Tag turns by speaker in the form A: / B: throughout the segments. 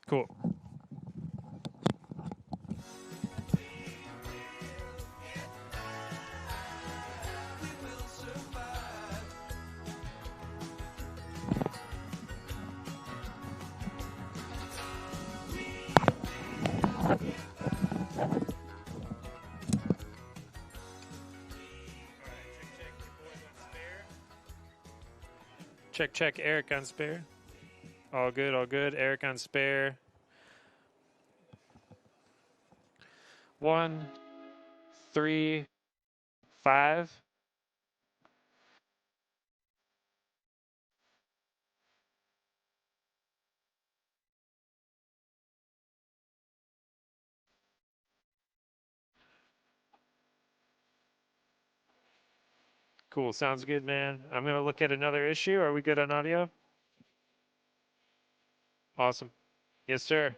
A: Cool. Check, check. Eric on spare. All good, all good. Eric on spare. 1, 3, 5. Cool. Sounds good, man. I'm going to look at another issue. Are we good on audio? Awesome. Yes, sir.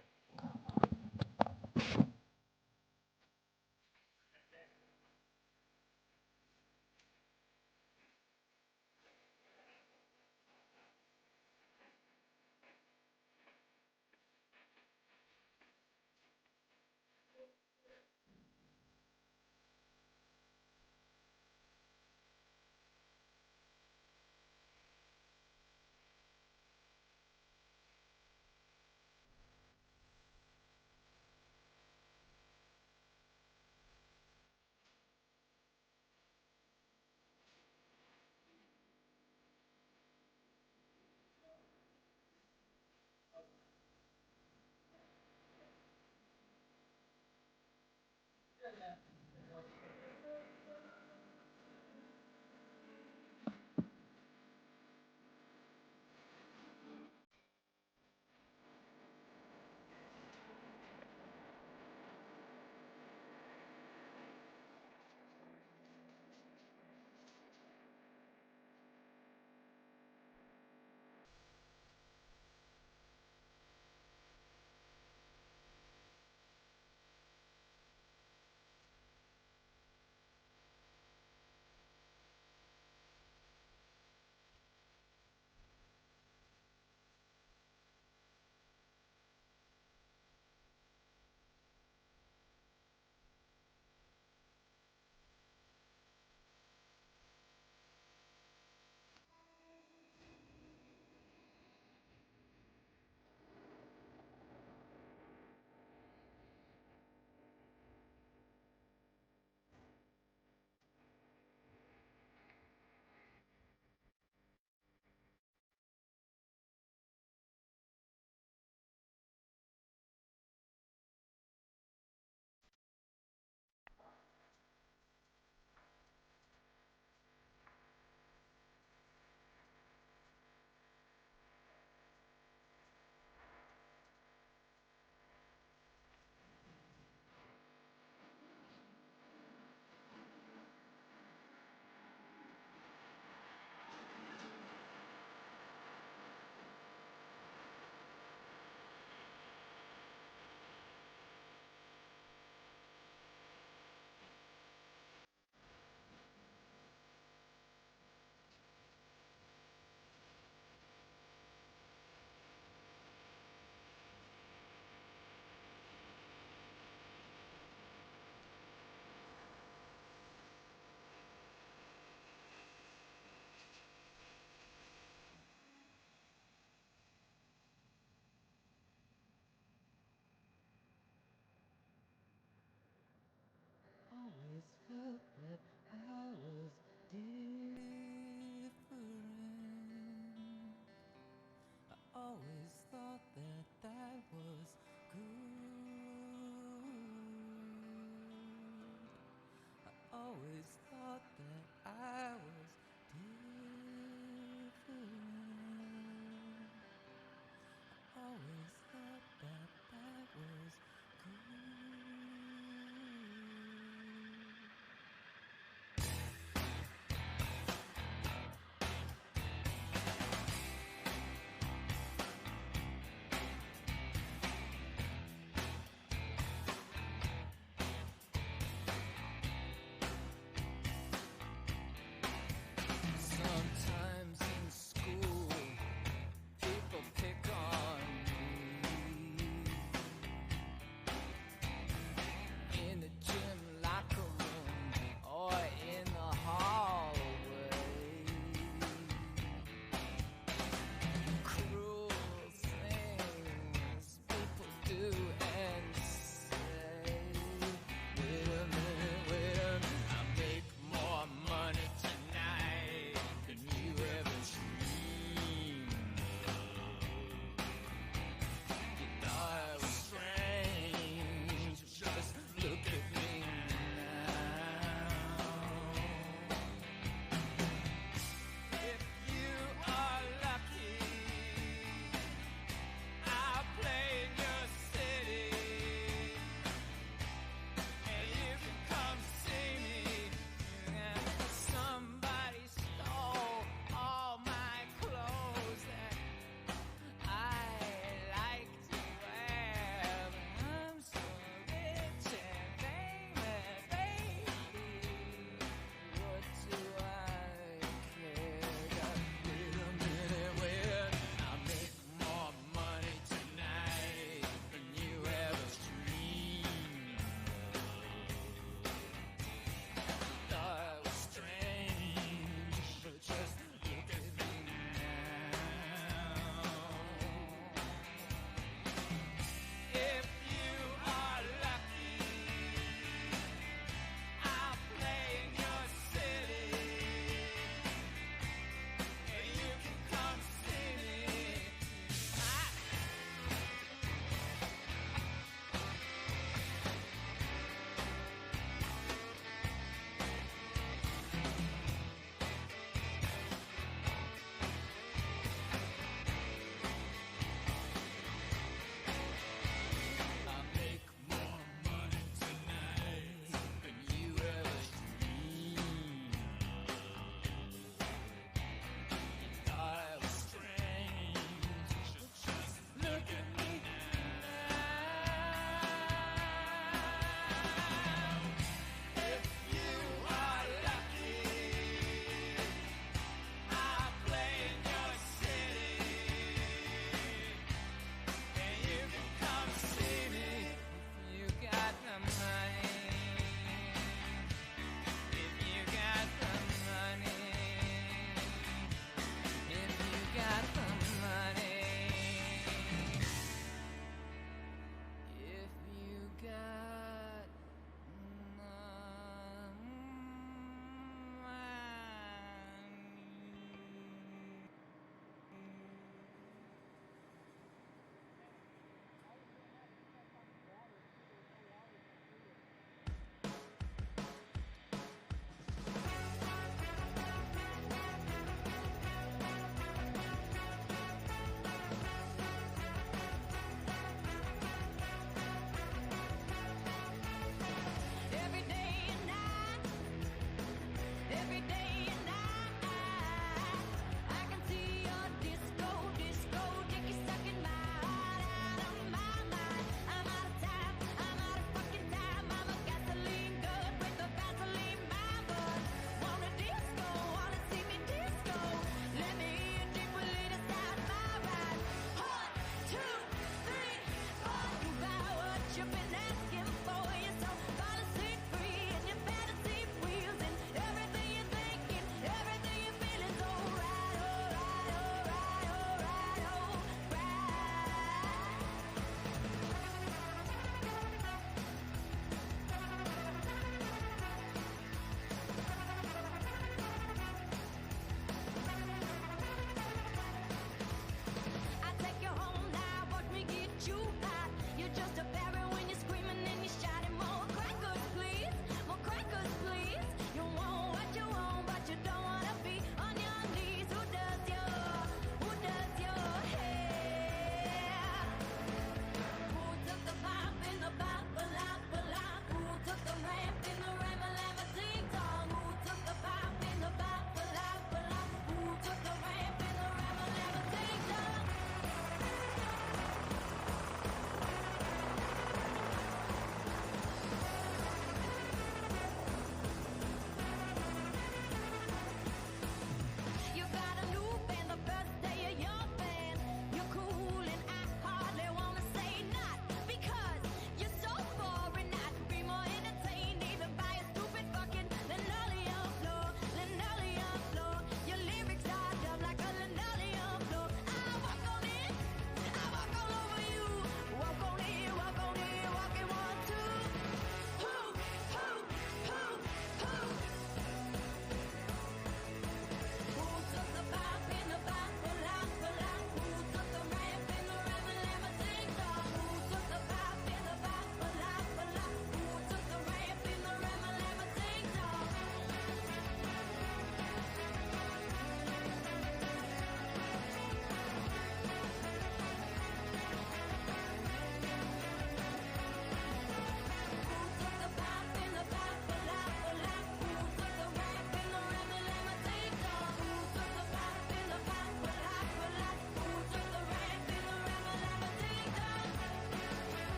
B: Always felt that I was different. I always thought that that was good. I always thought that I was different. I always thought that that was good.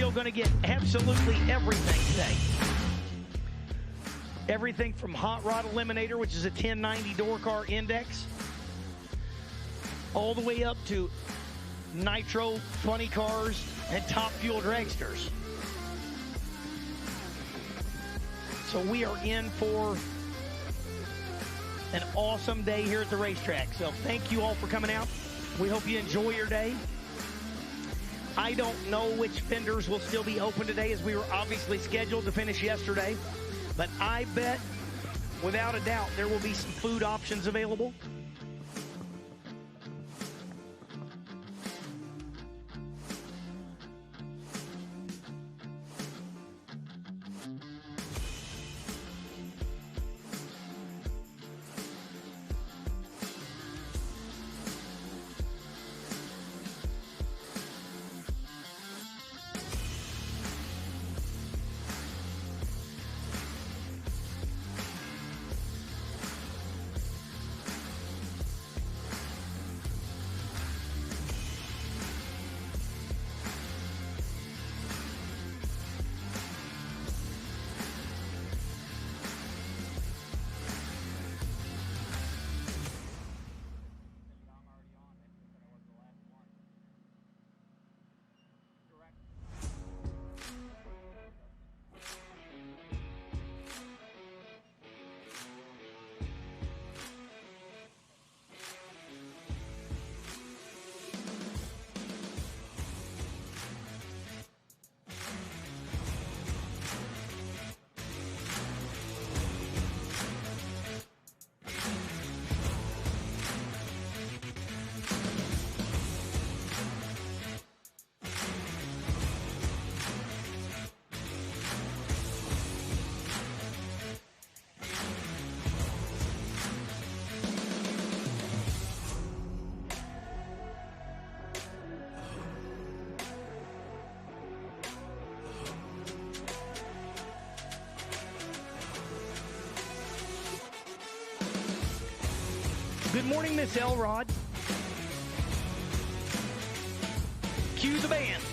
C: still going to get absolutely everything today. Everything from Hot Rod Eliminator, which is a 1090 door car index, all the way up to Nitro, funny cars, and Top Fuel dragsters. So we are in for an awesome day here at the racetrack. So thank you all for coming out. We hope you enjoy your day. I don't know which vendors will still be open today, as we were obviously scheduled to finish yesterday. But I bet, without a doubt, there will be some food options available. Good morning, Miss Elrod. Cue the band.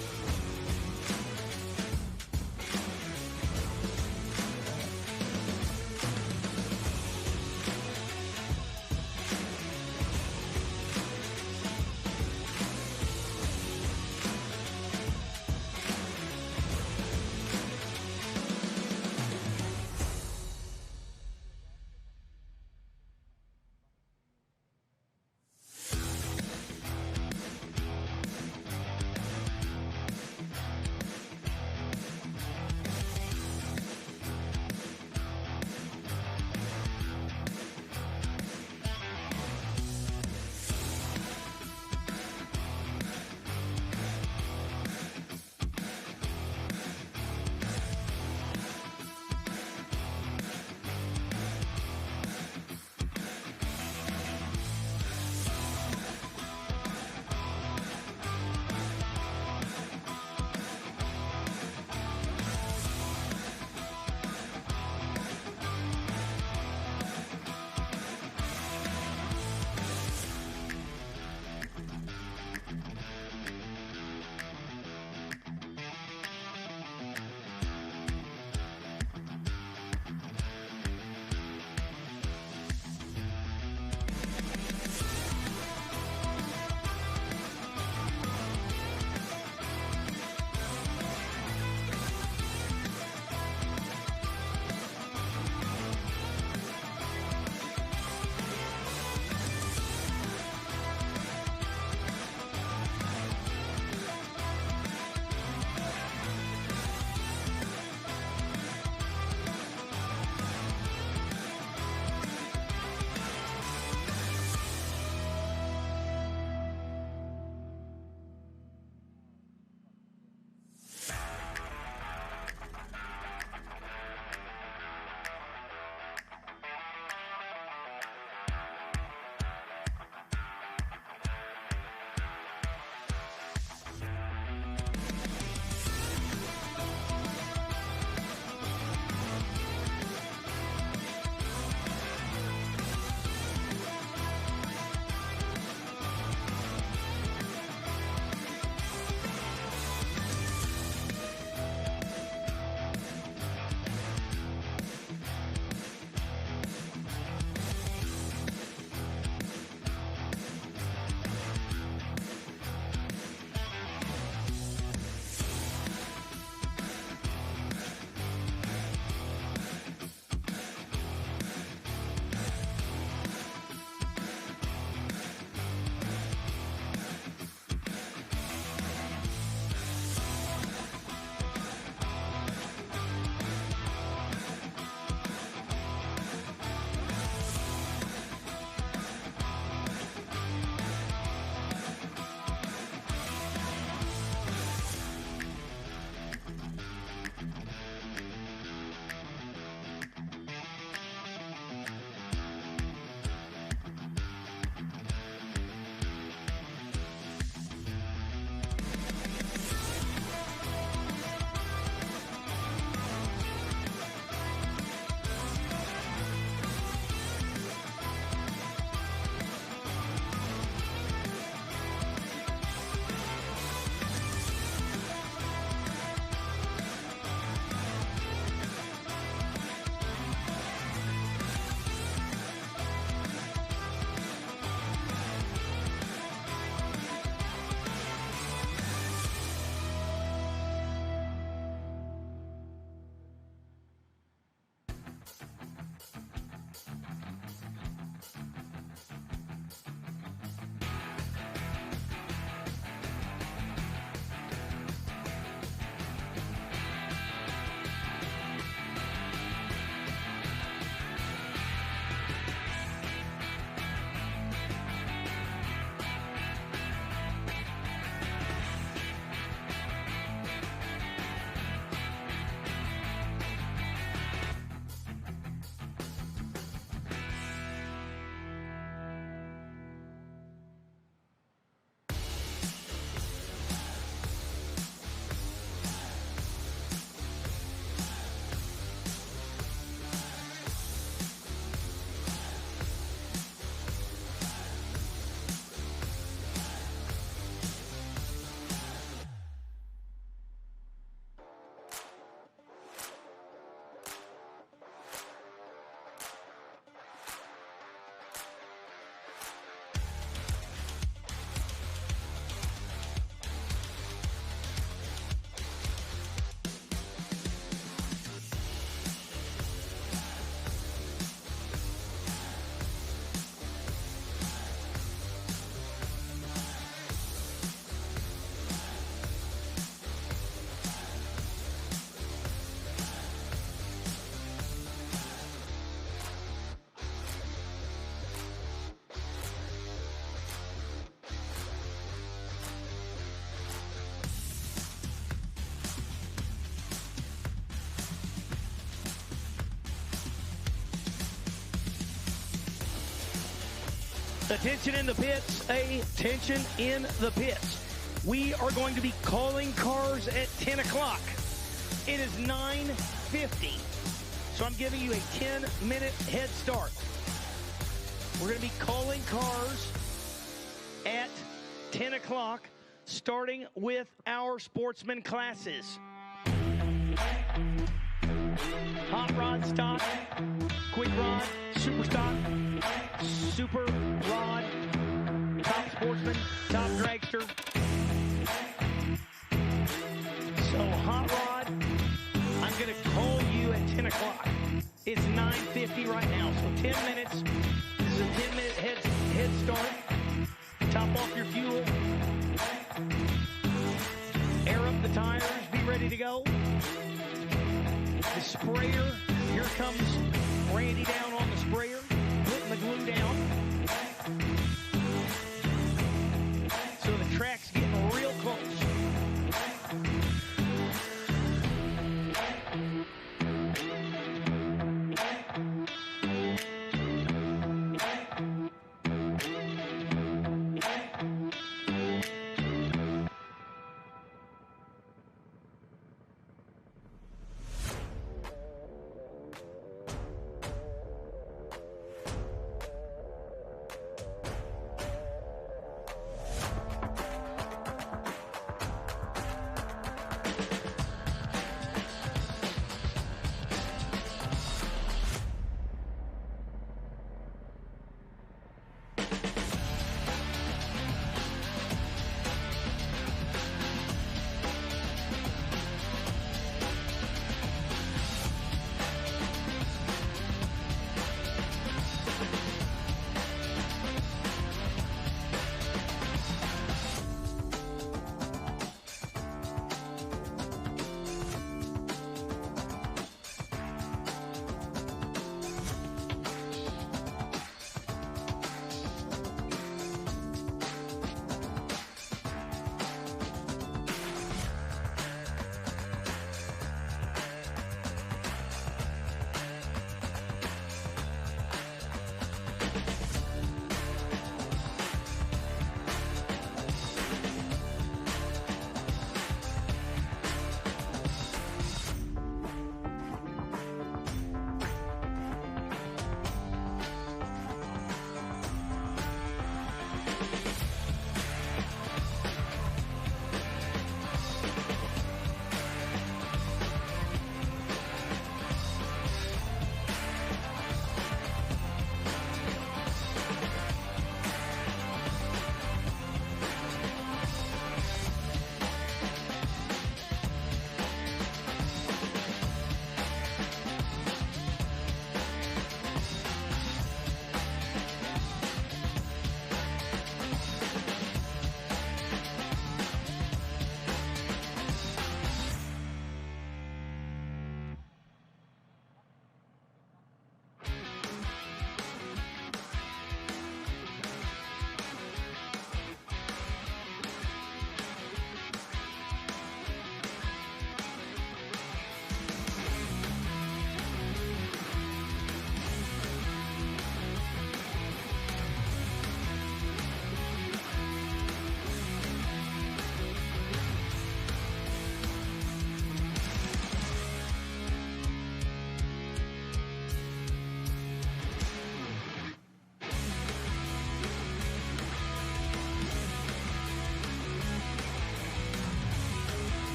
C: Attention in the pits. Attention in the pits. We are going to be calling cars at 10 o'clock. It is 9:50. So I'm giving you a 10-minute head start. We're going to be calling cars at 10 o'clock, starting with our sportsman classes. Hot rod stock, quick rod, super stock, super rod, top sportsman, top dragster. So hot rod, I'm going to call you at 10 o'clock. It's 9:50 right now, so 10 minutes. This is a 10-minute head start. Top off your fuel. Air up the tires. Be ready to go. The sprayer. Here comes Randy down on the sprayer, putting the glue down. So the track's getting real close.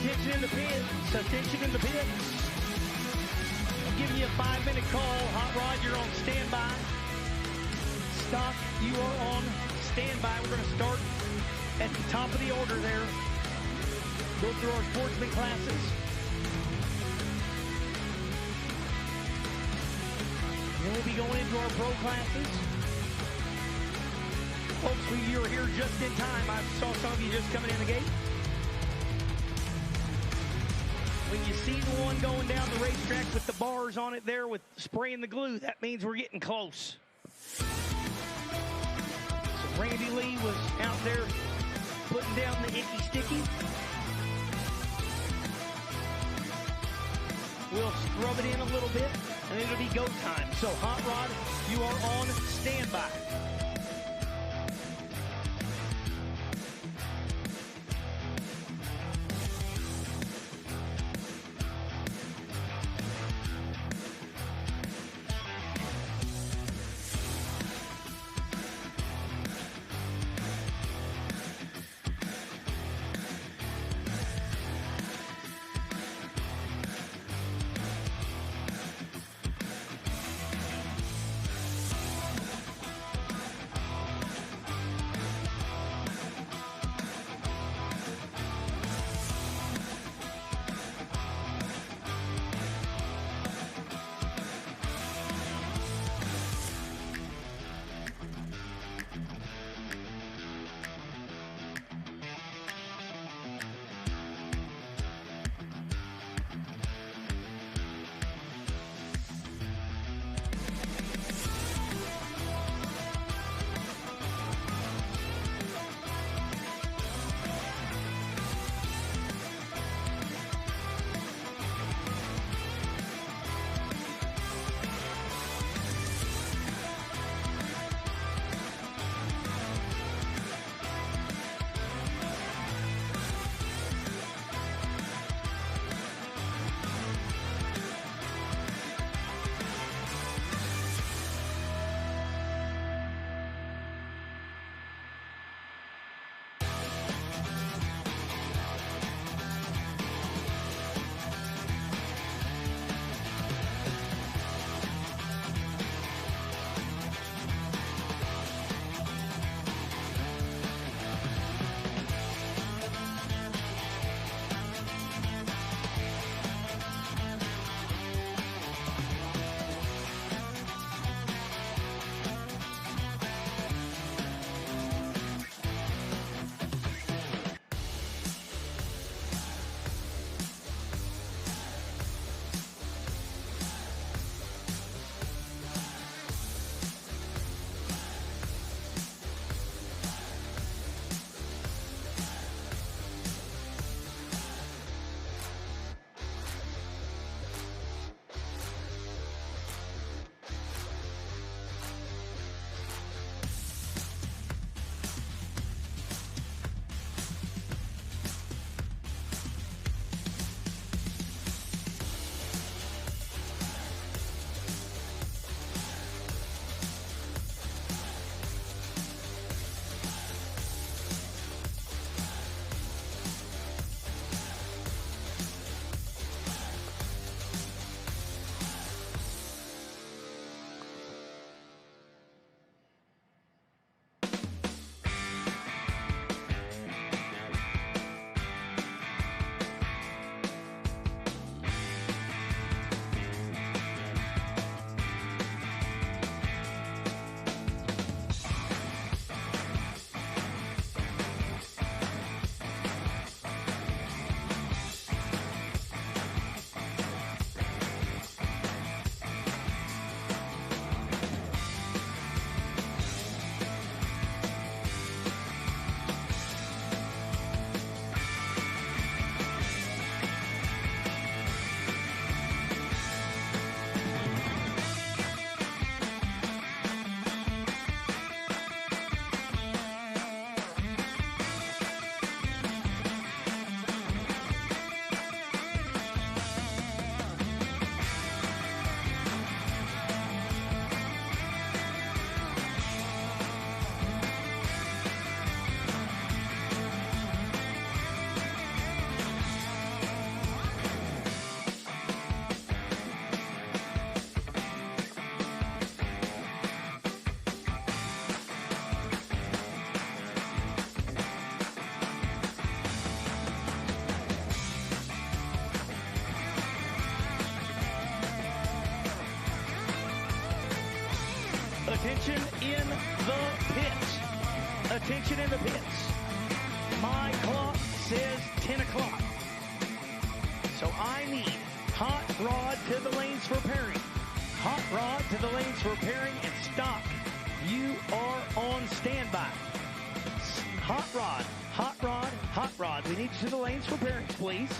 C: Attention in the pits. Attention in the pits. I'm giving you a 5-minute call. Hot Rod, you're on standby. Stock, you are on standby. We're going to start at the top of the order there. Go through our sportsman classes. Then we'll be going into our pro classes. here just in time. I saw some of you just coming in the gate. When you see the one going down the racetrack with the bars on it there with spraying the glue, that means we're getting close. So Randy Lee was out there putting down the icky sticky. We'll scrub it in a little bit, and it'll be go time. So, Hot Rod, you are on standby. Attention in the pits. Attention in the pits. My clock says 10 o'clock. So I need hot rod to the lanes for pairing. Hot rod to the lanes for pairing and stock. You are on standby. Hot rod, hot rod, hot rod. We need you to the lanes for pairings, please.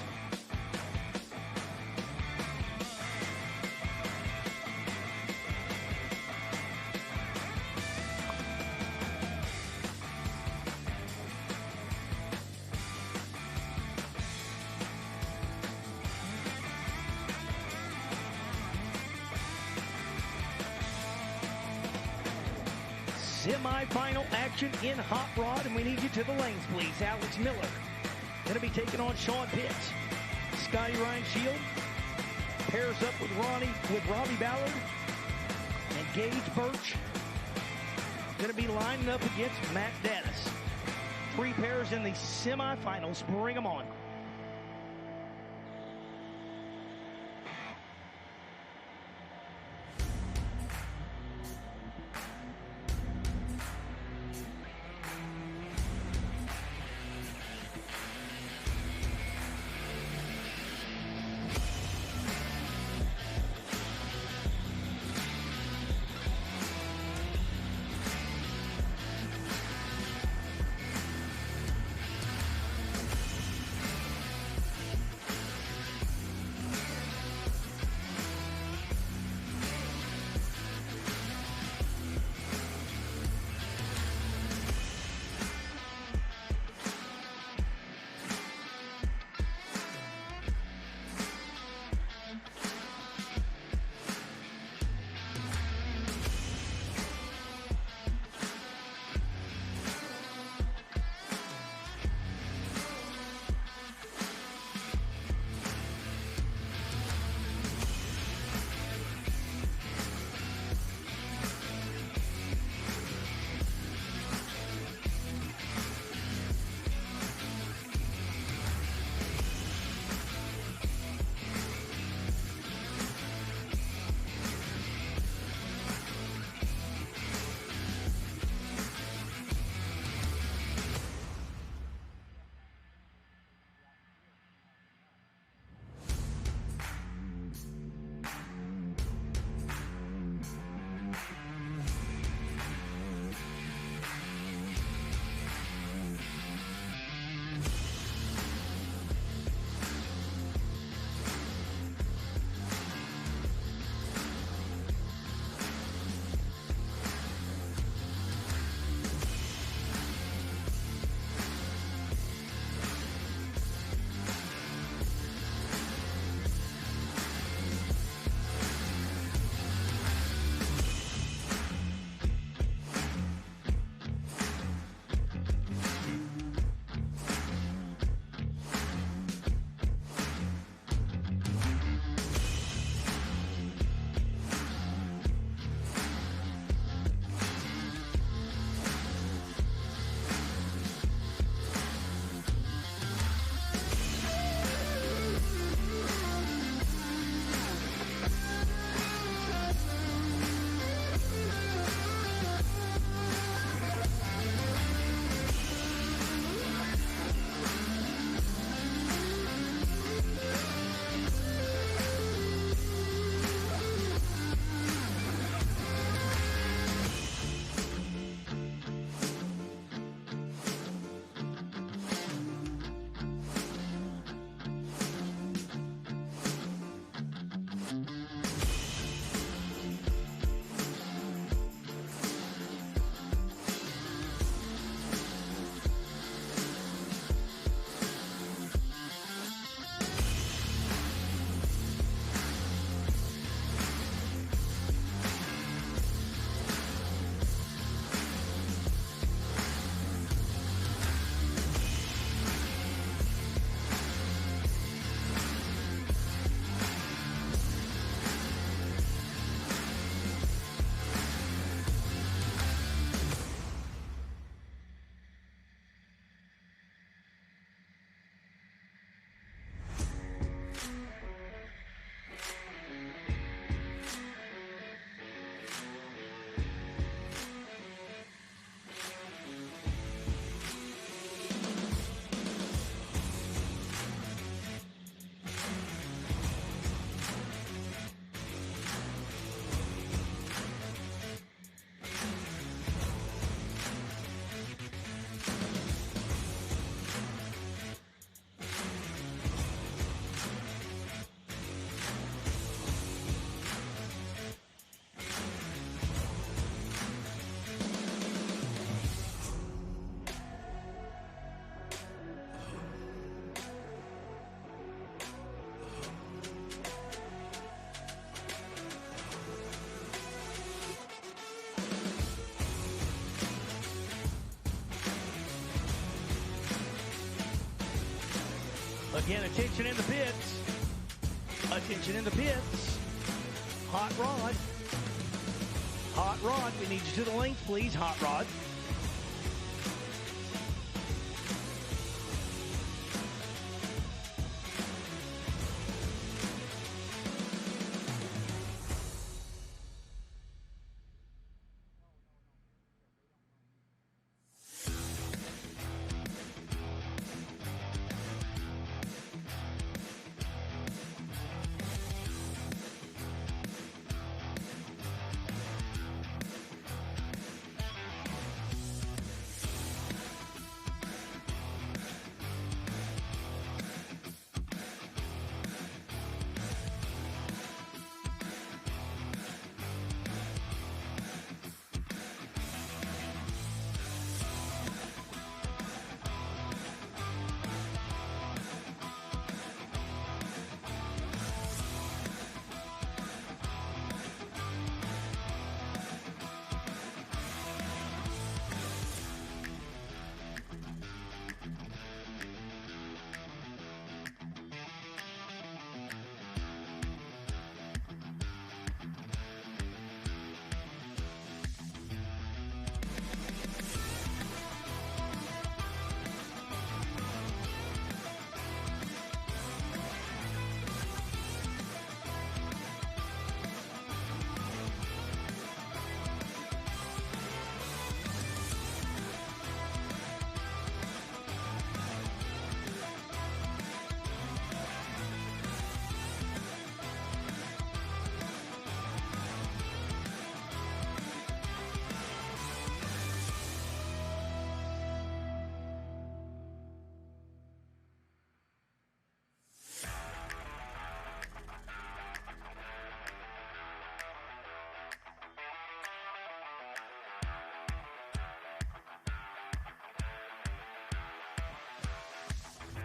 C: Semi-final action in hot rod, and we need you to the lanes, please. Alex Miller going to be taking on Sean Pitts. Scotty Ryan Shield pairs up with Robbie Ballard, and Gage Birch going to be lining up against Matt Dennis. 3 pairs in the semifinals. Bring them on. Again, attention in the pits. Attention in the pits. Hot Rod. Hot Rod, we need you to the lanes, please. Hot Rod.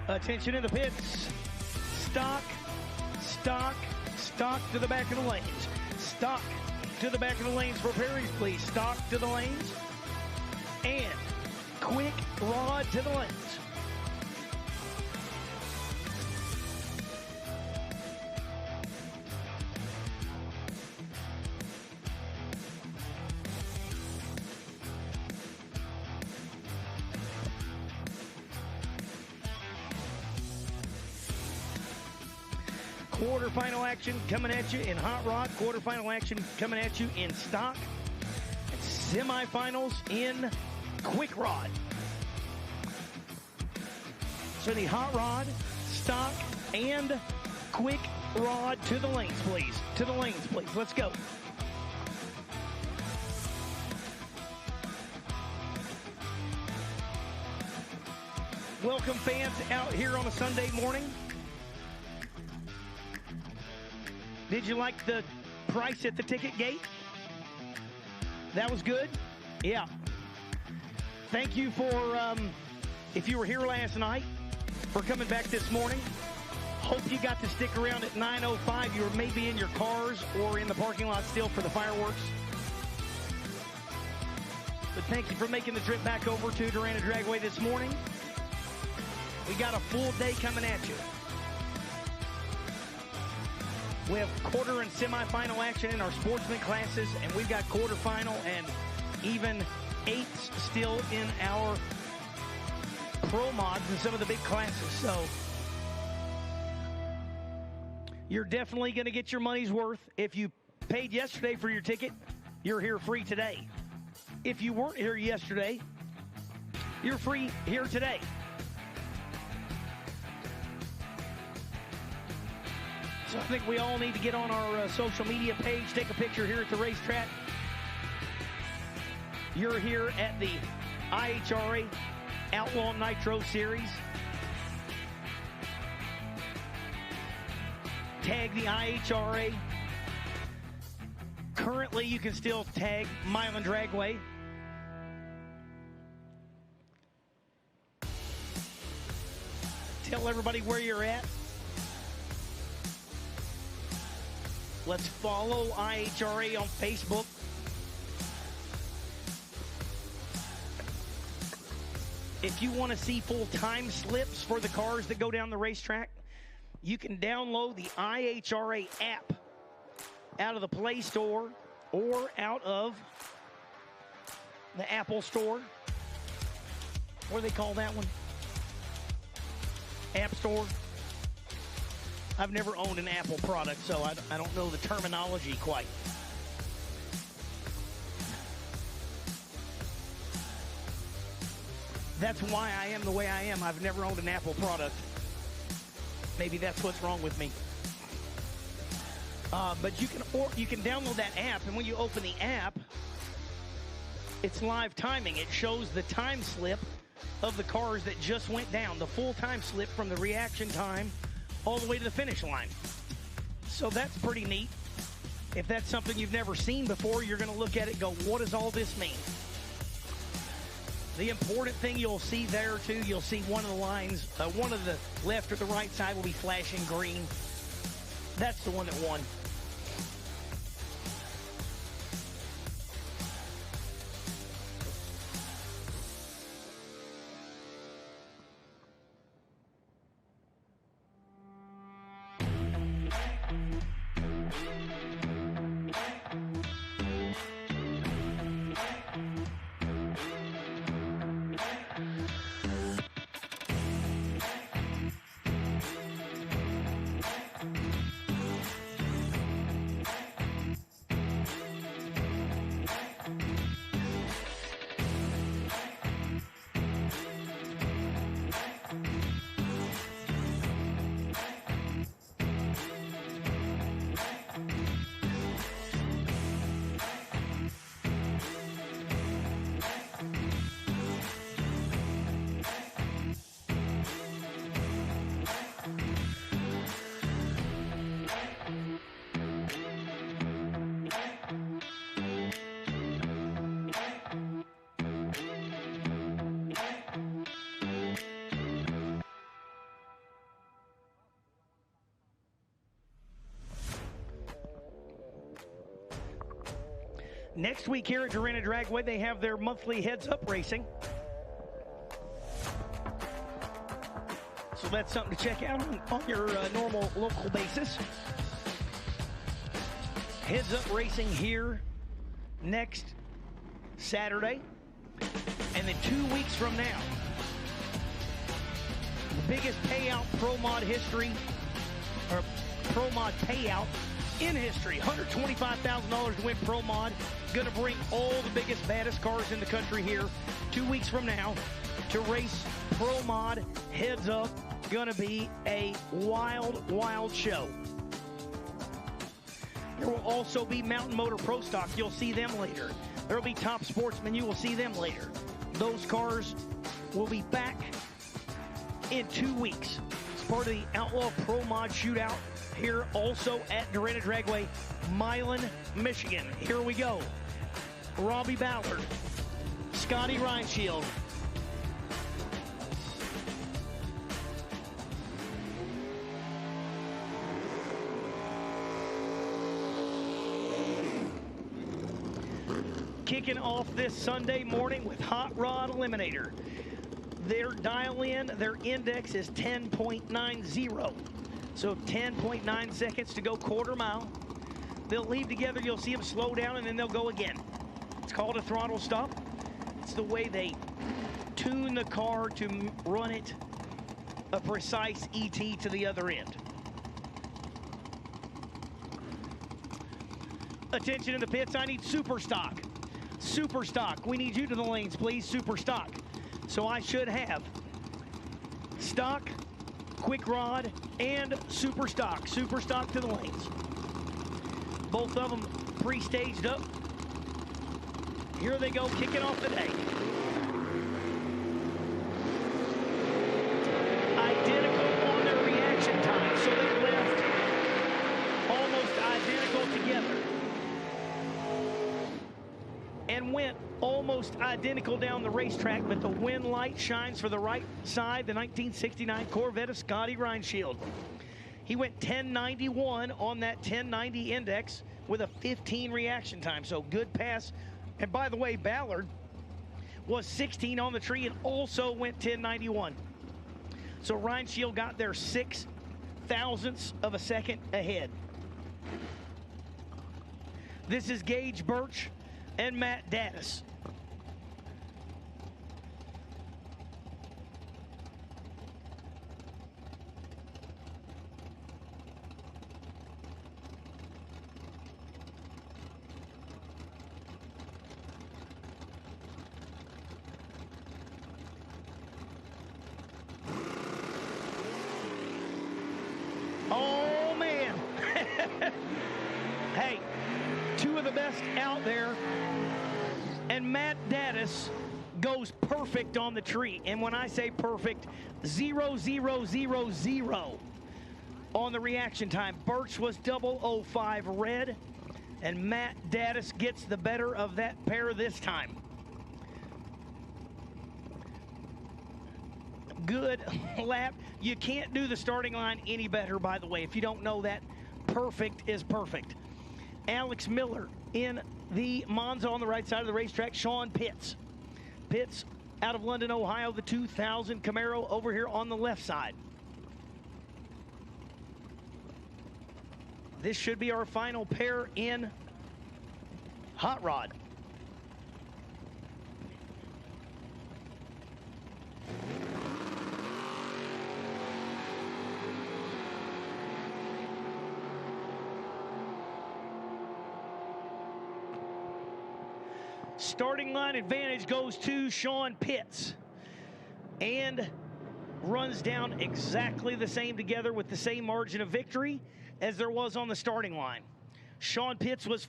C: Attention in the pits. Stock, stock, stock to the back of the lanes. Stock to the back of the lanes for Perry's, please. Stock to the lanes. And quick rod to the lanes. Quarterfinal action coming at you in Hot Rod. Quarterfinal action coming at you in Stock. And semifinals in Quick Rod. So the Hot Rod, Stock, and Quick Rod to the lanes, please. To the lanes, please. Let's go. Welcome, fans, out here on a Sunday morning. Did you like the price at the ticket gate? That was good? Yeah. Thank you for, if you were here last night, for coming back this morning. Hope you got to stick around at 9:05. You were maybe in your cars or in the parking lot still for the fireworks. But thank you for making the trip back over to Darana Dragway this morning. We got a full day coming at you. We have quarter and semifinal action in our sportsman classes, and we've got quarterfinal and even eights still in our pro mods and some of the big classes. So you're definitely going to get your money's worth. If you paid yesterday for your ticket, you're here free today. If you weren't here yesterday, you're free here today. So I think we all need to get on our social media page, take a picture here at the racetrack. You're here at the IHRA Outlaw Nitro Series. Tag the IHRA. Currently, you can still tag Milan Dragway. Tell everybody where you're at. Let's follow IHRA on Facebook. If you want to see full time slips for the cars that go down the racetrack, you can download the IHRA app out of the Play Store or out of the Apple Store. What do they call that one? App Store. I've never owned an Apple product, so I don't know the terminology quite. That's why I am the way I am. I've never owned an Apple product. Maybe that's what's wrong with me. But you can download that app, and when you open the app, it's live timing. It shows the time slip of the cars that just went down, the full time slip from the reaction time all the way to the finish line. So that's pretty neat. If that's something you've never seen before, you're going to look at it and go, what does all this mean? The important thing you'll see there, too, you'll see one of the lines, one of the left or the right side will be flashing green. That's the one that won. Next week here at Darana Dragway, they have their monthly heads-up racing. So that's something to check out on your normal local basis. Heads-up racing here next Saturday. And then 2 weeks from now, the biggest payout Pro Mod history, or Pro Mod payout in history, $125,000 to win Pro Mod. Going to bring all the biggest, baddest cars in the country here 2 weeks from now to race Pro Mod heads up. Going to be a wild, wild show. There will also be Mountain Motor Pro Stock. You'll see them later. There will be Top Sportsman. You will see them later. Those cars will be back in 2 weeks. It's part of the Outlaw Pro Mod Shootout here also at Darana Dragway, Milan, Michigan. Here we go. Robbie Ballard, Scotty Reinshield, kicking off this Sunday morning with Hot Rod Eliminator. Their dial-in, their index is 10.90. So 10.9 seconds to go quarter mile. They'll leave together, you'll see them slow down, and then they'll go again. It's called a throttle stop. It's the way they tune the car to run it a precise ET to the other end. Attention in the pits, I need super stock. Super stock, we need you to the lanes, please, super stock. So I should have stock, quick rod, and super stock to the lanes. Both of them pre-staged up. Here they go, kicking off the day. Identical on their reaction time, so they left almost identical together. And went almost identical down the racetrack, but the wind light shines for the right side, the 1969 Corvette of Scotty Reinshield. He went 1091 on that 1090 index with a 15 reaction time, so good pass. And by the way, Ballard was 16 on the tree and also went 1091. So Ryan Shield got there 6 thousandths of a second ahead. This is Gage Birch and Matt Dattis. Oh, man. Hey, two of the best out there. And Matt Dattis goes perfect on the tree. And when I say perfect, 0, 0, 0, 0 on the reaction time. Birch was 005 red, and Matt Dattis gets the better of that pair this time. Good lap. You can't do the starting line any better, by the way. If you don't know that, perfect is perfect. Alex Miller in the Monza on the right side of the racetrack. Sean Pitts. Pitts out of London, Ohio, the 2000 Camaro over here on the left side. This should be our final pair in Hot Rod. Starting line advantage goes to Sean Pitts and runs down exactly the same together with the same margin of victory as there was on the starting line. Sean Pitts was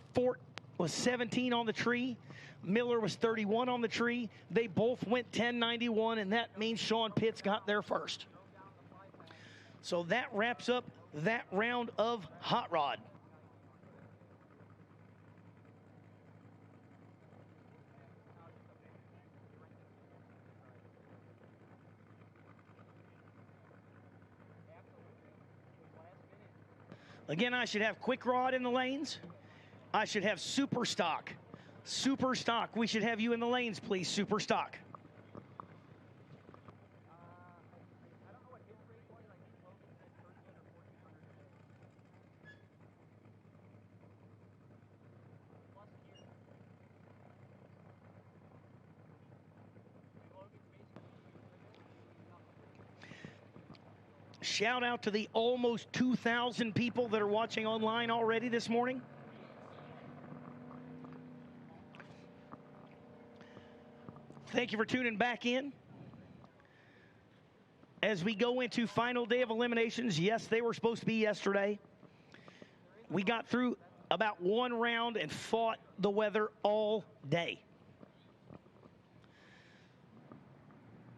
C: 17 on the tree. Miller was 31 on the tree. They both went 1091, and that means Sean Pitts got there first. So that wraps up that round of Hot Rod. Again, I should have Quick Rod in the lanes. I should have Super Stock. Super Stock. We should have you in the lanes, please, Super Stock. Shout out to the almost 2,000 people that are watching online already this morning. Thank you for tuning back in. As we go into final day of eliminations, yes, they were supposed to be yesterday. We got through about one round and fought the weather all day.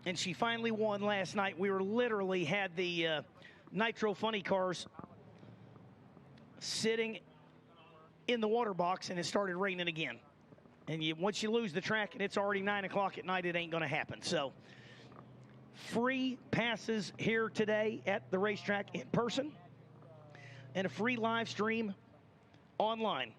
C: And she finally won last night. We were literally had the Nitro funny cars sitting in the water box, and it started raining again. And once you lose the track and it's already 9 o'clock at night, it ain't going to happen. So free passes here today at the racetrack in person and a free live stream online.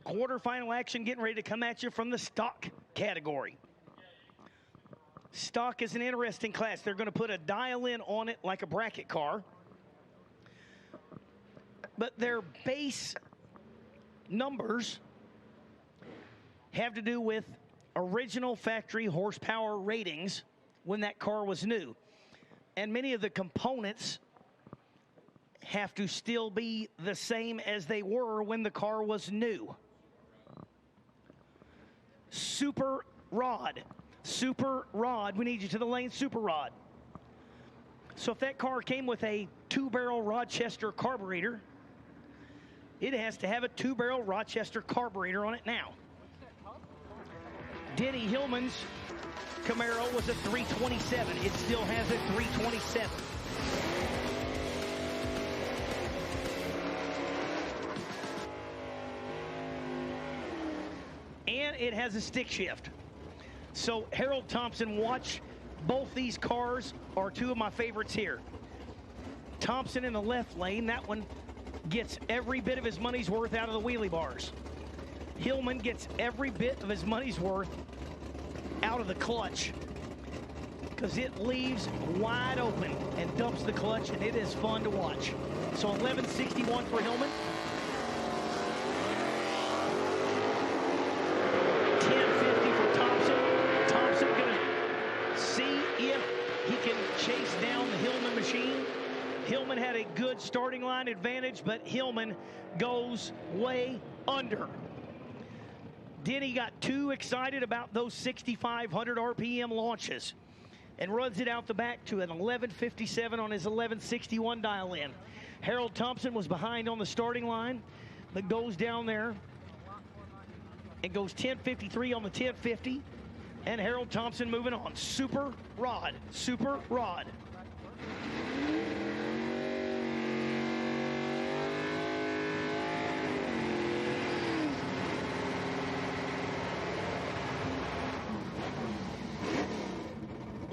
C: Quarterfinal action getting ready to come at you from the stock category. Stock is an interesting class. They're going to put a dial-in on it like a bracket car. But their base numbers have to do with original factory horsepower ratings when that car was new. And many of the components have to still be the same as they were when the car was new. Super Rod. Super Rod. We need you to the lane, Super Rod. So if that car came with a 2-barrel Rochester carburetor, it has to have a 2-barrel Rochester carburetor on it now. Denny Hillman's Camaro was a 327. It still has a 327. And it has a stick shift. So Harold Thompson, watch both these cars are two of my favorites here. Thompson in the left lane, that one gets every bit of his money's worth out of the wheelie bars. Hillman gets every bit of his money's worth out of the clutch because it leaves wide open and dumps the clutch, and it is fun to watch. So 1161 for Hillman. 1050 for Thompson. Thompson gonna see if he can chase down the Hillman machine. Hillman had a good starting line advantage, but Hillman goes way under. Denny got too excited about those 6,500 RPM launches and runs it out the back to an 1157 on his 1161 dial in. Harold Thompson was behind on the starting line, but goes down there and goes 1053 on the 1050. And Harold Thompson moving on. Super Rod. Super Rod.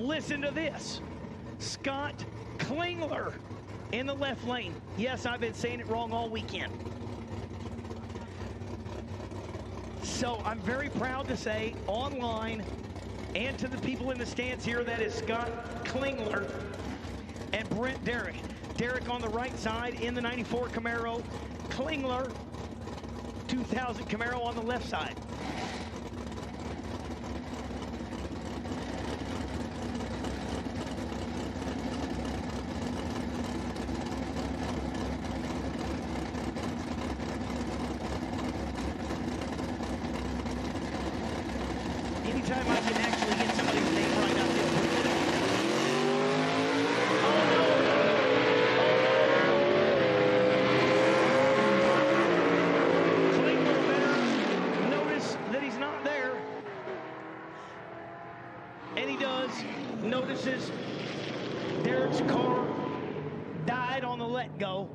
C: Listen to this. Scott Klingler in the left lane. Yes, I've been saying it wrong all weekend. So I'm very proud to say online and to the people in the stands here, that is Scott Klingler and Brent Derrick. Derrick on the right side in the 94 Camaro. Klingler, 2000 Camaro on the left side. Anytime I can actually get somebody's name right out there. Oh, no. Klingler better notice that he's not there. And he does. Notices Derrick's car died on the let go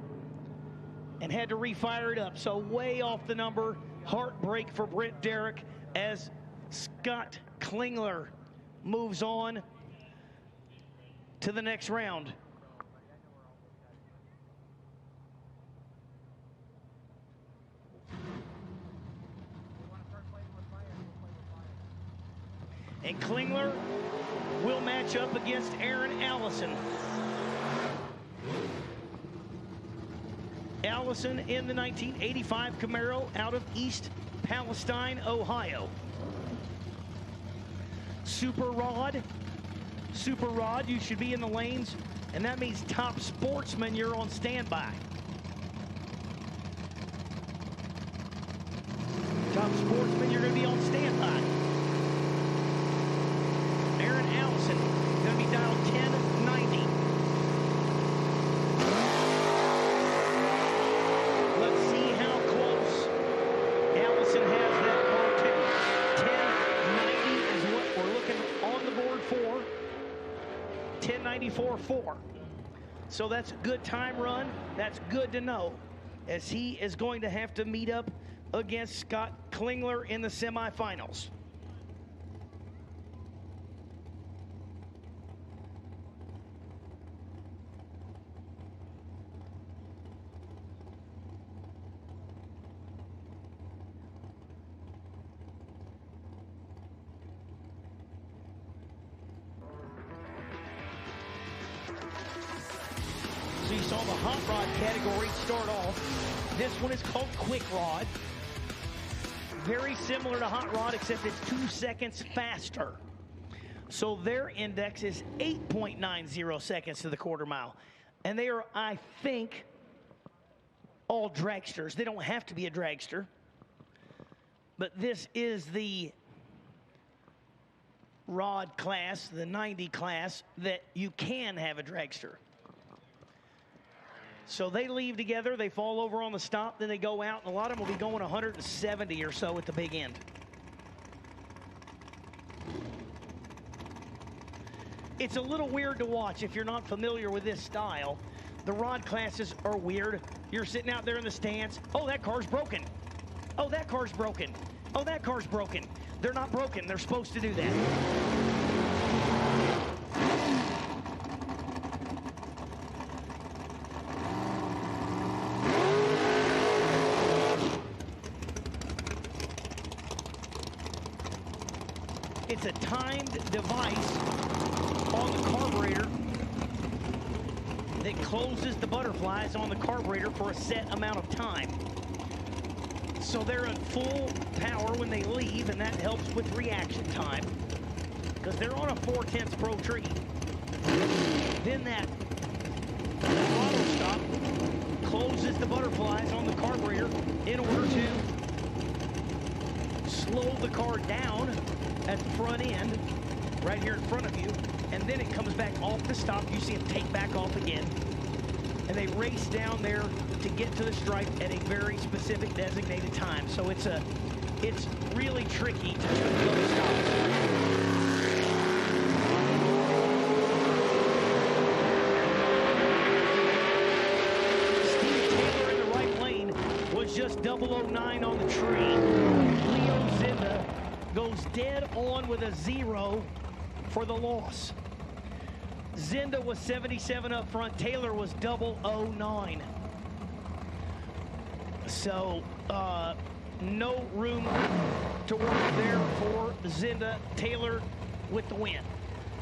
C: and had to refire it up. So way off the number. Heartbreak for Brent Derrick as Scott Klingler moves on to the next round. And Klingler will match up against Aaron Allison. Allison in the 1985 Camaro out of East Palestine, Ohio. Super Rod, you should be in the lanes, and that means Top Sportsman, you're on standby. Top Sportsman, you're going to be on standby. Aaron Allison, going to be dialed 1090. Let's see how close Allison has that car to 1090 is what we're looking on the board for. 1094.4. So that's a good time run. That's good to know, as he is going to have to meet up against Scott Klingler in the semifinals. So you saw the hot rod category start off. This one is called Quick Rod. very similar to Hot Rod, except it's 2 seconds faster. So their index is 8.90 seconds to the quarter mile. And they are, I think, all dragsters. They don't have to be a dragster. But this is the rod class, the 90 class, that you can have a dragster. So they leave together, they fall over on the stop, then they go out, and a lot of them will be going 170 or so at the big end. It's a little weird to watch if you're not familiar with this style. The rod classes are weird. You're sitting out there in the stands. Oh, that car's broken. Oh, that car's broken. Oh, that car's broken. They're not broken. They're supposed to do that. It's a timed device on the carburetor that closes the butterflies on the carburetor for a set amount of time. So they're at full power when they leave, and that helps with reaction time because they're on a 4/10 Pro tree. Then that auto stop closes the butterflies on the carburetor in order to slow the car down at the front end, right here in front of you, and then it comes back off the stop. You see it take back off again, and they race down there to get to the stripe at a very specific designated time. So it's really tricky to do those stops. Steve Taylor in the right lane was just 009 on the tree. Leo Zinda goes dead on with a 0 for the loss. Zinda was 77 up front. Taylor was 009. So no room to work there for Zinda. Taylor with the win.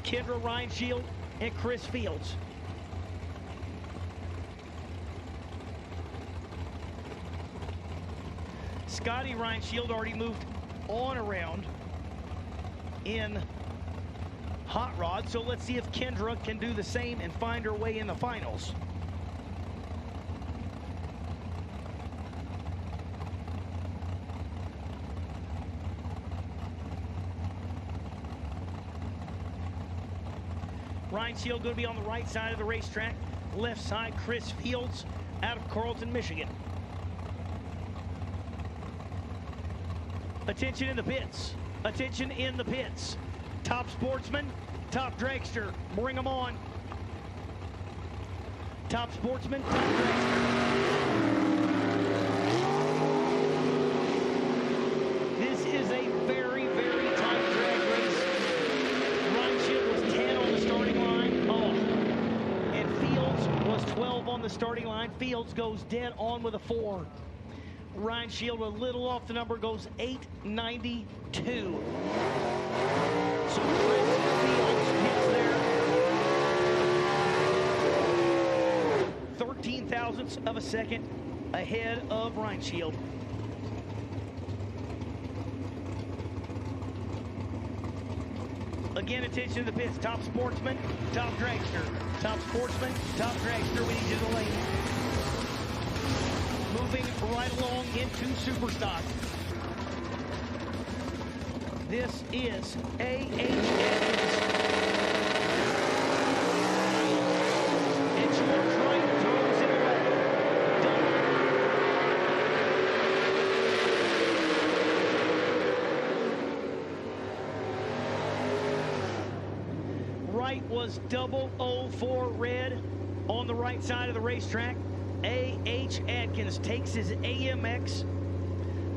C: Kendra Reinshield and Chris Fields. Scotty Reinshield already moved on around in Hot Rod, so let's see if Kendra can do the same and find her way in the finals. Reinshield going to be on the right side of the racetrack. Left side, Chris Fields out of Carlton, Michigan. Attention in the pits. Attention in the pits. Top sportsman, top dragster. Bring them on. Top sportsman, top dragster. This is a very, very tight drag race. Reinshield was 10 on the starting line. Oh. And Fields was 12 on the starting line. Fields goes dead on with a 4. Reinshield a little off the number, goes 892. So Chris Fields gets there. 13 thousandths of a second ahead of Reinshield. Again, attention to the pits. Top sportsman, top dragster. Top sportsman, top dragster. We need you to the lane. Moving right along into Superstock. This is IHRA. And George Wright throws it away. Done. Wright was 004 red on the right side of the racetrack. A.H. Adkins takes his AMX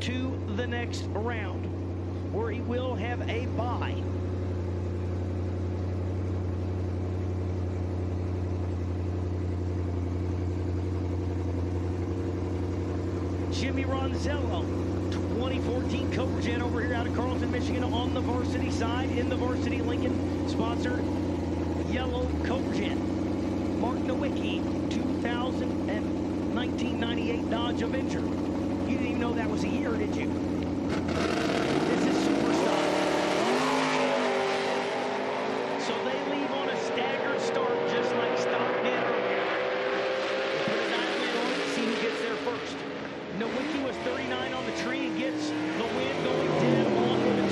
C: to the next round, where he will have a bye. Jimmy Ronzello, 2014 Cobra Jet over here out of Carlton, Michigan on the varsity side in the varsity Lincoln sponsored yellow Cobra Jet. Mark Nowicki, 2000 and 1998 Dodge Avenger. You didn't even know that was a year, did you? This is super stock. So they leave on a staggered start, just like stock did earlier. They put a dial in on it, see who gets there first. Nowicki was 39 on the tree and gets the win, going dead on with a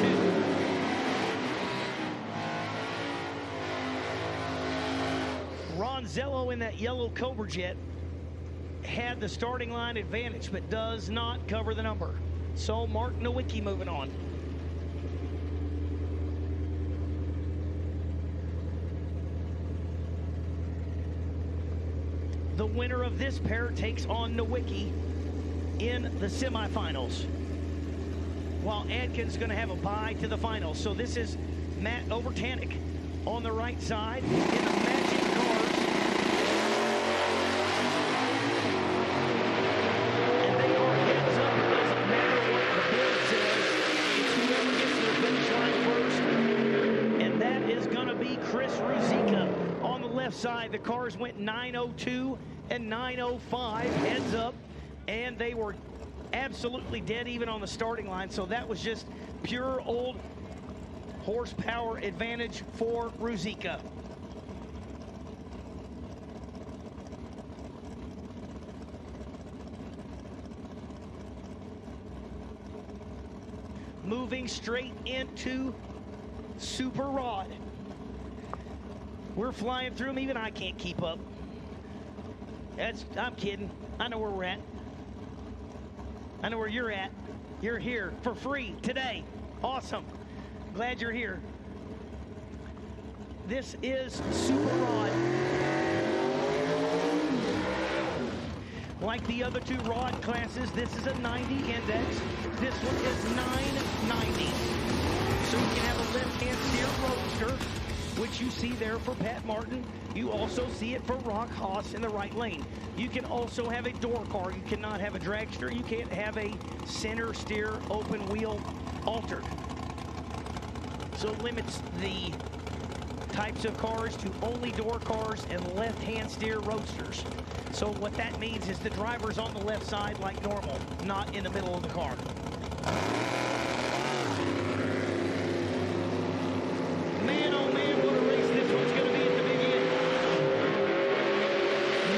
C: 2. Ronzello in that yellow Cobra Jet had the starting line advantage, but does not cover the number. So Mark Nowicki moving on. The winner of this pair takes on Nowicki in the semifinals, while Adkins is going to have a bye to the finals. So this is Matt Overtanek on the right side in the matching cars. And they are heads up. It doesn't matter what the board says. It's whoever gets to the finish line first. And that is going to be Chris Ruzicka on the left side. The cars went 9:02 and 9:05 heads up. And they were absolutely dead even on the starting line. So that was just pure old horsepower advantage for Ruzicka. Moving straight into Super Rod. We're flying through them. Even I can't keep up. I'm kidding. I know where we're at. I know where you're at. You're here for free today. Awesome. Glad you're here. This is Super Rod. Like the other two rod classes, this is a 90 index. This one is 990. So you can have a left-hand steer roadster, which you see there for Pat Martin. You also see it for Rock Haas in the right lane. You can also have a door car. You cannot have a dragster. You can't have a center steer open wheel altered. So it limits the types of cars to only door cars and left-hand steer roadsters. So what that means is the driver's on the left side like normal, not in the middle of the car. Man, oh man, what a race this one's going to be at the big end.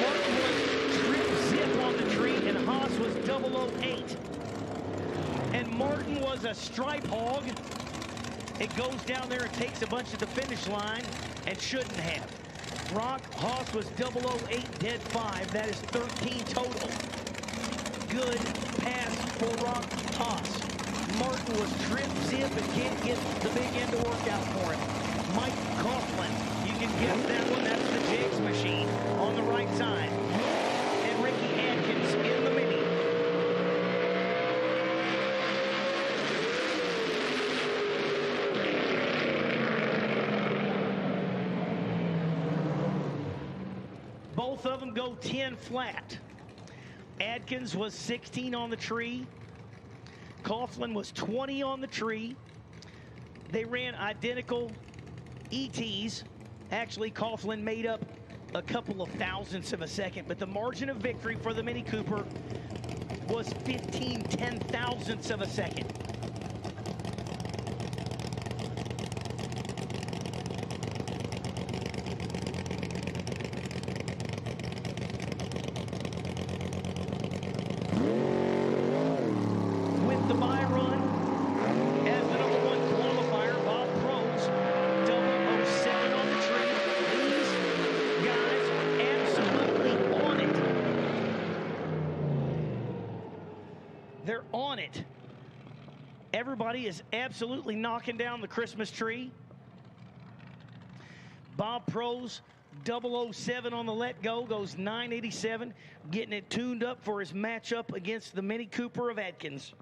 C: Martin was trip zip on the tree and Haas was 008. And Martin was a stripe hog. It goes down there and takes a bunch of the finish line and shouldn't have. Rock Haas was 008 dead 5. That is 13 total. Good pass for Rock Haas. Martin was trip zip and can't get the big end to work out for him. Mike Coughlin, you can guess that one. That's the Jigs machine on the right side. And Ricky Adkins in the mini. Both of them go 10 flat. Adkins was 16 on the tree. Coughlin was 20 on the tree. They ran identical ETs. Actually, Coughlin made up a couple of thousandths of a second, but the margin of victory for the Mini Cooper was 15 ten-thousandths of a second. With the bye run as the number one qualifier, Bob Pro's 007 on the tree. These guys absolutely on it. They're on it. Everybody is absolutely knocking down the Christmas tree. Bob Pro's 007 on the let go goes 987, getting it tuned up for his matchup against the Mini Cooper of Adkins.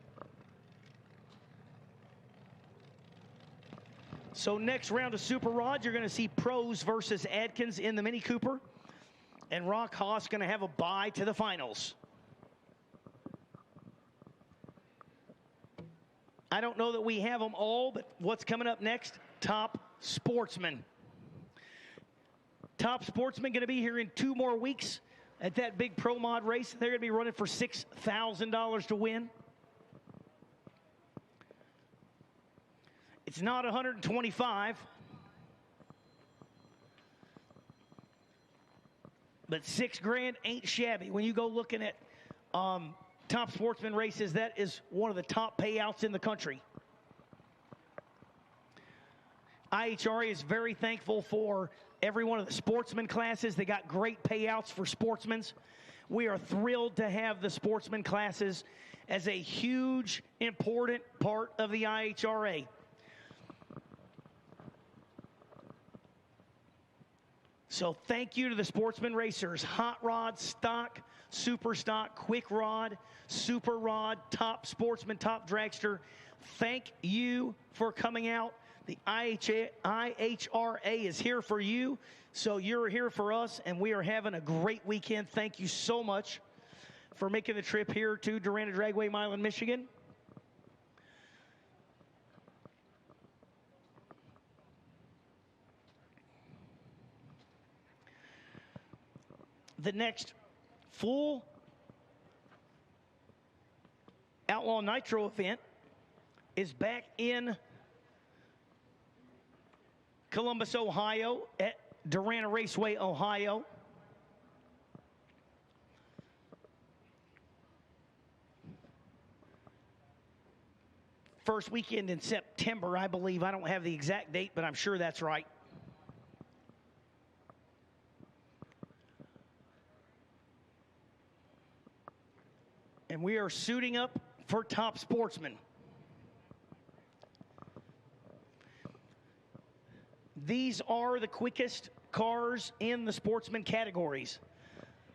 C: So next round of Super Rod, you're going to see Pros versus Adkins in the Mini Cooper, and Rock Haas going to have a bye to the finals. I don't know that we have them all, but what's coming up next? Top Sportsman. Top Sportsman going to be here in 2 more weeks at that big Pro Mod race. They're going to be running for $6,000 to win. It's not 125, but $6 ain't shabby. When you go looking at top sportsman races, that is one of the top payouts in the country. IHRA is very thankful for every one of the sportsman classes. They got great payouts for sportsmen. We are thrilled to have the sportsman classes as a huge, important part of the IHRA. So thank you to the sportsman racers, hot rod, stock, super stock, quick rod, super rod, top sportsman, top dragster. Thank you for coming out. The IHRA is here for you, so you're here for us, and we are having a great weekend. Thank you so much for making the trip here to Darana Dragway, Milan, Michigan. The next full Outlaw Nitro event is back in Columbus, Ohio, at Darana Raceway, Ohio. First weekend in September, I believe. I don't have the exact date, but I'm sure that's right. And we are suiting up for top sportsmen. These are the quickest cars in the sportsman categories.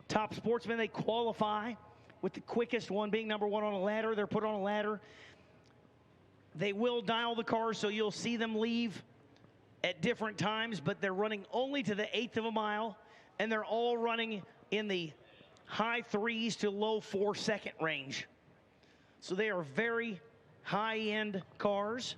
C: Top sportsmen, they qualify with the quickest one being number one on a ladder. They're put on a ladder. They will dial the cars, so you'll see them leave at different times, but they're running only to the 1/8 of a mile, and they're all running in the high 3s to low 4-second range. So they are very high-end cars.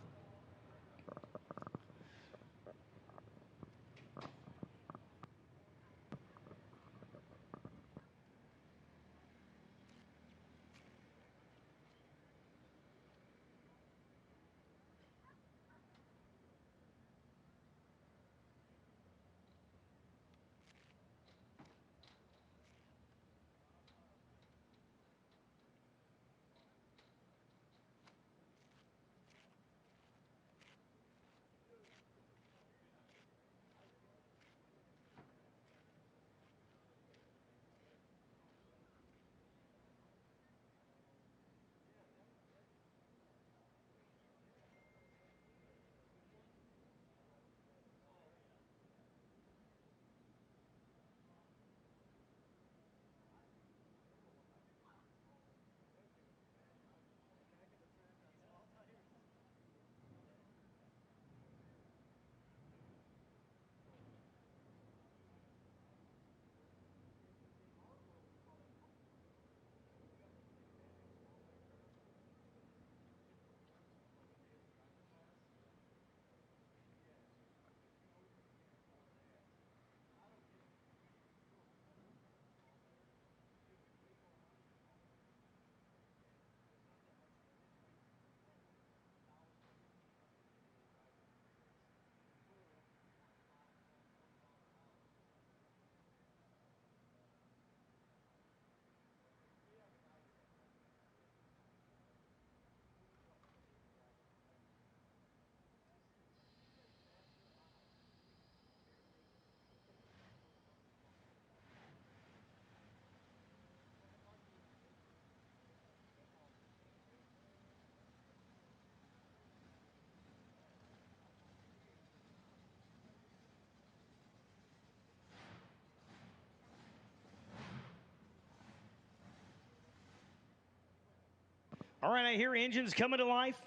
C: All right, I hear engines coming to life.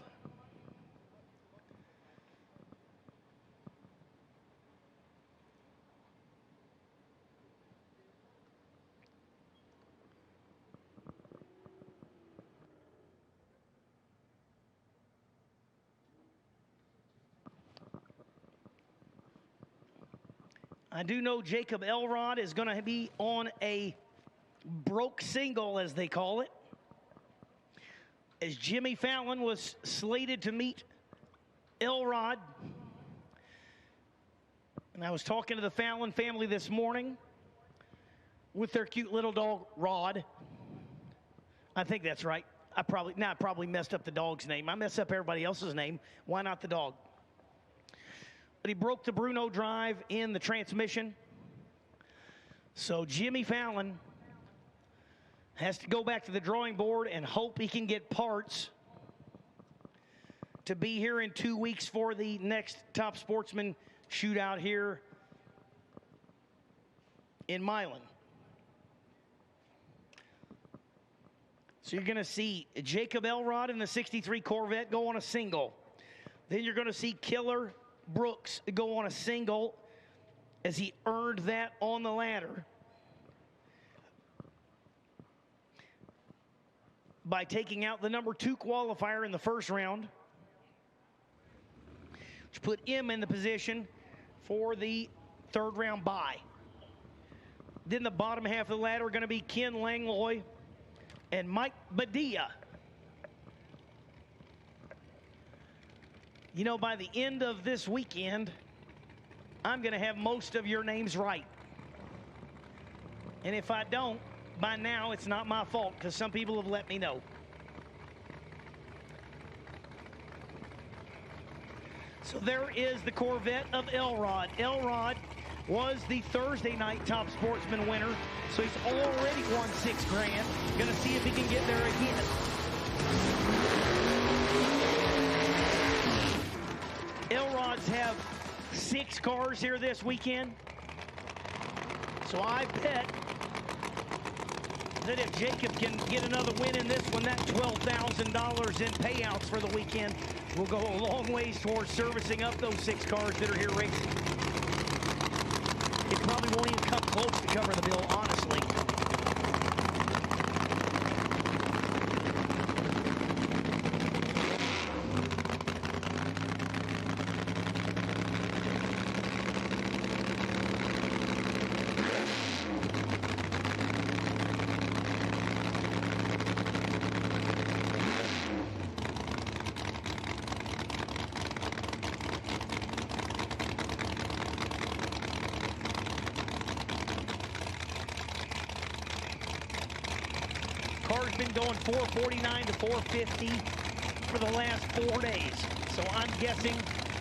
C: I do know Jacob Elrod is going to be on a broke single, as they call it, as Jimmy Fallon was slated to meet Elrod. And I was talking to the Fallon family this morning with their cute little dog, Rod. I think that's right. I probably messed up the dog's name. I messed up everybody else's name. Why not the dog? But he broke the Bruno drive in the transmission. So Jimmy Fallon has to go back to the drawing board and hope he can get parts to be here in 2 weeks for the next Top Sportsman shootout here in Milan. So you're going to see Jacob Elrod in the 63 Corvette go on a single. Then you're going to see Killer Brooks go on a single as he earned that on the ladder by taking out the number 2 qualifier in the first round, which put him in the position for the third round bye. Then the bottom half of the ladder are going to be Ken Langlois and Mike Badia. You know, by the end of this weekend, I'm going to have most of your names right. And if I don't, by now, it's not my fault, because some people have let me know. So there is the Corvette of Elrod. Elrod was the Thursday night Top Sportsman winner, so he's already won $6 grand. Gonna see if he can get there again. Elrods have 6 cars here this weekend, so I bet that if Jacob can get another win in this one, that $12,000 in payouts for the weekend will go a long ways towards servicing up those 6 cars that are here racing. It probably won't even come close to covering the bill, honestly. Car's been going 449 to 450 for the last 4 days. So I'm guessing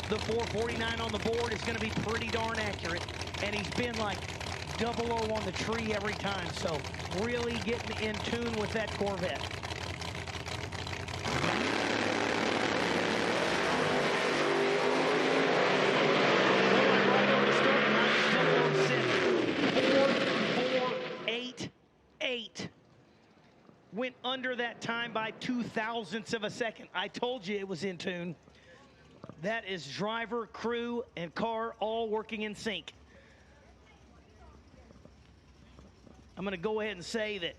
C: the 449 on the board is going to be pretty darn accurate. And he's been like 00 on the tree every time. So really getting in tune with that Corvette. Went under that time by 0.02 of a second. I told you it was in tune. That is driver, crew, and car all working in sync. I'm going to go ahead and say that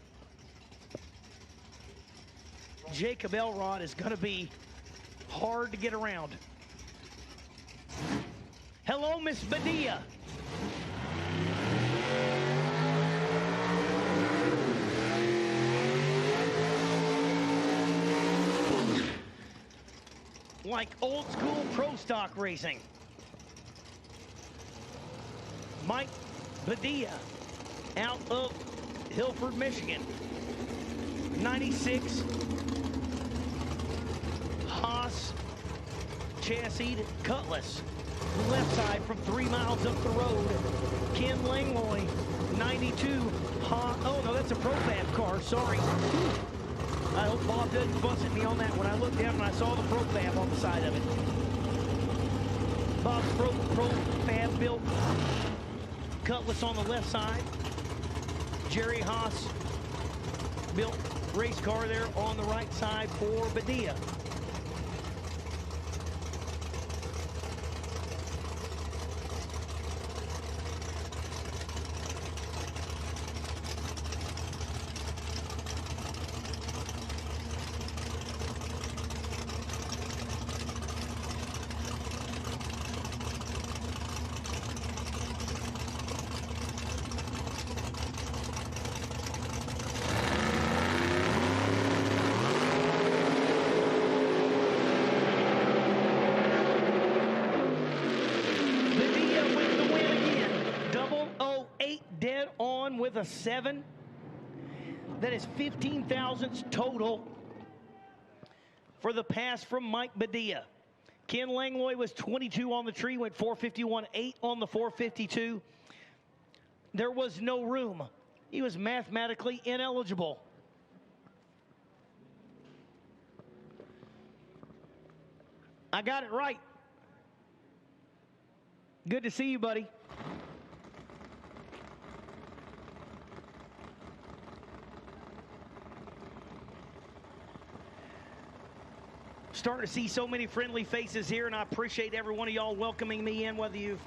C: Jacob Elrod is going to be hard to get around. Hello, Miss Badia. Like old school pro stock racing. Mike Badia out of Hilford, Michigan. 96 Haas chassis Cutlass. Left side from 3 miles up the road. Ken Langlois, 92 Haas. Oh no, that's a Profab car, sorry. I hope Bob doesn't fuss at me on that one. I looked down and I saw the Profab on the side of it. Bob's Profab built Cutlass on the left side. Jerry Haas built race car there on the right side for Badia. dead on with a 7. That is 15 thousandths total for the pass from Mike Badia. Ken Langlois was 22 on the tree, went 451.8 on the 452. There was no room. He was mathematically ineligible. I got it right. Good to see you, buddy. Starting to see so many friendly faces here, and I appreciate every one of y'all welcoming me in, whether you've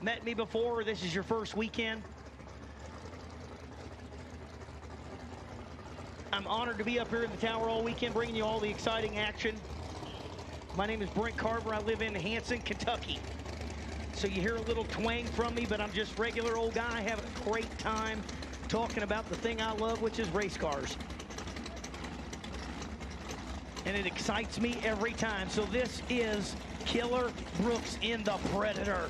C: met me before or this is your first weekend. I'm honored to be up here in the tower all weekend, bringing you all the exciting action. My name is Brent Carver. I live in Hanson, Kentucky. So you hear a little twang from me, but I'm just a regular old guy having a great time talking about the thing I love, which is race cars. And it excites me every time. So this is Killer Brooks in the Predator.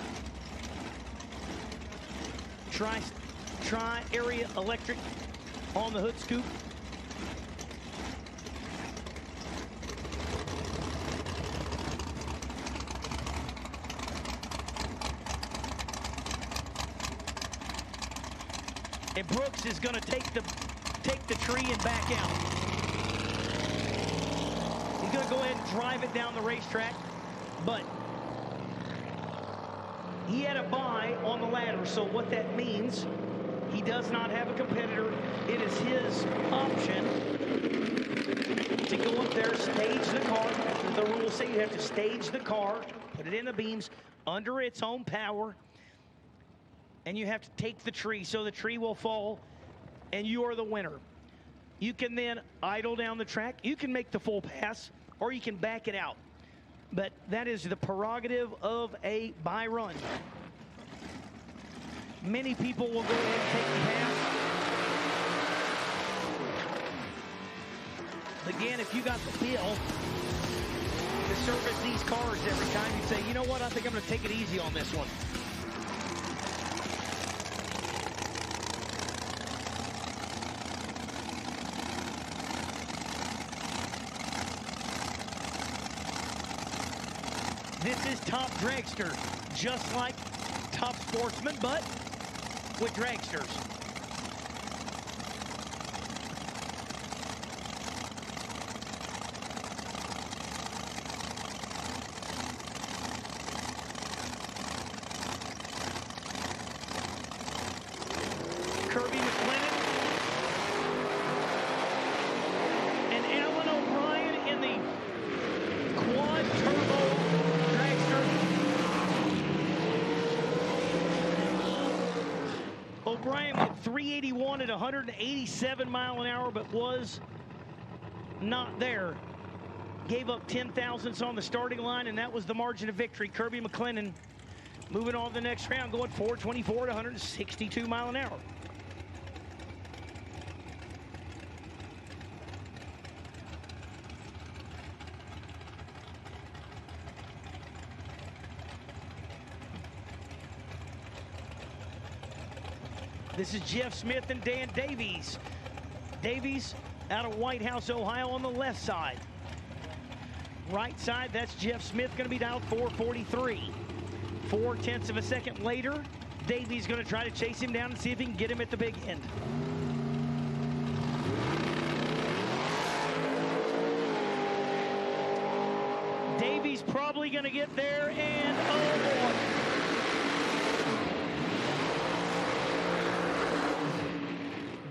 C: Tri-area electric on the hood scoop. And Brooks is going to take the tree and back out. He's going to go ahead and drive it down the racetrack, but he had a bye on the ladder, so what that means, he does not have a competitor. It is his option to go up there, stage the car. That's what the rules say. You have to stage the car, put it in the beams under its own power, and you have to take the tree, so the tree will fall, and you are the winner. You can then idle down the track. You can make the full pass, or you can back it out. But that is the prerogative of a bye run. Many people will go ahead and take the pass. Again, if you got the bill to service these cars every time, you say, you know what, I think I'm going to take it easy on this one. This is Top Dragster, just like Top Sportsman, but with dragsters. Kirby McLennan and Alan O'Brien in the quad turbo dragster. O'Brien went 381 at 187 mile an hour, but was not there. Gave up 10 thousandths on the starting line, and that was the margin of victory. Kirby McLennan moving on to the next round, going 424 at 162 mile an hour. This is Jeff Smith and Dan Davies. Davies out of White House, Ohio on the left side. Right side, that's Jeff Smith, going to be down 443. 0.4 of a second later, Davies going to try to chase him down and see if he can get him at the big end. Davies probably going to get there, and oh boy.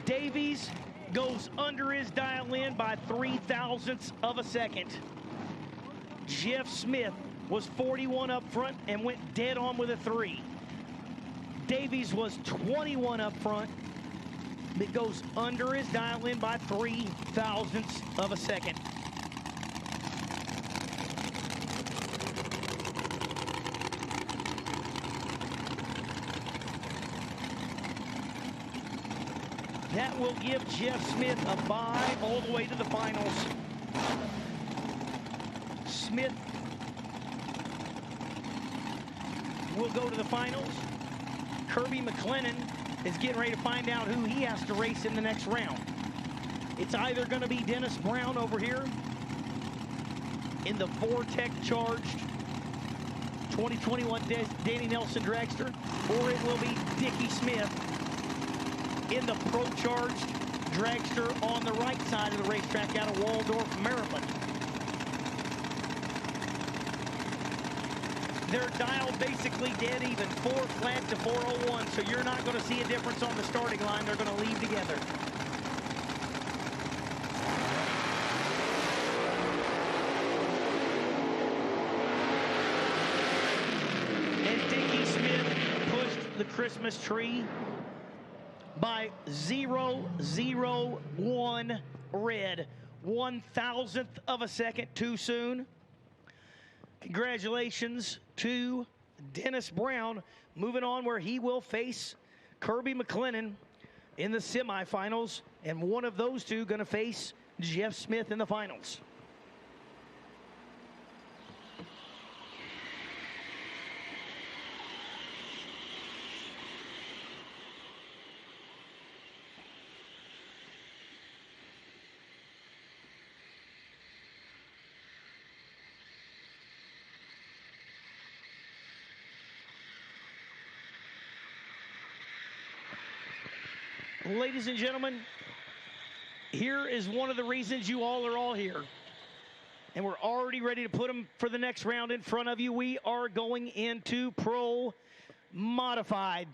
C: Davies goes under his dial in by 3 thousandths of a second. Jeff Smith was 41 up front and went dead on with a 3. Davies was 21 up front, but goes under his dial in by 3 thousandths of a second. That will give Jeff Smith a bye all the way to the finals. Smith will go to the finals. Kirby McLennan is getting ready to find out who he has to race in the next round. It's either going to be Dennis Brown over here in the Vortec charged 2021 Danny Nelson dragster, or it will be Dickie Smith in the Pro Charged dragster on the right side of the racetrack out of Waldorf, Maryland. They're dialed basically dead even, 4 flat to 401, so you're not going to see a difference on the starting line. They're going to leave together. As Dickie Smith pushed the Christmas tree by 0.001 red, 1,000th of a second too soon. Congratulations to Dennis Brown, moving on where he will face Kirby McLennan in the semifinals, and one of those two going to face Jeff Smith in the finals. Ladies and gentlemen, here is one of the reasons you all are all here. And we're already ready to put them for the next round in front of you. We are going into Pro Modified.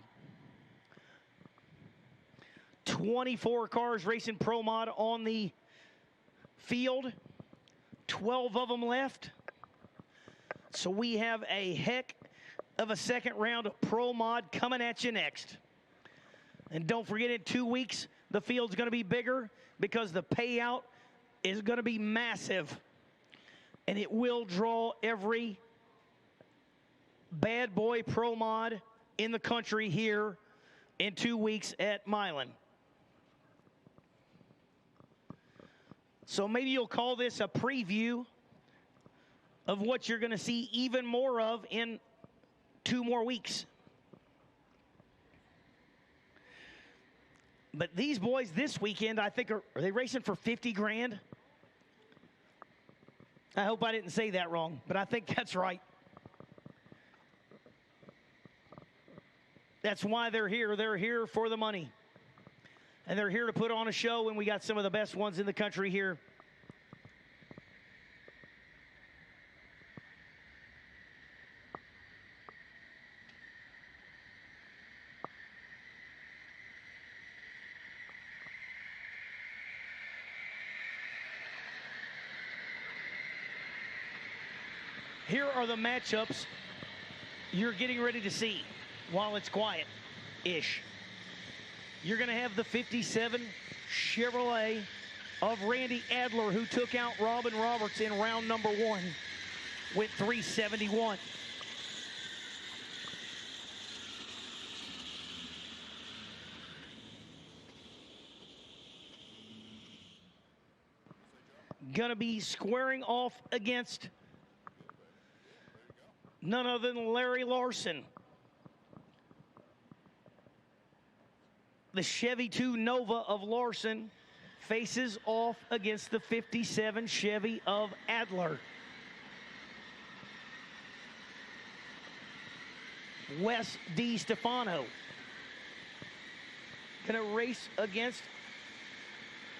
C: 24 cars racing Pro Mod on the field. 12 of them left. So we have a heck of a second round of Pro Mod coming at you next. And don't forget, in 2 weeks, the field's going to be bigger because the payout is going to be massive. And it will draw every bad boy pro mod in the country here in 2 weeks at Milan. So maybe you'll call this a preview of what you're going to see even more of in 2 more weeks. But these boys this weekend, I think, are they racing for 50 grand? I hope I didn't say that wrong, but I think that's right. That's why they're here. They're here for the money. And they're here to put on a show, and we got some of the best ones in the country here. Here are the matchups you're getting ready to see while it's quiet-ish. You're going to have the 57 Chevrolet of Randy Adler, who took out Robin Roberts in round number 1 with 371. Going to be squaring off against none other than Larry Larson. The Chevy 2 Nova of Larson faces off against the 57 Chevy of Adler. Wes D. Stefano gonna race against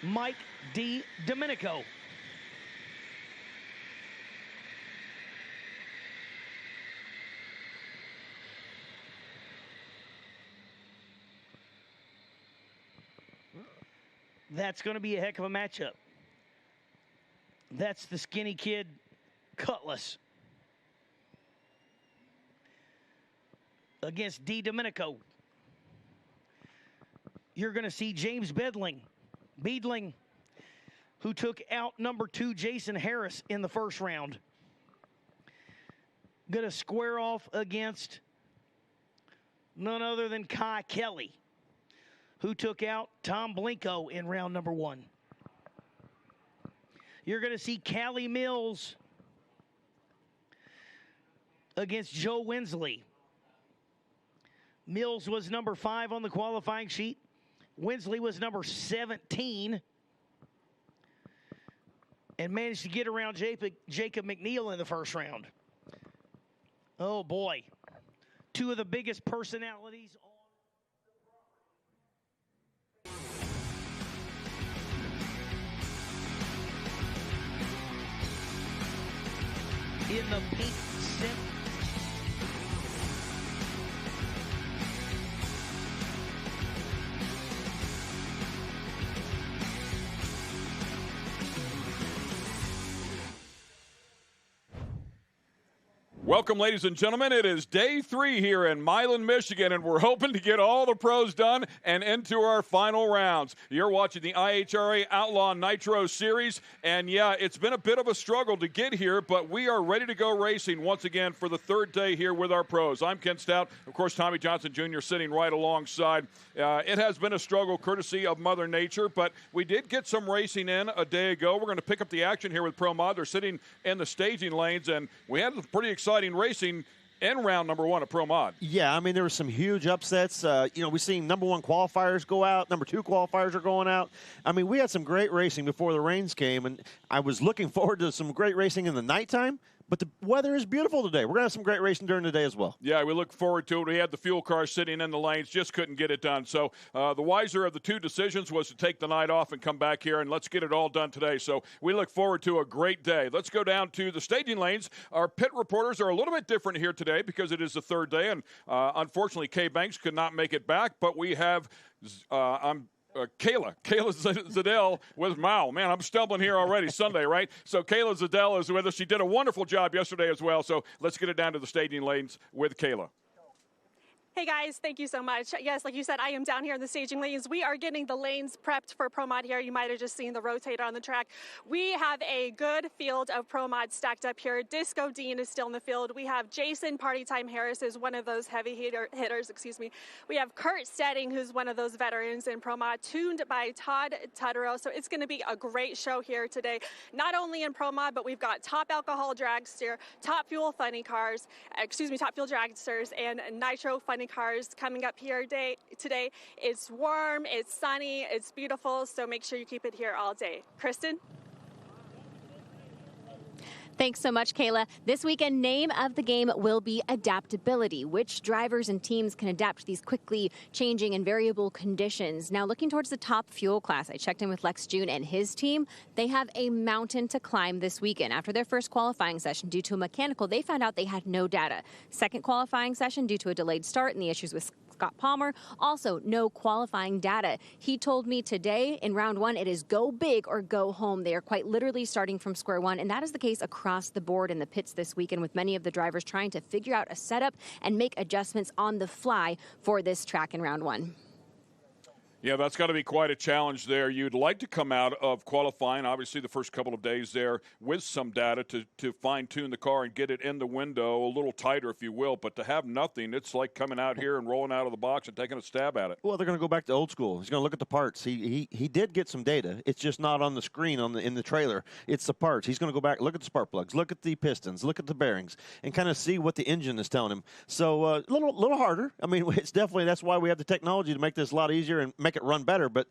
C: Mike D. Domenico. That's going to be a heck of a matchup. That's the skinny kid, Cutlass, against D. Domenico. You're going to see James Beedling, who took out number 2 Jason Harris in the first round. Going to square off against none other than Kai Kelly, who took out Tom Blinko in round number 1. You're going to see Callie Mills against Joe Winsley. Mills was number 5 on the qualifying sheet. Winsley was number 17 and managed to get around Jacob McNeil in the first round. Oh, boy. Two of the biggest personalities in the pink sim.
D: Welcome, ladies and gentlemen. It is day 3 here in Milan, Michigan, and we're hoping to get all the pros done and into our final rounds. You're watching the IHRA Outlaw Nitro series, and yeah, it's been a bit of a struggle to get here, but we are ready to go racing once again for the 3rd day here with our pros. I'm Ken Stout. Of course, Tommy Johnson Jr. sitting right alongside. It has been a struggle courtesy of Mother Nature, but we did get some racing in a day ago. We're going to pick up the action here with Pro Mod. They're sitting in the staging lanes, and we had a pretty exciting racing in round number 1 of Pro Mod.
E: Yeah, I mean, there were some huge upsets. We've seen number 1 qualifiers go out. Number 2 qualifiers are going out. I mean, we had some great racing before the rains came, and I was looking forward to some great racing in the nighttime. But the weather is beautiful today. We're going to have some great racing during the day as well.
D: Yeah, we look forward to it. We had the fuel cars sitting in the lanes, just couldn't get it done. So the wiser of the 2 decisions was to take the night off and come back here, and let's get it all done today. So we look forward to a great day. Let's go down to the staging lanes. Our pit reporters are a little bit different here today because it is the 3rd day, and unfortunately, Kay Banks could not make it back. But we have Kayla Zadell with Mao. Man, I'm stumbling here already. Sunday, right? So Kayla Zadell is with us. She did a wonderful job yesterday as well. So let's get it down to the staging lanes with Kayla.
F: Hey guys, thank you so much. Yes, like you said, I am down here in the staging lanes. We are getting the lanes prepped for Pro Mod here. You might have just seen the rotator on the track. We have a good field of Pro Mod stacked up here. Disco Dean is still in the field. We have Jason Party Time Harris, who's one of those heavy hitters. We have Kurt Stedding, who's one of those veterans in Pro Mod, tuned by Todd Tutterow. So it's going to be a great show here today. Not only in Pro Mod, but we've got top alcohol dragster, top fuel funny cars, top fuel dragsters, and nitro funny cars coming up here today. It's warm, it's sunny, it's beautiful, so make sure you keep it here all day. Kristen?
G: Thanks so much, Kayla. This weekend, name of the game will be adaptability. Which drivers and teams can adapt to these quickly changing and variable conditions? Now, looking towards the top fuel class, I checked in with Lex June and his team. They have a mountain to climb this weekend. After their first qualifying session, due to a mechanical, they found out they had no data. Second qualifying session, due to a delayed start and the issues with Scott Palmer, also no qualifying data. He told me today in round 1, it is go big or go home. They are quite literally starting from square one, and that is the case across the board in the pits this weekend, with many of the drivers trying to figure out a setup and make adjustments on the fly for this track in round 1.
D: Yeah, that's got to be quite a challenge there. You'd like to come out of qualifying, obviously the first couple of days there, with some data to fine-tune the car and get it in the window a little tighter, if you will. But to have nothing, it's like coming out here and rolling out of the box and taking a stab at it.
E: Well, they're going to go back to old school. He's going to look at the parts. He did get some data. It's just not on the screen in the trailer. It's the parts. He's going to go back, look at the spark plugs, look at the pistons, look at the bearings, and kind of see what the engine is telling him. So a little harder. I mean, it's definitely, that's why we have the technology to make this a lot easier and make it run better, but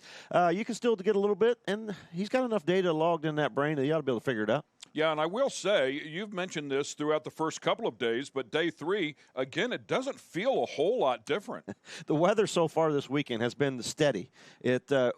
E: you can still get a little bit, and he's got enough data logged in that brain that he ought to be able to figure it out.
D: Yeah, and I will say, you've mentioned this throughout the first couple of days, but day 3, again, it doesn't feel a whole lot different.
E: The weather so far this weekend has been steady.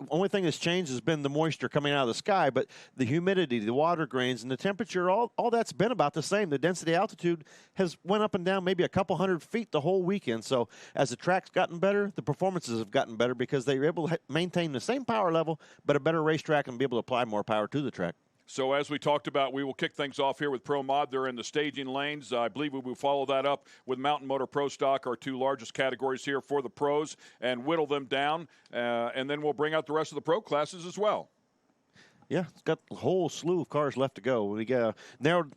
E: Only thing that's changed has been the moisture coming out of the sky, but the humidity, the water grains, and the temperature, all that's been about the same. The density altitude has went up and down maybe a couple hundred feet the whole weekend. So as the track's gotten better, the performances have gotten better because they were able to maintain the same power level, but a better racetrack and be able to apply more power to the track.
D: So as we talked about, we will kick things off here with Pro Mod. They're in the staging lanes. I believe we will follow that up with Mountain Motor Pro Stock, our 2 largest categories here for the pros, and whittle them down. And then we'll bring out the rest of the pro classes as well.
E: Yeah, it's got a whole slew of cars left to go. We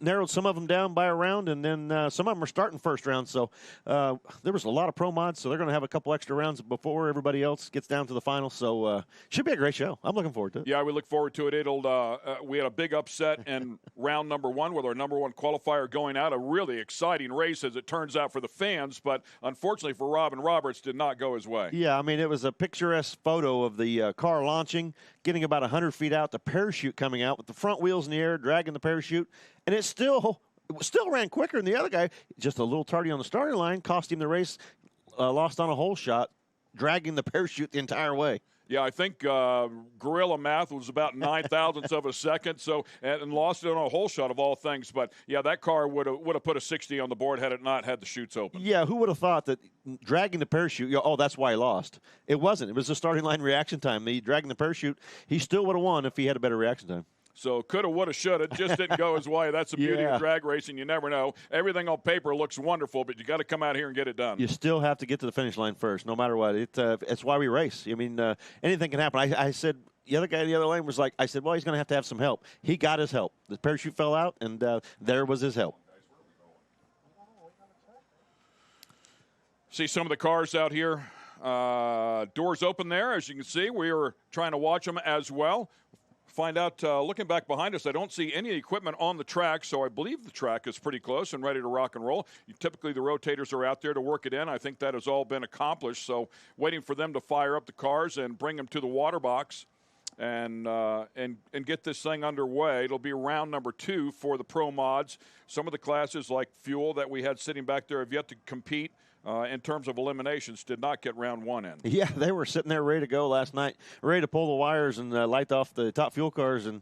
E: narrowed some of them down by a round, and then some of them are starting first round. So there was a lot of pro mods, so they're going to have a couple extra rounds before everybody else gets down to the final. So should be a great show. I'm looking forward to it.
D: Yeah, we look forward to it. We had a big upset in round number 1 with our number 1 qualifier going out. A really exciting race, as it turns out, for the fans, but unfortunately for Robin Roberts, did not go his way.
E: Yeah, I mean, it was a picturesque photo of the car launching, getting about 100 feet out, the parachute coming out with the front wheels in the air, dragging the parachute, and it still ran quicker than the other guy. Just a little tardy on the starting line, cost him the race, lost on a hole shot, dragging the parachute the entire way.
D: Yeah, I think Gorilla Math was about 9,000ths of a second, and lost it on a hole shot of all things. But yeah, that car would have put a 60 on the board had it not had the chutes open.
E: Yeah, who would have thought that dragging the parachute? That's why he lost. It wasn't. It was the starting line reaction time. He dragging the parachute. He still would have won if he had a better reaction time.
D: So coulda, woulda, shoulda, just didn't go his way. That's the beauty of drag racing. You never know. Everything on paper looks wonderful, but you got to come out here and get it done.
E: You still have to get to the finish line first, no matter what. It's why we race. I mean, anything can happen. I said the other guy in the other lane was like, I said, well, he's going to have some help. He got his help. The parachute fell out, and there was his help.
D: See some of the cars out here. Doors open there, as you can see. We are trying to watch them as well. Find out, looking back behind us, I don't see any equipment on the track, so I believe the track is pretty close and ready to rock and roll. Typically, the rotators are out there to work it in. I think that has all been accomplished, so waiting for them to fire up the cars and bring them to the water box and get this thing underway. It'll be round number 2 for the pro mods. Some of the classes, like Fuel, that we had sitting back there, have yet to compete. In terms of eliminations, did not get round 1 in.
E: Yeah, they were sitting there ready to go last night, ready to pull the wires and light off the top fuel cars, and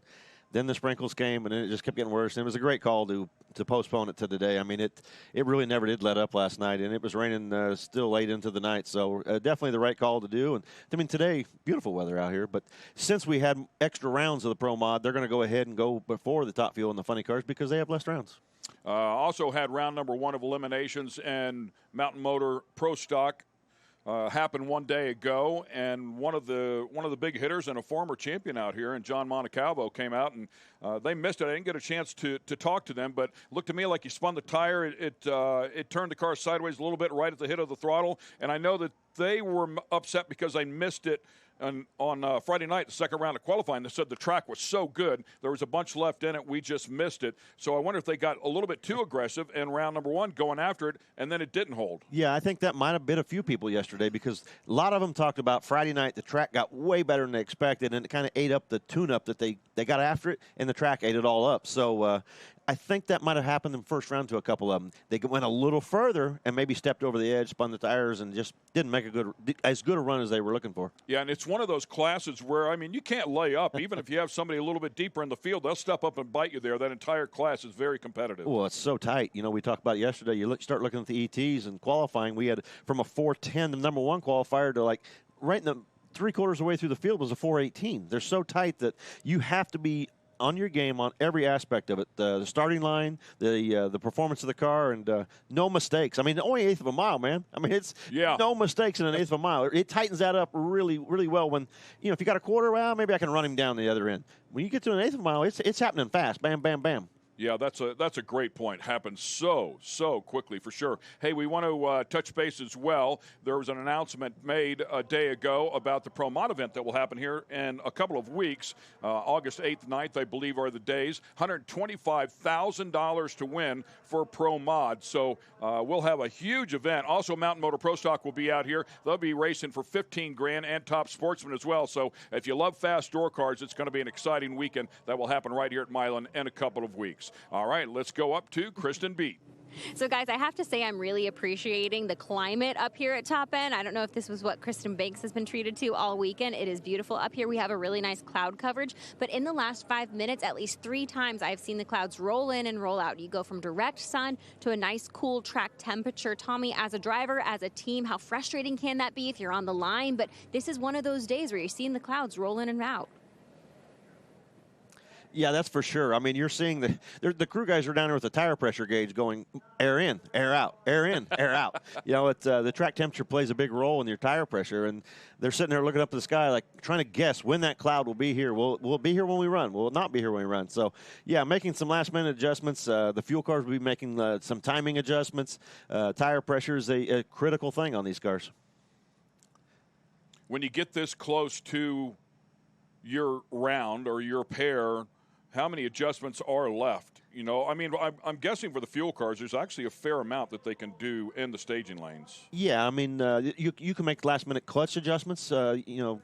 E: then the sprinkles came, and it just kept getting worse. And it was a great call to postpone it to today. I mean, it really never did let up last night, and it was raining still late into the night. So definitely the right call to do. And I mean, today, beautiful weather out here. But since we had extra rounds of the Pro Mod, they're going to go ahead and go before the top fuel and the funny cars because they have less rounds.
D: Also had round number 1 of eliminations, and Mountain Motor Pro Stock happened one day ago, and one of the big hitters and a former champion out here, and John Montecalvo, came out, and they missed it. I didn't get a chance to talk to them, but looked to me like he spun the tire. It turned the car sideways a little bit right at the hit of the throttle, and I know that they were upset because I missed it on Friday night, the second round of qualifying. They said the track was so good, there was a bunch left in it, we just missed it. So I wonder if they got a little bit too aggressive in round number 1, going after it, and then it didn't hold.
E: Yeah, I think that might have been a few people yesterday, because a lot of them talked about Friday night, the track got way better than they expected, and it kind of ate up the tune-up that they got after it, and the track ate it all up. So I think that might have happened in the first round to a couple of them. They went a little further and maybe stepped over the edge, spun the tires, and just didn't make as good a run as they were looking for.
D: Yeah, and it's one of those classes where, I mean, you can't lay up. Even if you have somebody a little bit deeper in the field, they'll step up and bite you there. That entire class is very competitive.
E: Well, it's so tight. You know, we talked about it yesterday. You start looking at the ETs and qualifying. We had from a 410, the number 1 qualifier, to like right in the 3/4 of the way through the field was a 418. They're so tight that you have to be on your game on every aspect of it, the starting line, the performance of the car, and no mistakes. I mean, only 1/8 of a mile, man. I mean, it's no mistakes in an 1/8 of a mile. It tightens that up really, really well. When, you know, if you got a quarter, well, maybe I can run him down the other end. When you get to an 1/8 of a mile, it's happening fast. Bam, bam, bam.
D: Yeah, that's a great point. Happens so quickly, for sure. Hey, we want to touch base as well. There was an announcement made a day ago about the Pro Mod event that will happen here in a couple of weeks. August 8th, 9th, I believe, are the days. $125,000 to win for Pro Mod. So we'll have a huge event. Also, Mountain Motor Pro Stock will be out here. They'll be racing for $15,000, and Top Sportsman as well. So if you love fast door cars, it's going to be an exciting weekend that will happen right here at Milan in a couple of weeks. All right, let's go up to Kristen Beat.
G: So, guys, I have to say I'm really appreciating the climate up here at Top End. I don't know if this was what Kristen Banks has been treated to all weekend. It is beautiful up here. We have a really nice cloud coverage. But in the last 5 minutes, at least 3 times, I've seen the clouds roll in and roll out. You go from direct sun to a nice, cool track temperature. Tommy, as a driver, as a team, how frustrating can that be if you're on the line? But this is one of those days where you're seeing the clouds roll in and out.
E: Yeah, that's for sure. I mean, you're seeing the crew guys are down there with the tire pressure gauge going air in, air out, air in, air out. You know, the track temperature plays a big role in your tire pressure, and they're sitting there looking up at the sky like trying to guess when that cloud will be here. Will it be here when we run? Will it not be here when we run? So, yeah, making some last-minute adjustments. The fuel cars will be making some timing adjustments. Tire pressure is a critical thing on these cars.
D: When you get this close to your round or your pair, how many adjustments are left? You know, I mean, I'm guessing for the fuel cars, there's actually a fair amount that they can do in the staging lanes.
E: Yeah, I mean, you can make last-minute clutch adjustments, you know,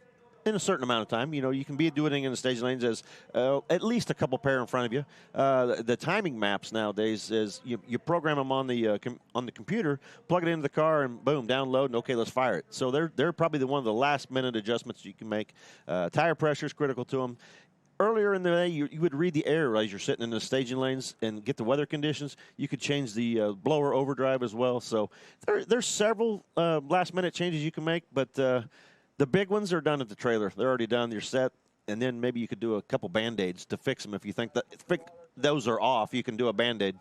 E: in a certain amount of time. You know, you can be doing it in the staging lanes as at least a couple pair in front of you. The timing maps nowadays is you program them on the computer, plug it into the car, and boom, download, and okay, let's fire it. So they're probably one of the last-minute adjustments you can make. Tire pressure is critical to them. Earlier in the day, you would read the air as you're sitting in the staging lanes and get the weather conditions. You could change the blower overdrive as well. So there's several last-minute changes you can make, but the big ones are done at the trailer. They're already done. You're set, and then maybe you could do a couple Band-Aids to fix them. If you think those are off, you can do a Band-Aid.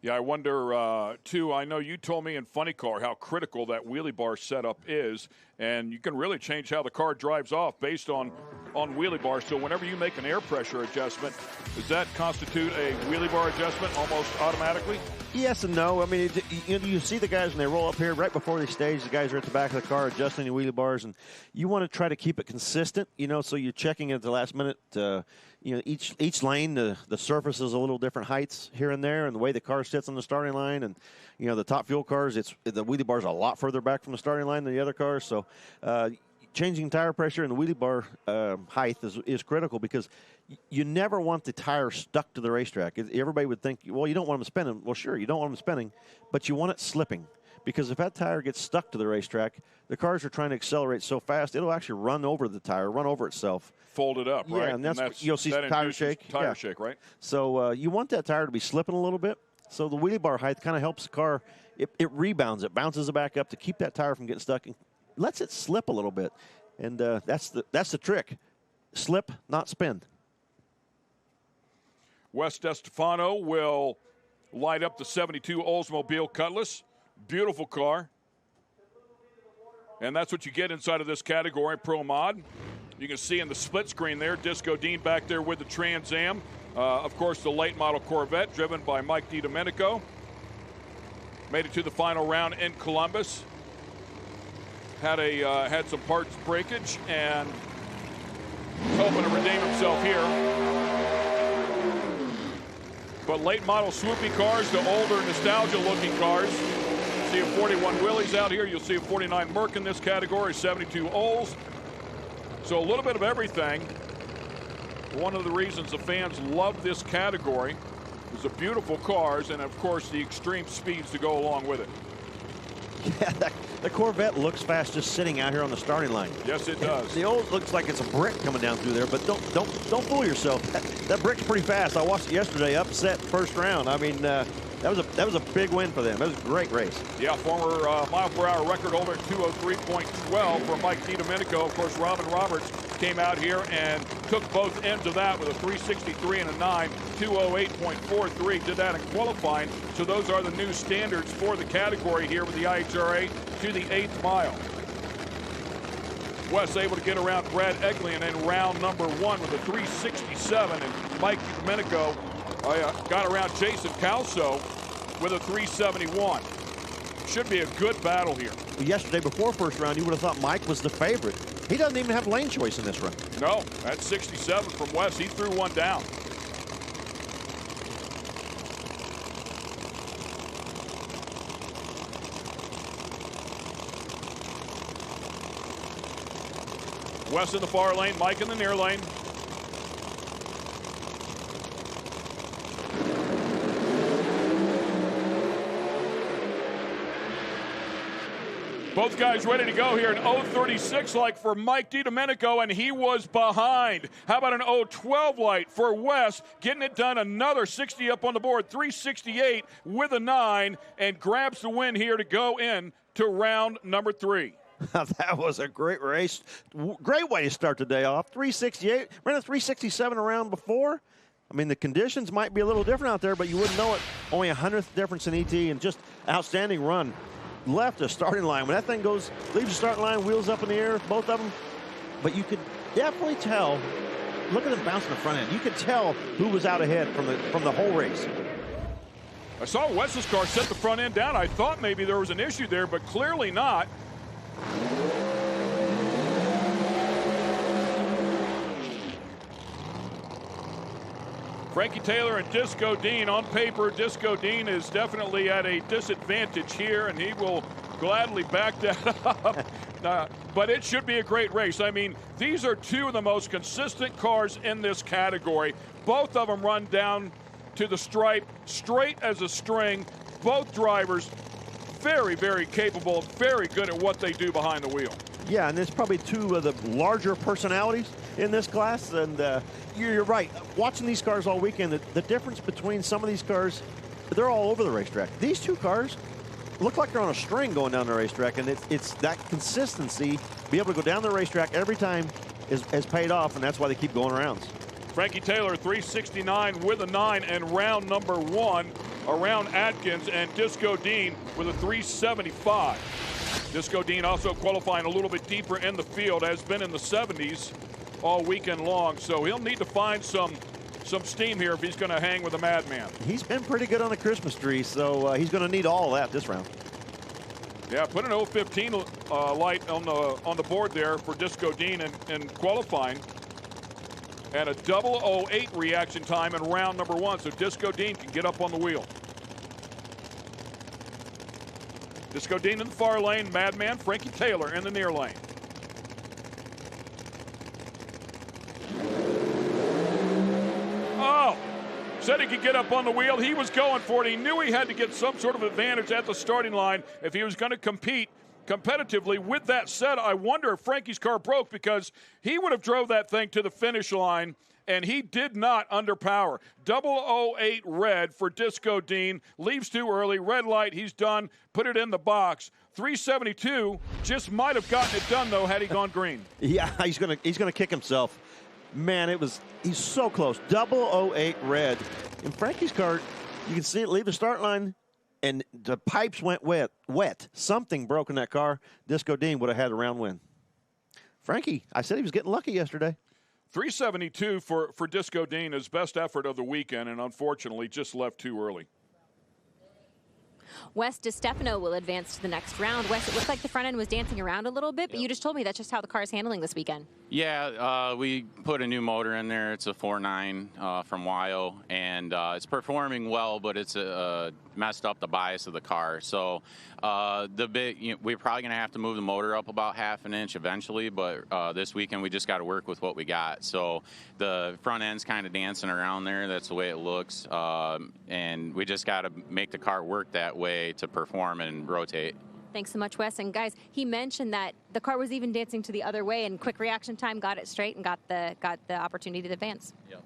D: Yeah, I wonder, too, I know you told me in Funny Car how critical that wheelie bar setup is, and you can really change how the car drives off based on wheelie bars. So whenever you make an air pressure adjustment, does that constitute a wheelie bar adjustment almost automatically?
E: Yes and no. I mean, you see the guys when they roll up here right before they stage. The guys are at the back of the car adjusting the wheelie bars, and you want to try to keep it consistent. You know, so you're checking at the last minute. You know, each lane the surface is a little different heights here and there, and the way the car sits on the starting line, and you know the top fuel cars, the wheelie bars are a lot further back from the starting line than the other cars. So changing tire pressure and the wheelie bar height is critical because you never want the tire stuck to the racetrack. Everybody would think, well, you don't want them spinning. Well, sure, you don't want them spinning, but you want it slipping. Because if that tire gets stuck to the racetrack, the cars are trying to accelerate so fast, it'll actually run over the tire, run over itself.
D: Fold it up, right?
E: Yeah, and that's you'll see tire shake.
D: Tire shake, right?
E: So you want that tire to be slipping a little bit. So the wheelie bar height kind of helps the car. It rebounds, it bounces it back up to keep that tire from getting stuck and lets it slip a little bit. And that's the trick. Slip, not spin.
D: Wes DeStefano will light up the 72 Oldsmobile Cutlass. Beautiful car. And that's what you get inside of this category, Pro Mod. You can see in the split screen there, Disco Dean back there with the Trans Am. Of course, the late model Corvette driven by Mike DiDomenico. Made it to the final round in Columbus. Had some parts breakage and hoping to redeem himself here. But late model swoopy cars to older nostalgia looking cars. See a 41 Willys out here. You'll see a 49 Merc in this category, 72 Olds. So a little bit of everything. One of the reasons the fans love this category is the beautiful cars and, of course, the extreme speeds to go along with it.
E: Yeah, the Corvette looks fast just sitting out here on the starting line.
D: Yes, it does.
E: The old looks like it's a brick coming down through there, but don't fool yourself. That brick's pretty fast. I watched it yesterday, upset first round. I mean, that was a big win for them. That was a great race.
D: Yeah, former mile per hour record holder 203.12 for Mike DiDomenico. Of course, Robin Roberts came out here and took both ends of that with a 363 and a 9, 208.43. Did that in qualifying. So those are the new standards for the category here with the IHRA to the 8th mile. Wes able to get around Brad Eglian in round number 1 with a 367, and Mike DiDomenico got around Jason Calso with a 371. Should be a good battle here.
E: Yesterday, before first round, you would have thought Mike was the favorite. He doesn't even have lane choice in this run.
D: No, that's 67 from Wes. He threw one down. Wes in the far lane, Mike in the near lane. Both guys ready to go here. An 0.36 like for Mike DiDomenico, and he was behind. How about an 0.12 light for Wes, getting it done, another 60 up on the board, 368 with a 9, and grabs the win here to go in to round number 3.
E: That was a great race. Great way to start the day off. 368. Ran a 367 around before. I mean, the conditions might be a little different out there, but you wouldn't know it. Only a 100th difference in ET, and just outstanding run. Left the starting line. When that thing goes, leaves the starting line, wheels up in the air, both of them. But you could definitely tell. Look at them bouncing the front end. You could tell who was out ahead from the whole race.
D: I saw Wes's car set the front end down. I thought maybe there was an issue there, but clearly not. Frankie Taylor and Disco Dean. On paper, Disco Dean is definitely at a disadvantage here, and he will gladly back that up. But it should be a great race. I mean, these are two of the most consistent cars in this category. Both of them run down to the stripe, straight as a string. Both drivers very, very capable, very good at what they do behind the wheel.
E: Yeah, and there's probably two of the larger personalities in this class, and you're right. Watching these cars all weekend, the difference between some of these cars, they're all over the racetrack. These two cars look like they're on a string going down the racetrack, and it's that consistency, be able to go down the racetrack every time is paid off, and that's why they keep going rounds.
D: Frankie Taylor, 369 with a 9, and round number 1 around Atkins, and Disco Dean with a 375. Disco Dean also qualifying a little bit deeper in the field, has been in the 70s all weekend long, so he'll need to find some steam here if he's going to hang with the Madman.
E: He's been pretty good on the Christmas tree, so he's going to need all of that this round.
D: Yeah, put an 015 light on the board there for Disco Dean in qualifying, and a 008 reaction time in round number 1, so Disco Dean can get up on the wheel. Disco Dean in the far lane, Madman Frankie Taylor in the near lane. Oh, said he could get up on the wheel. He was going for it. He knew he had to get some sort of advantage at the starting line if he was going to compete competitively. With that said, I wonder if Frankie's car broke, because he would have drove that thing to the finish line, and he did not under power. 008 red for Disco Dean. Leaves too early. Red light, he's done. Put it in the box. 372 just might have gotten it done, though, had he gone green.
E: Yeah, he's gonna kick himself. Man, he's so close. 008 red. In Frankie's car, you can see it leave the start line, and the pipes went wet. Something broke in that car. Disco Dean would have had a round win. Frankie, I said he was getting lucky yesterday.
D: 372 for Disco Dean, his best effort of the weekend, and unfortunately just left too early.
G: Wes DiStefano will advance to the next round. Wes, it looked like the front end was dancing around a little bit, but you just told me that's just how the car is handling this weekend.
H: Yeah, we put a new motor in there. It's a 4.9 from Wyo, and it's performing well, but it's messed up the bias of the car. So we're probably going to have to move the motor up about half an inch eventually, but this weekend we just got to work with what we got. So the front end's kind of dancing around there. That's the way it looks, and we just got to make the car work that way to perform and rotate.
G: Thanks so much, Wes. And guys, he mentioned that the car was even dancing to the other way, and quick reaction time got it straight and got the opportunity to advance.
H: Yep.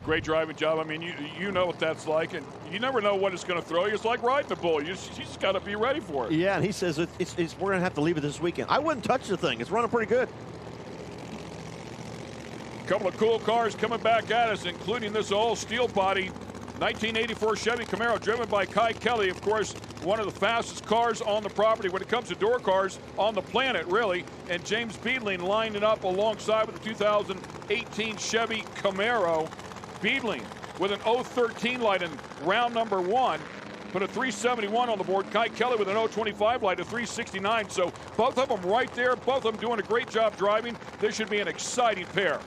D: Great driving job. I mean, you know what that's like, and you never know what it's going to throw you. It's like riding a bull. You just got to be ready for it.
E: Yeah, and he says we're going to have to leave it this weekend. I wouldn't touch the thing. It's running pretty good.
D: A couple of cool cars coming back at us, including this old steel body 1984 Chevy Camaro driven by Kai Kelly. Of course, one of the fastest cars on the property when it comes to door cars on the planet, really. And James Beedling lining up alongside with the 2018 Chevy Camaro. Beedling with an 013 light in round number 1. Put a 371 on the board. Kai Kelly with an 025 light, a 369. So both of them right there. Both of them doing a great job driving. This should be an exciting pair.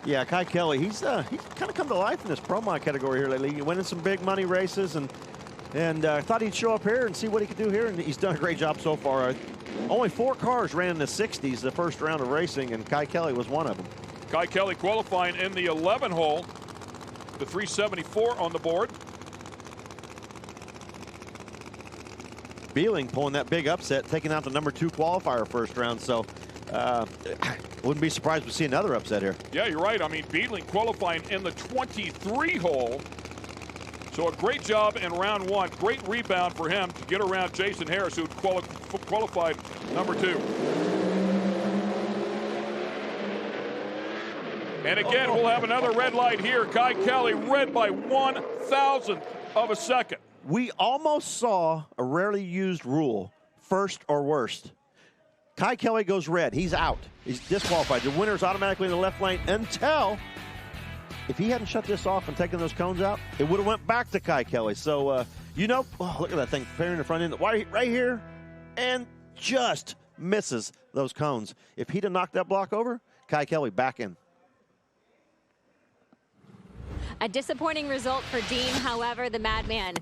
E: Yeah, Kai Kelly, he's kind of come to life in this Pro Mod category here lately. He's winning some big money races, and thought he'd show up here and see what he could do here, and he's done a great job so far. Only 4 cars ran in the 60s the first round of racing, and Kai Kelly was one of them.
D: Kai Kelly qualifying in the 11 hole, the 374 on the board.
E: Beedling pulling that big upset, taking out the number 2 qualifier first round, so wouldn't be surprised to see another upset here.
D: Yeah, you're right. I mean, Beedling qualifying in the 23 hole. So a great job in round one. Great rebound for him to get around Jason Harris, who qualified number 2. And again, we'll have another red light here. Kai Kelly red by 1,000th of a second.
E: We almost saw a rarely used rule, first or worst. Kai Kelly goes red. He's out. He's disqualified. The winner's automatically in the left lane until, if he hadn't shut this off and taken those cones out, it would have went back to Kai Kelly. So, oh, look at that thing preparing the front end. Right here, and just misses those cones. If he'd have knocked that block over, Kai Kelly back in.
G: A disappointing result for Dean. However, the Madman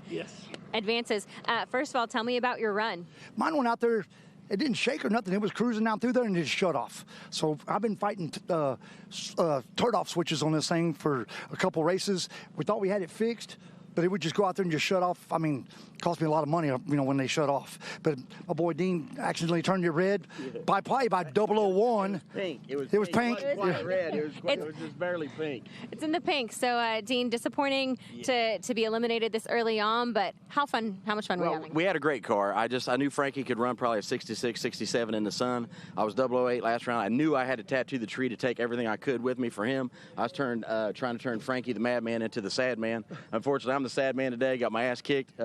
G: advances. First of all, tell me about your run.
I: Mine went out there. It didn't shake or nothing. It was cruising out through there and it just shut off. So I've been fighting turn-off switches on this thing for a couple races. We thought we had it fixed, but it would just go out there and just shut off. I mean, it cost me a lot of money, when they shut off. But my boy Dean accidentally turned it red by 001.
E: Pink.
I: It was pink.
E: It was red. It was just barely pink.
G: It's in the pink. So, Dean, disappointing to be eliminated this early on, but how much fun were you having?
J: We had a great car. I knew Frankie could run probably a 66, 67 in the sun. I was 008 last round. I knew I had to tattoo the tree to take everything I could with me for him. I was trying to turn Frankie the madman into the sad man. Unfortunately, I'm the sad man today. Got my ass kicked.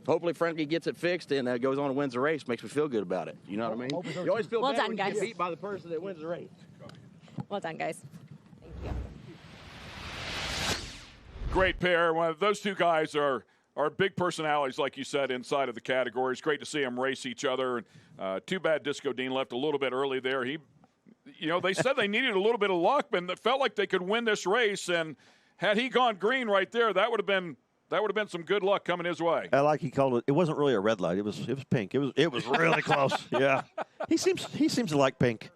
J: Hopefully Frankie gets it fixed and goes on and wins the race. Makes me feel good about it. You know what I mean? You always feel
G: well
J: bad
G: done,
J: when
G: guys.
J: you get beat by the person that wins the race.
G: Well done, guys. Thank you.
D: Great pair. Well, those two guys are big personalities, like you said, inside of the category. It's great to see them race each other. Too bad Disco Dean left a little bit early there. They said they needed a little bit of luck, but it felt like they could win this race. And had he gone green right there, that would have been some good luck coming his way.
E: I like he called it. It wasn't really a red light. It was pink. It was really close. Yeah, he seems to like pink.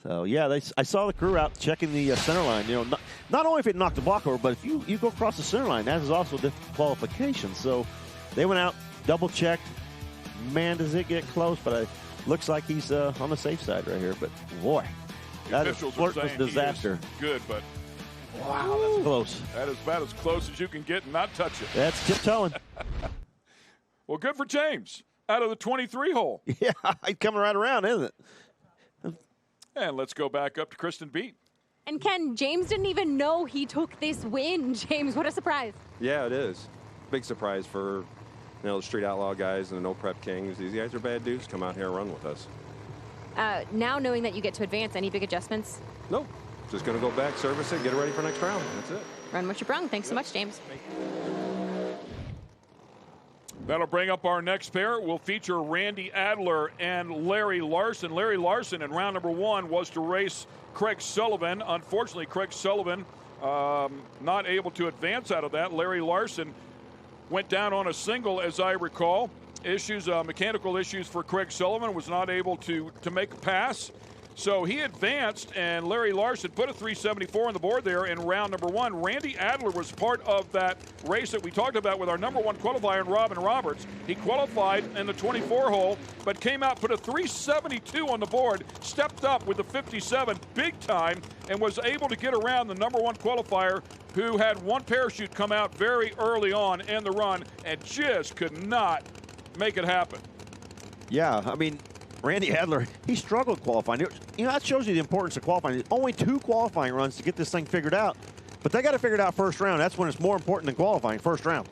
E: So yeah, I saw the crew out checking the center line. Not only if it knocked the block over, but if you go across the center line, that is also disqualification. So they went out, double checked. Man, does it get close? But looks like he's on the safe side right here. But boy, that is flirting with disaster.
D: Good, but.
E: Wow, that's close.
D: That is about as close as you can get and not touch it.
E: That's tiptoeing.
D: Well, good for James out of the 23 hole.
E: Yeah, he's coming right around, isn't it?
D: And let's go back up to Kristen Beat.
G: And Ken, James didn't even know he took this win. James, what a surprise.
K: Yeah, it is. Big surprise for the Street Outlaw guys and the No Prep Kings. These guys are bad dudes. Come out here and run with us.
G: Now knowing that you get to advance, any big adjustments?
K: Nope. Just going to go back, service it, get it ready for next round. That's it.
G: Run what you brung. Thanks so much, James.
D: That'll bring up our next pair. We'll feature Randy Adler and Larry Larson. Larry Larson in round number 1 was to race Craig Sullivan. Unfortunately, Craig Sullivan not able to advance out of that. Larry Larson went down on a single, as I recall. Mechanical issues for Craig Sullivan, was not able to make a pass. So he advanced, and Larry Larson put a 374 on the board there in round number 1. Randy Adler was part of that race that we talked about with our number 1 qualifier, Robin Roberts. He qualified in the 24 hole, but came out, put a 372 on the board, stepped up with the 57 big time, and was able to get around the number 1 qualifier, who had one parachute come out very early on in the run and just could not make it happen.
E: Yeah, I mean, Randy Adler, he struggled qualifying. That shows you the importance of qualifying. Only 2 qualifying runs to get this thing figured out. But they got to figure it out first round. That's when it's more important than qualifying, first round.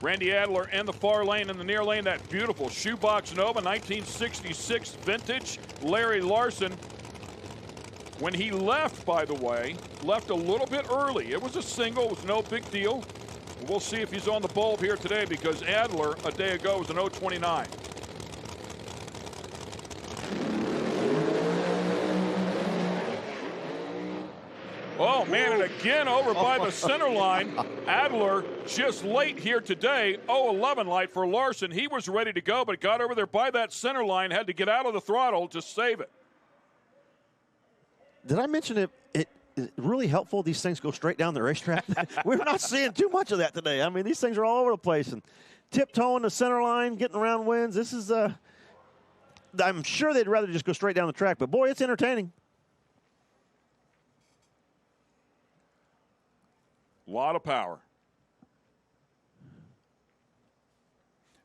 D: Randy Adler in the far lane, in the near lane, that beautiful Shoebox Nova, 1966 vintage. Larry Larson, when he left, by the way, left a little bit early. It was a single, it was no big deal. We'll see if he's on the bulb here today, because Adler a day ago was an 029. Oh, man, and again over by the center line. Adler just late here today. 0-11 light for Larson. He was ready to go, but got over there by that center line, had to get out of the throttle to save it.
E: Did I mention it's really helpful these things go straight down the racetrack? We're not seeing too much of that today. I mean, these things are all over the place. And tiptoeing the center line, getting around wins. This is, I'm sure they'd rather just go straight down the track, but boy, it's entertaining.
D: A lot of power.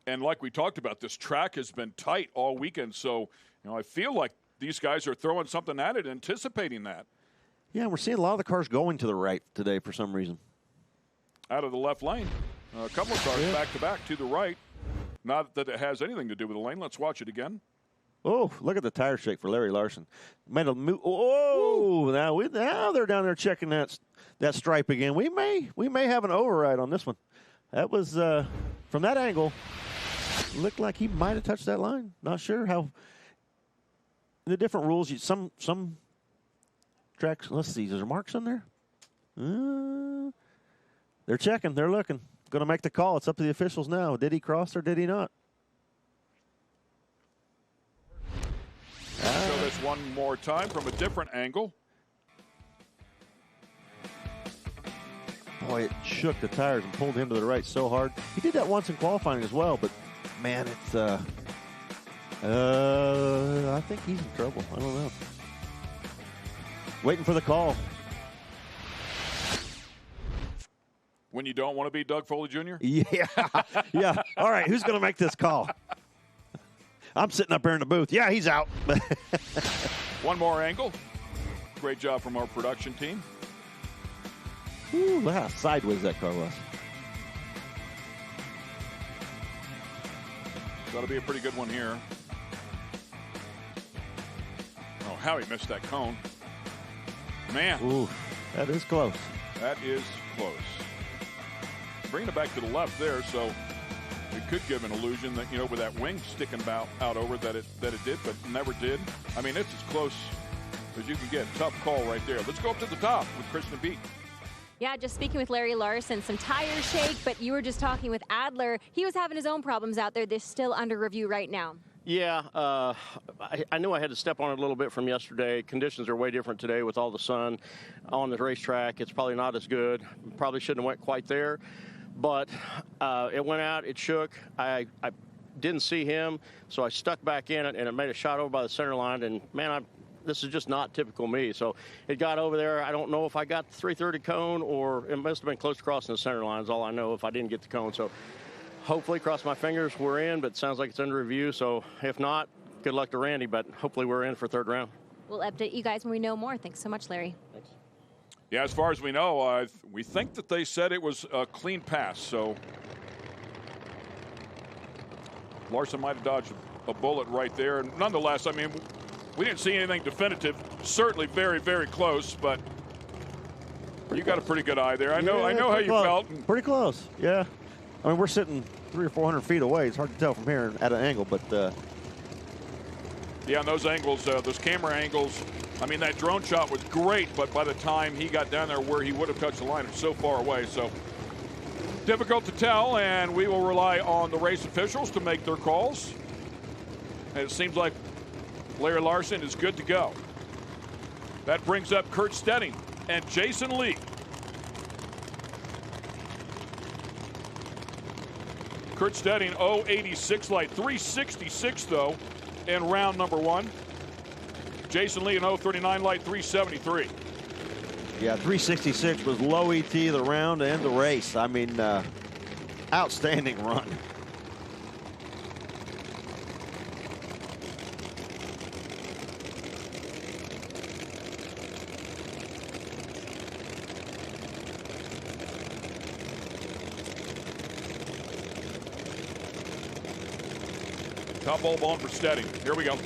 D: And like we talked about, this track has been tight all weekend. So, I feel like these guys are throwing something at it, anticipating that.
E: Yeah, we're seeing a lot of the cars going to the right today for some reason.
D: Out of the left lane. A couple of cars back-to-back to the right. Not that it has anything to do with the lane. Let's watch it again.
E: Oh, look at the tire shake for Larry Larson. Made a move. Oh, now they're down there checking that stripe again. We may have an override on this one. That was from that angle. Looked like he might have touched that line. Not sure how. The different rules. Some tracks. Let's see. Is there marks on there? They're checking. They're looking. Going to make the call. It's up to the officials now. Did he cross or did he not?
D: Show this one more time from a different angle.
E: Boy, it shook the tires and pulled him to the right so hard. He did that once in qualifying as well, but man, it's I think he's in trouble. I don't know. Waiting for the call.
D: When you don't want to be Doug Foley Jr.?
E: Yeah. Yeah. All right, who's going to make this call? I'm sitting up here in the booth. Yeah, he's out.
D: One more angle. Great job from our production team.
E: Ooh, look how sideways that car was.
D: That'll be a pretty good one here. Oh, how he missed that cone. Man.
E: Ooh, that is close.
D: That is close. Bringing it back to the left there, so it could give an illusion that, with that wing sticking out over that it did, but never did. I mean, it's as close as you can get. Tough call right there. Let's go up to the top with Christian Beat.
G: Yeah, just speaking with Larry Larson, some tire shake, but you were just talking with Adler. He was having his own problems out there. They're still under review right now.
L: Yeah, I knew I had to step on it a little bit from yesterday. Conditions are way different today with all the sun on the racetrack. It's probably not as good. Probably shouldn't have went quite there. But it went out, it shook. I didn't see him, so I stuck back in it, and it made a shot over by the center line. And, man, this is just not typical me. So it got over there. I don't know if I got the 330 cone or it must have been close to crossing the center line is all I know if I didn't get the cone. So hopefully, cross my fingers, we're in, but it sounds like it's under review. So if not, good luck to Randy, but hopefully we're in for third round.
G: We'll update you guys when we know more. Thanks so much, Larry.
L: Thanks.
D: Yeah, as far as we know, we think that they said it was a clean pass. So Larson might have dodged a bullet right there. And nonetheless, I mean, we didn't see anything definitive. Certainly very, very close, but you got a pretty good eye there. I know how you felt.
E: Pretty close, yeah. I mean, we're sitting 300 or 400 feet away. It's hard to tell from here at an angle, but
D: yeah, and those angles, those camera angles, I mean, that drone shot was great, but by the time he got down there where he would have touched the line, it's so far away. So difficult to tell, and we will rely on the race officials to make their calls. And it seems like Larry Larson is good to go. That brings up Kurt Stedding and Jason Lee. Kurt Stedding, 086 light, 366 though in round number one. Jason Lee, an 039 light, 373.
E: Yeah, 366 was low ET the round and the race. I mean, outstanding run.
D: Top bulb on for Stedding. Here we go.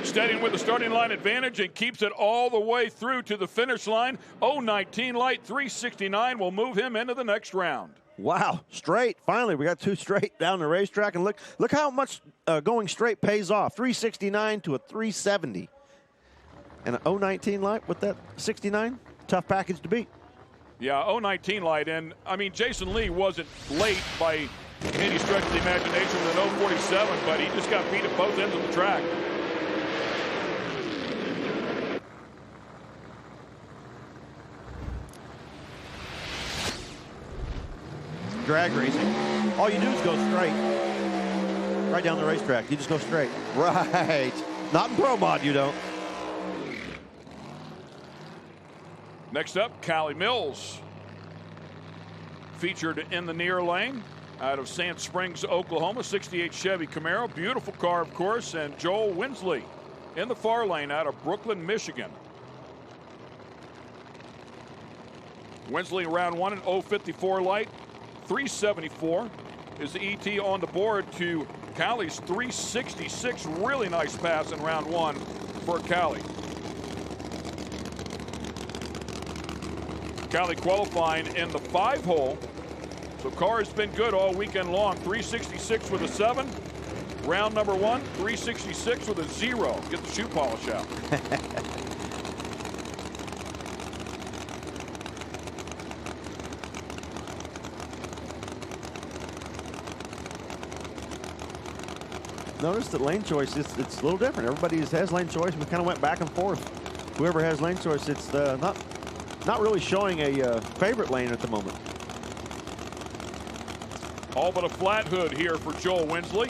D: Stedding with the starting line advantage and keeps it all the way through to the finish line. 019 light, 369 will move him into the next round.
E: Wow, straight. Finally, we got two straight down the racetrack. And look how much going straight pays off. 369 to a 370. And an 019 light with that 69. Tough package to beat.
D: Yeah, 019 light. And, I mean, Jason Lee wasn't late by any stretch of the imagination with an 047, but he just got beat at both ends of the track.
E: drag racing. All you do is go straight. Right down the racetrack. You just go straight. Right. Not in Pro Mod, you don't.
D: Next up, Callie Mills. Featured in the near lane out of Sand Springs, Oklahoma. 68 Chevy Camaro. Beautiful car, of course. And Joel Winsley in the far lane out of Brooklyn, Michigan. Winsley round 1 in 054 light. 374 is the ET on the board to Callie's 366. Really nice pass in round 1 for Callie. Callie qualifying in the 5-hole. So car has been good all weekend long. 366 with a 7. Round number 1, 366 with a 0. Get the shoe polish out.
E: Notice that lane choice, it's a little different. Everybody has lane choice. We kind of went back and forth. Whoever has lane choice, it's not really showing a favorite lane at the moment.
D: All but a flat hood here for Joel Winsley.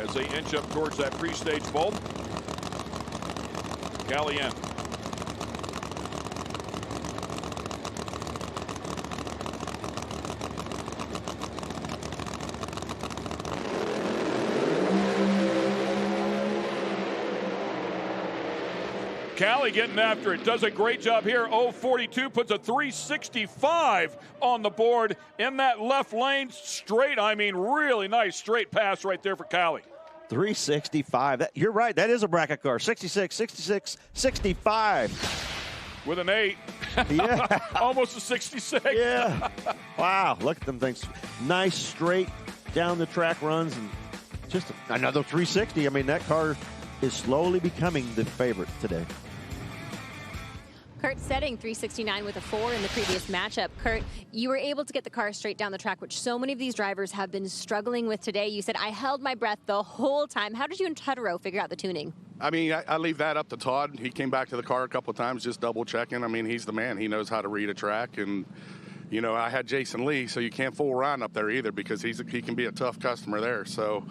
D: As they inch up towards that pre-stage vault. Callie in. Callie getting after it, does a great job here. 042 puts a 365 on the board in that left lane. Straight, I mean, really nice straight pass right there for Callie.
E: 365. You're right. That is a bracket car. 66, 66, 65.
D: With an 8.
E: Yeah.
D: Almost a 66.
E: Yeah. Wow. Look at them things. Nice straight down the track runs and just another 360. I mean, that car is slowly becoming the favorite today.
G: Kurt setting 369 with a 4 in the previous matchup. Kurt, you were able to get the car straight down the track, which so many of these drivers have been struggling with today. You said, I held my breath the whole time. How did you and Hetero figure out the tuning?
M: I mean, I leave that up to Todd. He came back to the car a couple of times just double checking. I mean, he's the man. He knows how to read a track. And, you know, I had Jason Lee, so you can't fool Ryan up there either because he can be a tough customer there. So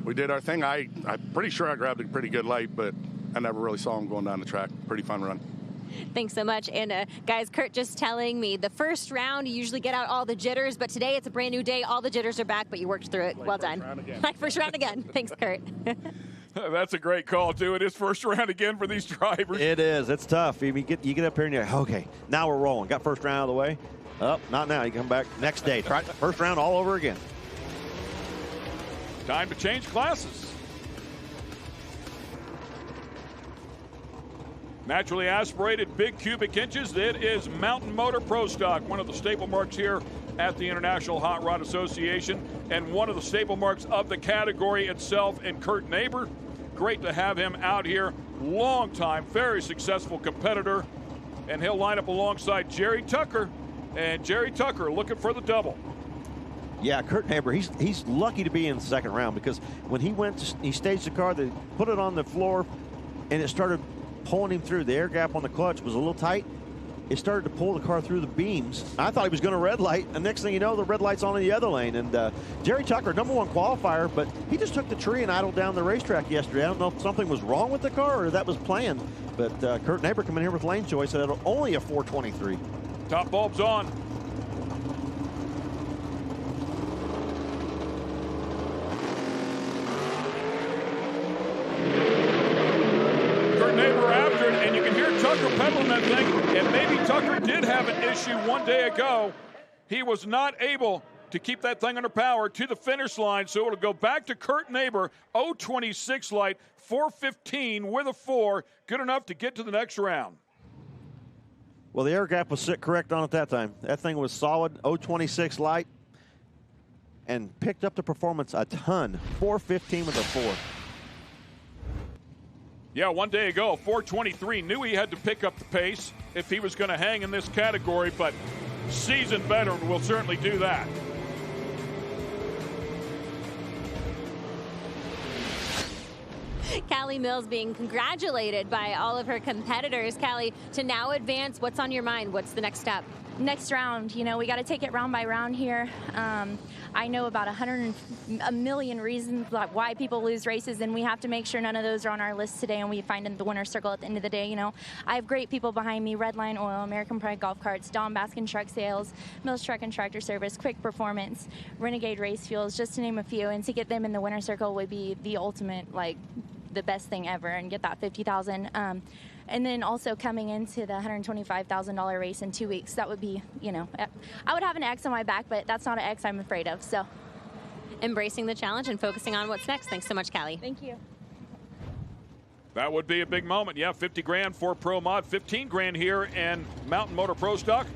M: we did our thing. I'm pretty sure I grabbed a pretty good light, but I never really saw him going down the track. Pretty fun run.
G: Thanks so much. And guys, Kurt just telling me the first round, you usually get out all the jitters, but today it's a brand new day. All the jitters are back, but you worked through it. Well done. Like first round again. Thanks, Kurt.
D: That's a great call, too. It is first round again for these drivers.
E: It is. It's tough. You get up here and you're like, okay, now we're rolling. Got first round out of the way. Oh, not now. You come back next day. Try first round all over again.
D: Time to change classes. Naturally aspirated big cubic inches. It is Mountain Motor Pro Stock, one of the staple marks here at the International Hot Rod Association, and one of the staple marks of the category itself. And Kurt Neighbor, great to have him out here. Long time, very successful competitor, and he'll line up alongside Jerry Tucker. And Jerry Tucker looking for the double.
E: Yeah, Kurt Neighbor, he's lucky to be in the second round because when he staged the car, they put it on the floor, and it started pulling him through. The air gap on the clutch was a little tight. It started to pull the car through the beams. I thought he was going to red light, and next thing you know, the red light's on in the other lane. And Jerry Tucker, #1 qualifier, but he just took the tree and idled down the racetrack yesterday. I don't know if something was wrong with the car or that was planned, but Kurt Neighbor coming here with lane choice at only a 423.
D: Top bulb's on. Neighbor after it, and you can hear Tucker pedaling that thing, and maybe Tucker did have an issue one day ago. He was not able to keep that thing under power to the finish line, so it'll go back to Kurt Neighbor, 026 light, 415 with a 4, good enough to get to the next round.
E: Well, the air gap was sit correct on at that time. That thing was solid, 026 light, and picked up the performance a ton, 415 with a 4.
D: Yeah, one day ago, 4:23, knew he had to pick up the pace if he was going to hang in this category, but seasoned veteran will certainly do that.
G: Callie Mills being congratulated by all of her competitors. Callie, to now advance, what's on your mind? What's the next step?
N: Next round, you know, we got to take it round by round here. I know about a million reasons why people lose races, and we have to make sure none of those are on our list today and we find in the winner's circle at the end of the day. You know, I have great people behind me: Redline Oil, American Pride Golf Carts, Don Baskin Truck Sales, Mills Truck and Tractor Service, Quick Performance, Renegade Race Fuels, just to name a few. And to get them in the winner's circle would be the ultimate, like, the best thing ever, and get that $50,000. And then also coming into the $125,000 race in 2 weeks, that would be, you know, I would have an X on my back, but that's not an X I'm afraid of. So
G: embracing the challenge and focusing on what's next. Thanks so much, Callie.
N: Thank you.
D: That would be a big moment. Yeah, 50 grand for Pro Mod, 15 grand here in Mountain Motor Pro Stock.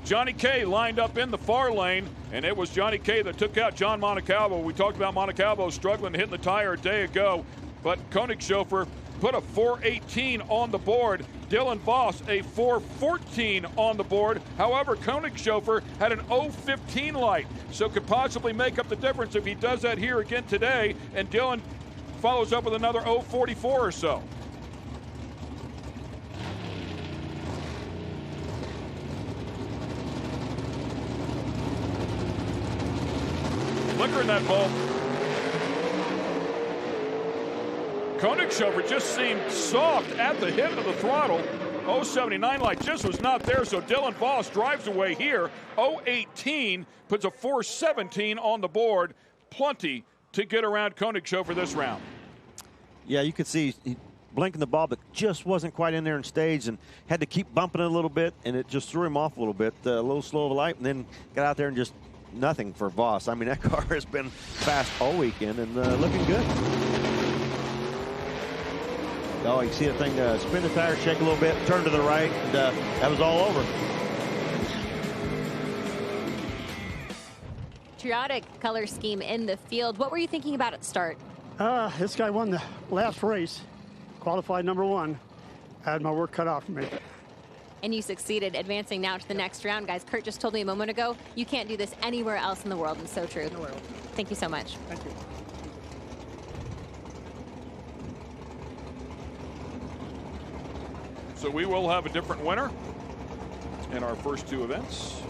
D: Johnny K lined up in the far lane, and it was Johnny K that took out John Montecalvo. We talked about Montecalvo struggling to hit the tire a day ago, but Koenigshofer put a 4:18 on the board. Dylan Voss a 4:14 on the board. However, Koenigshofer had an 0:15 light, so could possibly make up the difference if he does that here again today, and Dylan follows up with another 0:44 or so. Flicker in that bulb. Koenigshofer just seemed soft at the hit of the throttle. 0:79 light just was not there, so Dylan Voss drives away here. 0:18 puts a 4:17 on the board. Plenty to get around Koenigshofer this round.
E: Yeah, you could see he blinking the ball, but just wasn't quite in there in stage and had to keep bumping it a little bit, and it just threw him off a little bit. A little slow of a light, and then got out there and just nothing for Voss. I mean, that car has been fast all weekend and looking good. Oh, you see the thing spin the tire, shake a little bit, turn to the right, and that was all over.
G: Patriotic color scheme in the field. What were you thinking about at start?
O: This guy won the last race, qualified #1. I had my work cut out for me.
G: And you succeeded, advancing now to the next round. Guys, Kurt just told me a moment ago, you can't do this anywhere else in the world, and so true.
O: Nowhere else.
G: Thank you so much.
O: Thank you.
D: So we will have a different winner in our first two events.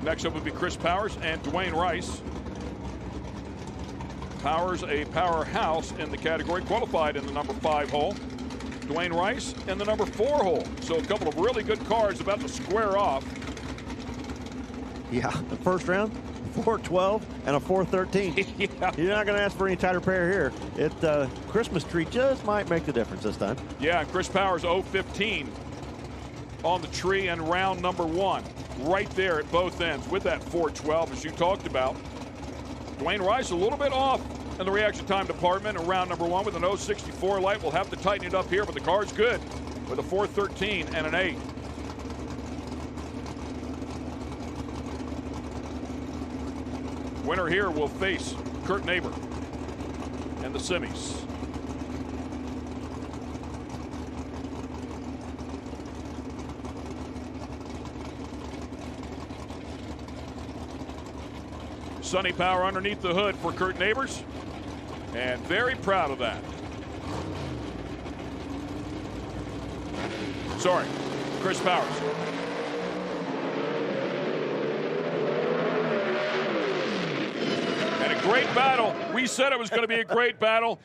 D: Next up would be Chris Powers and Dwayne Rice. Powers, a powerhouse in the category, qualified in the #5 hole. Dwayne Rice in the #4 hole. So a couple of really good cars about to square off.
E: Yeah, the first round, 4:12 and a 4:13.
D: Yeah.
E: You're not going to ask for any tighter pair here. Christmas tree just might make the difference this time.
D: Yeah, Chris Powers 0:15 on the tree and round #1. Right there at both ends with that 4:12 as you talked about. Dwayne Rice a little bit off in the reaction time department in round #1 with an 0:64 light. We'll have to tighten it up here, but the car's good with a 4:13 and an 8. Winner here will face Kurt Neighbor in the semis. Sunny power underneath the hood for Kurt Neighbors, and very proud of that. Sorry, Chris Powers. And a great battle. We said it was going to be a great battle.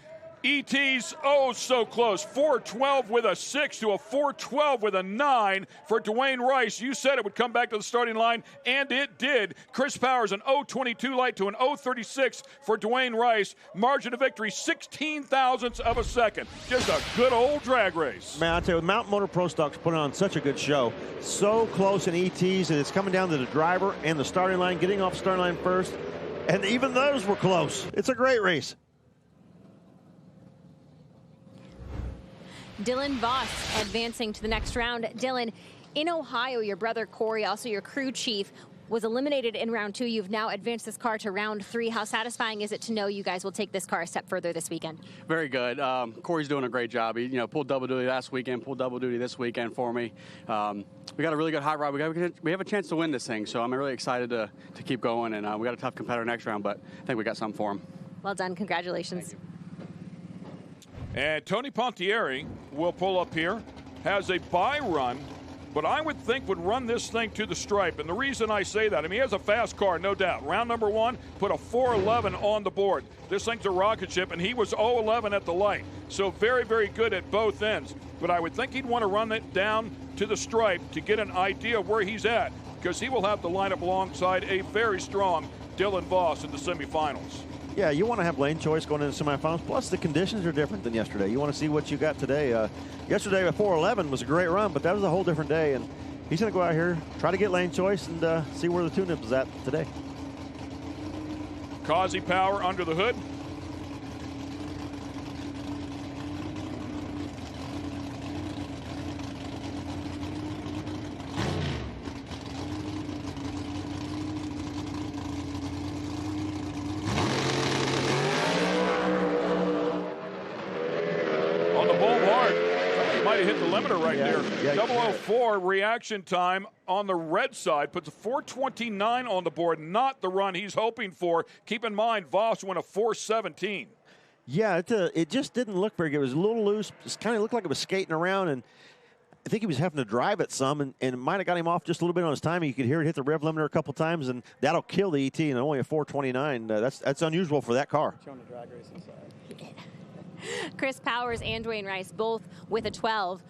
D: ET's so close. 4:12 with a 6 to a 4:12 with a 9 for Dwayne Rice. You said it would come back to the starting line, and it did. Chris Powers an 0:22 light to an 0:36 for Dwayne Rice. Margin of victory 16 thousandths of a second. Just a good old drag race.
E: Man, I tell you, Mountain Motor Pro Stock's putting on such a good show. So close in ETs, and it's coming down to the driver and the starting line, getting off the starting line first. And even those were close. It's a great race.
G: Dylan Voss advancing to the next round. Dylan, in Ohio, your brother Corey, also your crew chief, was eliminated in round 2. You've now advanced this car to round 3. How satisfying is it to know you guys will take this car a step further this weekend?
P: Very good. Corey's doing a great job. He, pulled double duty last weekend, pulled double duty this weekend for me. We got a really good hot rod. We have a chance to win this thing, so I'm really excited to keep going. And we got a tough competitor next round, but I think we got something for him.
G: Well done. Congratulations.
D: And Tony Pontieri will pull up here, has a bye run, but I would think would run this thing to the stripe. And the reason I say that, I mean, he has a fast car, no doubt. Round number 1, put a 4.11 on the board. This thing's a rocket ship, and he was 0.11 at the light. So very, very good at both ends. But I would think he'd want to run it down to the stripe to get an idea of where he's at, because he will have to line up alongside a very strong Dylan Voss in the semifinals.
E: Yeah, you want to have lane choice going into the semifinals. Plus, the conditions are different than yesterday. You want to see what you got today. Yesterday, at 4.11 was a great run, but that was a whole different day. And he's going to go out here, try to get lane choice, and see where the tune-up is at today.
D: Causey power under the hood. Hit the limiter right there. Yeah, 004 reaction time on the red side puts a 429 on the board, not the run he's hoping for. Keep in mind, Voss went a 417.
E: Yeah, it just didn't look very good. It was a little loose. It kind of looked like it was skating around, and I think he was having to drive it some, and it might have got him off just a little bit on his timing. You could hear it hit the rev limiter a couple times, and that'll kill the ET, and only a 429. That's unusual for that car.
P: Showing the drag race inside.
G: Chris Powers and Dwayne Rice both with a 12.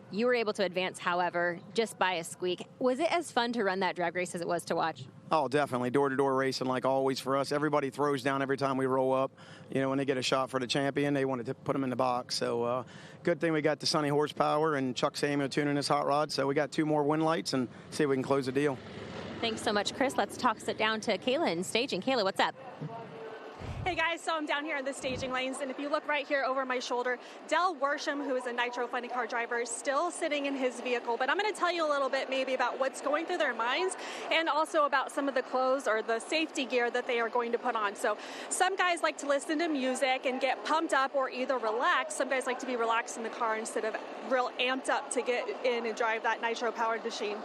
G: You were able to advance, however, just by a squeak. Was it as fun to run that drag race as it was to watch?
Q: Oh, definitely. Door-to-door racing, like always for us. Everybody throws down every time we roll up. When they get a shot for the champion, they want to put them in the box. So good thing we got the Sunny horsepower and Chuck Samuel tuning his hot rod. So we got 2 more win lights and see if we can close the deal.
G: Thanks so much, Chris. Let's sit down to Kayla in staging. Kayla, what's up?
F: Hey guys, so I'm down here in the staging lanes, and if you look right here over my shoulder, Del Worsham, who is a Nitro funny car driver, is still sitting in his vehicle. But I'm going to tell you a little bit maybe about what's going through their minds, and also about some of the clothes or the safety gear that they are going to put on. So some guys like to listen to music and get pumped up or either relax. Some guys like to be relaxed in the car instead of real amped up to get in and drive that Nitro-powered machine.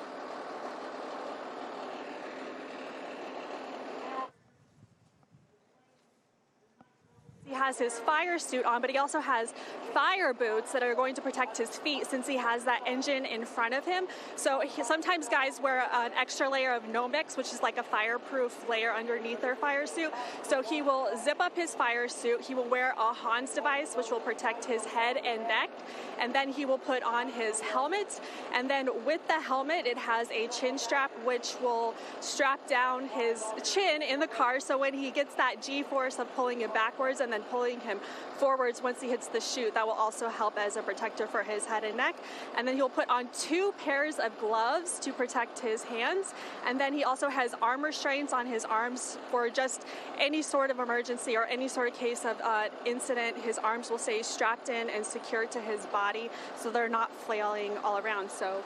F: He has his fire suit on, but he also has fire boots that are going to protect his feet since he has that engine in front of him. So sometimes guys wear an extra layer of Nomex, which is like a fireproof layer underneath their fire suit. So he will zip up his fire suit. He will wear a Hans device, which will protect his head and neck. And then he will put on his helmet. And then with the helmet, it has a chin strap, which will strap down his chin in the car. So when he gets that G-force of pulling him backwards and then pulling him forwards once he hits the chute, that will also help as a protector for his head and neck. And then he'll put on 2 pairs of gloves to protect his hands. And then he also has arm restraints on his arms for just any sort of emergency or any sort of case of incident. His arms will stay strapped in and secured to his body so they're not flailing all around. So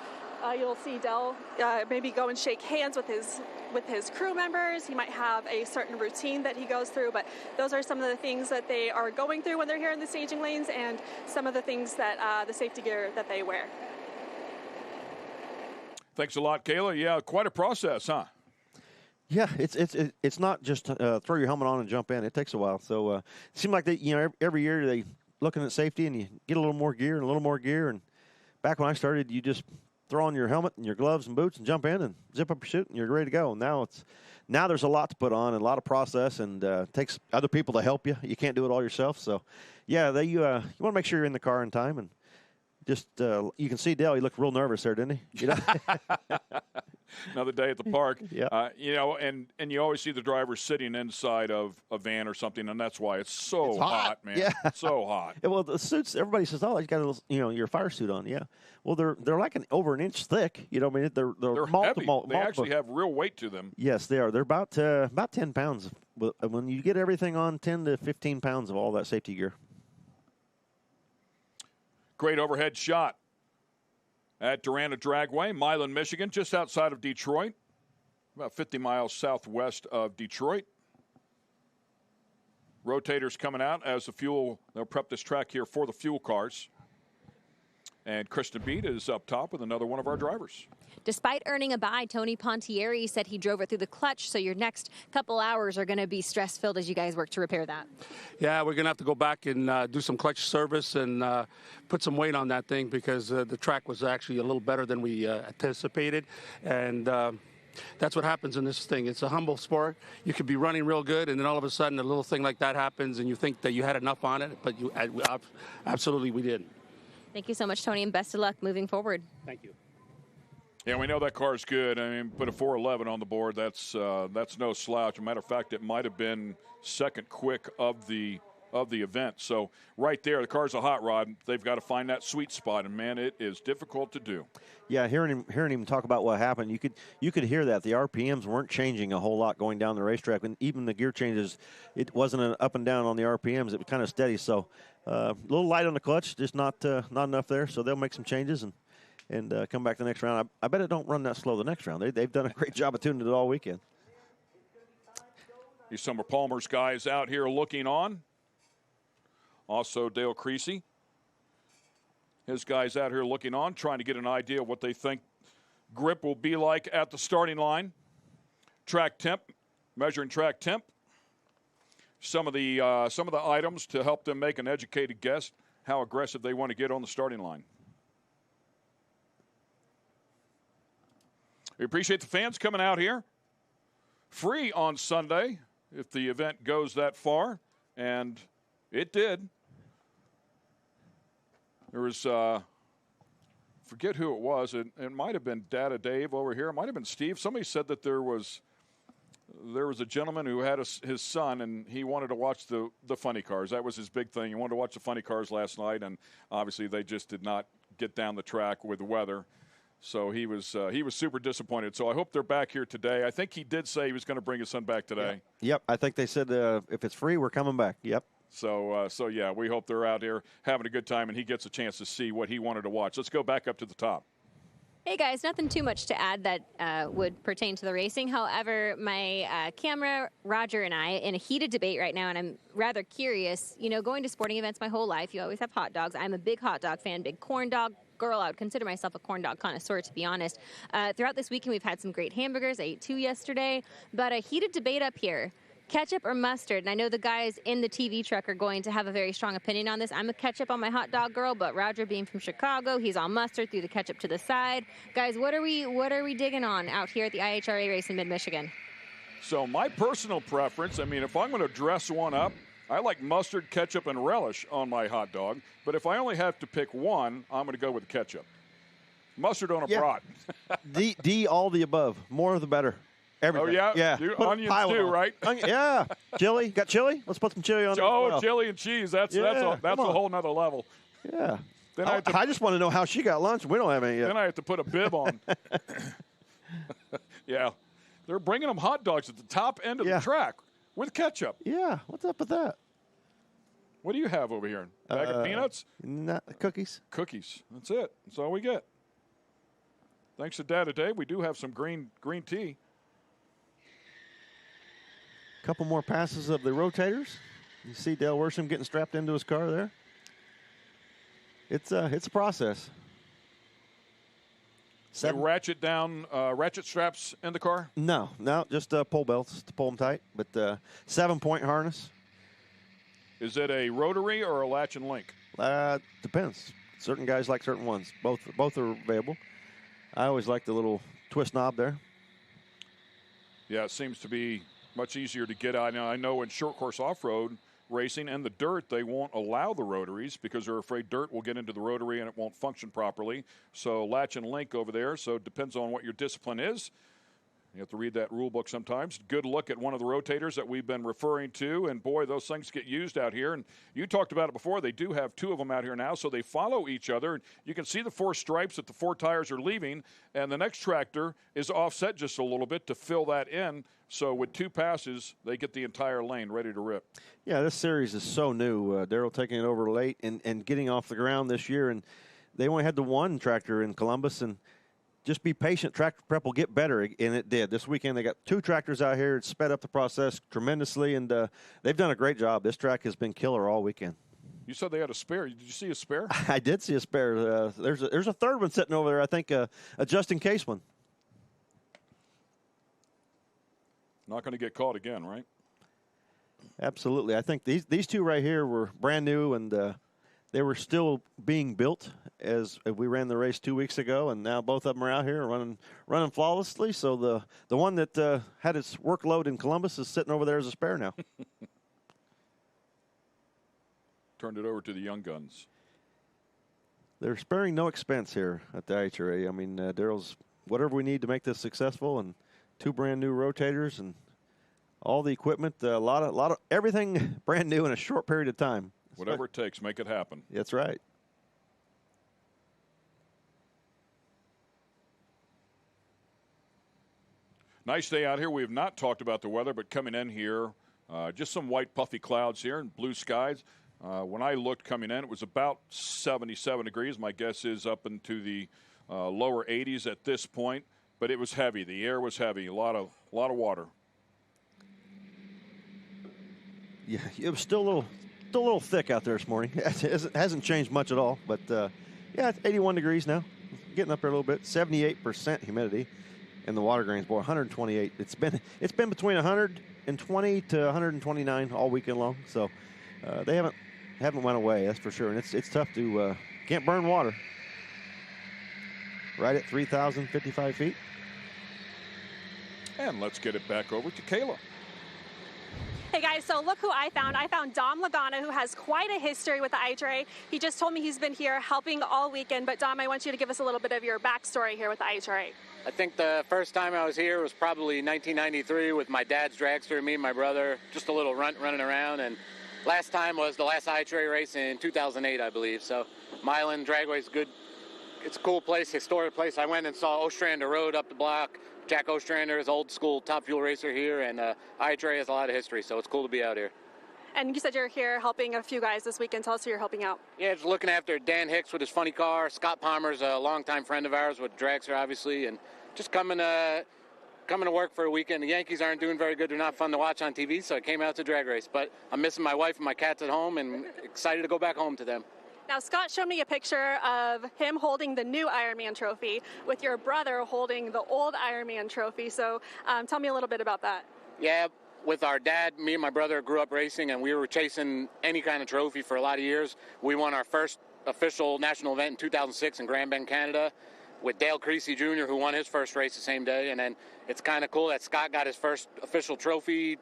F: you'll see Del maybe go and shake hands with his crew members. He might have a certain routine that he goes through, but those are some of the things that they are going through when they're here in the staging lanes, and some of the things that the safety gear that they wear.
D: Thanks a lot, Kayla. Yeah, quite a process, huh?
E: Yeah, it's not just throw your helmet on and jump in. It takes a while. So it seems like every year they looking at safety and you get a little more gear and a little more gear. And back when I started, you just throw on your helmet and your gloves and boots and jump in and zip up your chute and you're ready to go. Now there's a lot to put on and a lot of process, and it takes other people to help you. You can't do it all yourself. So, yeah, you want to make sure you're in the car in time, and just you can see Dale. He looked real nervous there, didn't he?
D: Another day at the park.
E: Yeah.
D: And you always see the driver sitting inside of a van or something, and that's why it's so hot, man.
E: Yeah.
D: So hot.
E: Well, the suits, everybody says, "Oh, you got your fire suit on." Yeah. Well, they're like over an inch thick. You know, I mean, they're multiple.
D: Heavy. They actually have real weight to them.
E: Yes, they are. They're about 10 pounds. When you get everything on, 10 to 15 pounds of all that safety gear.
D: Great overhead shot at Darana Dragway, Milan, Michigan, just outside of Detroit. about 50 miles southwest of Detroit. Rotators coming out as the fuel. They'll prep this track here for the fuel cars. And Kristen Beat is up top with another one of our drivers.
G: Despite earning a bye, Tony Pontieri said he drove it through the clutch, so your next couple hours are going to be stress-filled as you guys work to repair that.
R: Yeah, we're going to have to go back and do some clutch service and put some weight on that thing because the track was actually a little better than we anticipated. And that's what happens in this thing. It's a humble sport. You could be running real good, and then all of a sudden a little thing like that happens, and you think that you had enough on it, but you absolutely we didn't.
G: Thank you so much, Tony, and best of luck moving forward.
R: Thank you.
D: Yeah, we know that car's good. I mean, put a 411 on the board. That's no slouch. As a matter of fact, it might have been second quick of the event. So right there, the car's a hot rod. They've got to find that sweet spot, and man, it is difficult to do.
E: Yeah, hearing him talk about what happened, you could hear that the RPMs weren't changing a whole lot going down the racetrack, and even the gear changes, it wasn't an up and down on the RPMs. It was kind of steady. So a little light on the clutch, just not enough there. So they'll make some changes and come back the next round. I bet it don't run that slow the next round. They've done a great job of tuning it all weekend.
D: These Summer Palmer's guys out here looking on. Also Dale Creasy. His guys out here looking on, trying to get an idea of what they think grip will be like at the starting line. Track temp, measuring track temp. Some of the items to help them make an educated guess how aggressive they want to get on the starting line. We appreciate the fans coming out here. Free on Sunday if the event goes that far, and it did. There was, forget who it was. It might have been Data Dave over here. It might have been Steve. Somebody said that there was a gentleman who had his son, and he wanted to watch the funny cars. That was his big thing. He wanted to watch the funny cars last night, and obviously they just did not get down the track with the weather. So he was super disappointed. So I hope they're back here today. I think he did say he was going to bring his son back today.
E: Yep, I think they said if it's free, we're coming back. Yep.
D: So yeah, we hope they're out here having a good time and he gets a chance to see what he wanted to watch. Let's go back up to the top.
G: Hey guys, nothing too much to add that would pertain to the racing. However, my camera, Roger, and I, in a heated debate right now, and I'm rather curious. You know, going to sporting events my whole life, you always have hot dogs. I'm a big hot dog fan, big corn dog girl. I would consider myself a corn dog connoisseur, to be honest. Throughout this weekend, we've had some great hamburgers. I ate 2 yesterday, but a heated debate up here. Ketchup or mustard? And I know the guys in the TV truck are going to have a very strong opinion on this. I'm a ketchup on my hot dog girl, but Roger being from Chicago, he's all mustard, threw the ketchup to the side. Guys, what are we digging on out here at the IHRA race in mid-Michigan?
D: So my personal preference, I mean, if I'm going to dress one up, I like mustard, ketchup, and relish on my hot dog. But if I only have to pick one, I'm going to go with ketchup. Mustard on a brat.
E: D, all the above. More the better. Everything.
D: Oh, yeah?
E: Yeah.
D: Onions too, right?
E: Yeah. Chili. Got chili? Let's put some chili on it.
D: Oh, chili and cheese. That's a whole nother level.
E: Yeah.
D: Then
E: I just want to know how she got lunch. We don't have any yet.
D: Then I have to put a bib on. Yeah. They're bringing them hot dogs at the top end of the track with ketchup.
E: Yeah. What's up with that?
D: What do you have over here? A bag of peanuts?
E: Cookies.
D: Cookies. That's it. That's all we get. Thanks to Dad today, we do have some green tea.
E: Couple more passes of the rotators. You see Dale Worsham getting strapped into his car there. It's a process.
D: They ratchet down, ratchet straps in the car?
E: No, just pull belts to pull them tight. But 7-point harness.
D: Is it a rotary or a latch and link?
E: Depends. Certain guys like certain ones. Both are available. I always like the little twist knob there.
D: Yeah, it seems to be much easier to get out. Now, I know in short course off-road racing and the dirt, they won't allow the rotaries because they're afraid dirt will get into the rotary and it won't function properly. So latch and link over there. So it depends on what your discipline is. You have to read that rule book sometimes. Good look at one of the rotators that we've been referring to, and boy, those things get used out here. And you talked about it before. They do have 2 of them out here now, so they follow each other. You can see the 4 stripes that the 4 tires are leaving, and the next tractor is offset just a little bit to fill that in. So with 2 passes, they get the entire lane ready to rip.
E: Yeah, this series is so new. Darrell taking it over late and getting off the ground this year, and they only had the 1 tractor in Columbus, and just be patient. Tractor prep will get better, and it did. This weekend they got 2 tractors out here. It sped up the process tremendously, and they've done a great job. This track has been killer all weekend.
D: You said they had a spare. Did you see a spare?
E: I did see a spare. There's a third one sitting over there, I think, a just-in-case one.
D: Not going to get caught again, right?
E: Absolutely. I think these 2 right here were brand new, and they were still being built as we ran the race 2 weeks ago, and now both of them are out here running flawlessly. So the one that had its workload in Columbus is sitting over there as a spare now.
D: Turned it over to the young guns.
E: They're sparing no expense here at the IHRA. I mean, Daryl's whatever we need to make this successful, and 2 brand new rotators and all the equipment, a lot of everything brand new in a short period of time.
D: Whatever it takes, make it happen.
E: That's right.
D: Nice day out here. We have not talked about the weather, but coming in here, just some white puffy clouds here and blue skies. When I looked coming in, it was about 77 degrees. My guess is up into the lower 80s at this point, but it was heavy. The air was heavy. A lot of water.
E: Yeah, it was still a little thick out there this morning. It hasn't changed much at all, but yeah, it's 81 degrees now. Getting up there a little bit. 78% humidity, and the water grains, boy, 128. It's been between 120 to 129 all weekend long. So they haven't went away, that's for sure. And it's tough to can't burn water. Right at 3,055 feet.
D: And let's get it back over to Kayla.
F: Hey guys, so look who I found. I found Dom Lagana, who has quite a history with the IHRA. He just told me he's been here helping all weekend. But Dom, I want you to give us a little bit of your backstory here with the IHRA.
S: I think the first time I was here was probably 1993 with my dad's dragster, me and my brother, just a little running around. And last time was the last IHRA race in 2008, I believe. So Milan, Dragway's good. It's a cool place, historic place. I went and saw Ostrander Road up the block. Jack Ostrander is old school top fuel racer here, and IHRA has a lot of history, so it's cool to be out here.
F: And you said you're here helping a few guys this weekend. Tell us who you're helping out.
S: Yeah, just looking after Dan Hicks with his funny car. Scott Palmer's a longtime friend of ours with Dragster, obviously, and just coming to work for a weekend. The Yankees aren't doing very good. They're not fun to watch on TV, so I came out to drag race. But I'm missing my wife and my cats at home, and excited to go back home to them.
F: Now, Scott showed me a picture of him holding the new Ironman trophy with your brother holding the old Ironman trophy. So tell me a little bit about that.
S: Yeah, with our dad, me and my brother grew up racing, and we were chasing any kind of trophy for a lot of years. We won our first official national event in 2006 in Grand Bend, Canada, with Dale Creasy Jr., who won his first race the same day. And then it's kind of cool that Scott got his first official trophy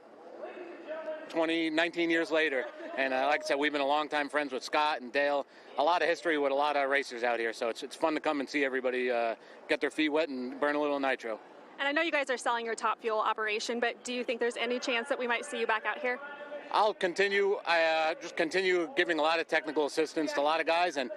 S: 19 years later. And like I said, we've been a long-time friends with Scott and Dale. A lot of history with a lot of racers out here. So it's fun to come and see everybody get their feet wet and burn a little nitro.
F: And I know you guys are selling your Top Fuel operation, but do you think there's any chance that we might see you back out here?
S: I'll continue. Just continue giving a lot of technical assistance to a lot of guys. And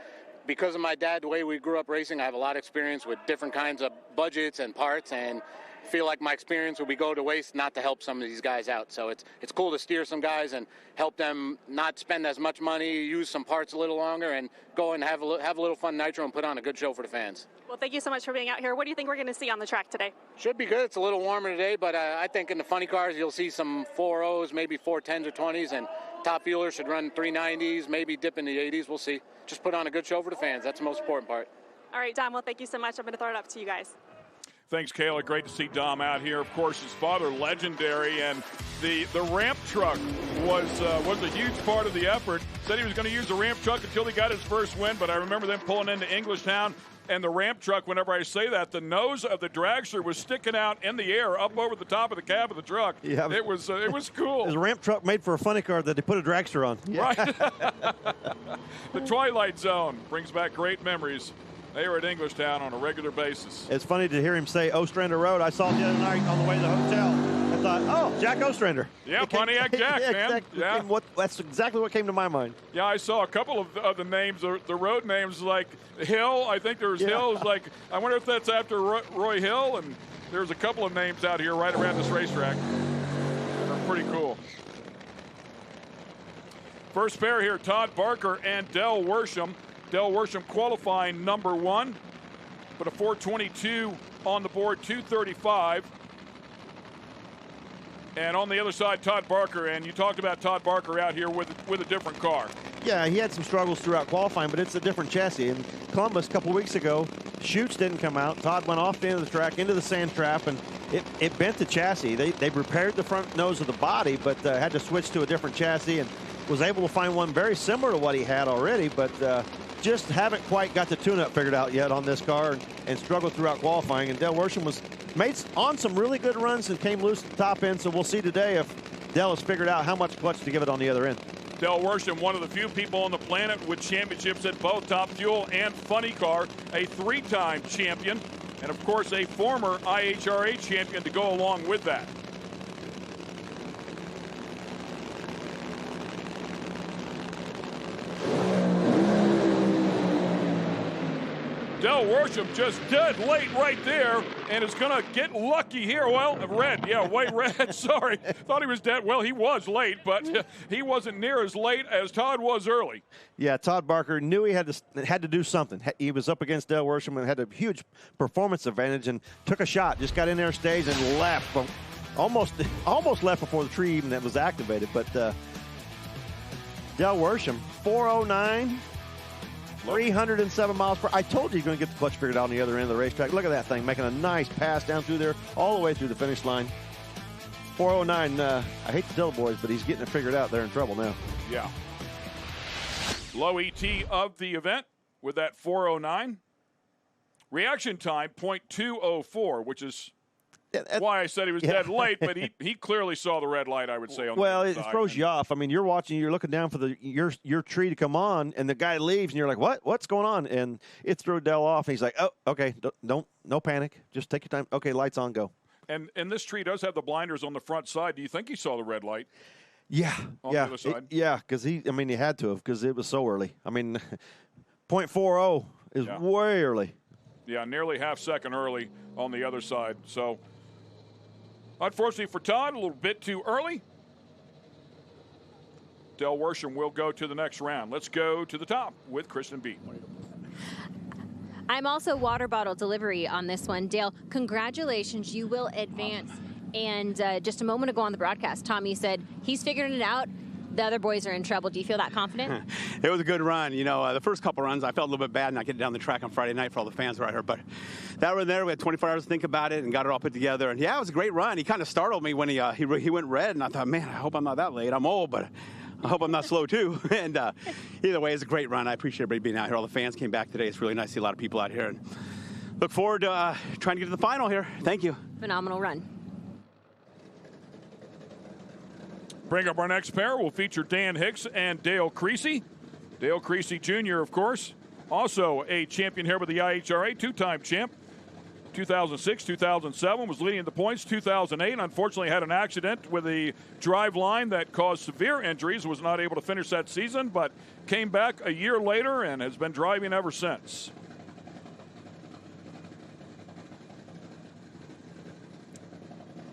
S: because of my dad, the way we grew up racing, I have a lot of experience with different kinds of budgets and parts, and feel like my experience would be go to waste not to help some of these guys out. So it's cool to steer some guys and help them not spend as much money, use some parts a little longer, and go and have a little fun nitro and put on a good show for the fans.
F: Well, thank you so much for being out here. What do you think we're going to see on the track today?
S: Should be good. It's a little warmer today, but I think in the funny cars you'll see some 4.0s, maybe 4.10s or 20s, and top fuelers should run 3.90s, maybe dip in the 80s. We'll see. Just put on a good show for the fans. That's the most important part.
F: All right, Dom, well, thank you so much. I'm going to throw it up to you guys.
D: Thanks, Kayla. Great to see Dom out here. Of course, his father, legendary, and the ramp truck was a huge part of the effort. Said he was going to use the ramp truck until he got his first win, but I remember them pulling into Englishtown, and the ramp truck, whenever I say that, the nose of the dragster was sticking out in the air up over the top of the cab of the truck.
E: Yeah,
D: it was cool.
E: It was a ramp truck made for a funny car that they put a dragster on. Yeah.
D: Right. The Twilight Zone brings back great memories. They were at Englishtown on a regular basis.
E: It's funny to hear him say Ostrander Road. I saw him the other night on the way to the hotel. I thought, oh, Jack Ostrander.
D: Yeah, Pontiac Jack,
E: yeah,
D: man.
E: Exactly.
D: Yeah.
E: That's exactly what came to my mind.
D: Yeah, I saw a couple of the names, the road names, like Hill. I think there was Hill. It was like, I wonder if that's after Roy Hill. And there's a couple of names out here right around this racetrack. They're pretty cool. First pair here, Todd Barker and Del Worsham. Del Worsham qualifying number 1. but a 422 on the board, 235. And on the other side, Todd Barker. And you talked about Todd Barker out here with a different car.
E: Yeah, he had some struggles throughout qualifying, but it's a different chassis. In Columbus a couple weeks ago, chutes didn't come out. Todd went off the end of the track into the sand trap, and it bent the chassis. They repaired the front nose of the body, but had to switch to a different chassis and was able to find one very similar to what he had already, but just haven't quite got the tune-up figured out yet on this car and struggled throughout qualifying. And Dale Worsham was made on some really good runs and came loose at the top end, so we'll see today if Dale has figured out how much clutch to give it on the other end.
D: Dale Worsham, one of the few people on the planet with championships at both Top Fuel and Funny Car, a 3-time champion, and of course a former IHRA champion to go along with that. Dale Worsham just dead late right there and is going to get lucky here. Well, red, yeah, way red, sorry. Thought he was dead. Well, he was late, but he wasn't near as late as Todd was early.
E: Yeah, Todd Barker knew he had to do something. He was up against Dale Worsham and had a huge performance advantage and took a shot, just got in there stage and left. Almost left before the tree even that was activated. But Dale Worsham, 409. 307 miles per hour. I told you you're going to get the clutch figured out on the other end of the racetrack. Look at that thing, making a nice pass down through there, all the way through the finish line. 409, I hate to tell the boys, but he's getting it figured out. They're in trouble now.
D: Yeah. Low ET of the event with that 409. Reaction time, 0.204, which is why I said he was dead late, but he clearly saw the red light, I would say.
E: Well, it throws you off. I mean, you're watching, you're looking down for your tree to come on, and the guy leaves, and you're like, what's going on? And it threw Dell off, and he's like, oh, okay, no panic. Just take your time. Okay, lights on, go.
D: And this tree does have the blinders on the front side. Do you think he saw the red light?
E: Yeah,
D: on the other side?
E: because he had to have, because it was so early. I mean, 0.40 is way early.
D: Yeah, nearly half second early on the other side. So, unfortunately for Todd, a little bit too early. Dale Worsham will go to the next round. Let's go to the top with Kristen B.
G: I'm also water bottle delivery on this one. Dale, congratulations. You will advance. And just a moment ago on the broadcast, Tommy said he's figuring it out. The other boys are in trouble. Do you feel that confident?
P: It was a good run. You know, the first couple runs, I felt a little bit bad not getting down the track on Friday night for all the fans right here. But that run there, we had 24 hours to think about it and got it all put together. And, yeah, it was a great run. He kind of startled me when he went red. And I thought, man, I hope I'm not that late. I'm old, but I hope I'm not slow, too. And either way, it's a great run. I appreciate everybody being out here. All the fans came back today. It's really nice to see a lot of people out here. And look forward to trying to get to the final here. Thank you.
G: Phenomenal run.
D: Bring up our next pair. We'll feature Dan Hicks and Dale Creasy. Dale Creasy Jr., of course, also a champion here with the IHRA, two-time champ. 2006, 2007, was leading the points. 2008, unfortunately, had an accident with a drive line that caused severe injuries, was not able to finish that season, but came back a year later and has been driving ever since.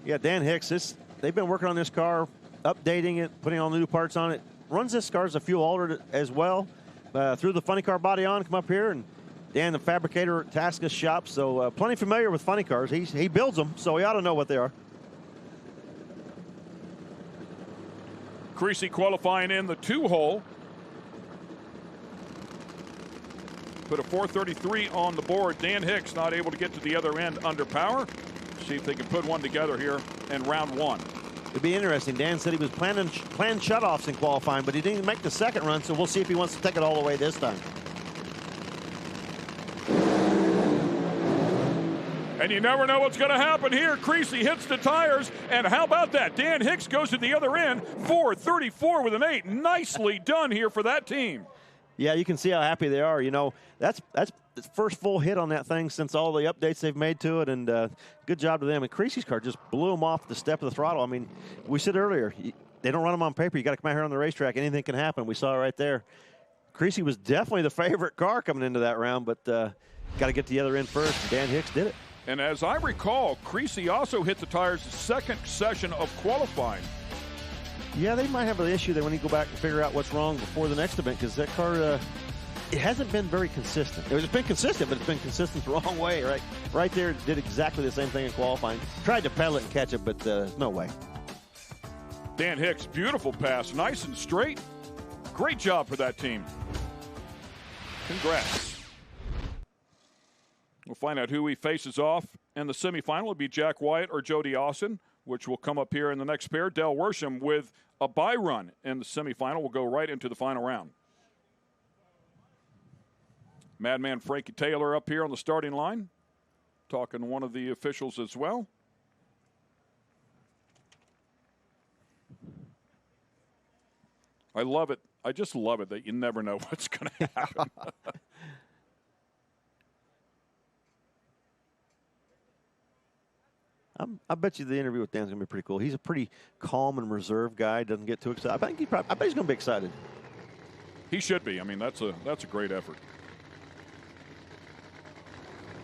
E: Yeah, Dan Hicks, they've been working on this car, updating it, putting all the new parts on it. Runs this car as a fuel altered as well. Threw the funny car body on, come up here, and Dan, the fabricator at Tasca's shop, so plenty familiar with funny cars. He builds them, so he ought to know what they are.
D: Creasy qualifying in the 2-hole. Put a 433 on the board. Dan Hicks not able to get to the other end under power. See if they can put one together here in round one.
E: It'd be interesting. Dan said he was planning shutoffs in qualifying, but he didn't make the second run, so we'll see if he wants to take it all the way this time.
D: And you never know what's going to happen here. Creasy hits the tires, and how about that? Dan Hicks goes to the other end, 434 with an 8. Nicely done here for that team.
E: Yeah, you can see how happy they are. You know, that's the first full hit on that thing since all the updates they've made to it, and good job to them. And Creasy's car just blew him off the step of the throttle. I mean, we said earlier, they don't run them on paper. You got to come out here on the racetrack. Anything can happen. We saw it right there. Creasy was definitely the favorite car coming into that round, but got to get to the other end first, and Dan Hicks did it.
D: And as I recall, Creasy also hit the tires the second session of qualifying.
E: Yeah, they might have an issue there when you go back and figure out what's wrong before the next event, because that car it hasn't been very consistent. It's been consistent, but it's been consistent the wrong way. Right there, did exactly the same thing in qualifying. Tried to pedal it and catch it, but no way.
D: Dan Hicks, beautiful pass, nice and straight. Great job for that team. Congrats. We'll find out who he faces off in the semifinal. It'll be Jack Wyatt or Jody Austin, which will come up here in the next pair. Dale Worsham with a bye run in the semifinal will go right into the final round. Madman Frankie Taylor up here on the starting line, talking to one of the officials as well. I love it. I just love it that you never know what's going to happen.
E: I bet you the interview with Dan's going to be pretty cool. He's a pretty calm and reserved guy. Doesn't get too excited. I bet he's going to be excited.
D: He should be. I mean, that's a great effort.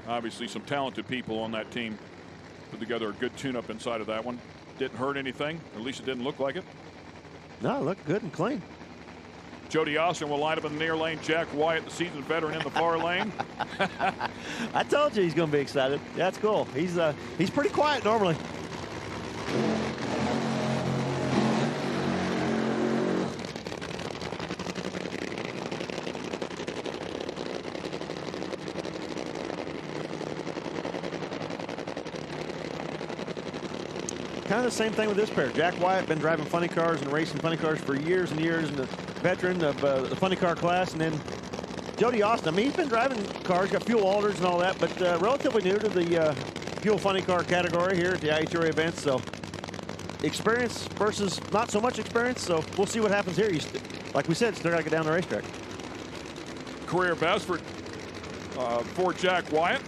D: Obviously, some talented people on that team put together a good tune-up inside of that one. Didn't hurt anything. Or at least it didn't look like it.
E: No, it looked good and clean.
D: Jody Austin will line up in the near lane. Jack Wyatt, the seasoned veteran, in the far lane.
E: I told you he's going to be excited. That's cool. He's pretty quiet normally. Kind of the same thing with this pair. Jack Wyatt been driving funny cars and racing funny cars for years and years, and the veteran of the funny car class. And then Jody Austin, I mean, he's been driving cars, got fuel alters and all that, but relatively new to the fuel funny car category here at the IHRA events. So experience versus not so much experience. So we'll see what happens here. Like we said, still got to get down the racetrack.
D: Career best for Jack Wyatt.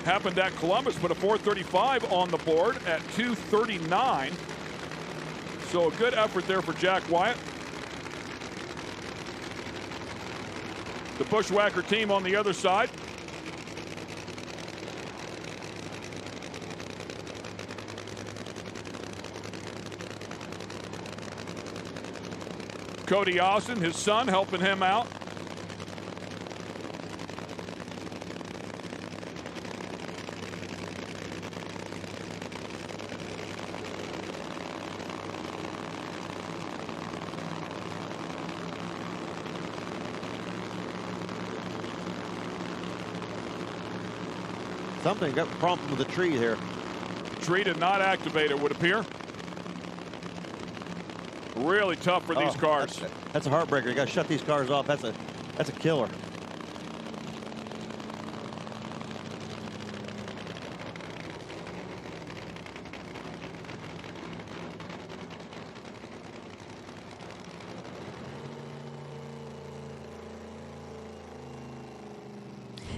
D: Happened at Columbus, put a 4:35 on the board at 2:39. So a good effort there for Jack Wyatt. The Bushwhacker team on the other side. Cody Austin, his son, helping him out.
E: Something got a problem with the tree here.
D: Tree did not activate, it would appear. Really tough for these cars.
E: That's a heartbreaker. You got to shut these cars off. That's a killer.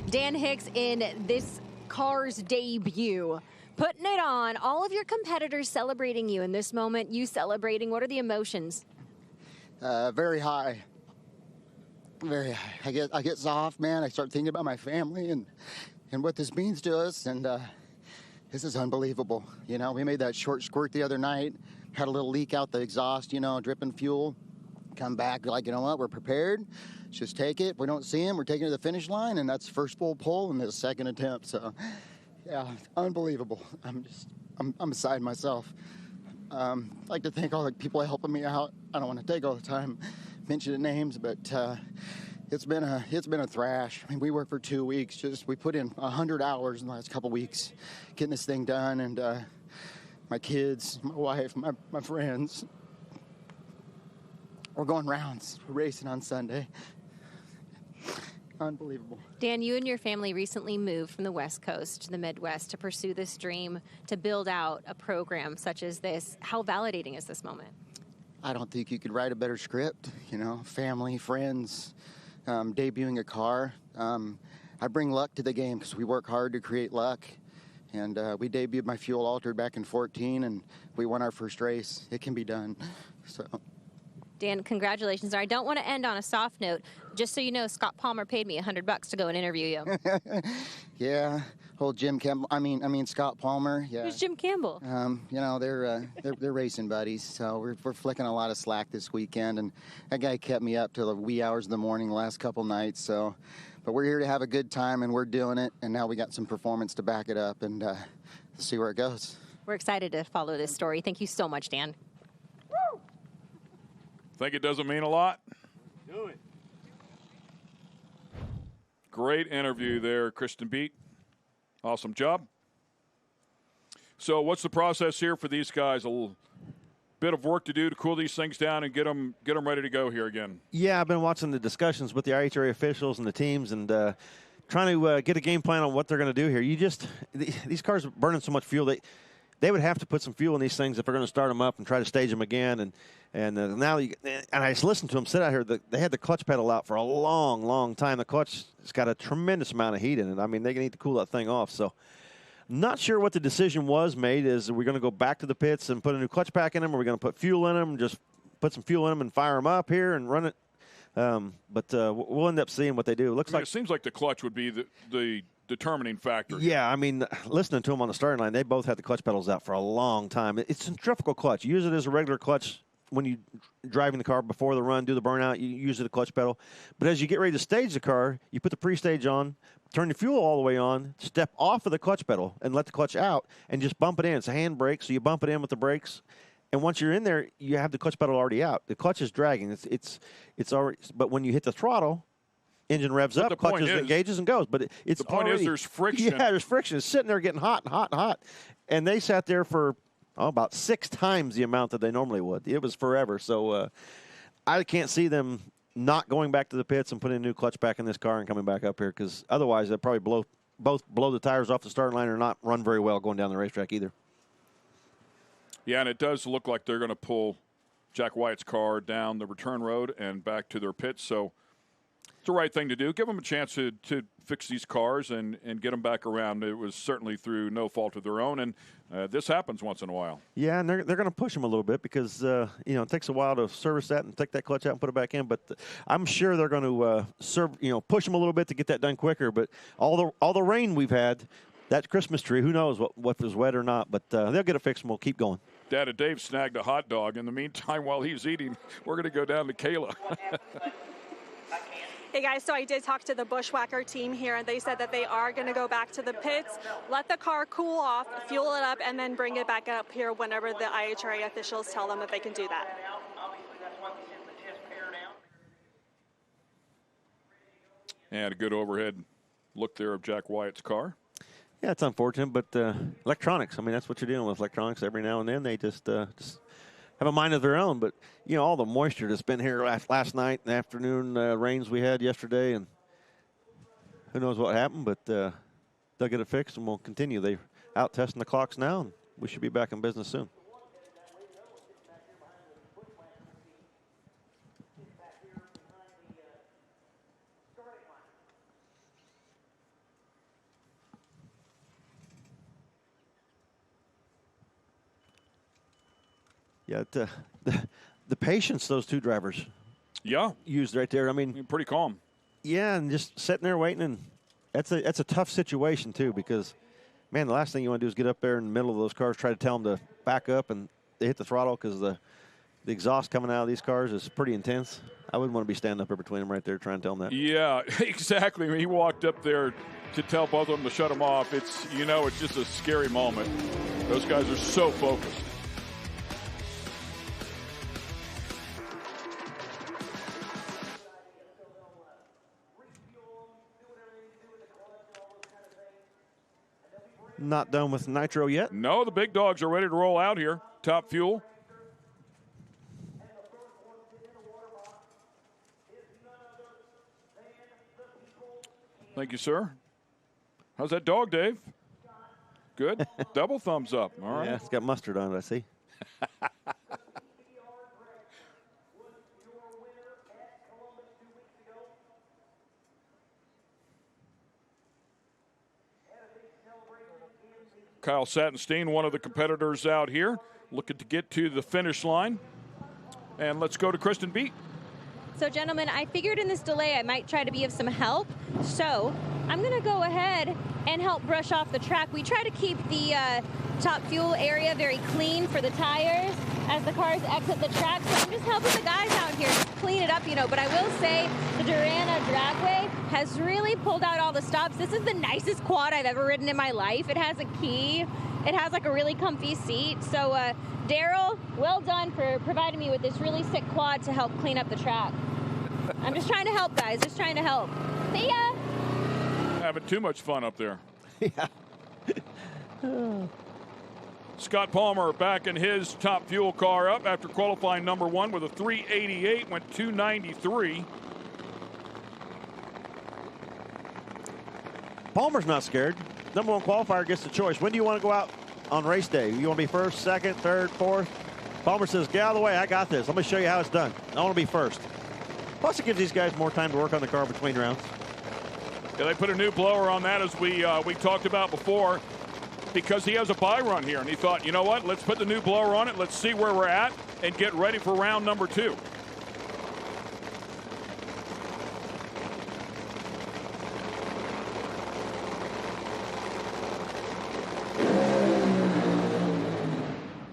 G: Dan Hicks in this car's debut, putting it on. All of your competitors celebrating you in this moment. You celebrating. What are the emotions?
T: Very high. Very high. I get soft, man. I start thinking about my family and what this means to us, and this is unbelievable. You know, we made that short squirt the other night, had a little leak out the exhaust, you know, dripping fuel. Come back, like, you know what, we're prepared. Just take it. If we don't see him, we're taking it to the finish line, and that's first full pull in the second attempt. So, yeah, unbelievable. I'm beside myself. I'd like to thank all the people helping me out. I don't want to take all the time mentioning names, but it's been a thrash. I mean, we worked for 2 weeks. We put in 100 hours in the last couple weeks getting this thing done, and my kids, my wife, my friends. We're going rounds. We're racing on Sunday. Unbelievable.
G: Dan, you and your family recently moved from the West Coast to the Midwest to pursue this dream, to build out a program such as this. How validating is this moment?
T: I don't think you could write a better script. You know, family, friends, debuting a car. I bring luck to the game because we work hard to create luck. And we debuted my fuel altered back in 2014, and we won our first race. It can be done. So.
G: Dan, congratulations. I don't want to end on a soft note. Just so you know, Scott Palmer paid me $100 to go and interview you.
T: Yeah, old Jim Campbell. I mean Scott Palmer. Yeah.
G: Who's Jim Campbell?
T: You know, they're racing buddies, so we're flicking a lot of slack this weekend, and that guy kept me up till the wee hours of the morning the last couple nights. So, but we're here to have a good time, and we're doing it, and now we got some performance to back it up, and see where it goes.
G: We're excited to follow this story. Thank you so much, Dan.
D: Think it doesn't mean a lot?
C: Do it.
D: Great interview there, Kristen Beat. Awesome job. So what's the process here for these guys? A little bit of work to do to cool these things down and get them ready to go here again.
E: Yeah, I've been watching the discussions with the IHRA officials and the teams and trying to get a game plan on what they're going to do here. These cars are burning so much fuel. They would have to put some fuel in these things if they're going to start them up and try to stage them again. And now I just listened to them sit out here. They had the clutch pedal out for a long, long time. The clutch has got a tremendous amount of heat in it. I mean, they need to cool that thing off. So not sure what the decision was made. Is we're going to go back to the pits and put a new clutch pack in them? Or are we going to put fuel in them, just put some fuel in them and fire them up here and run it? But we'll end up seeing what they do.
D: It seems like the clutch would be the determining factor.
E: Yeah, I mean, listening to them on the starting line, they both had the clutch pedals out for a long time. It's a centrifugal clutch. Use it as a regular clutch when you driving the car before the run, do the burnout, you use it a clutch pedal. But as you get ready to stage the car, you put the pre-stage on, turn the fuel all the way on, step off of the clutch pedal and let the clutch out and just bump it in. It's a hand brake, so you bump it in with the brakes. And once you're in there, you have the clutch pedal already out. The clutch is dragging. It's already. But when you hit the throttle, engine revs up, clutch engages and goes. But it's
D: the point
E: already,
D: is there's friction.
E: Yeah, there's friction. It's sitting there getting hot and hot and hot. And they sat there for about 6 times the amount that they normally would. It was forever. So I can't see them not going back to the pits and putting a new clutch back in this car and coming back up here, because otherwise they'll probably both blow the tires off the starting line or not run very well going down the racetrack either.
D: Yeah, and it does look like they're going to pull Jack Wyatt's car down the return road and back to their pits. So it's the right thing to do. Give them a chance to fix these cars and get them back around. It was certainly through no fault of their own, and this happens once in a while. Yeah, and they're going to push them a little bit because it takes a while to service that and take that clutch out and put it back in. But I'm sure they're going to push them a little bit to get that done quicker. But all the rain we've had, that Christmas tree, who knows what was wet or not, but they'll get it fixed and we'll keep going. Dad and Dave snagged a hot dog. In the meantime, while he's eating, we're going to go down to Kayla.
F: Hey guys, so I did talk to the Bushwhacker team here, and they said that they are going to go back to the pits, let the car cool off, fuel it up, and then bring it back up here whenever the IHRA officials tell them that they can do that.
D: And a good overhead look there of Jack Wyatt's car.
E: Yeah, it's unfortunate, but electronics, I mean, that's what you're dealing with. Electronics, every now and then, they just have a mind of their own. But, all the moisture that's been here last night and afternoon rains we had yesterday, and who knows what happened, but they'll get it fixed, and we'll continue. They're out testing the clocks now, and we should be back in business soon. Yeah, the patience those two drivers used right there. I mean,
D: pretty calm.
E: Yeah, and just sitting there waiting, and that's a tough situation too, because, man, the last thing you want to do is get up there in the middle of those cars, try to tell them to back up, and they hit the throttle because the exhaust coming out of these cars is pretty intense. I wouldn't want to be standing up there between them right there trying to tell them that.
D: Yeah, exactly. When he walked up there to tell both of them to shut them off, it's just a scary moment. Those guys are so focused.
E: Not done with nitro yet.
D: No, the big dogs are ready to roll out here. Top Fuel. Thank you, sir. How's that dog, Dave? Good. Double thumbs up. All right.
E: Yeah, it's got mustard on it, I see.
D: Kyle Sattenstein, one of the competitors out here, looking to get to the finish line. And let's go to Kristen Beat.
G: So, gentlemen, I figured in this delay I might try to be of some help. So, I'm going to go ahead and help brush off the track. We try to keep the top fuel area very clean for the tires as the cars exit the track. So I'm just helping the guys out here clean it up, you know. But I will say the Darana Dragway has really pulled out all the stops. This is the nicest quad I've ever ridden in my life. It has a key. It has like a really comfy seat. So Daryl, well done for providing me with this really sick quad to help clean up the track. I'm just trying to help, guys. Just trying to help. See ya.
D: Having too much fun up there.
E: Yeah.
D: Scott Palmer back in his top fuel car up after qualifying number 1 with a 388, went 293.
E: Palmer's not scared. Number 1 qualifier gets the choice. When do you want to go out on race day? You want to be first, second, third, fourth? Palmer says, get out of the way. I got this. Let me show you how it's done. I want to be first. Plus, it gives these guys more time to work on the car between rounds.
D: Yeah, they put a new blower on that, as we talked about before, because he has a bye run here. And he thought, you know what, let's put the new blower on it. Let's see where we're at and get ready for round number 2.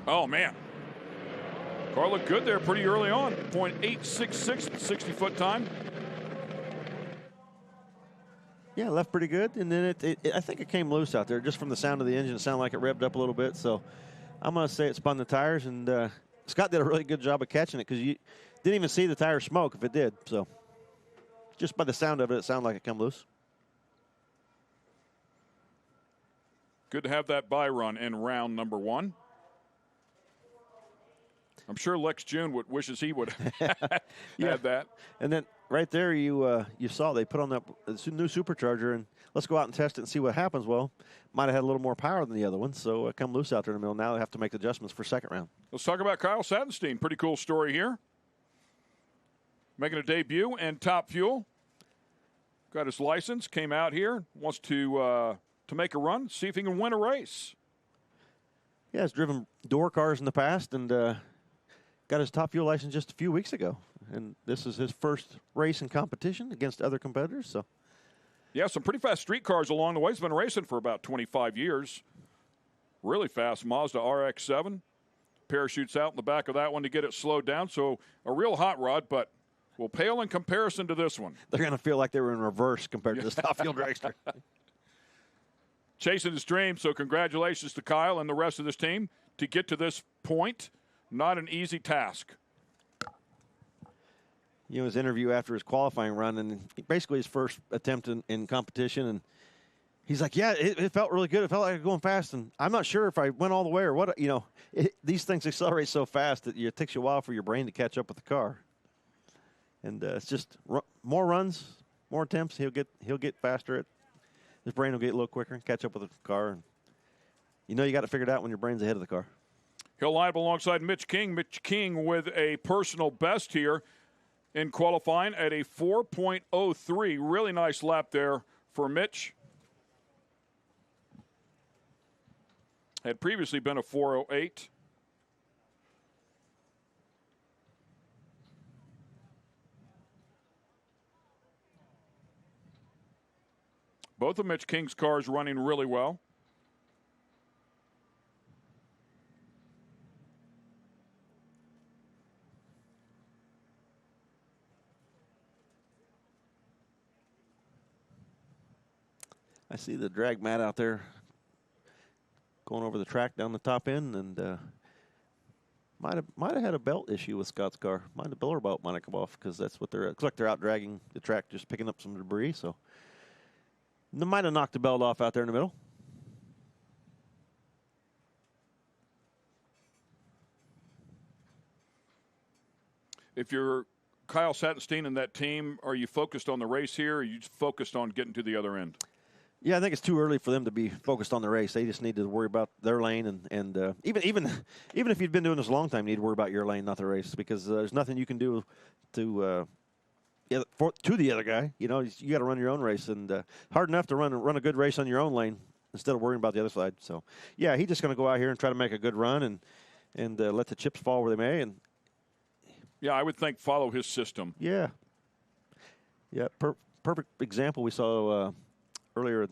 D: Oh, man. Car looked good there pretty early on. 0.866, 60-foot time.
E: Yeah, left pretty good, and then I think it came loose out there just from the sound of the engine. It sounded like it revved up a little bit, so I'm going to say it spun the tires, and Scott did a really good job of catching it because you didn't even see the tire smoke if it did. So just by the sound of it, it sounded like it come loose.
D: Good to have that bye run in round number 1. I'm sure Lex June wishes he would have had that.
E: And then right there, you saw they put on that new supercharger, and let's go out and test it and see what happens. Well, might have had a little more power than the other one, so come loose out there in the middle. Now they have to make adjustments for second round.
D: Let's talk about Kyle Sadenstein. Pretty cool story here. Making a debut in Top Fuel. Got his license, came out here, wants to make a run, see if he can win a race.
E: Yeah, he's driven door cars in the past, and got his Top Fuel license just a few weeks ago. And this is his first race in competition against other competitors. So,
D: yeah, some pretty fast street cars along the way. He's been racing for about 25 years. Really fast Mazda RX-7. Parachutes out in the back of that one to get it slowed down. So a real hot rod, but will pale in comparison to this one.
E: They're going to feel like they were in reverse compared to this Top Fuel dragster.
D: Chasing his dream, so congratulations to Kyle and the rest of this team to get to this point. Not an easy task.
E: You know, his interview after his qualifying run, and basically his first attempt in competition, and he's like, yeah, it felt really good. It felt like I was going fast, and I'm not sure if I went all the way or what. You know, these things accelerate so fast that it takes you a while for your brain to catch up with the car. And it's just more runs, more attempts. He'll get faster. His brain will get a little quicker and catch up with the car. And you know you got it figured out when your brain's ahead of the car.
D: He'll line up alongside Mitch King. Mitch King with a personal best here in qualifying at a 4.03. Really nice lap there for Mitch. Had previously been a 4.08. Both of Mitch King's cars running really well.
E: I see the drag mat out there going over the track down the top end, and might have had a belt issue with Scott's car. The blower belt might have come off because that's what they're. It looks like they're out dragging the track, just picking up some debris. So they might have knocked the belt off out there in the middle.
D: If you're Kyle Satenstein and that team, are you focused on the race here, or are you focused on getting to the other end?
E: Yeah, I think it's too early for them to be focused on the race. They just need to worry about their lane, and even if you've been doing this a long time, you need to worry about your lane, not the race, because there's nothing you can do to the other guy. You know, you got to run your own race, and hard enough to run a good race on your own lane instead of worrying about the other side. So, yeah, he's just going to go out here and try to make a good run and let the chips fall where they may. And
D: yeah, I would think follow his system.
E: Yeah. Yeah, perfect example. We saw earlier,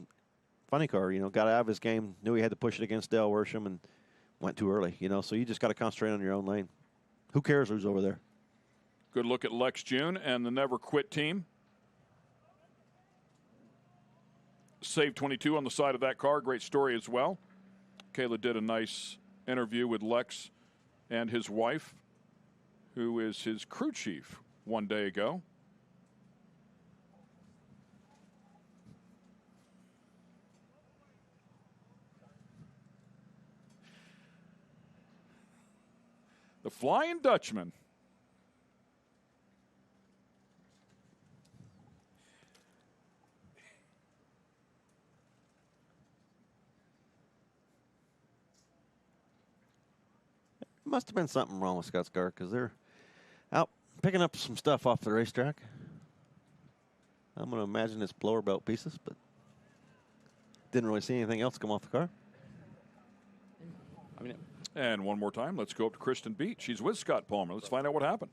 E: funny car, got out of his game, knew he had to push it against Dale Worsham and went too early, so you just got to concentrate on your own lane. Who cares who's over there?
D: Good look at Lex June and the Never Quit team. Save 22 on the side of that car. Great story as well. Kayla did a nice interview with Lex and his wife, who is his crew chief, one day ago. The Flying Dutchman.
E: Must have been something wrong with Scott's car because they're out picking up some stuff off the racetrack. I'm going to imagine it's blower belt pieces, but didn't really see anything else come off the car.
D: And one more time, let's go up to Kristen Beach. She's with Scott Palmer. Let's find out what happened.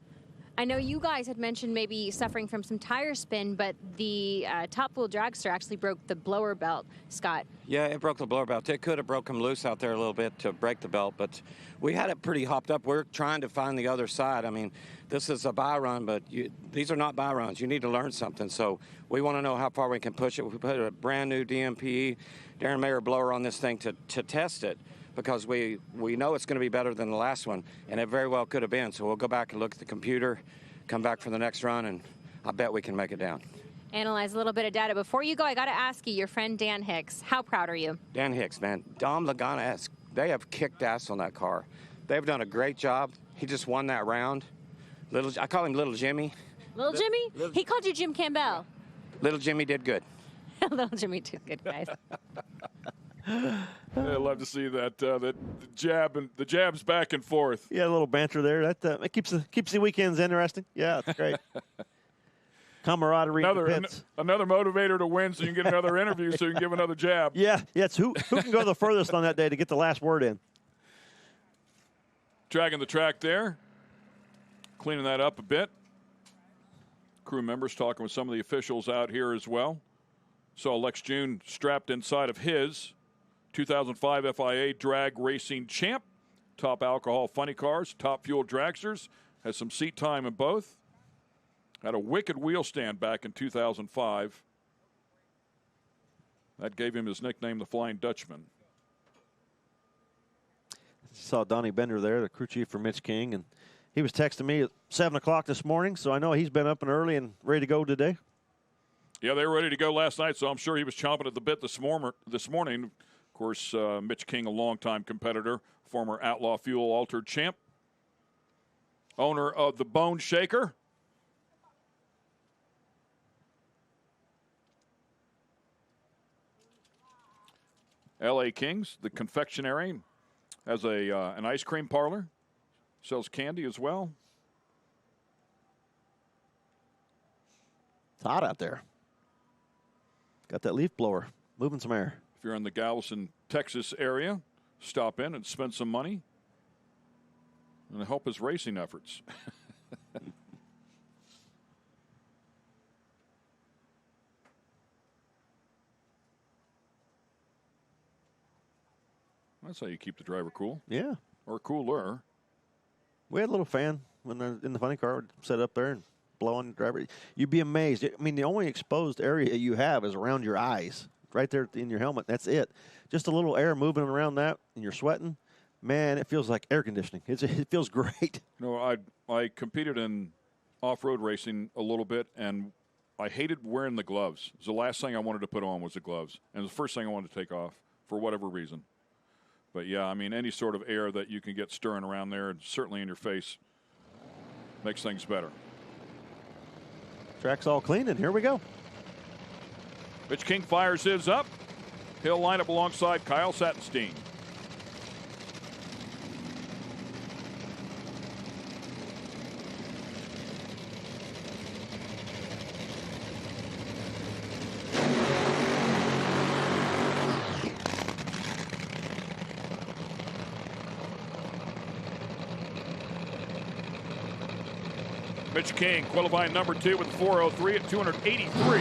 G: I know you guys had mentioned maybe suffering from some tire spin, but the top wheel dragster actually broke the blower belt, Scott.
U: Yeah, it broke the blower belt. It could have broke him loose out there a little bit to break the belt, but we had it pretty hopped up. We're trying to find the other side. I mean, this is a buy run, but these are not buy runs. You need to learn something. So we want to know how far we can push it. We put a brand new DMPE Darren Mayer blower on this thing to test it, because we know it's going to be better than the last one, and it very well could have been. So we'll go back and look at the computer, come back for the next run, and I bet we can make it down.
G: Analyze a little bit of data. Before you go, I got to ask you, your friend Dan Hicks, how proud are you?
U: Dan Hicks, man. Dom Lagana, they have kicked ass on that car. They've done a great job. He just won that round. I call him Little Jimmy.
G: Little Jimmy? He called you Jim Campbell.
U: Little Jimmy did good.
G: Little Jimmy did good, guys.
D: I love to see that that jab and the jabs back and forth.
E: Yeah, a little banter there. That it keeps the weekends interesting. Yeah, it's great. Camaraderie.
D: Another motivator to win, so you can get another interview, so you can give another jab.
E: Yeah, it's who can go the furthest on that day to get the last word in.
D: Dragging the track there, cleaning that up a bit. Crew members talking with some of the officials out here as well. Saw Lex June strapped inside of his 2005 FIA drag racing champ. Top alcohol funny cars, top fuel dragsters. Has some seat time in both. Had a wicked wheel stand back in 2005. That gave him his nickname, the Flying Dutchman.
E: Saw Donnie Bender there, the crew chief for Mitch King, and he was texting me at 7 o'clock this morning, so I know he's been up and early and ready to go today.
D: Yeah, they were ready to go last night, so I'm sure he was chomping at the bit this morning. Of course, Mitch King, a longtime competitor, former Outlaw Fuel Altered champ, owner of the Bone Shaker. L.A. Kings, the confectionery, has an ice cream parlor, sells candy as well.
E: It's hot out there. Got that leaf blower, moving some air.
D: If you're in the Galveston, Texas area, stop in and spend some money and help his racing efforts. That's how you keep the driver cool.
E: Yeah.
D: Or cooler.
E: We had a little fan when they're in the funny car, set up there and blow on the driver. You'd be amazed. I mean, the only exposed area you have is around your eyes, right there in your helmet. That's it. Just a little air moving around that, and you're sweating. Man, it feels like air conditioning. It feels great.
D: No, I competed in off-road racing a little bit, and I hated wearing the gloves. It was the last thing I wanted to put on was the gloves, and it was the first thing I wanted to take off for whatever reason. But, yeah, I mean, any sort of air that you can get stirring around there, and certainly in your face, makes things better.
E: Track's all clean, and here we go.
D: Mitch King fires his up. He'll line up alongside Kyle Sattenstein. Mitch King qualifying number 2 with 4:03 at 283.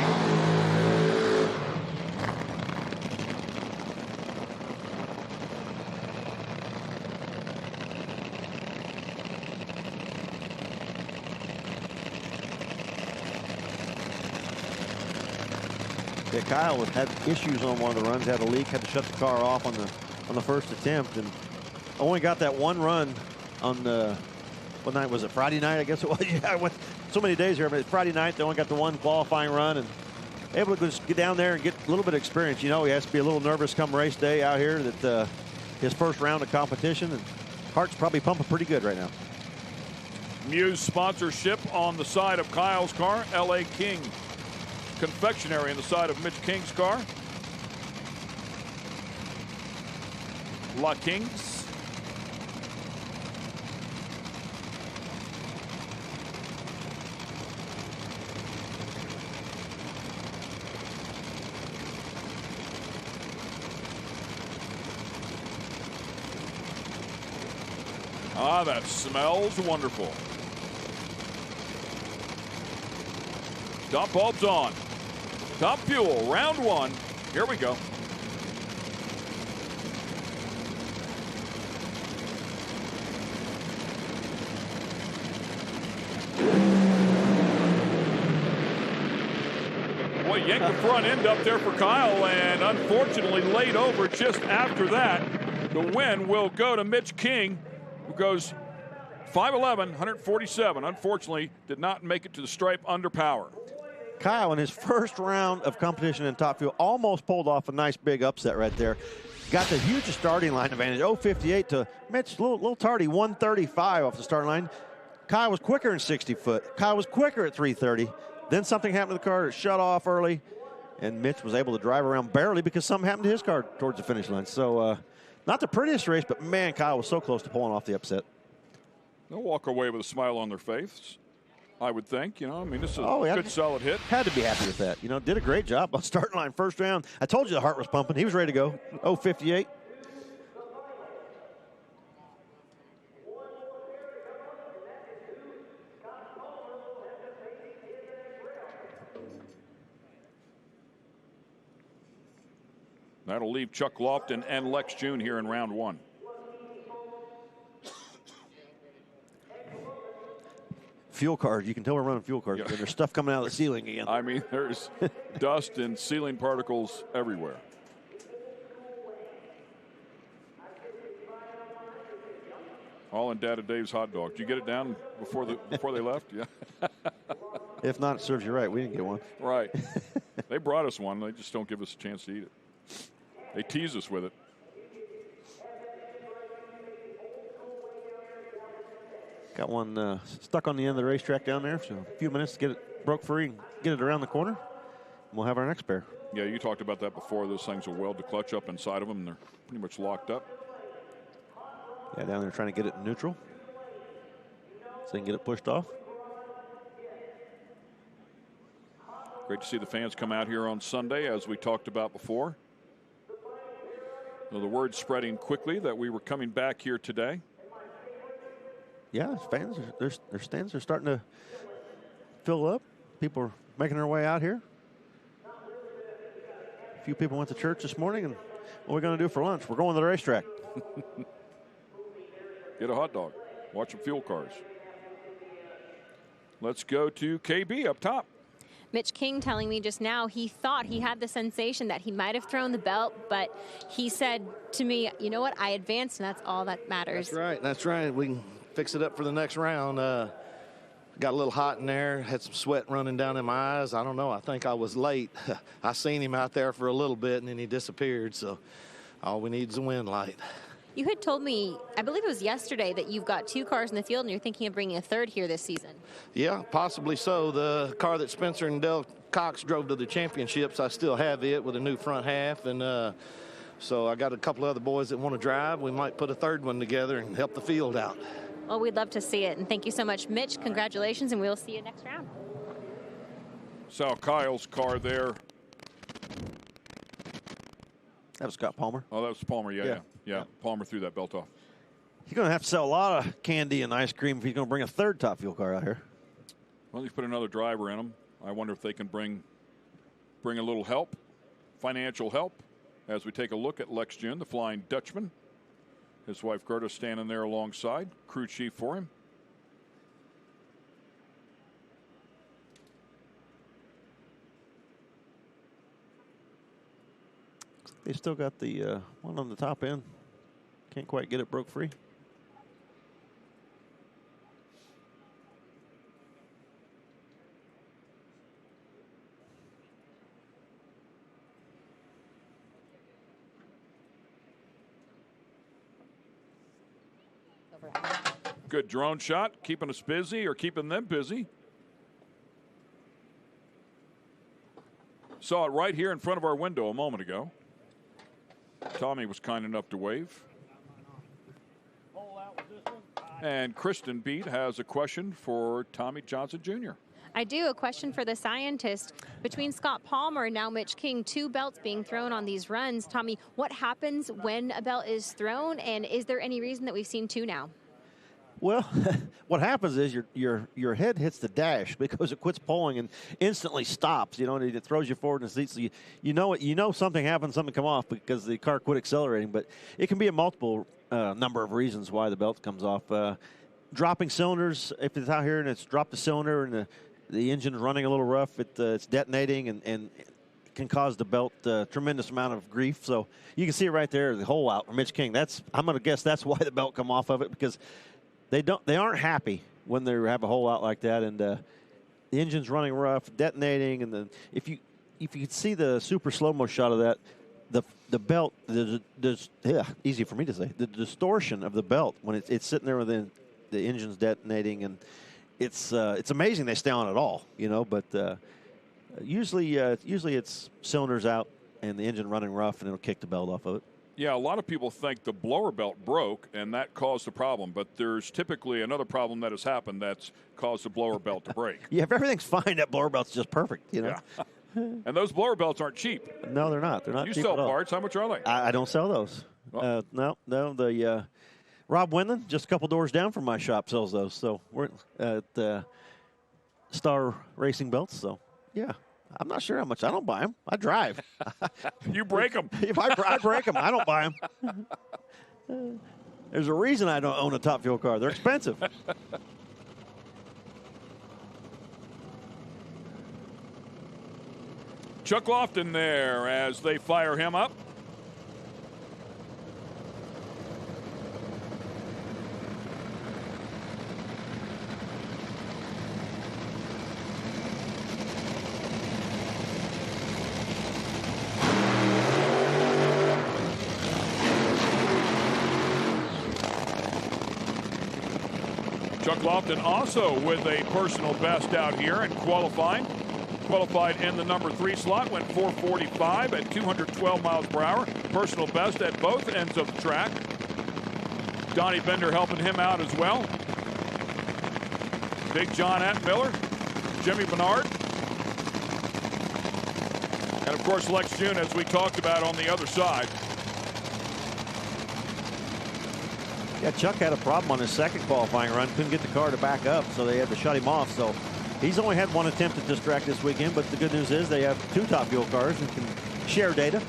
E: Yeah, Kyle had issues on one of the runs, had a leak, had to shut the car off on the first attempt, and only got that one run on the, what night was it? Friday night, I guess it was. Yeah, I went so many days here, but it's Friday night. They only got the one qualifying run, and able to just get down there and get a little bit of experience. You know, he has to be a little nervous come race day out here. That his first round of competition, and heart's probably pumping pretty good right now.
D: Muse sponsorship on the side of Kyle's car. L.A. King Confectionery on the side of Mitch King's car. La Kings. Ah, that smells wonderful. Top bulbs on. Top fuel, round one. Here we go. Boy, yanked the front end up there for Kyle, and unfortunately laid over just after that. The win will go to Mitch King, who goes 5'11", 147. Unfortunately, did not make it to the stripe under power.
E: Kyle, in his first round of competition in top fuel, almost pulled off a nice big upset right there. Got the huge starting line advantage, 0.58 to Mitch, a little tardy, 135 off the starting line. Kyle was quicker in 60 foot. Kyle was quicker at 330. Then something happened to the car, it shut off early, and Mitch was able to drive around barely because something happened to his car towards the finish line. So not the prettiest race, but man, Kyle was so close to pulling off the upset.
D: They'll walk away with a smile on their face, I would think. You know, I mean, this is a good, solid hit.
E: Had to be happy with that. You know, did a great job on starting line first round. I told you the heart was pumping. He was ready to go. 0.58.
D: That'll leave Chuck Lofton and Lex June here in round one.
E: Fuel cars. You can tell we're running fuel cars. There's stuff coming out of the ceiling again.
D: I mean, there's dust and ceiling particles everywhere. All in Dad and Dave's hot dog. Did you get it down before they left? Yeah.
E: If not, it serves you right. We didn't get one.
D: Right. They brought us one. They just don't give us a chance to eat it. They tease us with it.
E: Got one stuck on the end of the racetrack down there, so a few minutes to get it broke free and get it around the corner. And we'll have our next pair.
D: Yeah, you talked about that before. Those things will weld the clutch up inside of them. They're pretty much locked up.
E: Yeah, down there trying to get it in neutral so they can get it pushed off.
D: Great to see the fans come out here on Sunday, as we talked about before. So the word spreading quickly that we were coming back here today.
E: Yeah, fans, their stands are starting to fill up. People are making their way out here. A few people went to church this morning, and what are we going to do for lunch? We're going to the racetrack.
D: Get a hot dog. Watch some fuel cars. Let's go to KB up top.
G: Mitch King telling me just now he thought he had the sensation that he might have thrown the belt, but he said to me, you know what, I advanced, and that's all that matters.
A: That's right. We can fix it up for the next round. Got a little hot in there, had some sweat running down in my eyes. I don't know, I think I was late. I seen him out there for a little bit, and then he disappeared, so all we need is a wind light.
G: You had told me, I believe it was yesterday, that you've got 2 cars in the field and you're thinking of bringing a third here this season.
A: Yeah, possibly so. The car that Spencer and Dale Cox drove to the championships, I still have it with a new front half. And so I got a couple other boys that want to drive. We might put a third one together and help the field out.
G: Well, we'd love to see it. And thank you so much, Mitch. Congratulations, and we'll see you next round.
D: Saw Kyle's car there.
E: That was Scott Palmer.
D: Oh, that was Palmer, yeah. Palmer threw that belt off.
E: He's going to have to sell a lot of candy and ice cream if he's going to bring a third top fuel car out here.
D: Well, he's put another driver in them. I wonder if they can bring a little help, financial help, as we take a look at Lex June, the Flying Dutchman. His wife Gerda standing there alongside, crew chief for him.
E: they still got the one on the top end. Can't quite get it broke free.
D: Good drone shot, keeping us busy or keeping them busy. Saw it right here in front of our window a moment ago. Tommy was kind enough to wave. And Kristen Beat has a question for Tommy Johnson Jr.
G: I do. A question for the scientist. Between Scott Palmer and now Mitch King, 2 belts being thrown on these runs. Tommy, what happens when a belt is thrown, and is there any reason that we've seen 2 now?
E: Well, what happens is your head hits the dash because it quits pulling and instantly stops. You know, and it throws you forward in the seat. So you know it. You know something happened, something come off because the car quit accelerating. But it can be a multiple number of reasons why the belt comes off. Dropping cylinders. If it's out here and it's dropped the cylinder and the engine's running a little rough, it's detonating and can cause the belt tremendous amount of grief. So you can see it right there, the hole out for Mitch King. I'm going to guess that's why the belt come off of it, because they aren't happy when they have a hole out like that, and the engine's running rough, detonating, and then if you could see the super slow-mo shot of that, the belt, easy for me to say, the distortion of the belt when it's sitting there with the engine's detonating, and it's amazing they stay on at all, you know. But usually it's cylinders out and the engine running rough, and it'll kick the belt off of it.
D: Yeah, a lot of people think the blower belt broke and that caused the problem, but there's typically another problem that has happened that's caused the blower belt to break.
E: Yeah, if everything's fine, that blower belt's just perfect, you know.
D: Yeah. And those blower belts aren't cheap.
E: No, they're not. They're not
D: you
E: cheap
D: sell
E: at all.
D: parts. How much are they?
E: I don't sell those.
D: Oh.
E: No. The Rob Winland, just a couple doors down from my shop, sells those. So we're at Star Racing Belts. So, yeah. I'm not sure how much. I don't buy them. I drive.
D: You break them.
E: If I break them, I don't buy them. There's a reason I don't own a Top Fuel car. They're expensive.
D: Chuck Lofton there as they fire him up. Chuck Lofton also with a personal best out here and qualified in the number 3 slot, went 4:45 at 212 miles per hour. Personal best at both ends of the track. Donnie Bender helping him out as well. Big John Atmiller, Jimmy Bernard, and of course Lex June, as we talked about, on the other side.
E: Yeah, Chuck had a problem on his second qualifying run. Couldn't get the car to back up, so they had to shut him off. So he's only had one attempt at this track this weekend, but the good news is they have 2 Top Fuel cars and can share data.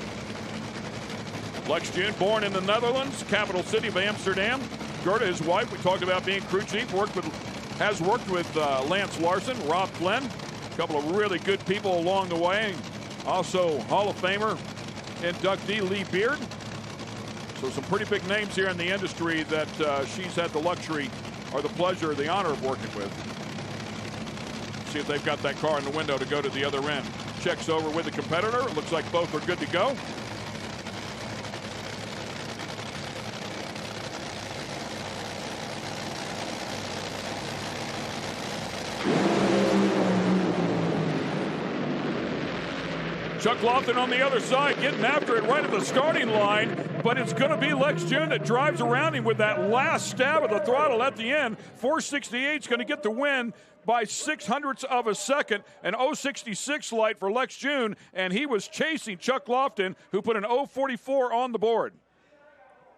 D: Lex June, born in the Netherlands, capital city of Amsterdam. Gerda, his wife, we talked about being crew chief, has worked with Lance Larson, Rob Flynn, a couple of really good people along the way. Also Hall of Famer inductee Lee Beard. So some pretty big names here in the industry that she's had the luxury or the pleasure or the honor of working with. See if they've got that car in the window to go to the other end. Checks over with the competitor. It looks like both are good to go. Chuck Lofton on the other side, getting after it right at the starting line, but it's going to be Lex June that drives around him with that last stab of the throttle at the end. 468 is going to get the win by 0.06 of a second. An 0.66 light for Lex June, and he was chasing Chuck Lofton, who put an 0.44 on the board.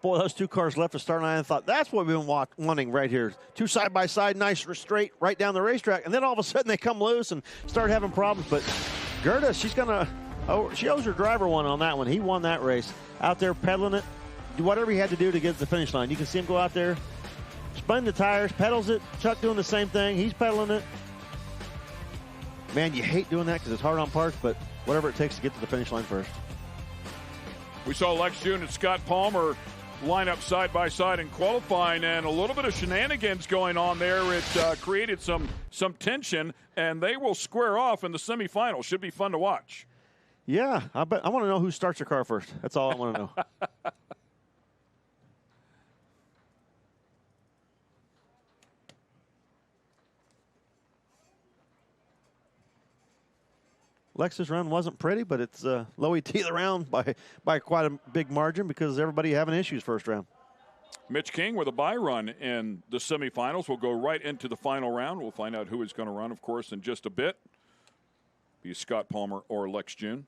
E: Boy, those 2 cars left the starting line. I thought, that's what we've been wanting right here. 2 side-by-side, nice straight right down the racetrack. And then all of a sudden they come loose and start having problems. But Gerda, she's going to... Oh, she owes her driver one on that one. He won that race. Out there pedaling it. Do whatever he had to do to get to the finish line. You can see him go out there, spin the tires, pedals it. Chuck doing the same thing. He's pedaling it. Man, you hate doing that because it's hard on parts, but whatever it takes to get to the finish line first.
D: We saw Lex June and Scott Palmer line up side by side in qualifying, and a little bit of shenanigans going on there. It created some tension, and they will square off in the semifinals. Should be fun to watch.
E: Yeah, I want to know who starts your car first. That's all I want to know. Lex's run wasn't pretty, but it's low ET the round by quite a big margin because everybody having issues first round.
D: Mitch King with a bye run in the semifinals. We'll go right into the final round. We'll find out who is going to run, of course, in just a bit. Be Scott Palmer or Lex June.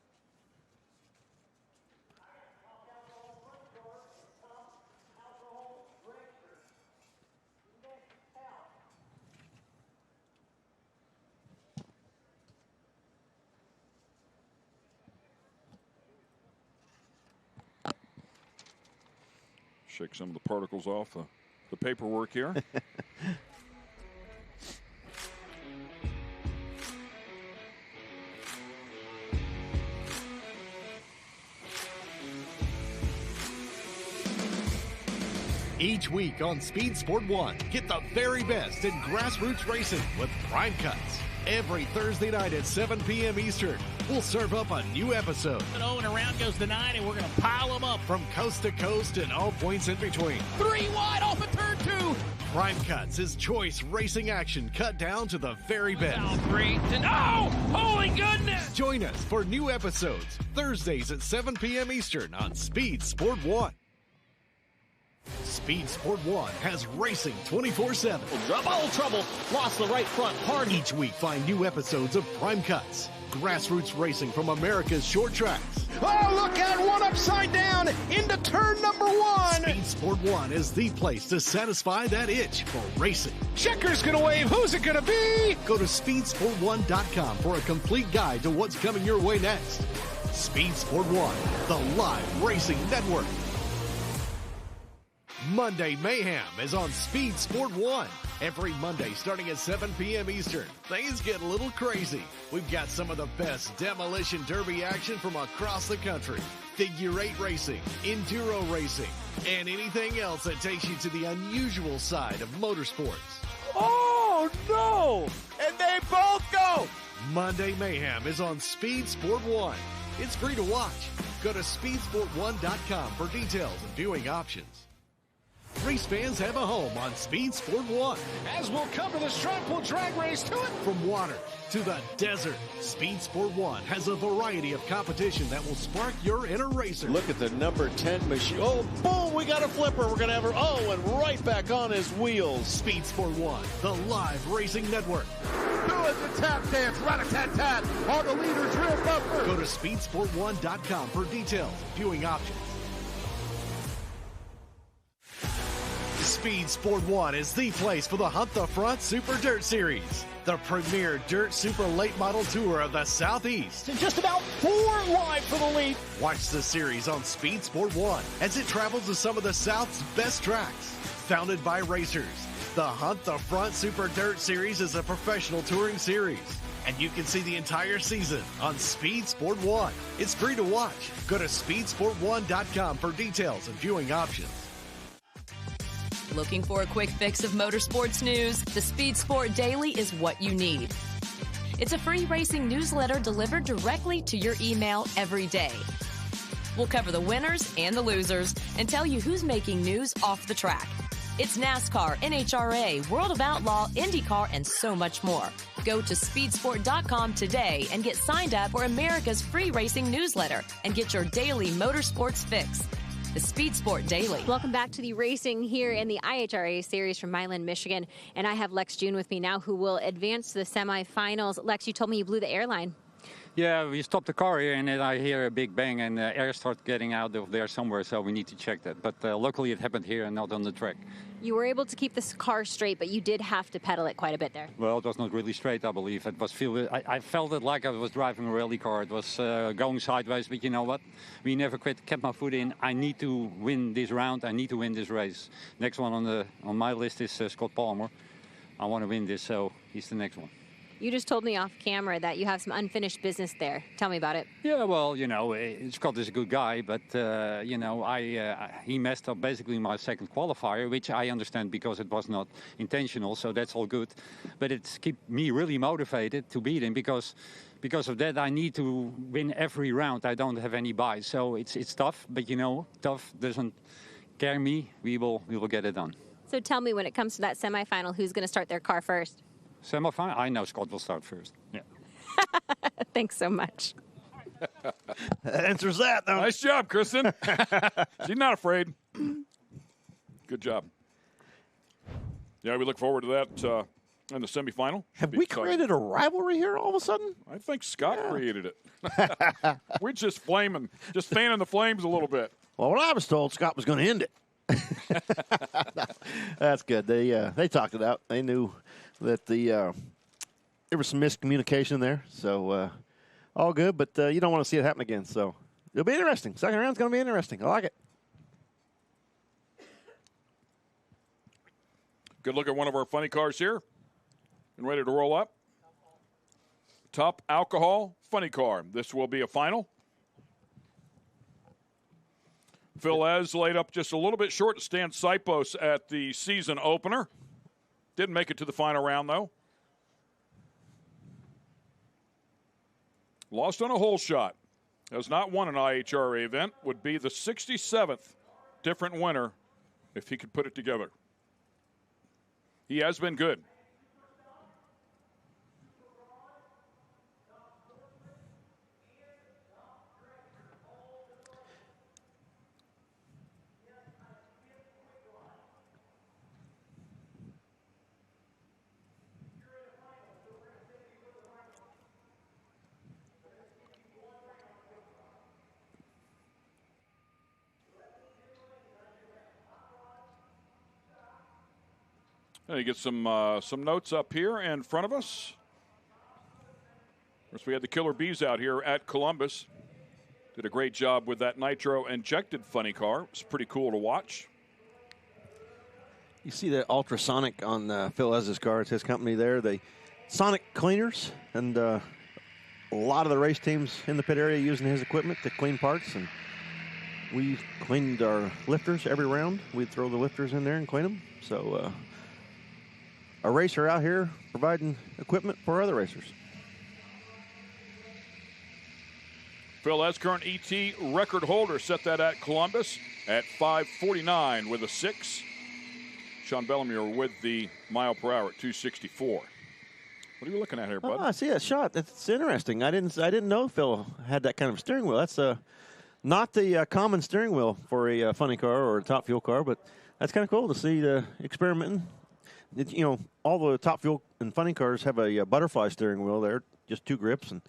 D: Shake some of the particles off the paperwork here.
B: Each week on Speed Sport 1, get the very best in grassroots racing with Prime Cuts. Every Thursday night at 7 p.m. Eastern, we'll serve up a new episode.
V: And around goes the 9, and we're going to pile them up.
B: From coast to coast and all points in between.
V: 3 wide off of turn 2.
B: Prime Cuts is choice racing action cut down to the very best.
V: Oh, great. And holy goodness!
B: Join us for new episodes Thursdays at 7 p.m. Eastern on Speed Sport 1. Speed Sport 1 has racing 24/7.
V: Trouble. Lost the right front hard.
B: Each week, find new episodes of Prime Cuts. Grassroots racing from America's short tracks.
V: Oh, look at one upside down into turn number 1.
B: Speed Sport 1 is the place to satisfy that itch for racing.
V: Checker's going to wave. Who's it going to be?
B: Go to speedsport1.com for a complete guide to what's coming your way next. Speed Sport 1, the live racing network. Monday Mayhem is on Speed Sport 1. Every Monday starting at 7 p.m. Eastern. Things get a little crazy. We've got some of the best demolition derby action from across the country. Figure 8 racing, enduro racing, and anything else that takes you to the unusual side of motorsports.
V: Oh, no! And they both go!
B: Monday Mayhem is on Speed Sport 1. It's free to watch. Go to speedsport1.com for details and viewing options. Race fans have a home on Speed Sport 1.
V: As we'll cover the Strongpool drag race to it.
B: From water to the desert, Speed Sport 1 has a variety of competition that will spark your inner racer.
W: Look at the number 10 machine. Oh, boom, we got a flipper. We're going to have her. Oh, and right back on his wheels.
B: Speed Sport 1, the live racing network.
V: Doing the tap dance, rat-a-tat-tat. All the leaders real buffer.
B: Go to speedsport1.com for details and viewing options. Speed Sport 1 is the place for the Hunt the Front Super Dirt Series, the premier dirt super late model tour of the Southeast.
V: And just about 4 wide for the lead.
B: Watch the series on Speed Sport 1 as it travels to some of the South's best tracks. Founded by racers, the Hunt the Front Super Dirt Series is a professional touring series. And you can see the entire season on Speed Sport 1. It's free to watch. Go to speedsport1.com for details and viewing options.
X: Looking for a quick fix of motorsports news? The Speed Sport Daily is what you need. It's a free racing newsletter delivered directly to your email every day. We'll cover the winners and the losers and tell you who's making news off the track. It's NASCAR, NHRA, World of Outlaw, IndyCar, and so much more. Go to speedsport.com today and get signed up for America's free racing newsletter and get your daily motorsports fix. The Speed Sport Daily.
G: Welcome back to the racing here in the IHRA series from Milan, Michigan. And I have Lex June with me now who will advance to the semifinals. Lex, you told me you blew the airline.
Y: Yeah, we stopped the car here and then I hear a big bang and air started getting out of there somewhere, so we need to check that. But luckily it happened here and not on the track.
G: You were able to keep this car straight, but you did have to pedal it quite a bit there.
Y: Well, it was not really straight, I believe. It was I felt it like I was driving a rally car. It was going sideways, but you know what? We never quit, kept my foot in. I need to win this round. I need to win this race. Next one on my list is Scott Palmer. I want to win this, so he's the next one.
G: You just told me off camera that you have some unfinished business there. Tell me about it.
Y: Yeah, well, you know, Scott is a good guy, but, you know, he messed up basically my second qualifier, which I understand because it was not intentional, so that's all good. But it's kept me really motivated to beat him because of that I need to win every round. I don't have any buys, so it's tough, but, you know, tough doesn't scare me. We will get it done.
G: So tell me, when it comes to that semifinal, who's going to start their car first?
Y: Semifinal? I know Scott will start first. Yeah.
G: Thanks so much.
E: That answers that, though.
D: Nice job, Kristen. She's not afraid. Good job. Yeah, we look forward to that in the semifinal.
E: Have we created a rivalry here all of a sudden?
D: I think Scott created it. We're just fanning the flames a little bit.
E: Well, when I was told Scott was going to end it. That's good. They talked it out. They knew that there was some miscommunication there. So all good, but you don't want to see it happen again. So it'll be interesting. Second round's going to be interesting. I like it.
D: Good look at one of our funny cars here. And ready to roll up. Top alcohol funny car. This will be a final. Phil Ez laid up just a little bit short to Stan Sipos at the season opener. Didn't make it to the final round, though. Lost on a hole shot. Has not won an IHRA event. Would be the 67th different winner if he could put it together. He has been good. And you get some notes up here in front of us. Of course, we had the Killer Bees out here at Columbus. Did a great job with that nitro injected funny car. It's pretty cool to watch.
E: You see the ultrasonic on Phil Ez's car. It's his company there. They Sonic Cleaners, and a lot of the race teams in the pit area using his equipment to clean parts. And we cleaned our lifters every round. We'd throw the lifters in there and clean them. So a racer out here providing equipment for other racers.
D: Phil Ez, current ET record holder, set that at Columbus at 5:49 with a 6. Sean Bellemere with the mile per hour at 264. What are you looking at here, bud?
E: Oh, I see that shot. It's interesting. I didn't know Phil had that kind of steering wheel. That's not the common steering wheel for a funny car or a top fuel car, but that's kind of cool to see the experimenting. You know, all the top fuel and funny cars have a butterfly steering wheel there, just 2 grips, and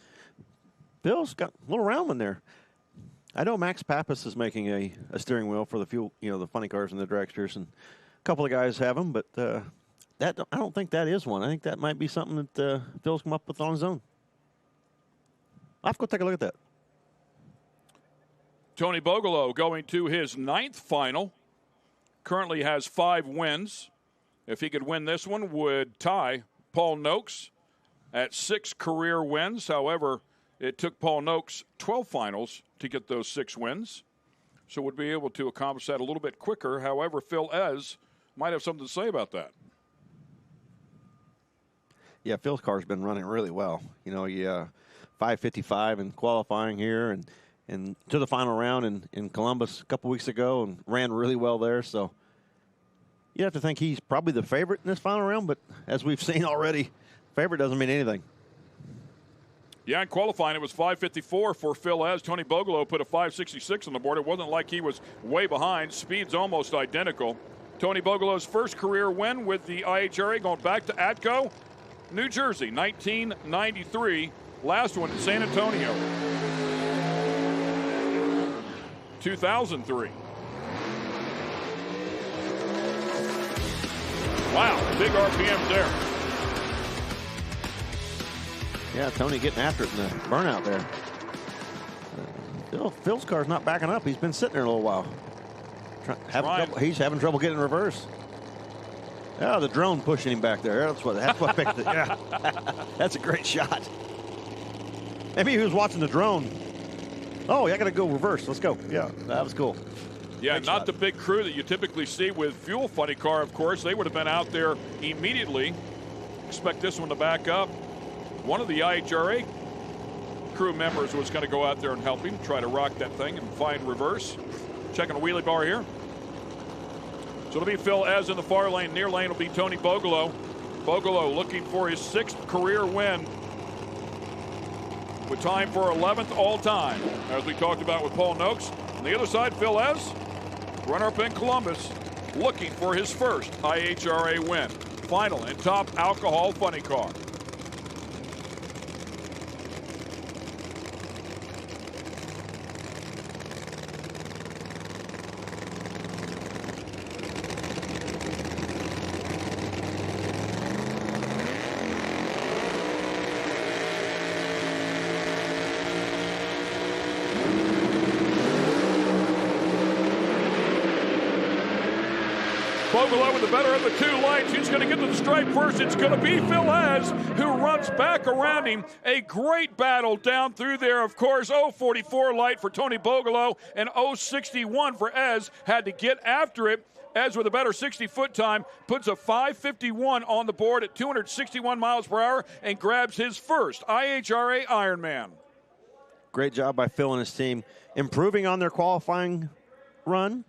E: Phil's got a little round one there. I know Max Pappas is making a steering wheel for the fuel, you know, the funny cars and the dragsters, and a couple of guys have them, but I don't think that is one. I think that might be something that Phil's come up with on his own. I'll have to go take a look at that.
D: Tony Bogolo going to his 9th final. Currently has 5 wins. If he could win this one, would tie Paul Noakes at 6 career wins. However, it took Paul Noakes 12 finals to get those 6 wins. So would be able to accomplish that a little bit quicker. However, Phil Ez might have something to say about that.
E: Yeah, Phil's car's been running really well. You know, 5:55 in qualifying here and to the final round in Columbus a couple weeks ago and ran really well there. So you have to think he's probably the favorite in this final round, but as we've seen already, favorite doesn't mean anything.
D: Yeah, in qualifying, it was 5:54 for Phil Ez. Tony Bogolo put a 5:66 on the board. It wasn't like he was way behind. Speed's almost identical. Tony Bogolo's first career win with the IHRA going back to Atco, New Jersey, 1993. Last one in San Antonio, 2003. Wow, big RPMs there.
E: Yeah, Tony getting after it in the burnout there. Phil's car's not backing up. He's been sitting there a little while. He's having trouble getting in reverse. Oh, the drone pushing him back there. That's what picked it. Yeah. That's a great shot. Maybe he was watching the drone. Oh, I got to go reverse. Let's go. Yeah, that was cool.
D: Yeah,
E: great
D: not
E: shot.
D: the big crew that you typically see with fuel funny car, of course. They would have been out there immediately. Expect this one to back up. One of the IHRA crew members was going to go out there and help him, try to rock that thing and find reverse. Checking a wheelie bar here. So it'll be Phil Ez in the far lane. Near lane will be Tony Bogolo. Bogolo looking for his 6th career win with time for 11th all time, as we talked about with Paul Noakes. On the other side, Phil Ez, runner-up in Columbus, looking for his first IHRA win. Final in top alcohol funny car. Bogolo with the better of the 2 lights. Who's going to get to the stripe first? It's going to be Phil Ez, who runs back around him. A great battle down through there, of course. 044 light for Tony Bogolo and 061 for Ez. Had to get after it. Ez with a better 60-foot time puts a 5:51 on the board at 261 miles per hour and grabs his first IHRA Ironman.
E: Great job by Phil and his team, improving on their qualifying run.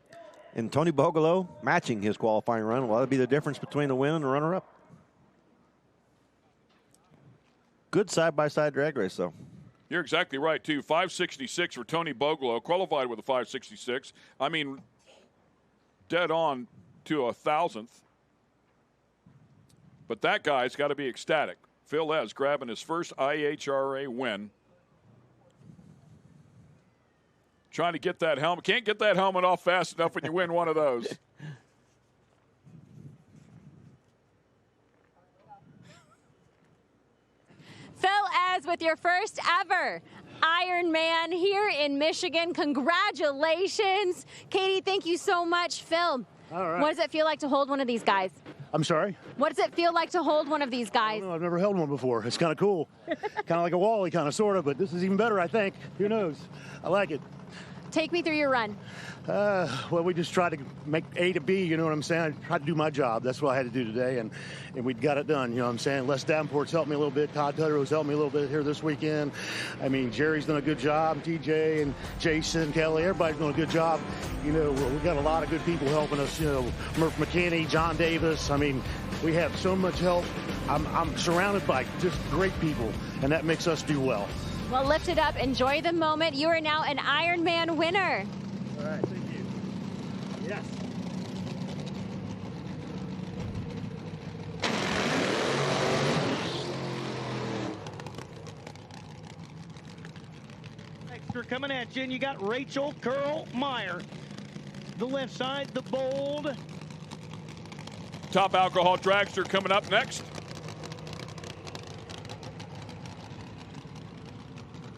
E: And Tony Bogolo matching his qualifying run. Well, that'll be the difference between the win and the runner-up. Good side-by-side drag race, though.
D: You're exactly right, too. 566 for Tony Bogolo, qualified with a 566. I mean, dead on to 1,000th. But that guy's got to be ecstatic. Phil Ez grabbing his first IHRA win. Trying to get that helmet. Can't get that helmet off fast enough when you win one of those.
G: Phil Ez with your first ever Ironman here in Michigan. Congratulations. Katie, thank you so much. Phil,
O: all right.
G: What does it feel like to hold one of these guys?
O: I'm sorry?
G: What does it feel like to hold one of these guys?
O: I've never held one before. It's kind of cool. Kind of like a Wally, kind of, sort of, but this is even better, I think. Who knows? I like it.
G: Take me through your run.
O: Well, we just tried to make A to B, you know what I'm saying? I tried to do my job. That's what I had to do today, and we got it done, you know what I'm saying? Les Davenport's helped me a little bit. Todd Tutter's helped me a little bit here this weekend. I mean, Jerry's done a good job. TJ and Jason, Kelly, everybody's done a good job. You know, we got a lot of good people helping us, you know, Murph McKinney, John Davis. I mean, we have so much help. I'm surrounded by just great people, and that makes us do well.
G: Well, lift it up. Enjoy the moment. You are now an Ironman winner.
O: All right, thank you. Yes.
C: Extra coming at you, and you got Rachel Curl Meyer. The left side, the bold.
D: Top alcohol dragster coming up next.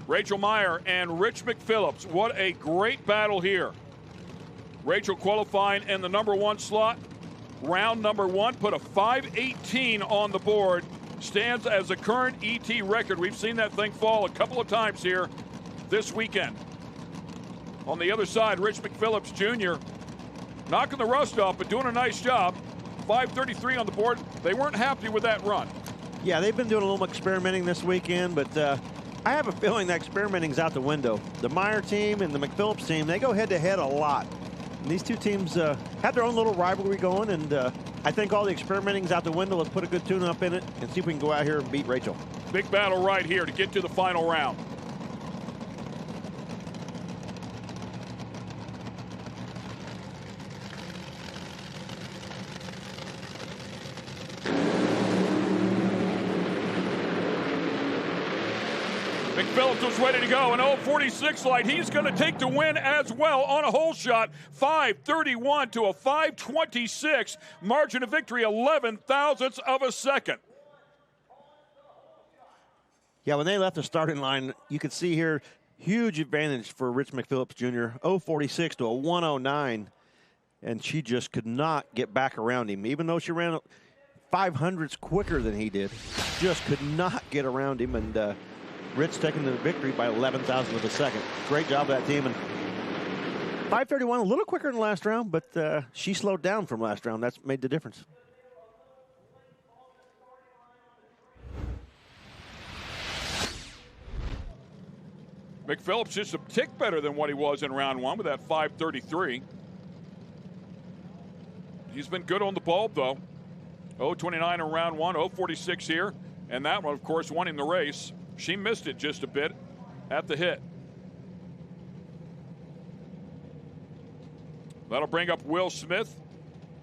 D: Rachel Meyer and Rich McPhillips. What a great battle here. Rachel qualifying in the number 1 slot. Round number 1, put a 5:18 on the board. Stands as a current ET record. We've seen that thing fall a couple of times here this weekend. On the other side, Rich McPhillips Jr. knocking the rust off, but doing a nice job. 5:33 on the board. They weren't happy with that run.
E: Yeah, they've been doing a little experimenting this weekend, but I have a feeling that experimenting's out the window. The Meyer team and the McPhillips team, they go head-to-head a lot. And these two teams have their own little rivalry going, and I think all the experimenting's out the window. Let's put a good tune-up in it and see if we can go out here and beat Rachel.
D: Big battle right here to get to the final round. McPhillips was ready to go. An 046 light. He's going to take the win as well on a hole shot. 5:31 to a 5:26. Margin of victory, 11 thousandths of a second.
E: Yeah, when they left the starting line, you could see here, huge advantage for Rich McPhillips Jr. 046 to a 109. and she just could not get back around him. Even though she ran 500s quicker than he did, just could not get around him. And Rich taking the victory by 11,000 of a second. Great job of that team. And 5:31, a little quicker than last round, but she slowed down from last round. That's made the difference.
D: McPhillips just a tick better than what he was in round one with that 5:33. He's been good on the bulb, though. 0.29 in round one, 0.46 here. And that one, of course, winning the race. She missed it just a bit at the hit. That'll bring up Will Smith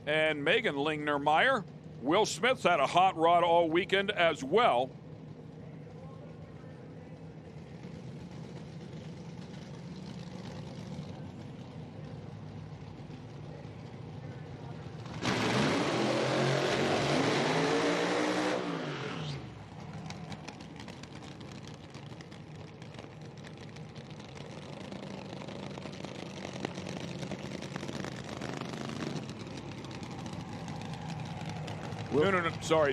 D: and Megan Lingner-Meyer. Will Smith's had a hot rod all weekend as well.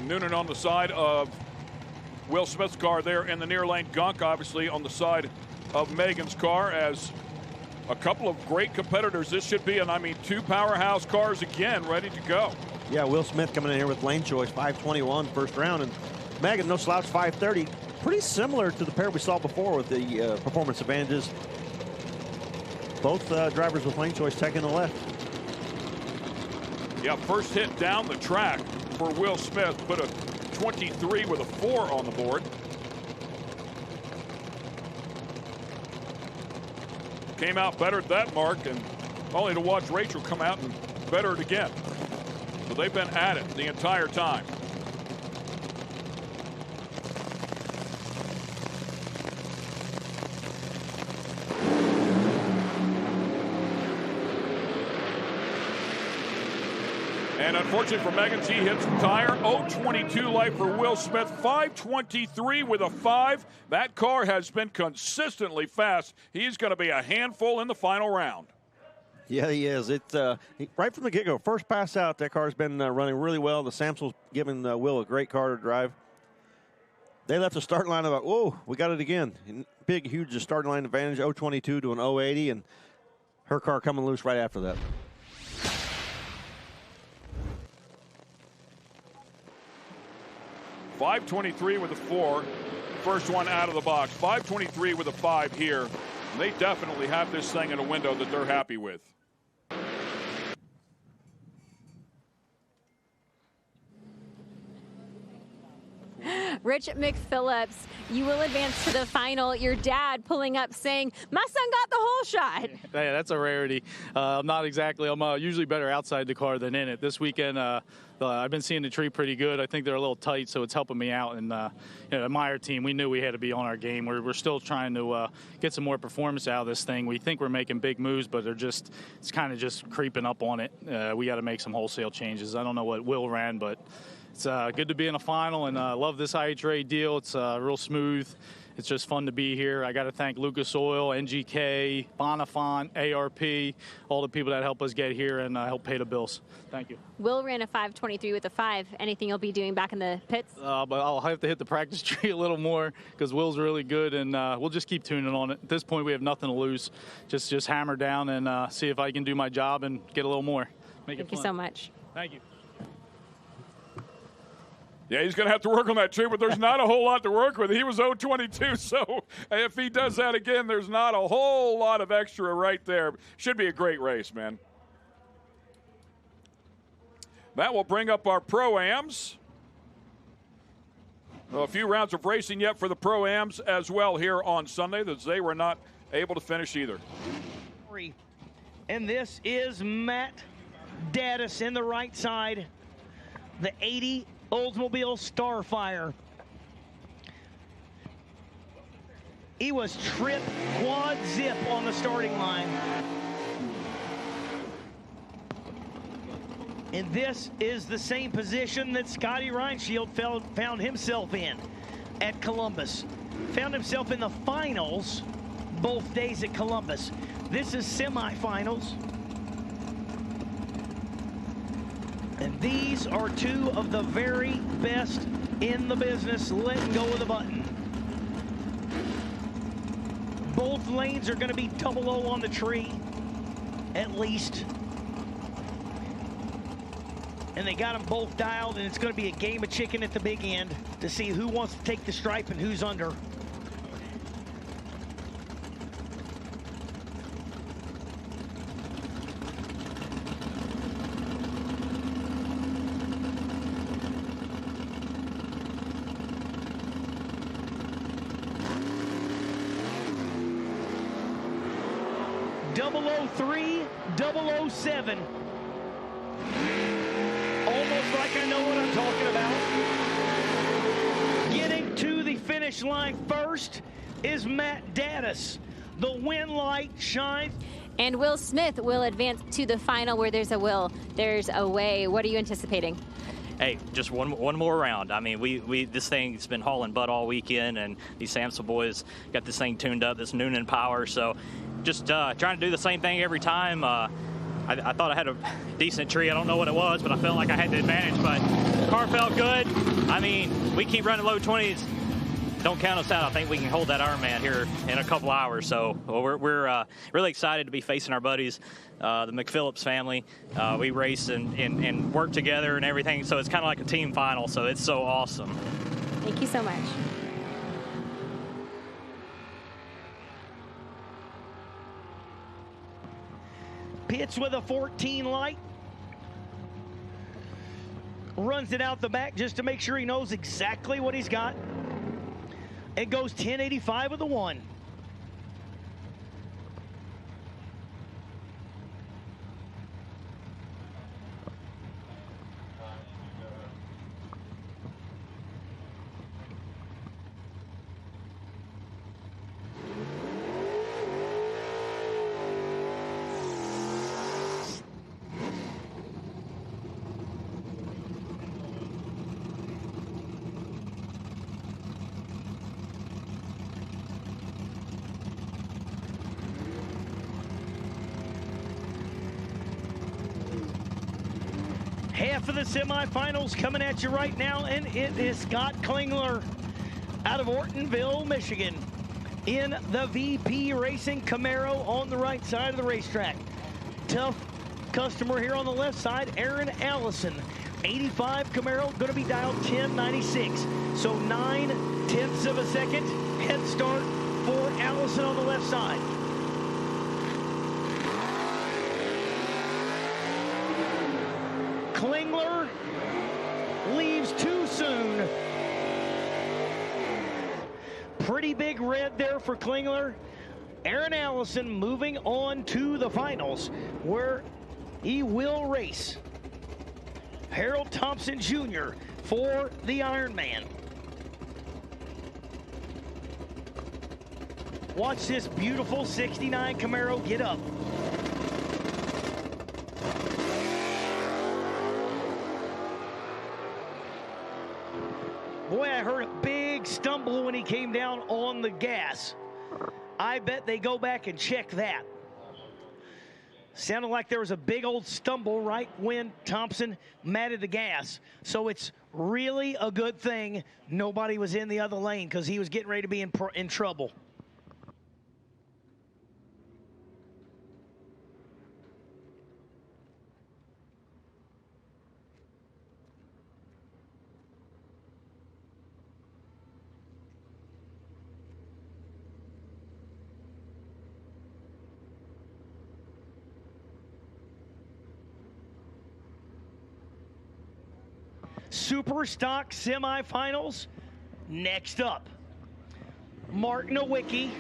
D: Noonan on the side of Will Smith's car there in the near lane. Gunk obviously on the side of Megan's car as a couple of great competitors. This should be, two powerhouse cars again ready to go.
E: Yeah, Will Smith coming in here with lane choice, 5:21 first round. And Megan, no slouch, 5:30. Pretty similar to the pair we saw before with the performance advantages. Both drivers with lane choice taking the left.
D: Yeah, first hit down the track for Will Smith, put a 23 with a 4 on the board. Came out better at that mark, and only to watch Rachel come out and better it again. So they've been at it the entire time. And unfortunately for Megan, she hits the tire. 0.22 light for Will Smith. 5:23 with a 5. That car has been consistently fast. He's going to be a handful in the final round.
E: Yeah, he is. Right from the get-go, first pass out, that car's been running really well. The Samsel's giving Will a great car to drive. They left the start line about, whoa, we got it again. Big, huge starting line advantage, 0.22 to an 0.80, and her car coming loose right after that.
D: .523 with a 4. First one out of the box. 5:23 with a 5 here. And they definitely have this thing in a window that they're happy with.
G: Rich McPhillips, you will advance to the final. Your dad pulling up saying, my son got the whole shot.
H: Yeah, that's a rarity. I'm usually better outside the car than in it. This weekend, I've been seeing the tree pretty good. I think they're a little tight, so it's helping me out. And the Meyer team, we knew we had to be on our game. We're still trying to get some more performance out of this thing. We think we're making big moves, but it's kind of just creeping up on it. We got to make some wholesale changes. I don't know what Will ran, but it's good to be in a final, and I love this IHRA deal. It's real smooth. It's just fun to be here. I got to thank Lucas Oil, NGK, Bonifant, ARP, all the people that help us get here and help pay the bills. Thank you.
G: Will ran a 5:23 with a 5. Anything you'll be doing back in the pits?
H: But I'll have to hit the practice tree a little more because Will's really good, and we'll just keep tuning on it. At this point, we have nothing to lose. Just hammer down and see if I can do my job and get a little more.
G: Thank you so much.
H: Thank you.
D: Yeah, he's going to have to work on that tree, but there's not a whole lot to work with. He was 0.22, so if he does that again, there's not a whole lot of extra right there. Should be a great race, man. That will bring up our Pro-Ams. A few rounds of racing yet for the Pro-Ams as well here on Sunday, as they were not able to finish either.
C: And this is Matt Daddis in the right side, the 80 Oldsmobile Starfire. He was trip quad zip on the starting line. And this is the same position that Scotty Reinshield found himself in at Columbus. Found himself in the finals both days at Columbus. This is semifinals. These are two of the very best in the business letting go of the button. Both lanes are going to be 00 on the tree, at least. And they got them both dialed, and it's going to be a game of chicken at the big end to see who wants to take the stripe and who's under. .003, 007. Almost like I know what I'm talking about. Getting to the finish line first is Matt Daddis. The win light shines.
G: And Will Smith will advance to the final. Where there's a will, there's a way. What are you anticipating?
I: Hey, just one more round. I mean, we this thing's been hauling butt all weekend, and these Samsa boys got this thing tuned up, this Noonan power. So just trying to do the same thing every time. I thought I had a decent tree. I don't know what it was, but I felt like I had the advantage. But the car felt good. I mean, we keep running low 20s. Don't count us out. I think we can hold that Ironman here in a couple hours. So we're really excited to be facing our buddies, the McPhillips family. We race and work together and everything. So it's kind of like a team final. So it's so awesome.
G: Thank you so much.
C: Pits with a 14 light. Runs it out the back just to make sure he knows exactly what he's got. It goes 1085 with a 1. Half of the semifinals coming at you right now, and it is Scott Klingler out of Ortonville, Michigan, in the VP Racing Camaro on the right side of the racetrack. Tough customer here on the left side, Aaron Allison. 85 Camaro, going to be dialed 1096. So 9/10 of a second head start for Allison on the left side. Klingler leaves too soon. Pretty big red there for Klingler. Aaron Allison moving on to the finals, where he will race Harold Thompson Jr. for the Ironman. Watch this beautiful 69 Camaro get up. Boy, I heard a big stumble when he came down on the gas. I bet they go back and check that. Sounded like there was a big old stumble right when Thompson matted the gas. So it's really a good thing nobody was in the other lane, because he was getting ready to be in trouble. Super Stock semifinals next up. Mark Nowicki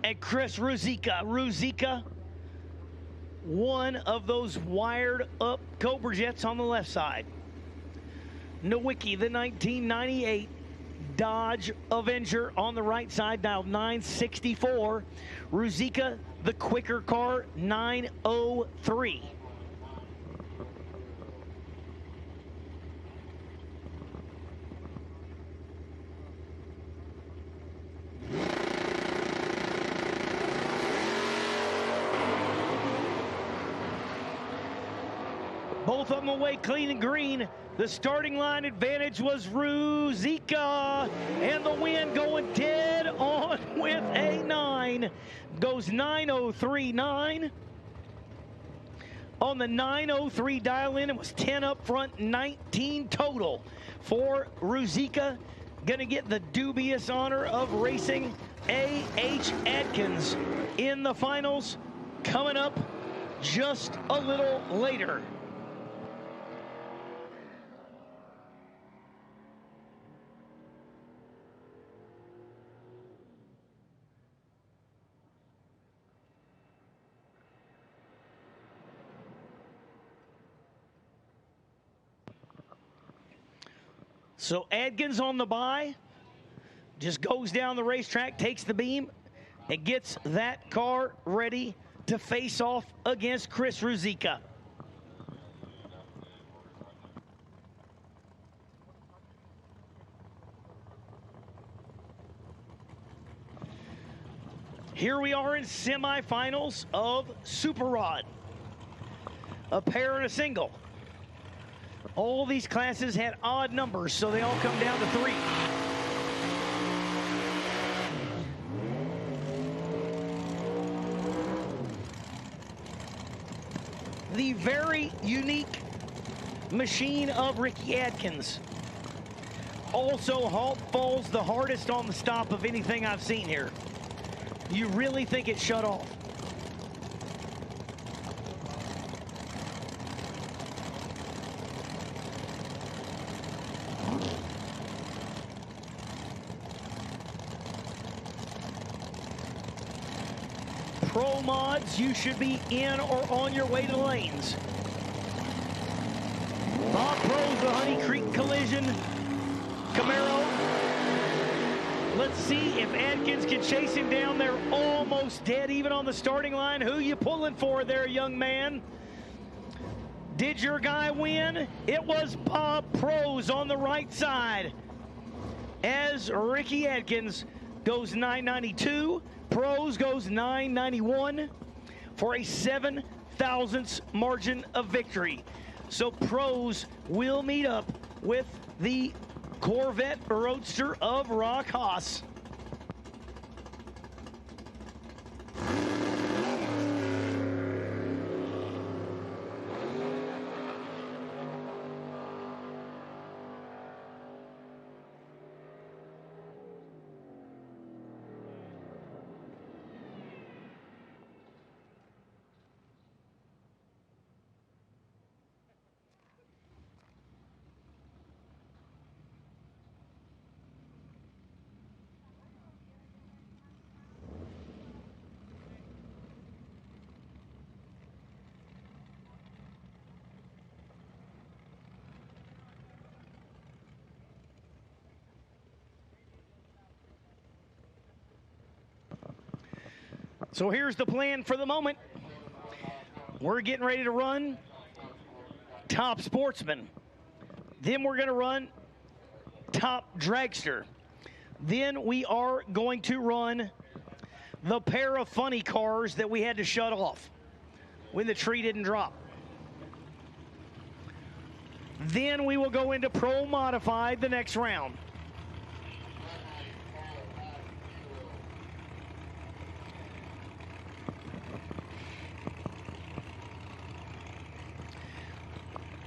C: and Chris Ruzicka. Ruzicka, one of those wired up Cobra Jets on the left side. Nowicki, the 1998 Dodge Avenger on the right side, dialed 964. Ruzicka, the quicker car, 903. both of them away clean and green. The starting line advantage was Ruzicka, and the win going dead on with a 9. Goes 9:03.9. On the 9:03 dial-in, it was 10 up front, 19 total for Ruzicka. Going to get the dubious honor of racing A.H. Adkins in the finals, coming up just a little later. So Adkins on the bye, just goes down the racetrack, takes the beam, and gets that car ready to face off against Chris Ruzicka. Here we are in semifinals of Super Rod. A pair and a single. All these classes had odd numbers, so they all come down to 3. The very unique machine of Ricky Adkins. Also, falls the hardest on the stop of anything I've seen here. You really think it shut off? Pro mods, you should be in or on your way to the lanes. Bob Pros, the Honey Creek collision. Camaro. Let's see if Adkins can chase him down. They're almost dead even on the starting line. Who you pulling for there, young man? Did your guy win? It was Bob Pros on the right side. As Ricky Adkins goes 992. Pros goes 991 for a 7 thousandths margin of victory. So Pros will meet up with the Corvette Roadster of Rock Haas. So here's the plan for the moment. We're getting ready to run Top Sportsman. Then we're going to run Top Dragster. Then we are going to run the pair of funny cars that we had to shut off when the tree didn't drop. Then we will go into Pro Modified the next round.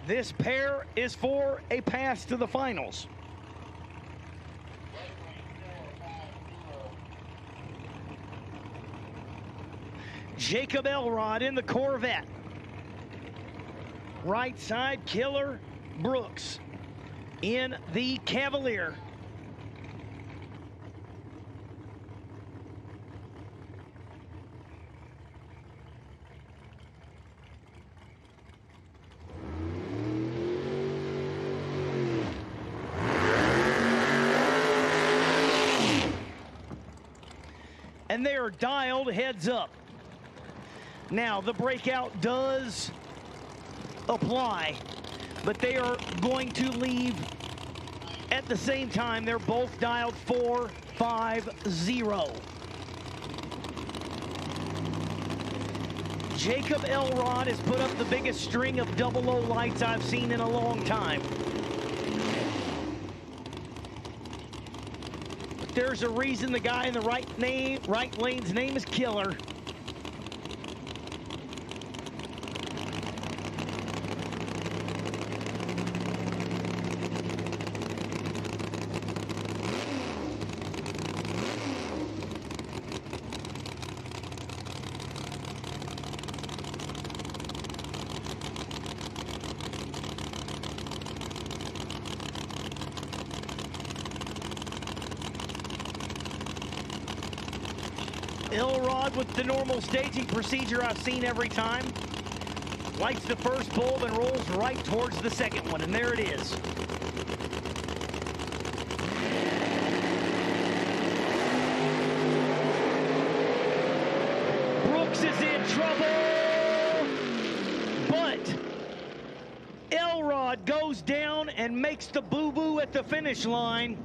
C: This pair is for a pass to the finals. Jacob Elrod in the Corvette. Right side, Killer Brooks in the Cavalier. And they are dialed heads up. Now, the breakout does apply, but they are going to leave at the same time. They're both dialed 450. Jacob Elrod has put up the biggest string of double O lights I've seen in a long time. But there's a reason the guy in the right lane's name is Killer. Elrod with the normal staging procedure I've seen every time. Lights the first bulb and rolls right towards the second one, and there it is. Brooks is in trouble, but Elrod goes down and makes the boo-boo at the finish line.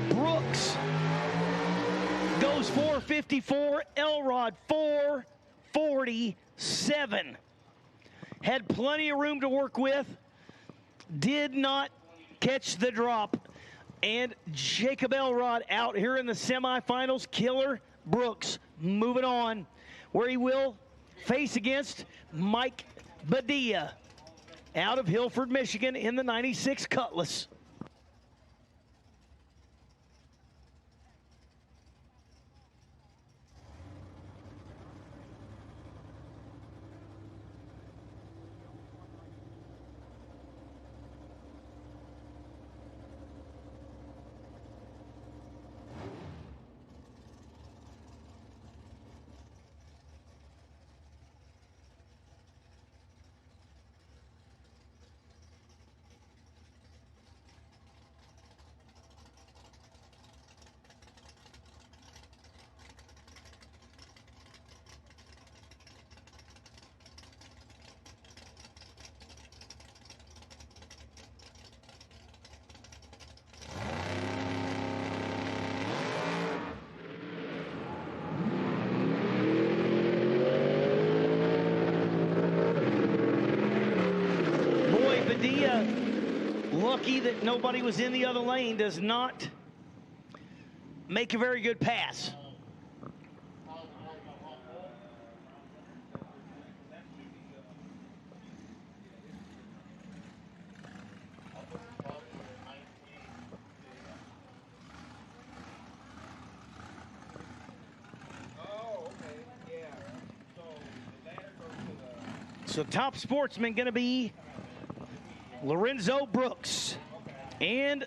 C: Brooks goes 4:54, Elrod 4:47. Had plenty of room to work with, did not catch the drop. And Jacob Elrod out here in the semifinals. Killer Brooks moving on, where he will face against Mike Badia out of Hilford, Michigan in the 96 Cutlass. Lucky that nobody was in the other lane, does not make a very good pass. So top sportsman going to be Lorenzo Brooks and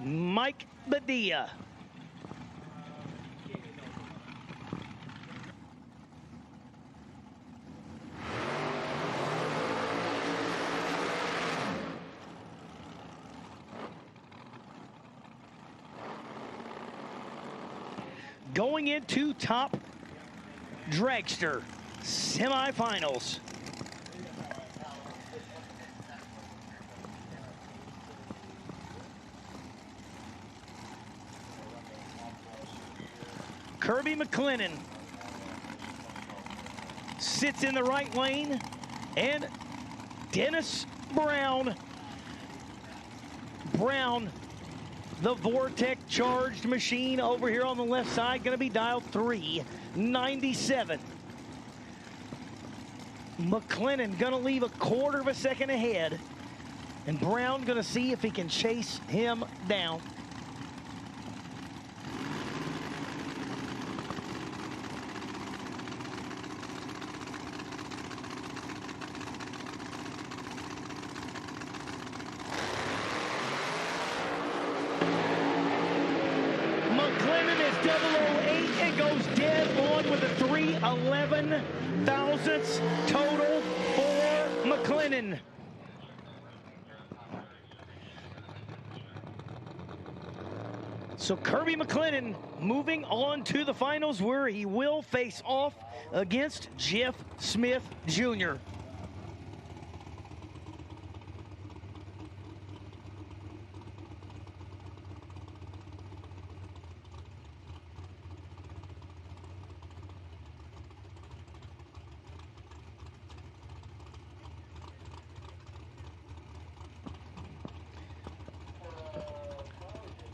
C: Mike Badia. Going into top dragster semifinals. Kirby McLennan sits in the right lane, and Dennis Brown. Brown, the Vortec charged machine over here on the left side, going to be dialed 397. McLennan going to leave a quarter of a second ahead, and Brown going to see if he can chase him down. Thousandths total for McLennan. So Kirby McLennan moving on to the finals, where he will face off against Jeff Smith Jr.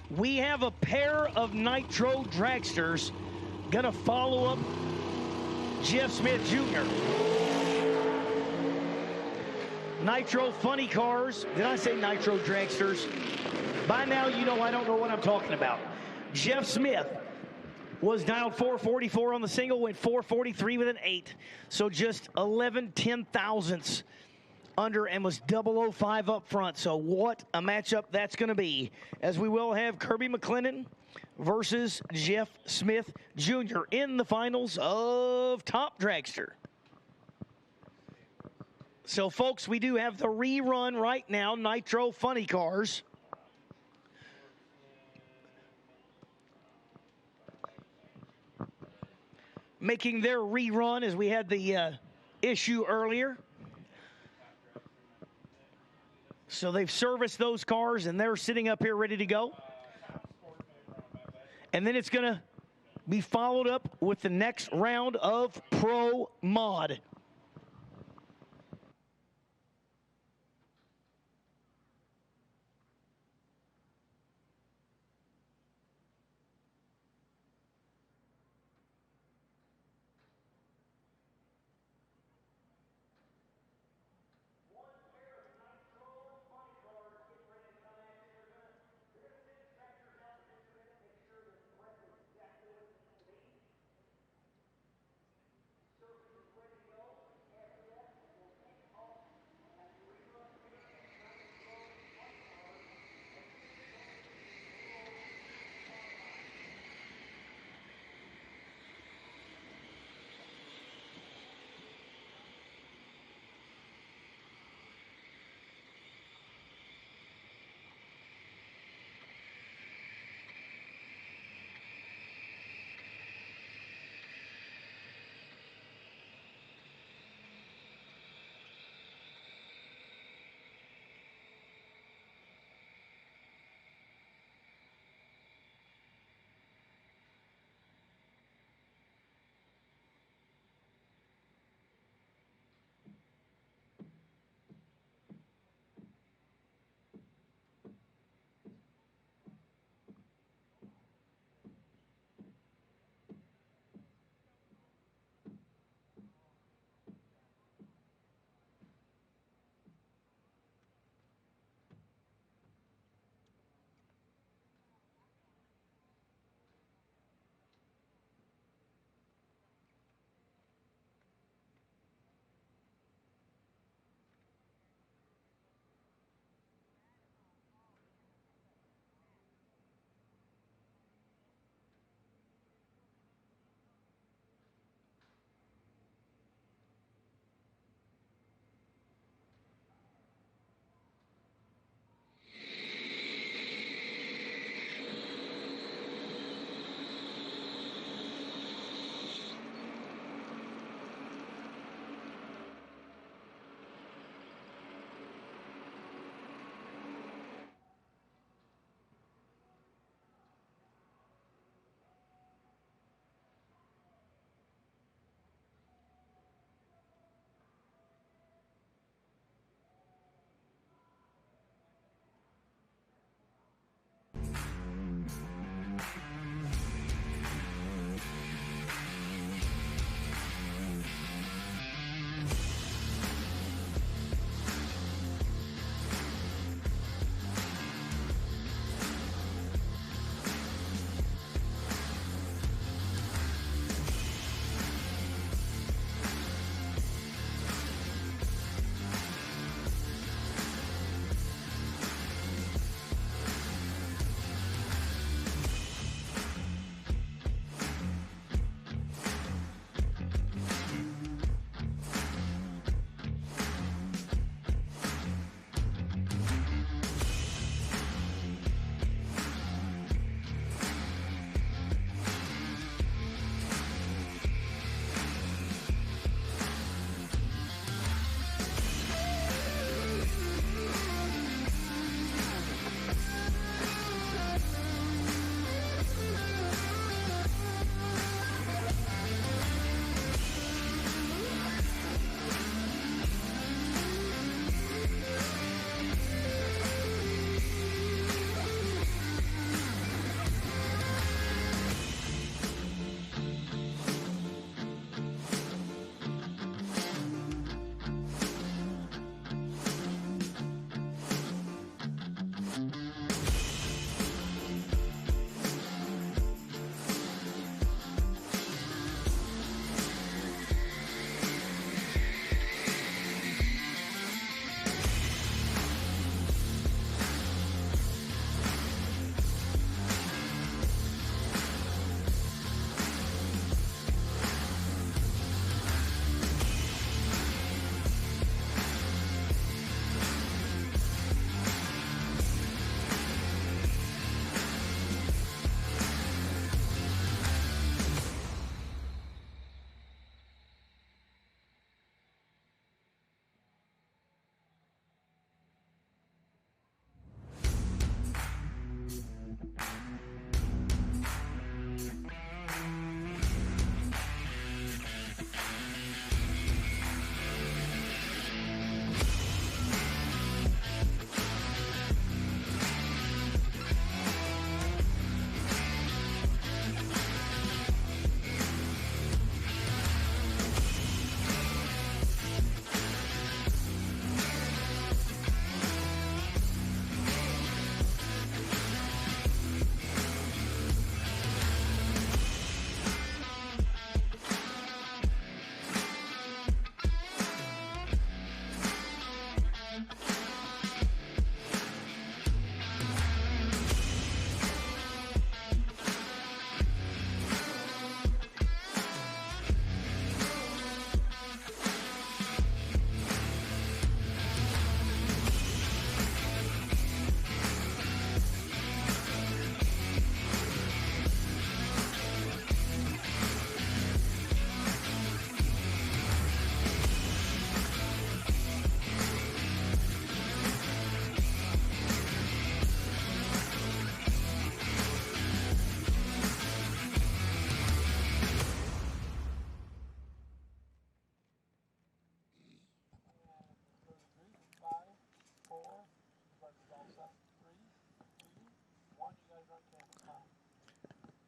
C: we have a pair of Nitro dragsters gonna follow up Jeff Smith Jr. Nitro funny cars. Did I say Nitro dragsters? By now, you know I don't know what I'm talking about. Jeff Smith was dialed 444 on the single, went 443 with an 8. So just 11 10,000ths under and was 005 up front. So what a matchup that's going to be, as we will have Kirby McLennan versus Jeff Smith Jr. in the finals of Top Dragster. So, folks, we do have the rerun right now, Nitro Funny Cars. Making their rerun as we had the issue earlier. So they've serviced those cars, and they're sitting up here ready to go. And then it's going to be followed up with the next round of Pro Mod.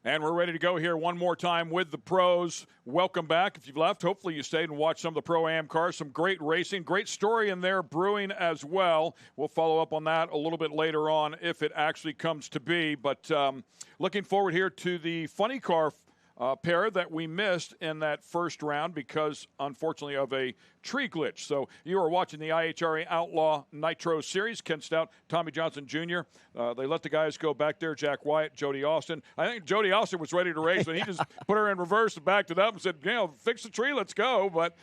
D: And we're ready to go here one more time with the pros. Welcome back. If you've left, hopefully you stayed and watched some of the Pro-Am cars. Some great racing, great story in there brewing as well. We'll follow up on that a little bit later on if it actually comes to be. But looking forward here to the funny car pair that we missed in that first round because, unfortunately, of a tree glitch. So you are watching the IHRA Outlaw Nitro Series. Ken Stout, Tommy Johnson Jr. They let the guys go back there, Jack Wyatt, Jody Austin. I think Jody Austin was ready to race, but he just put her in reverse and backed it up and said, fix the tree, let's go. But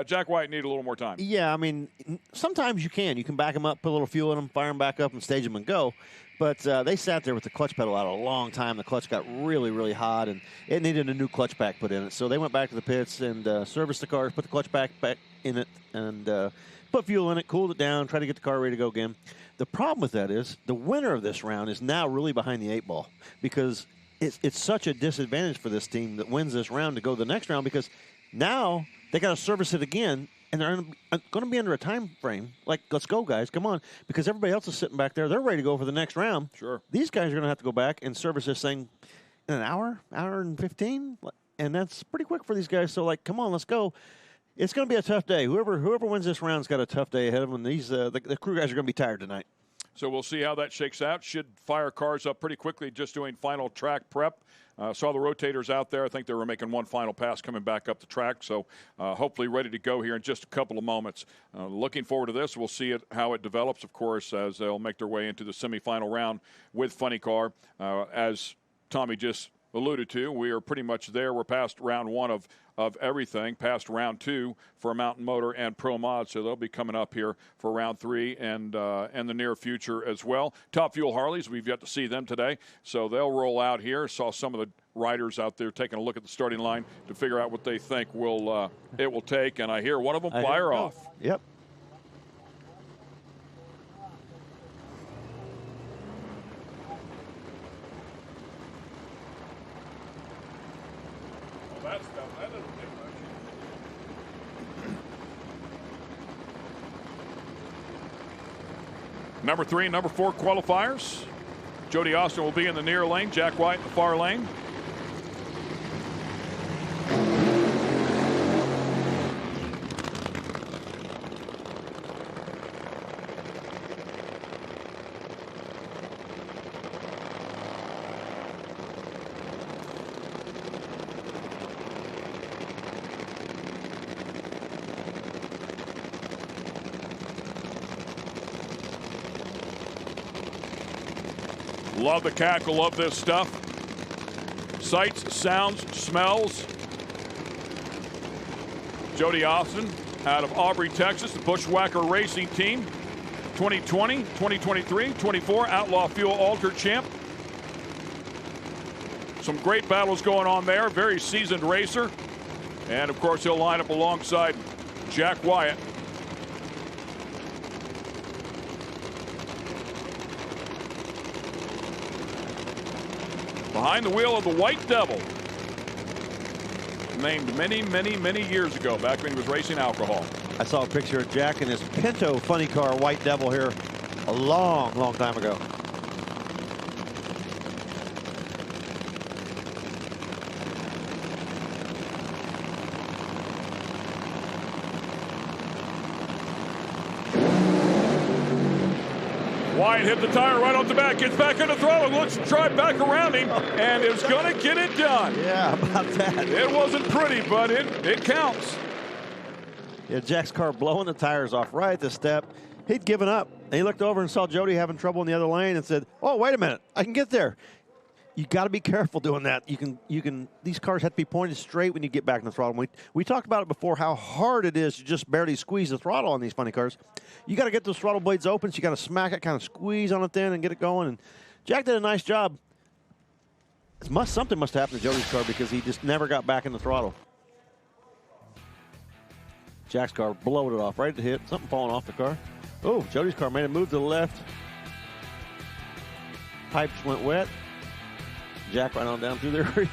D: Jack Wyatt needed a little more time.
E: Yeah, I mean, sometimes you can. You can back them up, put a little fuel in them, fire them back up, and stage them and go. But they sat there with the clutch pedal out a long time. The clutch got really, really hot, and it needed a new clutch pack put in it. So they went back to the pits and serviced the car, put the clutch pack back in it, and put fuel in it, cooled it down, tried to get the car ready to go again. The problem with that is the winner of this round is now really behind the 8 ball because it's such a disadvantage for this team that wins this round to go to the next round because now they got to service it again. And they're going to be under a time frame. Like, let's go, guys. Come on. Because everybody else is sitting back there. They're ready to go for the next round.
D: Sure.
E: These guys are going to have to go back and service this thing in an hour and 15. And that's pretty quick for these guys. So, like, come on, let's go. It's going to be a tough day. Whoever wins this round's got a tough day ahead of them. These the crew guys are going to be tired tonight.
D: So we'll see how that shakes out. Should fire cars up pretty quickly just doing final track prep. Saw the rotators out there. I think they were making one final pass coming back up the track. So hopefully ready to go here in just a couple of moments. Looking forward to this. We'll see how it develops, of course, as they'll make their way into the semifinal round with Funny Car. As Tommy just alluded to, we are pretty much there. We're past round one of everything, past round two for Mountain Motor and Pro Mod, so they'll be coming up here for round three and the near future as well. Top Fuel Harleys, we've yet to see them today, so they'll roll out here. Saw some of the riders out there taking a look at the starting line to figure out what they think it will take, and I hear one of them fire off.
E: Yep.
D: Number 3 and number 4 qualifiers. Jody Austin will be in the near lane, Jack White in the far lane. Love the cackle, love this stuff. Sights, sounds, smells. Jody Austin out of Aubrey, Texas, the Bushwhacker Racing Team. 2020, 2023, 24 Outlaw Fuel Altered Champ. Some great battles going on there. Very seasoned racer. And, of course, he'll line up alongside Jack Wyatt. Behind the wheel of the White Devil, named many, many, many years ago, back when he was racing alcohol.
E: I saw a picture of Jack in his Pinto funny car White Devil here a long, long time ago.
D: Wyatt hit the tire right off the back, gets back in the throttle, looks to drive back around him, and is going to get it done.
E: Yeah, about that.
D: It wasn't pretty, but it counts.
E: Yeah, Jack's car blowing the tires off right at the step. He'd given up. And he looked over and saw Jody having trouble in the other lane and said, "Oh, wait a minute, I can get there." You got to be careful doing that. These cars have to be pointed straight when you get back in the throttle. We talked about it before, how hard it is to just barely squeeze the throttle on these funny cars. You got to get those throttle blades open, so you got to smack it, kind of squeeze on it then and get it going. And Jack did a nice job. Something must have happened to Jody's car because he just never got back in the throttle. Jack's car blowed it off right at the hit. Something falling off the car. Oh, Jody's car made a move to the left. Pipes went wet. Jack right on down through there.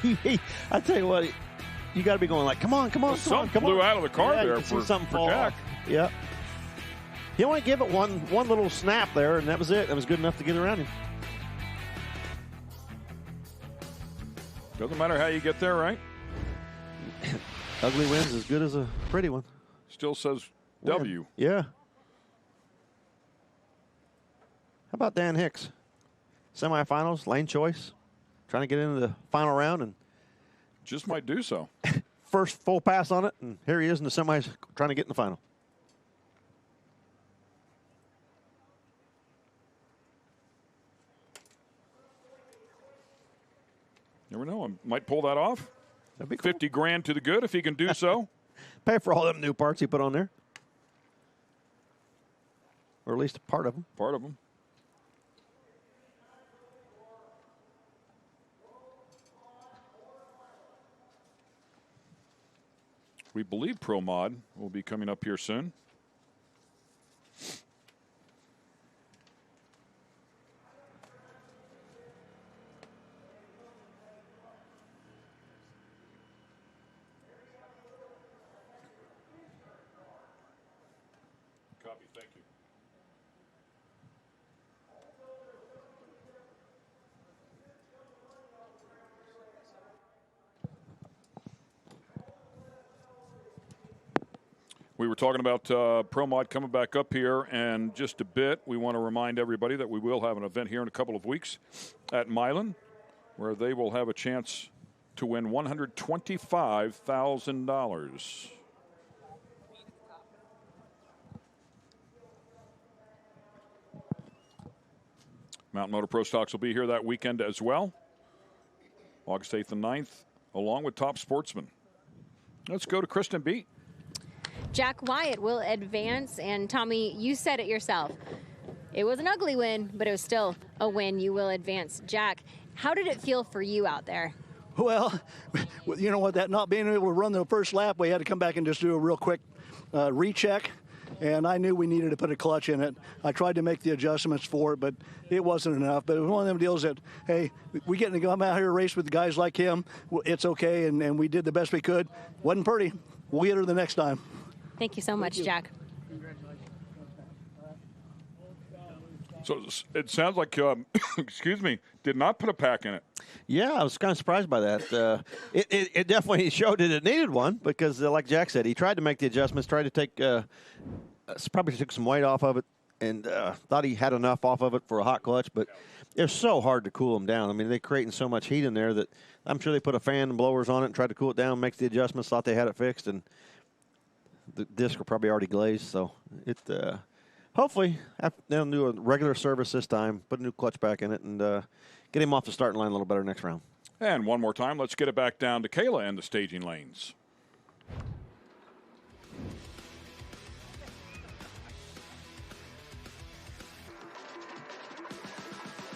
E: I tell you what, you got to be going like, come on, come on, come on, come on.
D: Blew out of the car there
E: for something fall
D: Jack.
E: Off. Yeah. He only gave it one little snap there, and that was it. That was good enough to get around him.
D: Doesn't matter how you get there, right?
E: Ugly win's as good as a pretty one.
D: Still says W.
E: Yeah. How about Dan Hicks? Semifinals, lane choice, trying to get into the final round, and
D: just might do so.
E: First full pass on it, and here he is in the semis trying to get in the final.
D: Never know. I might pull that off.
E: That'd be cool.
D: 50 grand to the good if he can do so.
E: Pay for all them new parts he put on there. Or at least a part of them.
D: Part of them. We believe Pro Mod will be coming up here soon. Copy, thank you. We were talking about Pro Mod coming back up here, and just a bit, we want to remind everybody that we will have an event here in a couple of weeks at Milan, where they will have a chance to win $125,000. Mountain Motor Pro Stocks will be here that weekend as well, August 8th and 9th, along with Top Sportsman. Let's go to Kristen B.
G: Jack Wyatt will advance, and Tommy, you said it yourself. It was an ugly win, but it was still a win. You will advance. Jack, how did it feel for you out there?
J: Well, you know what, that not being able to run the first lap, we had to come back and just do a real quick recheck, and I knew we needed to put a clutch in it. I tried to make the adjustments for it, but it wasn't enough. But it was one of them deals that, hey, we get to come out here and race with guys like him. It's okay, and we did the best we could. Wasn't pretty. We'll get her the next time.
G: Thank you so much, Jack.
D: So it sounds like, excuse me, did not put a pack in it.
E: Yeah, I was kind of surprised by that. It definitely showed that it needed one because, like Jack said, he tried to make the adjustments, tried to take, probably took some weight off of it, and thought he had enough off of it for a hot clutch, but it's so hard to cool them down. I mean, they're creating so much heat in there that I'm sure they put a fan and blowers on it and tried to cool it down, make the adjustments, thought they had it fixed, and the disc are probably already glazed, so it hopefully they'll do a regular service this time, put a new clutch back in it, and get him off the starting line a little better next round.
D: And one more time, let's get it back down to Kayla and the staging lanes.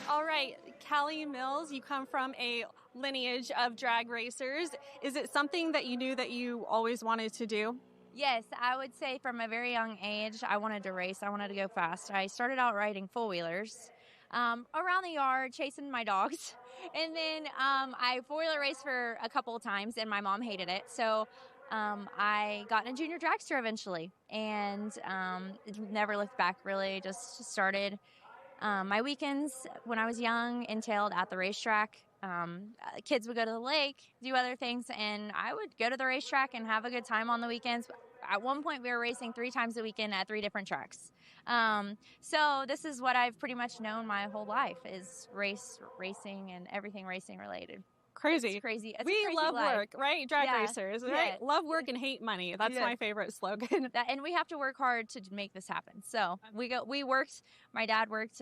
F: All right, Callie Mills, you come from a lineage of drag racers. Is it something that you knew that you always wanted to do?
K: Yes, I would say from a very young age, I wanted to race. I wanted to go fast. I started out riding four-wheelers around the yard, chasing my dogs. And then I four-wheeler raced for a couple of times, and my mom hated it. So I got in a junior dragster eventually, and never looked back, really. Just started. My weekends when I was young entailed at the racetrack. Kids would go to the lake, do other things, and I would go to the racetrack and have a good time on the weekends. At one point, we were racing 3 times a weekend at 3 different tracks. So this is what I've pretty much known my whole life is racing and everything racing related.
F: Crazy.
K: It's crazy. It's
F: we
K: a crazy
F: love
K: life.
F: work, right? Drag
K: Yeah.
F: racers, right?
K: Yeah.
F: Love work and hate money. That's
K: Yeah.
F: my favorite slogan.
K: And we have to work hard to make this happen. So we worked, my dad worked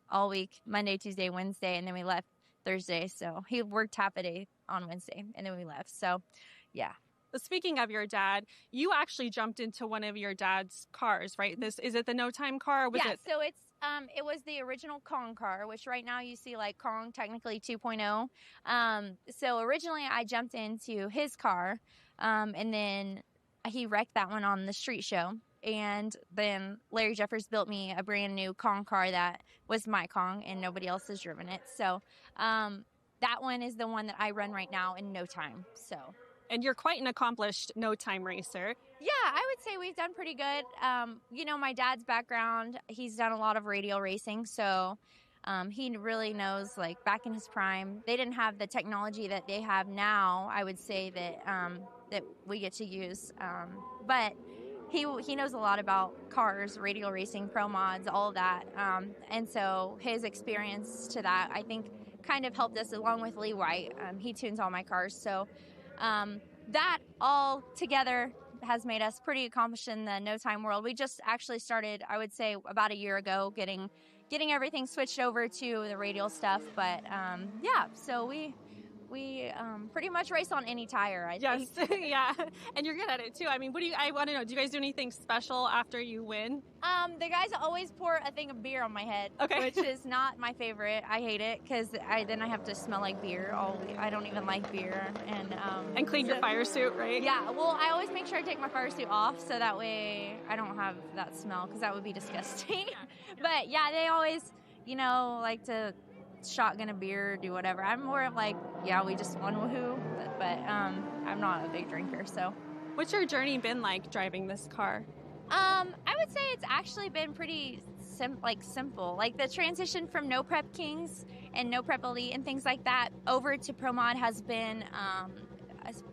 K: all week, Monday, Tuesday, Wednesday, and then we left Thursday. So he worked half a day on Wednesday, and then we left. So, yeah.
F: Speaking of your dad, you actually jumped into one of your dad's cars, right? Is it the No Time car? Or was
K: Yeah,
F: it?
K: so it was the original Kong car, which right now you see like Kong technically 2.0. So originally I jumped into his car, and then he wrecked that one on the street show. And then Larry Jeffers built me a brand new Kong car that was my Kong, and nobody else has driven it. So that one is the one that I run right now in No Time. So.
F: And you're quite an accomplished No Time racer.
K: Yeah, I would say we've done pretty good. You know, my dad's background, he's done a lot of radial racing, so He really knows, like, back in his prime, they didn't have the technology that they have now, I would say, that we get to use. But he knows a lot about cars, radial racing, pro mods, all of that. And so his experience to that, I think, kind of helped us, along with Lee White. He tunes all my cars. So that all together has made us pretty accomplished in the no time world. We just actually started, I would say, about a year ago, getting everything switched over to the radial stuff. But yeah, so we pretty much race on any tire, I think.
F: Yeah, and you're good at it too. I mean, I want to know, do you guys do anything special after you win?
K: The guys always pour a thing of beer on my head, which is not my favorite. I hate it because then I have to smell like beer all week. I don't even like beer. And
F: clean your fire suit, right?
K: Yeah, well, I always make sure I take my fire suit off so that way I don't have that smell, because that would be disgusting. But yeah, they always, like to shotgun a beer, do whatever. I'm more of like, yeah, we just won, woohoo. But I'm not a big drinker, so.
F: What's your journey been like driving this car?
K: I would say it's actually been pretty simple. Like the transition from No Prep Kings and No Prep Elite and things like that over to Pro Mod has been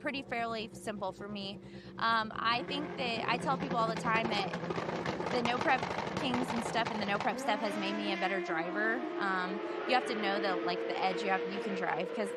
K: pretty fairly simple for me. I think that I tell people all the time that the No Prep Kings and stuff and the No Prep stuff has made me a better driver. You have to know the edge you can drive, because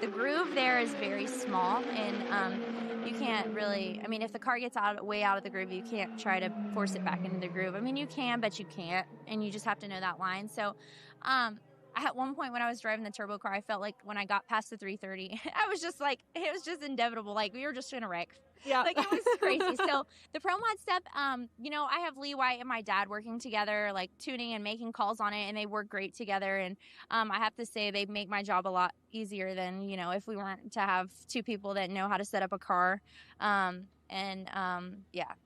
K: the groove there is very small, and you can't really, I mean, if the car gets way out of the groove, you can't try to force it back into the groove. I mean, you can, but you can't, and you just have to know that line. So at one point when I was driving the turbo car, I felt like when I got past the 330, I was just like, it was just inevitable. Like, we were just in a wreck.
F: Yeah.
K: Like, it was crazy. So the Pro Mod stuff, I have Lee White and my dad working together, like tuning and making calls on it, and they work great together. And I have to say they make my job a lot easier than, if we weren't to have two people that know how to set up a car. Yeah,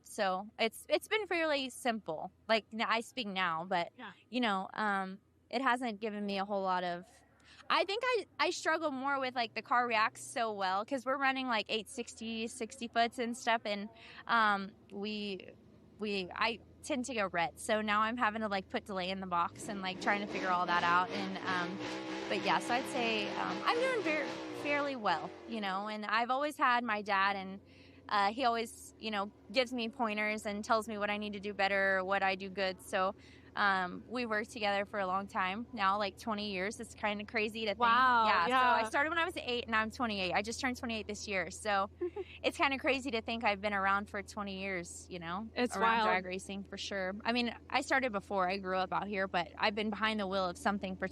K: so it's been fairly simple. Like, I speak now, but, it hasn't given me a whole lot of, I think I struggle more with, like, the car reacts so well because we're running like 860, 60 foots and stuff, and I tend to go red. So now I'm having to, like, put delay in the box and, like, trying to figure all that out. And but yeah, so I'd say I'm doing fairly well, and I've always had my dad, and he always, gives me pointers and tells me what I need to do better or what I do good. So we worked together for a long time now, like 20 years. It's kind of crazy to think.
F: Wow. Yeah.
K: So I started when I was 8 and I'm 28. I just turned 28 this year. So it's kind of crazy to think I've been around for 20 years,
F: It's
K: around
F: wild.
K: drag racing for sure. I mean, I started before I grew up out here, but I've been behind the wheel of something for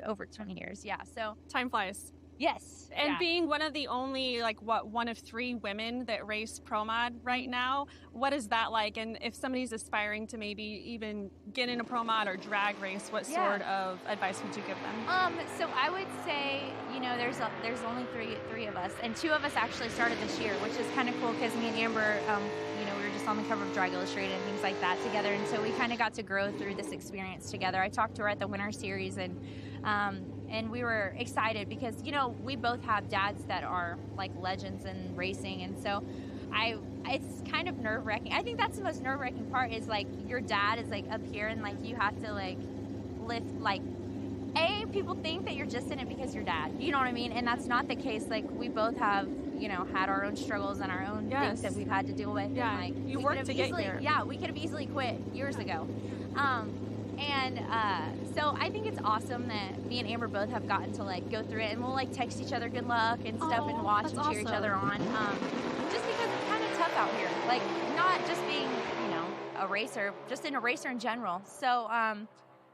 K: over 20 years. Yeah. So
F: time flies.
K: Yes.
F: And
K: yeah.
F: being one of the only, one of 3 women that race Pro Mod right now, what is that like? And if somebody's aspiring to maybe even get in a Pro Mod or drag race, what sort of advice would you give them?
K: So I would say, there's only three of us, and 2 of us actually started this year, which is kind of cool because me and Amber, we were just on the cover of Drag Illustrated and things like that together, and so we kind of got to grow through this experience together. I talked to her at the Winter Series, and we were excited because, we both have dads that are like legends in racing. And so it's kind of nerve-wracking. I think that's the most nerve-wracking part is, like, your dad is, like, up here and, like, you have to, like, lift, like, people think that you're just in it because you're dad. You know what I mean? And that's not the case. Like, we both have, had our own struggles and our own things that we've had to deal with.
F: Yeah,
K: and, like,
F: you worked to get here.
K: Yeah, we could have easily quit years ago. So I think it's awesome that me and Amber both have gotten to, like, go through it, and we'll, like, text each other good luck and stuff and watch and cheer each other on. Just because it's kind of tough out here. Like, not just being, a racer, just in a racer in general. So,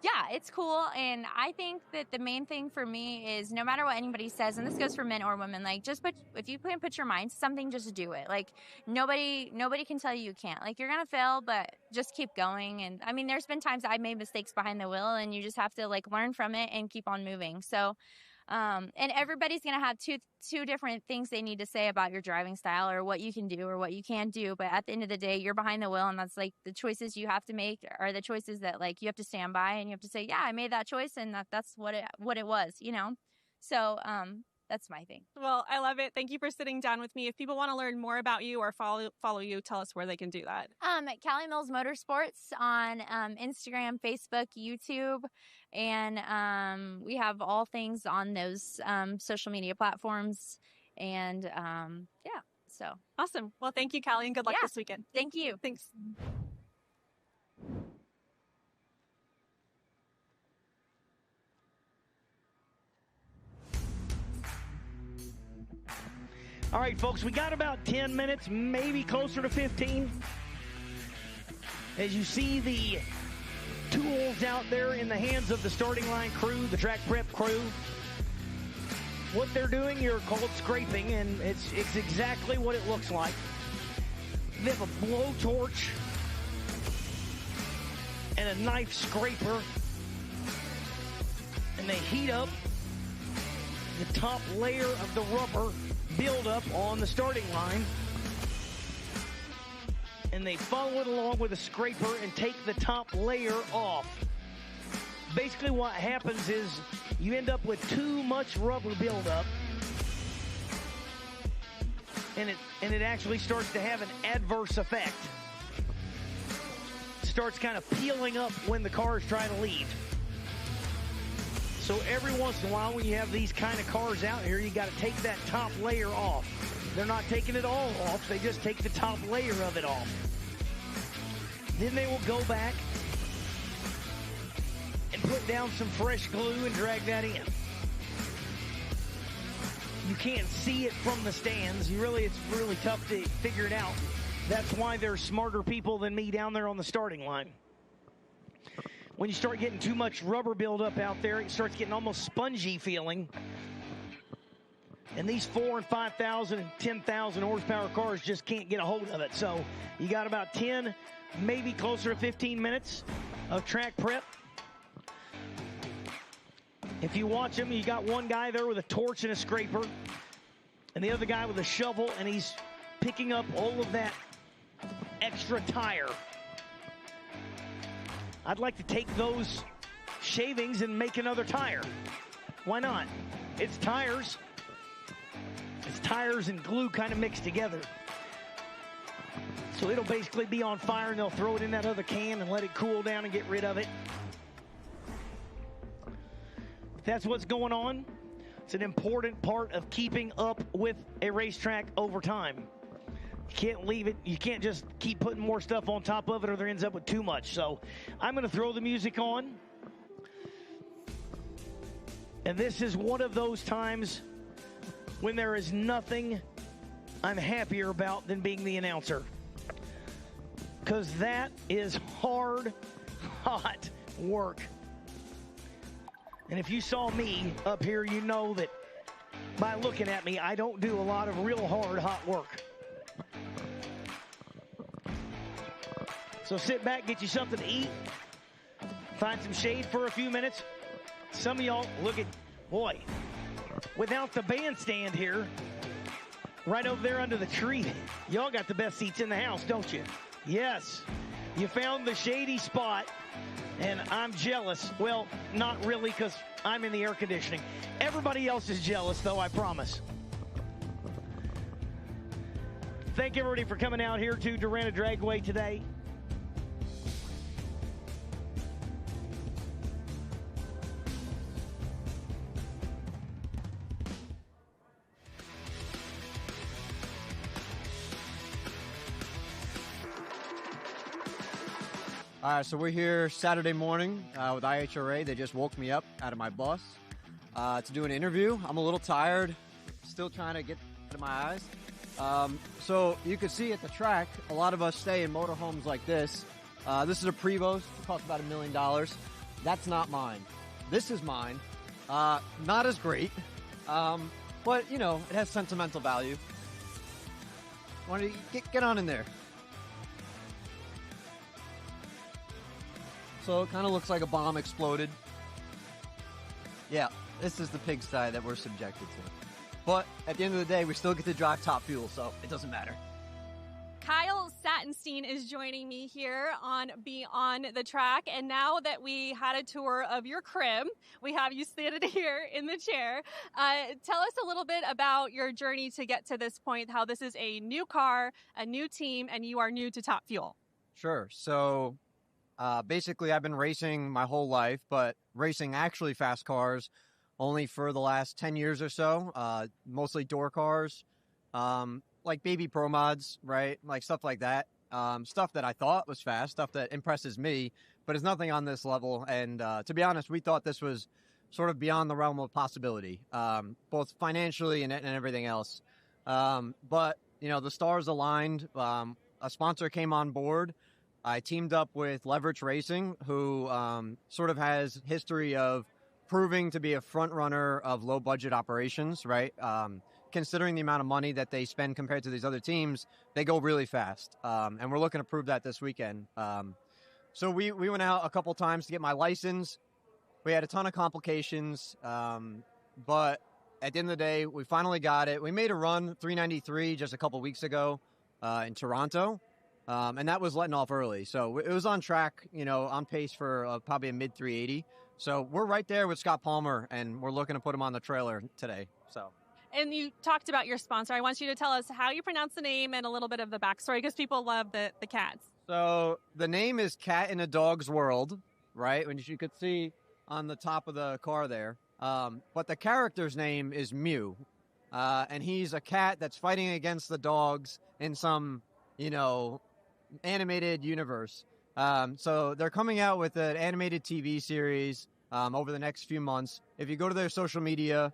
K: yeah, it's cool. And I think that the main thing for me is no matter what anybody says, and this goes for men or women, like, if you put your mind to something, just do it. Like, nobody can tell you can't. Like, you're going to fail, but just keep going. And I mean, there's been times I've made mistakes behind the wheel, and you just have to, like, learn from it and keep on moving. So, and everybody's going to have two different things they need to say about your driving style or what you can do or what you can't do. But at the end of the day, you're behind the wheel, and that's, like, the choices you have to make are the choices that, like, you have to stand by, and you have to say, yeah, I made that choice, and that's what it was, So, that's my thing.
F: Well, I love it. Thank you for sitting down with me. If people want to learn more about you or follow you, tell us where they can do that.
K: Callie Mills Motorsports on Instagram, Facebook, YouTube, and we have all things on those social media platforms. And yeah, so
F: awesome. Well, thank you, Callie, and good luck this weekend.
K: Thank you.
F: Thanks.
C: All right, folks, we got about 10 minutes, maybe closer to 15. As you see the tools out there in the hands of the starting line crew, the track prep crew. What they're doing here called scraping, and it's exactly what it looks like. They have a blowtorch and a knife scraper, and they heat up the top layer of the rubber buildup on the starting line, and they follow it along with a scraper and take the top layer off. Basically what happens is you end up with too much rubber buildup, and it actually starts to have an adverse effect. It starts kind of peeling up when the car is trying to leave. So every once in a while when you have these kind of cars out here, you got to take that top layer off. They're not taking it all off, they just take the top layer of it off. Then they will go back and put down some fresh glue and drag that in. You can't see it from the stands. It's really tough to figure it out. That's why there's smarter people than me down there on the starting line. When you start getting too much rubber buildup out there, it starts getting almost spongy feeling. And these 4,000 and 5,000 and 10,000 horsepower cars just can't get a hold of it. So you got about 10, maybe closer to 15 minutes of track prep. If you watch them, you got one guy there with a torch and a scraper, and the other guy with a shovel, and he's picking up all of that extra tire. I'd like to take those shavings and make another tire. Why not? It's tires. It's tires and glue kind of mixed together. So it'll basically be on fire, and they'll throw it in that other can and let it cool down and get rid of it. That's what's going on. It's an important part of keeping up with a racetrack over time. You can't leave it. You can't just keep putting more stuff on top of it, or there ends up with too much. So I'm going to throw the music on. And this is one of those times when there is nothing I'm happier about than being the announcer. Because that is hard, hot work. And if you saw me up here, you know that by looking at me, I don't do a lot of real hard, hot work. So sit back, get you something to eat, find some shade for a few minutes. Some of y'all, look at, boy, without the bandstand here, right over there under the tree, y'all got the best seats in the house, don't you? Yes, you found the shady spot, and I'm jealous. Well, not really, because I'm in the air conditioning. Everybody else is jealous, though, I promise. Thank everybody for coming out here to Darana Dragway today.
L: All right, so we're here Saturday morning with IHRA. They just woke me up out of my bus to do an interview. I'm a little tired, still trying to get out of my eyes. So you can see at the track, a lot of us stay in motorhomes like this. This is a Prevost. It costs about $1 million. That's not mine. This is mine. Not as great, but, you know, it has sentimental value. Why don't you get on in there? So it kind of looks like a bomb exploded. Yeah, this is the pigsty that we're subjected to. But at the end of the day, we still get to drive top fuel, so it doesn't matter.
F: Kyle Sattenstein is joining me here on Beyond the Track. And now that we had a tour of your crib, we have you seated here in the chair. Tell us a little bit about your journey to get to this point, how this is a new car, a new team, and you are new to Top Fuel.
L: Sure. So basically, I've been racing my whole life, but racing actually fast cars only for the last 10 years or so, mostly door cars, like baby pro mods, right? Like stuff like that. Stuff that I thought was fast, stuff that impresses me, but it's nothing on this level. And to be honest, we thought this was sort of beyond the realm of possibility, both financially and everything else. But, you know, the stars aligned. A sponsor came on board. I teamed up with Leverage Racing, who sort of has history of proving to be a front runner of low budget operations, right? Considering the amount of money that they spend compared to these other teams, they go really fast. And we're looking to prove that this weekend. So we went out a couple times to get my license. We had a ton of complications. But at the end of the day, we finally got it. We made a run 393 just a couple weeks ago in Toronto. And that was letting off early. So it was on track, you know, on pace for probably a mid 380. So we're right there with Scott Palmer, and we're looking to put him on the trailer today. So.
F: And you talked about your sponsor. I want you to tell us how you pronounce the name and a little bit of the backstory, because people love the cats.
L: So the name is Cat in a Dog's World, right? Which you could see on the top of the car there. But the character's name is Mew. And he's a cat that's fighting against the dogs in some, you know, animated universe. So they're coming out with an animated TV series over the next few months. If you go to their social media,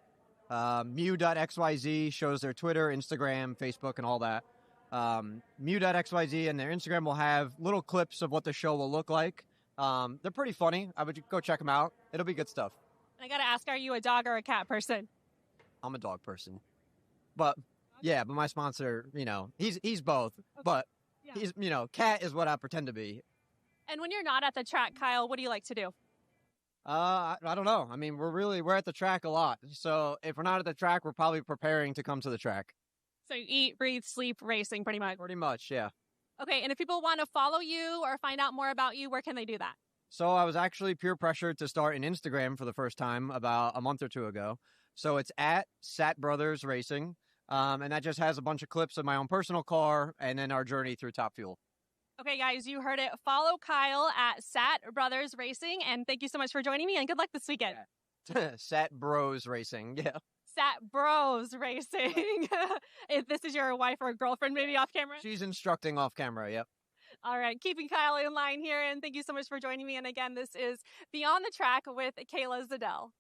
L: Mew.xyz shows their Twitter, Instagram, Facebook, and all that. Mew.xyz and their Instagram will have little clips of what the show will look like. They're pretty funny. I would go check them out. It'll be good stuff.
F: I got to ask, are you a dog or a cat person?
L: I'm a dog person. But, yeah, but my sponsor, you know, he's both. Okay. But, he's, you know, cat is what I pretend to be.
F: And when you're not at the track, Kyle, what do you like to do?
L: I don't know. I mean, we're at the track a lot. So if we're not at the track, we're probably preparing to come to the track.
F: So you eat, breathe, sleep, racing pretty much?
L: Pretty much, yeah.
F: Okay, and if people want to follow you or find out more about you, where can they do that?
L: So I was actually peer pressured to start an Instagram for the first time about a month or two ago. So it's at Sat Brothers Racing. And that just has a bunch of clips of my own personal car and then our journey through Top Fuel.
F: Okay, guys, you heard it. Follow Kyle at Sat Brothers Racing, and thank you so much for joining me, and good luck this weekend.
L: Sat Bros Racing, yeah.
F: Sat Bros Racing. If this is your wife or girlfriend, maybe off camera?
L: She's instructing off camera, yep.
F: All right, keeping Kyle in line here, and thank you so much for joining me. And again, this is Beyond the Track with Kayla Zadell.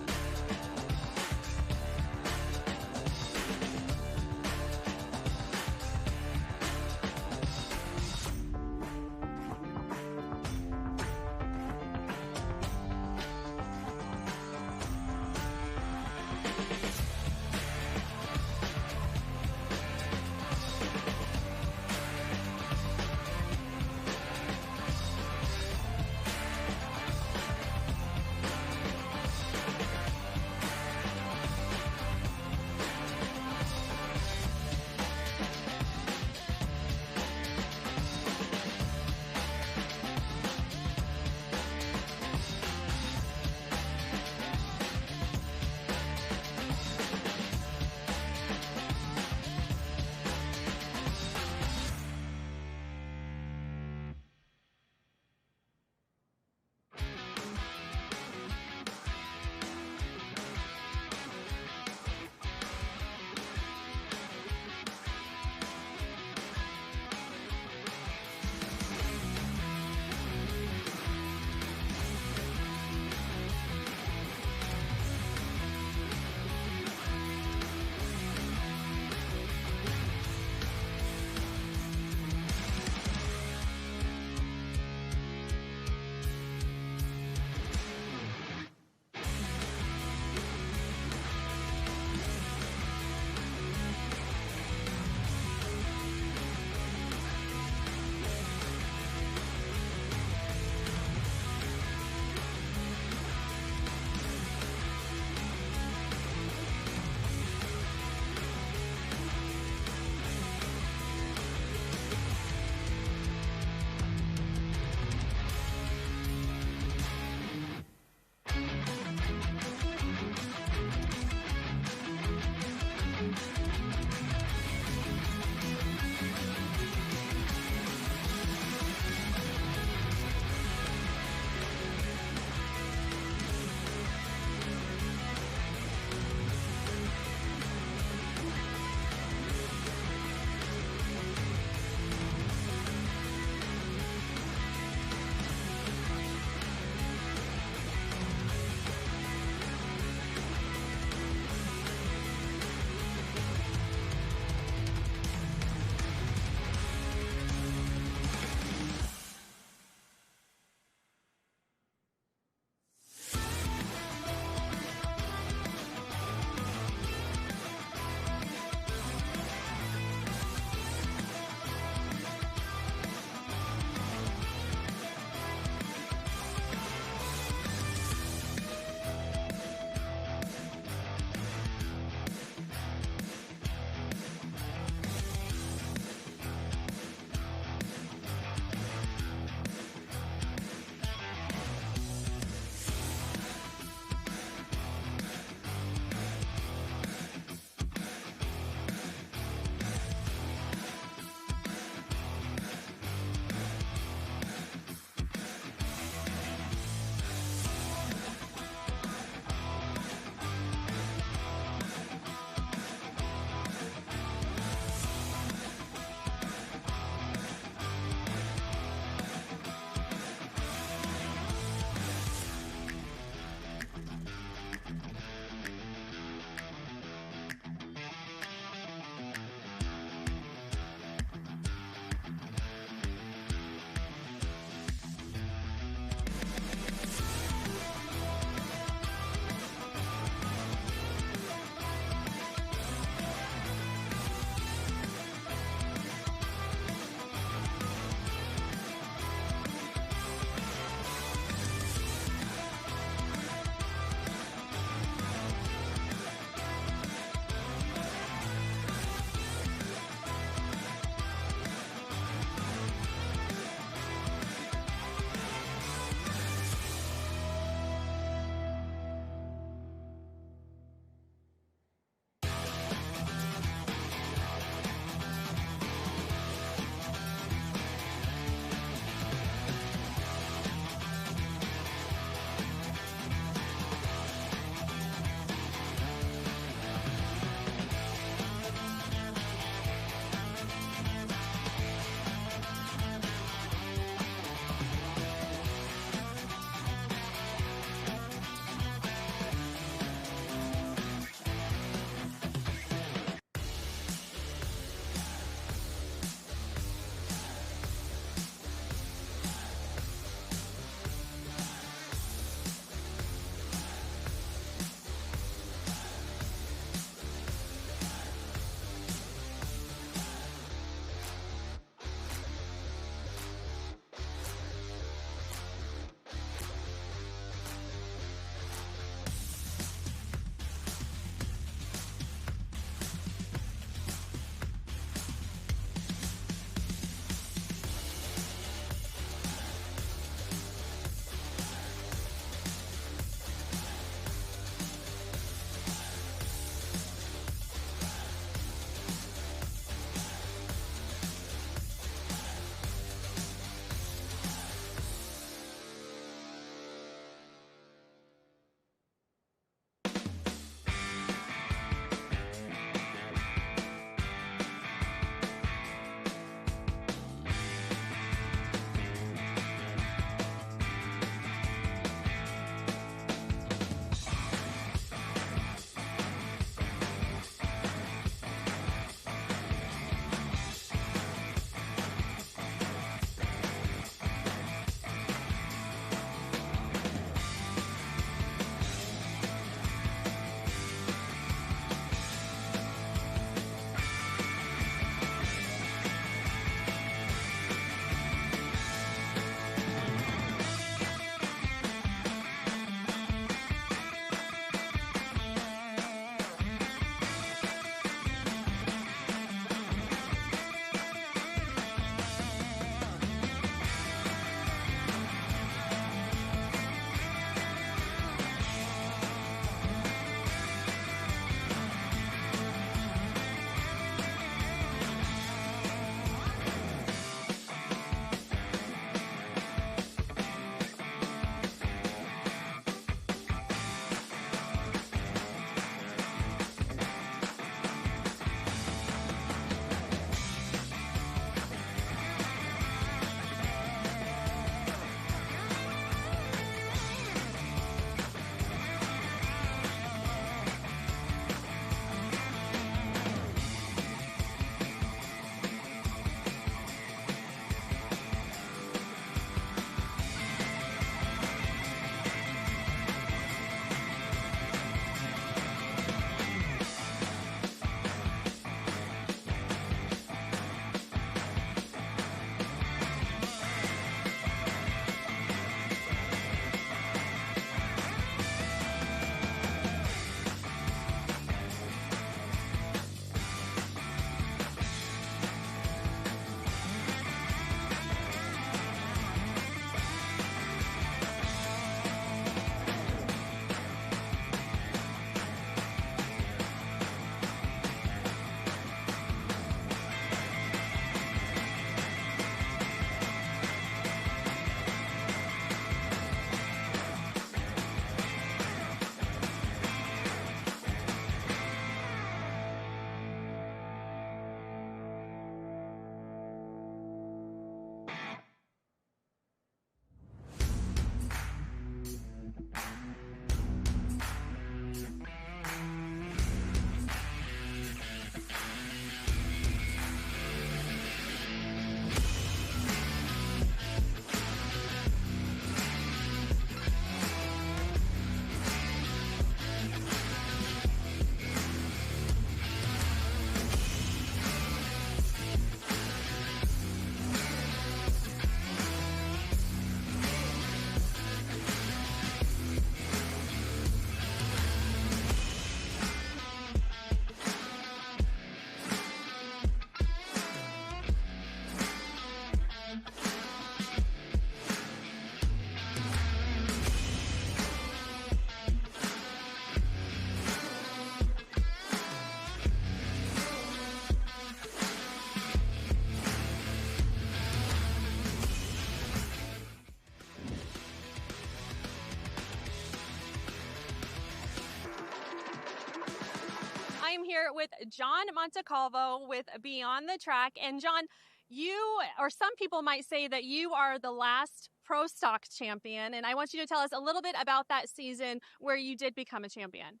F: am here with John Montecalvo with Beyond the Track. And John, you, or some people might say that you are the last Pro Stock champion. And I want you to tell us a little bit about that season where you did become a champion.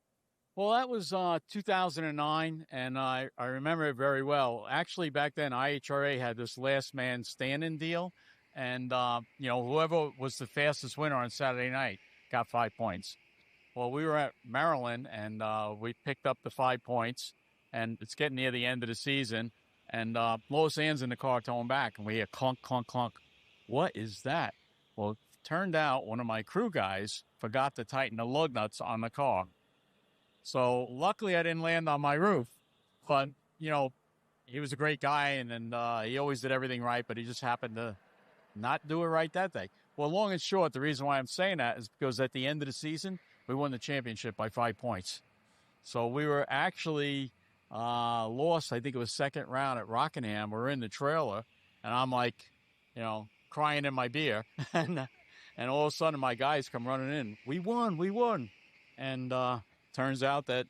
M: Well, that was 2009, and I remember it very well. Actually, back then, IHRA had this last man standing deal, and, whoever was the fastest winner on Saturday night got 5 points. Well, we were at Maryland, and we picked up the 5 points, and it's getting near the end of the season, and Lois Ann's in the car towing back, and we hear clunk, clunk, clunk. What is that? Well, it turned out one of my crew guys forgot to tighten the lug nuts on the car. So luckily I didn't land on my roof, but, he was a great guy and he always did everything right, but he just happened to not do it right that day. Well, long and short, the reason why I'm saying that is because at the end of the season, we won the championship by 5 points. So we were actually lost, I think it was second round at Rockingham. We're in the trailer and I'm like, crying in my beer. and all of a sudden my guys come running in. We won. And, turns out that,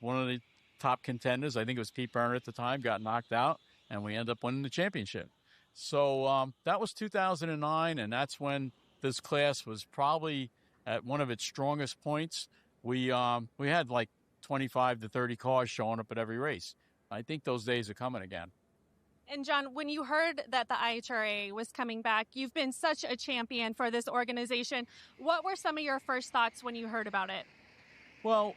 M: one of the top contenders, I think it was Pete Burner at the time, got knocked out, and we ended up winning the championship. So that was 2009, and that's when this class was probably at one of its strongest points. We had like 25 to 30 cars showing up at every race. I think those days are coming again.
F: And John, when you heard that the IHRA was coming back, you've been such a champion for this organization. What were some of your first thoughts when you heard about it?
M: Well,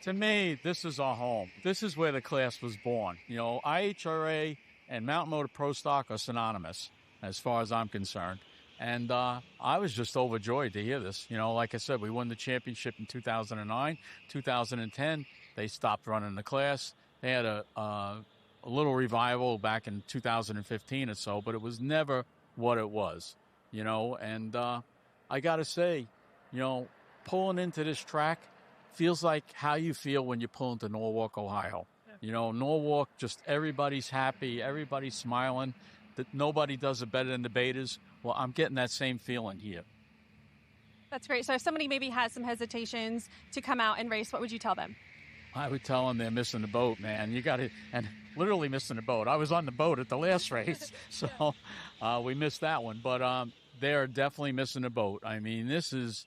M: to me, this is our home. This is where the class was born. IHRA and Mountain Motor Pro Stock are synonymous as far as I'm concerned. And I was just overjoyed to hear this. Like I said, we won the championship in 2009. 2010, they stopped running the class. They had a little revival back in 2015 or so, but it was never what it was, And I got to say, pulling into this track feels like how you feel when you pull into Norwalk, Ohio. Norwalk, just everybody's happy, everybody's smiling, that nobody does it better than the betas. Well, I'm getting that same feeling here.
F: That's great. So if somebody maybe has some hesitations to come out and race, what would you tell them?
M: I would tell them they're missing the boat, man. You got to, and literally missing the boat. I was on the boat at the last race, so we missed that one. But they're definitely missing the boat. I mean, this is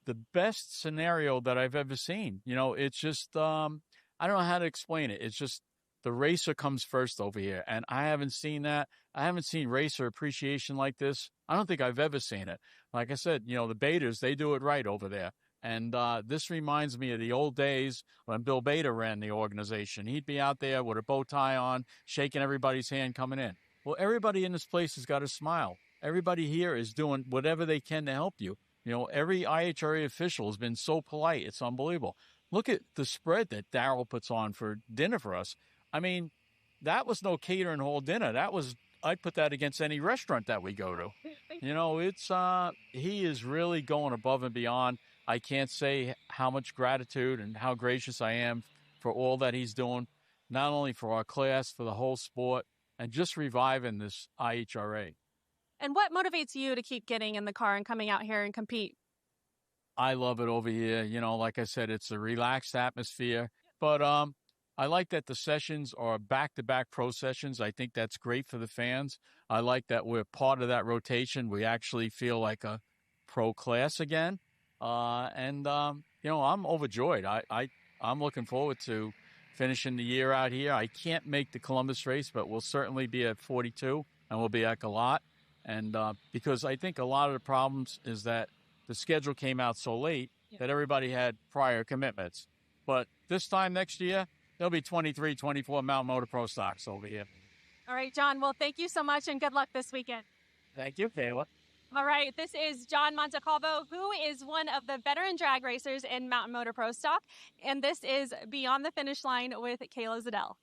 M: the best scenario that I've ever seen. It's just, I don't know how to explain it. It's just the racer comes first over here. And I haven't seen that. I haven't seen racer appreciation like this. I don't think I've ever seen it. Like I said, the betas, they do it right over there. And this reminds me of the old days when Bill Beta ran the organization. He'd be out there with a bow tie on, shaking everybody's hand coming in. Well, everybody in this place has got a smile. Everybody here is doing whatever they can to help you. Every IHRA official has been so polite. It's unbelievable. Look at the spread that Darryl puts on for dinner for us. I mean, that was no catering hall dinner. I'd put that against any restaurant that we go to. He is really going above and beyond. I can't say how much gratitude and how gracious I am for all that he's doing, not only for our class, for the whole sport, and just reviving this IHRA.
F: And what motivates you to keep getting in the car and coming out here and compete?
M: I love it over here. Like I said, it's a relaxed atmosphere. But I like that the sessions are back-to-back pro sessions. I think that's great for the fans. I like that we're part of that rotation. We actually feel like a pro class again. I'm overjoyed. I'm looking forward to finishing the year out here. I can't make the Columbus race, but we'll certainly be at 42, and we'll be at Galat. And because I think a lot of the problems is that the schedule came out so late that everybody had prior commitments. But this time next year, there'll be 23, 24 Mountain Motor Pro Stocks over here.
F: All right, John. Well, thank you so much, and good luck this weekend.
M: Thank you, Kayla.
F: All right, this is John Montecalvo, who is one of the veteran drag racers in Mountain Motor Pro Stock. And this is Beyond the Finish Line with Kayla Zadell.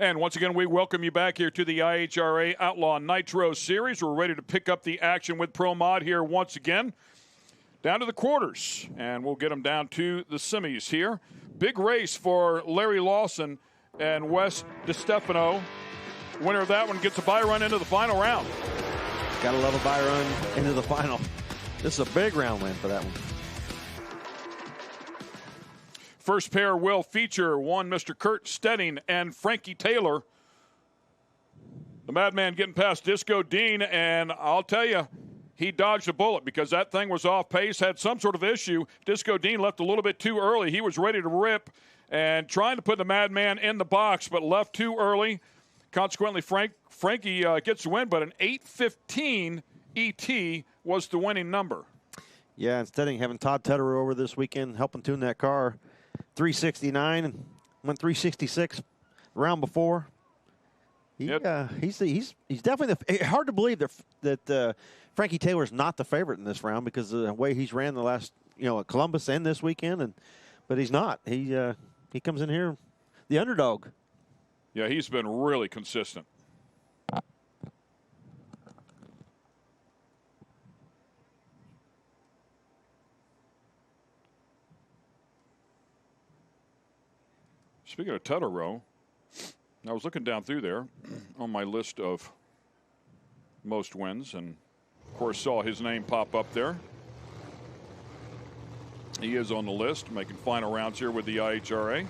D: And once again, we welcome you back here to the IHRA Outlaw Nitro Series. We're ready to pick up the action with Pro Mod here once again. Down to the quarters, and we'll get them down to the semis here. Big race for Larry Lawson and Wes DiStefano. Winner of that one gets a bye run into the final round.
E: Gotta love a bye run into the final. This is a big round win for that one.
D: First pair will feature one Mr. Kurt Stedding and Frankie Taylor. The Madman getting past Disco Dean, and I'll tell you, he dodged a bullet because that thing was off pace, had some sort of issue. Disco Dean left a little bit too early. He was ready to rip and trying to put the Madman in the box, but left too early. Consequently, Frankie gets the win, but an 8:15 ET was the winning number.
E: Yeah, and Stedding having Todd Teterow over this weekend, helping tune that car. 369 and went 366 the round before. He's definitely hard to believe that Frankie Taylor's not the favorite in this round because of the way he's ran the last, at Columbus and this weekend, but he's not. He comes in here the underdog.
D: Yeah, he's been really consistent. Speaking of Teterow, I was looking down through there on my list of most wins, and of course saw his name pop up there. He is on the list, making final rounds here with the IHRA.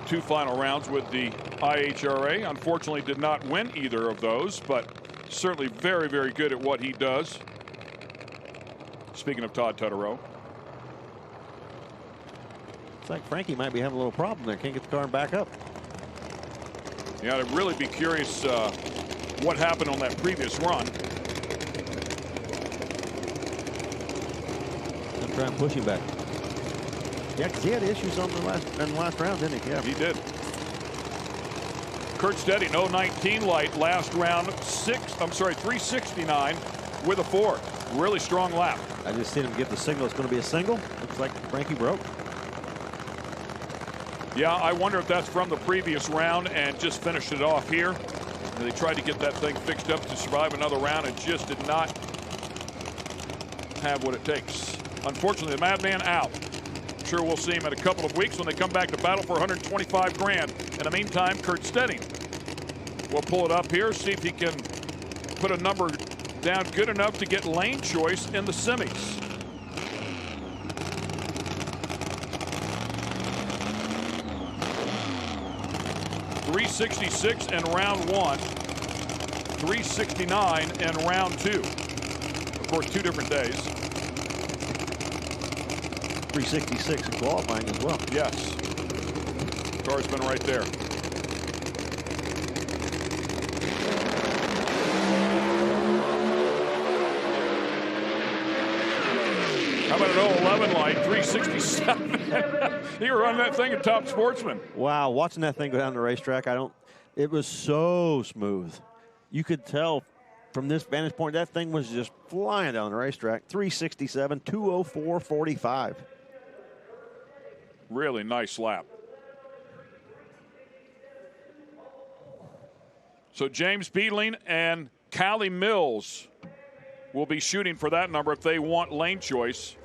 D: Two final rounds with the IHRA. Unfortunately did not win either of those, but certainly very, very good at what he does. Speaking of Todd Teterow.
E: Looks like Frankie might be having a little problem there. Can't get the car back up.
D: Yeah, I'd really be curious what happened on that previous run.
E: I'm trying to push him back. Yeah, because he had issues on the last round, didn't he? Yeah,
D: he did. Kurt Stedding, 019 light, last round 369 with a 4. Really strong lap.
E: I just seen him give the signal it's going to be a single. Looks like Frankie broke.
D: Yeah, I wonder if that's from the previous round and just finished it off here. And they tried to get that thing fixed up to survive another round and just did not have what it takes. Unfortunately, the Madman out. Sure, we'll see him in a couple of weeks when they come back to battle for 125 grand. In the meantime, Kurt Stedding will pull it up here, see if he can put a number down good enough to get lane choice in the semis. .366 in round 1, 369 in round 2. Of course, 2 different days.
E: 366 in qualifying as well.
D: Yes. Car's been right there. How about an 011 light, 367? You were running that thing at Top Sportsman.
E: Wow, watching that thing go down the racetrack, it was so smooth. You could tell from this vantage point, that thing was just flying down the racetrack. 367, 204.45.
D: Really nice lap. So James Beedling and Callie Mills will be shooting for that number if they want lane choice.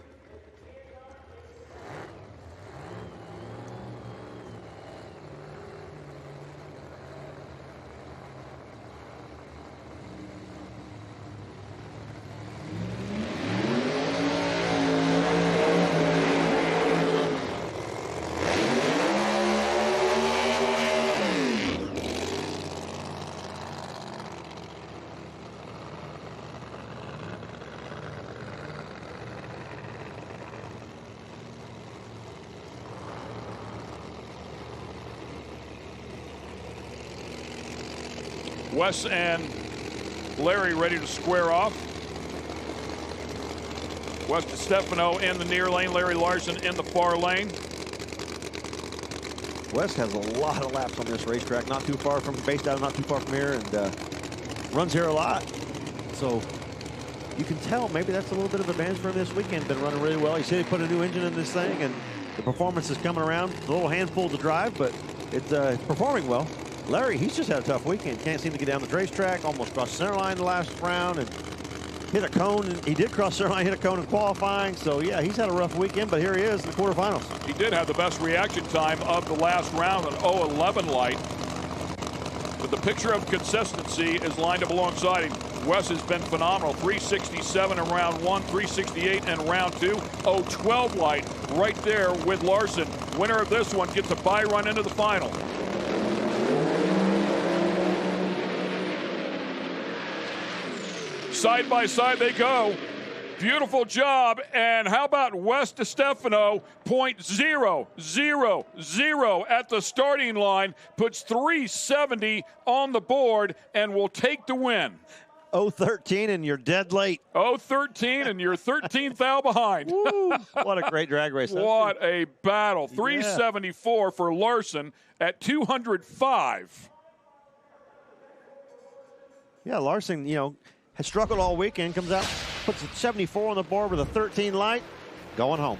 D: Wes and Larry ready to square off. Wes DiStefano in the near lane, Larry Larson in the far lane.
E: Wes has a lot of laps on this racetrack, not too far from, based out not too far from here, and runs here a lot. So you can tell maybe that's a little bit of advantage for him this weekend. Been running really well. He said he put a new engine in this thing, and the performance is coming around. A little handful to drive, but it's performing well. Larry, he's just had a tough weekend. Can't seem to get down the racetrack. Almost crossed the center line the last round and hit a cone. And he did cross the center line, hit a cone in qualifying. So, yeah, he's had a rough weekend, but here he is in the quarterfinals.
D: He did have the best reaction time of the last round, an 0.11 light. But the picture of consistency is lined up alongside him. Wes has been phenomenal. 367 in round 1, 368 in round 2. 0.12 light right there with Larson. Winner of this one gets a bye run into the final. Side by side they go. Beautiful job. And how about Wes DiStefano? .000 at the starting line. Puts 370 on the board and will take the win.
E: 0-13 and you're dead late.
D: 0-13 and you're 13th out behind.
E: Woo, what a great drag race.
D: What a battle. 374 for Larson at 205.
E: Yeah, Larson, has struggled all weekend, comes out, puts a 74 on the board with a 13 light, going home.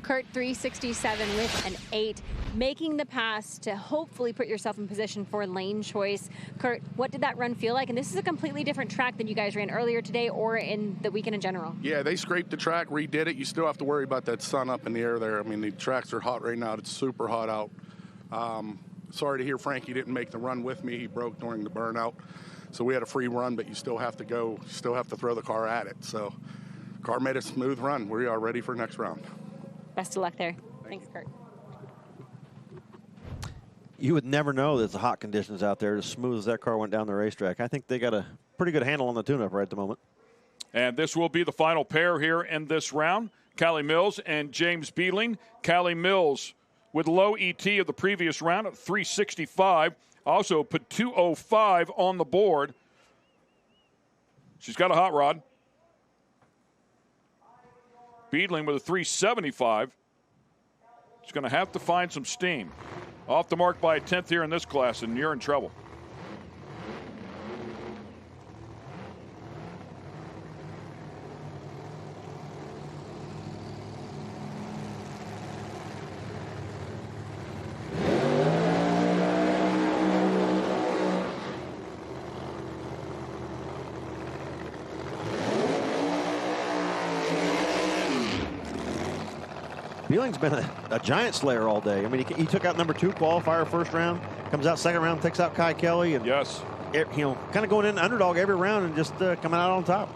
G: Kurt 367 with an 8, making the pass to hopefully put yourself in position for lane choice. Kurt, what did that run feel like? And this is a completely different track than you guys ran earlier today or in the weekend in general.
N: Yeah, they scraped the track, redid it. You still have to worry about that sun up in the air there. I mean, the tracks are hot right now. It's super hot out. Sorry to hear Frankie didn't make the run with me. He broke during the burnout. So we had a free run, but you still have to go. You still have to throw the car at it. So car made a smooth run. We are ready for next round.
G: Best of luck there. Thanks, Kurt.
E: You would never know that the hot conditions out there, as smooth as that car went down the racetrack. I think they got a pretty good handle on the tune-up right at the moment.
D: And this will be the final pair here in this round. Callie Mills and James Beadling. Callie Mills with low ET of the previous round at 365. Also put 205 on the board. She's got a hot rod. Beadling with a 375. She's going to have to find some steam. Off the mark by a 10th here in this class, and you're in trouble.
E: Beadling's been a giant slayer all day. I mean, he took out number 2 qualifier first round, comes out second round, takes out Kai Kelly, and
D: yes,
E: kind of going in underdog every round and just coming out on top.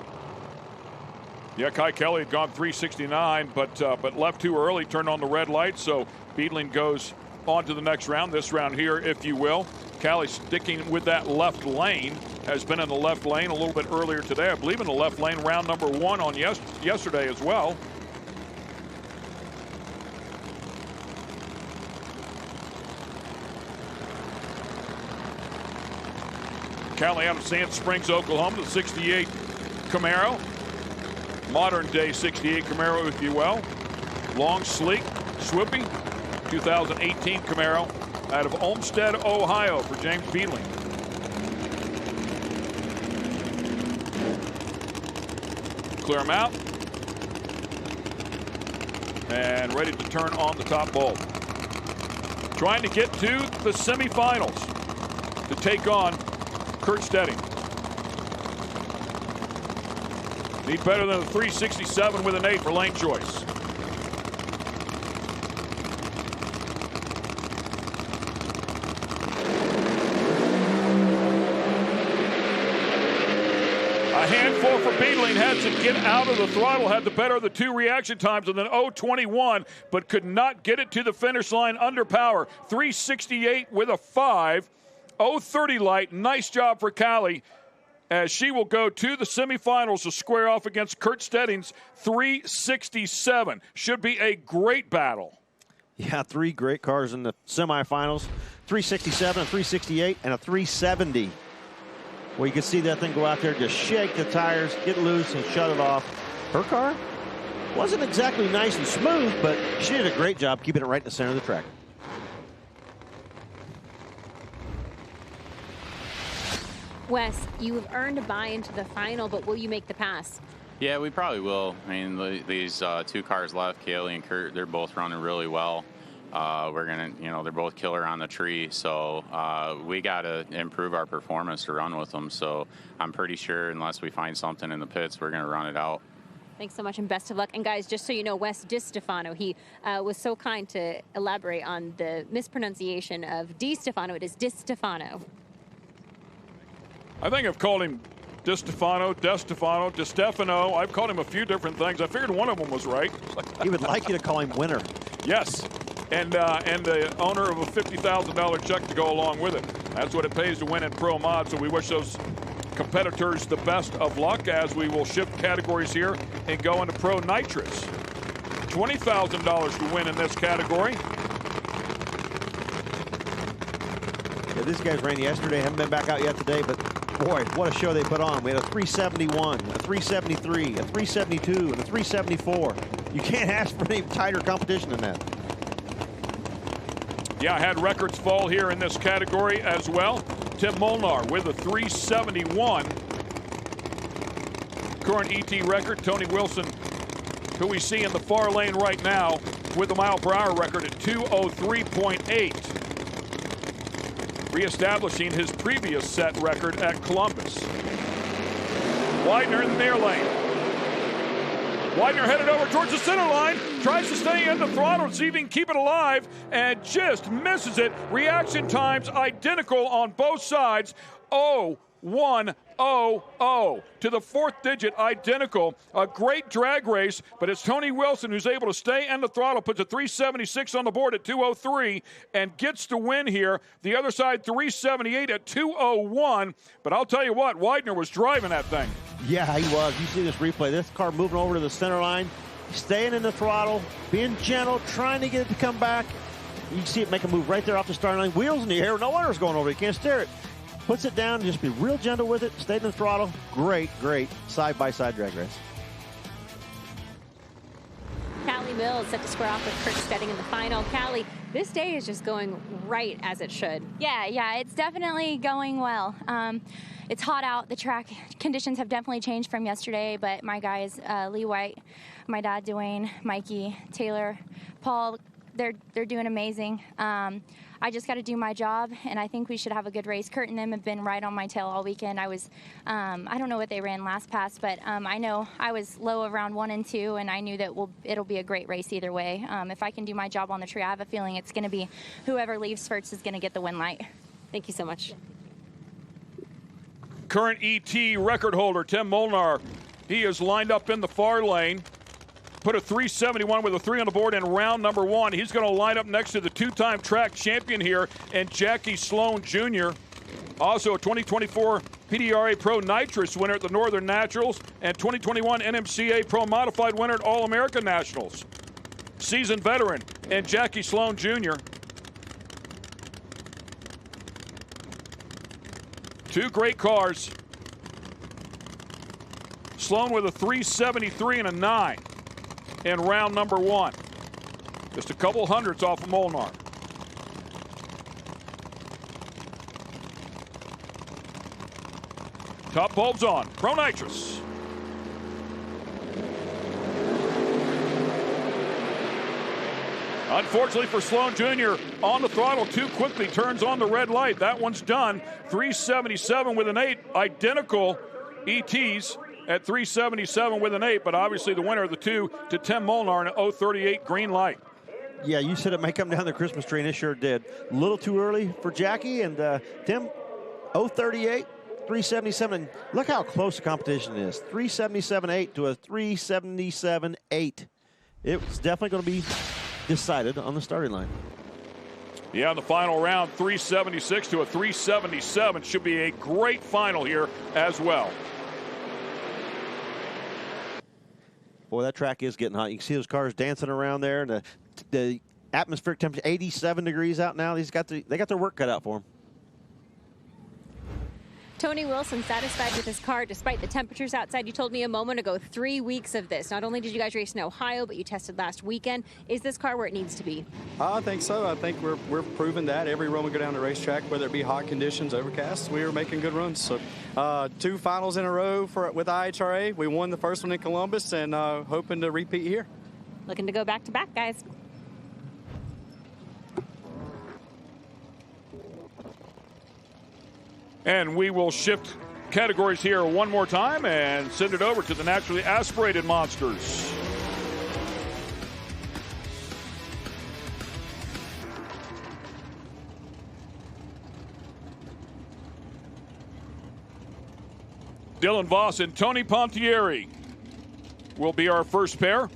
D: Yeah, Kai Kelly had gone 369, but left too early, turned on the red light, so Beadling goes on to the next round. This round here, if you will. Callie sticking with that left lane, has been in the left lane a little bit earlier today. I believe in the left lane round number 1 on yesterday as well. Callie out of Sand Springs, Oklahoma, the 68 Camaro. Modern day 68 Camaro, if you will. Long, sleek, swoopy. 2018 Camaro out of Olmsted, Ohio for James Beadling. Clear him out. And ready to turn on the top bulb. Trying to get to the semifinals to take on Kurt Stedding. Need better than a 367 with an 8 for lane choice. A handful for Beadling, had to get out of the throttle, had the better of the 2 reaction times, and then 0.21, but could not get it to the finish line under power. 368 with a 5. 0.30 light. Nice job for Callie as she will go to the semifinals to square off against Kurt Stedding's 367. Should be a great battle.
E: Yeah, 3 great cars in the semifinals. 367, a 368, and a 370. Well, you can see that thing go out there, just shake the tires, get loose, and shut it off. Her car wasn't exactly nice and smooth, but she did a great job keeping it right in the center of the track.
G: Wes, you've earned a bye into the final, but will you make the pass?
P: Yeah, we probably will. I mean, these two cars left, Kaylee and Kurt, they're both running really well. We're going to, they're both killer on the tree. So we got to improve our performance to run with them. So I'm pretty sure unless we find something in the pits, we're going to run it out.
G: Thanks so much and best of luck. And guys, just so you know, Wes DiStefano, he was so kind to elaborate on the mispronunciation of Di Stefano. It is DiStefano.
D: I think I've called him DiStefano, DeStefano, DiStefano. I've called him a few different things. I figured one of them was right.
E: He would like you to call him Winner.
D: Yes, and the owner of a $50,000 check to go along with it. That's what it pays to win in Pro Mod, so we wish those competitors the best of luck as we will shift categories here and go into Pro Nitrous. $20,000 to win in this category.
E: Yeah, these guys ran yesterday, haven't been back out yet today, but boy, what a show they put on. We had a 371, a 373, a 372, and a 374. You can't ask for any tighter competition than that.
D: Yeah, I had records fall here in this category as well. Tim Molnar with a 371. Current ET record, Tony Wilson, who we see in the far lane right now, with the mile-per-hour record at 203.8. Reestablishing his previous set record at Columbus. Widener in the near lane. Widener headed over towards the center line, tries to stay in the throttle, see if he can keep it alive, and just misses it. Reaction times identical on both sides. 0-1-0-0 to the fourth digit, identical. A great drag race, but it's Tony Wilson who's able to stay in the throttle, puts a 376 on the board at 203, and gets the win here. The other side, 378 at 201. But I'll tell you what, Widener was driving that thing.
E: Yeah, he was. You see this replay. This car moving over to the center line, staying in the throttle, being gentle, trying to get it to come back. You see it make a move right there off the starting line. Wheels in the air. No wonder it's going over. You can't steer it. Puts it down, just be real gentle with it, stay in the throttle. Great, great side-by-side drag race.
G: Callie Mills set to square off with Kurt Stedding in the final. Callie, this day is just going right as it should.
K: Yeah, it's definitely going well. It's hot out. The track conditions have definitely changed from yesterday, but my guys, Lee White, my dad, Dwayne, Mikey, Taylor, Paul, they're doing amazing. I just got to do my job, and I think we should have a good race. Kurt and them have been right on my tail all weekend. I don't know what they ran last pass, but I know I was low around 1 and 2, and I knew that it'll be a great race either way. If I can do my job on the tree, I have a feeling it's going to be whoever leaves first is going to get the win light.
G: Thank you so much.
D: Current ET record holder, Tim Molnar, he is lined up in the far lane. Put a 371 with a 3 on the board in round number 1. He's going to line up next to the two-time track champion here, and Jackie Sloan Jr., also a 2024 PDRA Pro Nitrous winner at the Northern Nationals and 2021 NMCA Pro Modified winner at All-American Nationals. Seasoned veteran, and Jackie Sloan Jr. Two great cars. Sloan with a 373 and a 9. In round number 1. Just a couple hundredths off of Molnar. Top bulbs on. Pro Nitrous. Unfortunately for Sloan Jr., on the throttle too quickly, turns on the red light. That one's done. 377 with an 8. Identical ETs. At 377 with an 8, but obviously the winner of the two to Tim Molnar in an 038 green light.
E: Yeah, you said it may come down the Christmas tree, and it sure did. A little too early for Jackie, and Tim, 038, 377. Look how close the competition is. 377.8 to a 377.8. It's definitely going to be decided on the starting line.
D: Yeah, in the final round, 376 to a 377. Should be a great final here as well.
E: Boy, that track is getting hot. You can see those cars dancing around there. And the atmospheric temperature, 87 degrees out now. They got their work cut out for them.
G: Tony Wilson satisfied with his car despite the temperatures outside. You told me a moment ago 3 weeks of this. Not only did you guys race in Ohio, but you tested last weekend. Is this car where it needs to be?
Q: I think so. I think we're proving that every run we go down the racetrack, whether it be hot conditions, overcast, we are making good runs. So 2 finals in a row with IHRA. We won the first one in Columbus and hoping to repeat here.
G: Looking to go back to back, guys.
D: And we will shift categories here one more time and send it over to the naturally aspirated monsters. Dylan Voss and Tony Pontieri will be our first pair.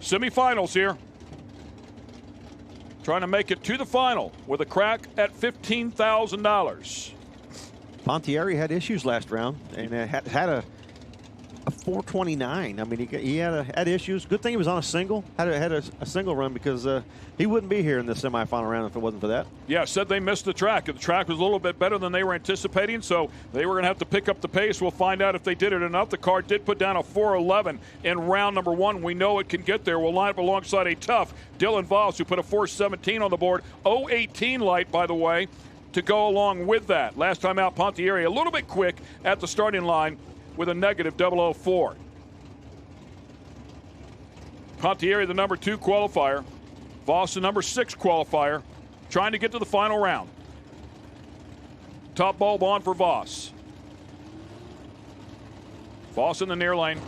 D: Semifinals here. Trying to make it to the final with a crack at $15,000.
E: Pontieri had issues last round and had a 429. I mean, he had issues. Good thing he was on a single. Had a single run because he wouldn't be here in the semifinal round if it wasn't for that.
D: Yeah, said they missed the track. The track was a little bit better than they were anticipating, so they were going to have to pick up the pace. We'll find out if they did it enough. The car did put down a 411 in round number 1. We know it can get there. We'll line up alongside a tough Dylan Voss, who put a 417 on the board. 018 light, by the way, to go along with that. Last time out, Pontieri a little bit quick at the starting line with a negative 004. Pontieri, the number 2 qualifier. Voss, the number 6 qualifier, trying to get to the final round. Top bulb on for Voss. Voss in the near lane.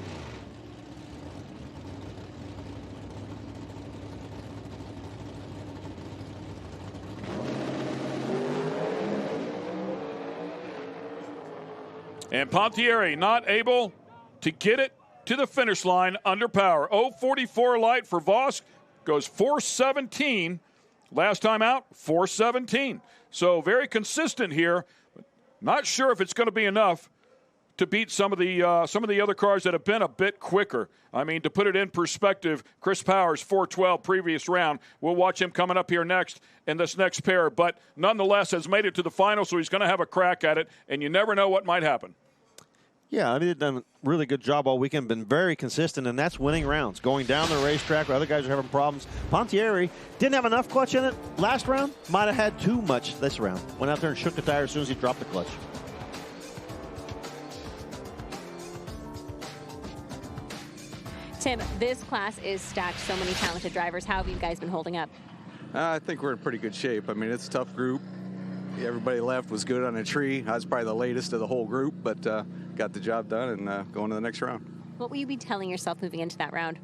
D: And Pontieri not able to get it to the finish line under power. 044 light for Voss. Goes 417. Last time out, 417. So very consistent here. Not sure if it's going to be enough to beat some of the other cars that have been a bit quicker. I mean, to put it in perspective, Chris Powers, 412 previous round. We'll watch him coming up here next in this next pair, but nonetheless has made it to the final, so he's going to have a crack at it, and you never know what might happen.
E: Yeah, they've done a really good job all weekend, been very consistent, and that's winning rounds. Going down the racetrack where other guys are having problems. Pontieri didn't have enough clutch in it last round, might have had too much this round. Went out there and shook the tire as soon as he dropped the clutch.
G: Tim, this class is stacked. So many talented drivers. How have you guys been holding up?
Q: I think we're in pretty good shape. I mean, it's a tough group. Everybody left was good on a tree. I was probably the latest of the whole group, but got the job done and going to the next round.
G: What will you be telling yourself moving into that round?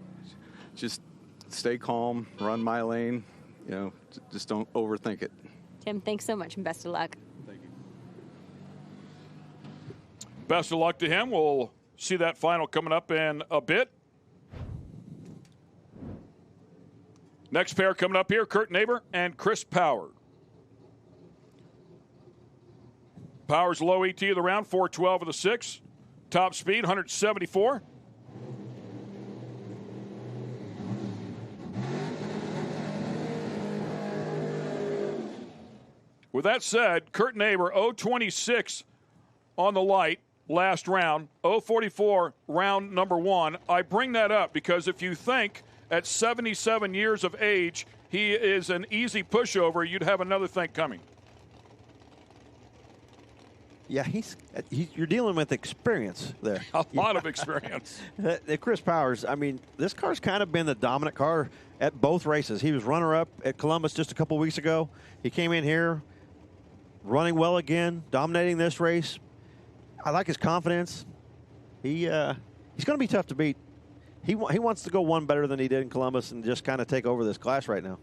Q: Just stay calm, run my lane, just don't overthink it.
G: Tim, thanks so much and best of luck.
Q: Thank you.
D: Best of luck to him. We'll see that final coming up in a bit. Next pair coming up here, Kurt Neighbor and Chris Power. Power's low ET of the round, 412 of the 6. Top speed, 174. With that said, Kurt Neighbor, 026 on the light last round, 044 round number 1. I bring that up because if you think at 77 years of age he is an easy pushover, you'd have another thing coming.
E: Yeah, you're dealing with experience there.
D: A lot of experience.
E: Chris Powers, I mean, this car's kind of been the dominant car at both races. He was runner-up at Columbus just a couple weeks ago. He came in here running well again, dominating this race. I like his confidence. He's going to be tough to beat. He wants to go one better than he did in Columbus and just kind of take over this class right now.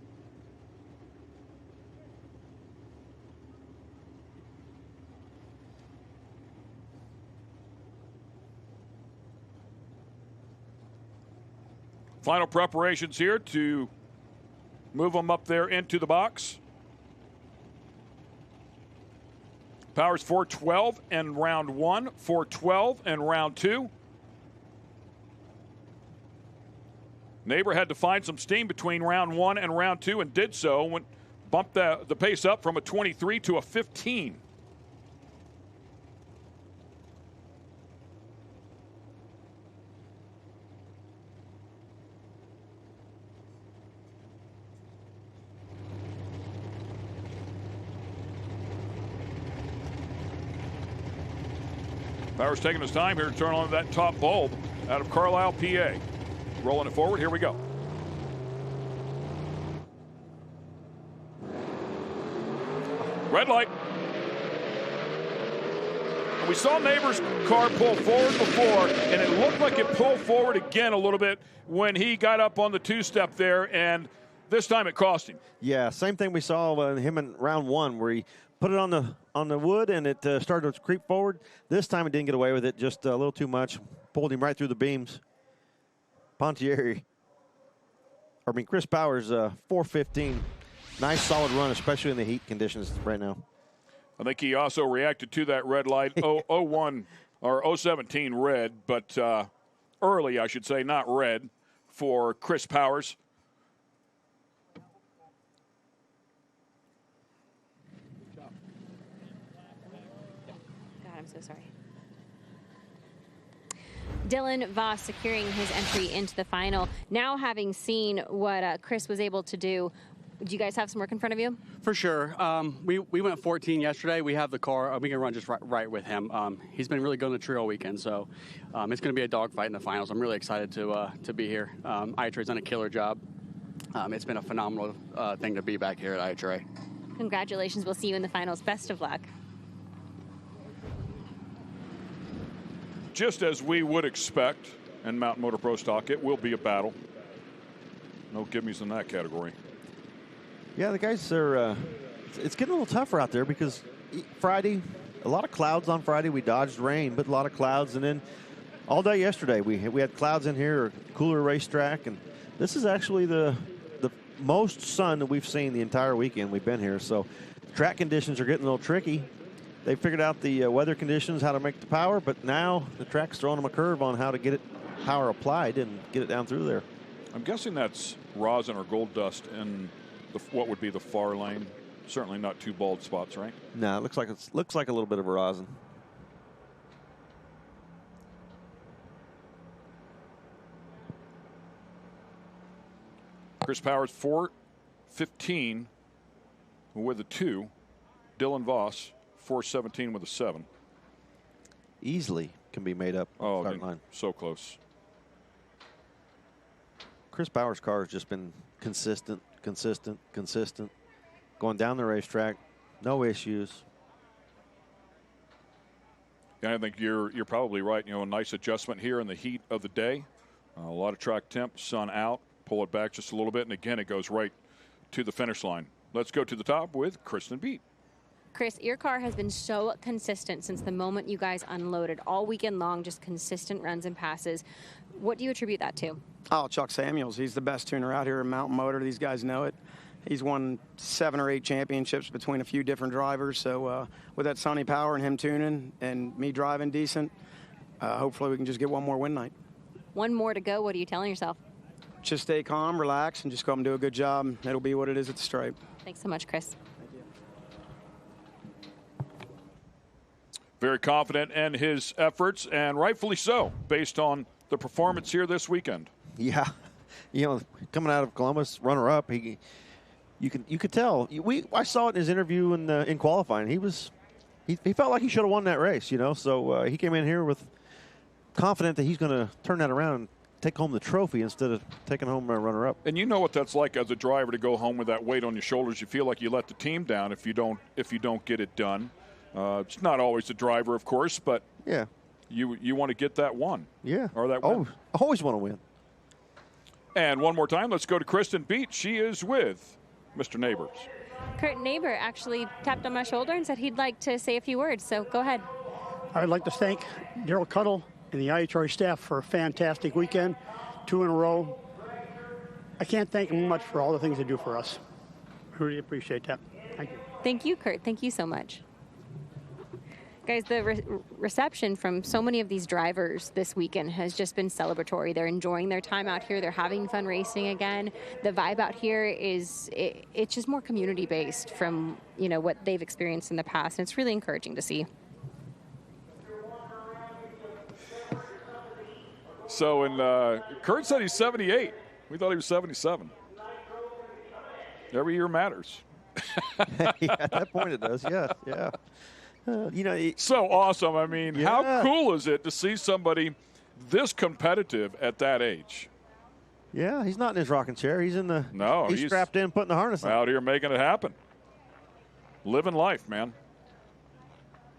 D: Final preparations here to move them up there into the box. Powers 412 in round 1, 412 in round 2. Neighbor had to find some steam between round 1 and round 2 and did so. Bumped the pace up from a 23 to a 15. Powers taking his time here to turn on that top bulb out of Carlisle, PA. Rolling it forward. Here we go. Red light. We saw Neighbor's car pull forward before, and it looked like it pulled forward again a little bit when he got up on the two-step there, and this time it cost him.
E: Yeah, same thing we saw him in round one, where he put it on the wood and it started to creep forward. This time it didn't get away with it, just a little too much. Pulled him right through the beams. Chris Powers, 4:15. Nice solid run, especially in the heat conditions right now.
D: I think he also reacted to that red light, 01 or 017 red, but early, I should say, not red, for Chris Powers.
G: God, I'm so sorry. Dylan Voss securing his entry into the final. Now having seen what Chris was able to do, do you guys have some work in front of you?
A: For sure. We went 14 yesterday. We have the car. We can run just right with him. He's been really good on the trio weekend, so it's going to be a dogfight in the finals. I'm really excited to be here. IHRA's done a killer job. It's been a phenomenal thing to be back here at IHRA.
G: Congratulations. We'll see you in the finals. Best of luck.
D: Just as we would expect in Mountain Motor Pro stock, it will be a battle. No gimmies in that category.
E: Yeah, the guys are, it's getting a little tougher out there because Friday, a lot of clouds on Friday. We dodged rain, but a lot of clouds. And then all day yesterday, we had clouds in here, a cooler racetrack. And this is actually the most sun that we've seen the entire weekend we've been here. So track conditions are getting a little tricky. They figured out the weather conditions, how to make the power, but now the track's throwing them a curve on how to get power applied and get it down through there.
D: I'm guessing that's rosin or gold dust in what would be the far lane. Certainly not two bald spots, right?
E: No, it looks like a little bit of a rosin.
D: Chris Powers 4:15 with a 2. Dylan Voss 4:17 with a 7.
E: Easily can be made up.
D: Oh,
E: line.
D: So close.
E: Chris Powers' car has just been consistent. Going down the racetrack, no issues.
D: Yeah, I think you're probably right. A nice adjustment here in the heat of the day. A lot of track temp, sun out. Pull it back just a little bit, and again, it goes right to the finish line. Let's go to the top with Kristen Beat.
G: Chris, your car has been so consistent since the moment you guys unloaded. All weekend long, just consistent runs and passes. What do you attribute that to?
R: Oh, Chuck Samuels. He's the best tuner out here in Mountain Motor. These guys know it. He's won 7 or 8 championships between a few different drivers. So with that Sonny power and him tuning and me driving decent, hopefully we can just get one more win night.
G: One more to go. What are you telling yourself?
R: Just stay calm, relax, and just go up and do a good job. It'll be what it is at the stripe.
G: Thanks so much, Chris.
D: Very confident in his efforts, and rightfully so, based on the performance here this weekend.
E: Yeah, coming out of Columbus, runner-up, you could tell. I saw it in his interview in qualifying. He felt like he should have won that race, So he came in here with confident that he's going to turn that around and take home the trophy instead of taking home a runner-up.
D: And you know what that's like as a driver to go home with that weight on your shoulders. You feel like you let the team down if you don't get it done. It's not always the driver, of course, but
E: yeah,
D: you want to get that one.
E: Yeah,
D: or that win.
E: I always want to win.
D: And one more time, let's go to Kristen Beat. She is with Mr. Neighbors.
G: Kurt Neighbor actually tapped on my shoulder and said he'd like to say a few words, so go ahead.
S: I'd like to thank Daryl Cuddle and the IHRA staff for a fantastic weekend, 2 in a row. I can't thank them much for all the things they do for us. I really appreciate that. Thank you.
G: Thank you, Kurt. Thank you so much. Guys, the reception from so many of these drivers this weekend has just been celebratory. They're enjoying their time out here. They're having fun racing again. The vibe out here it's just more community-based from, what they've experienced in the past, and it's really encouraging to see.
D: So, Kurt said he's 78. We thought he was 77. Every year matters.
E: Yeah, at that point it does, yeah.
D: So awesome. I mean, how cool is it to see somebody this competitive at that age?
E: Yeah, he's not in his rocking chair. He's in the.
D: No,
E: he's strapped in, putting the harness on.
D: Out here making it happen. Living life, man.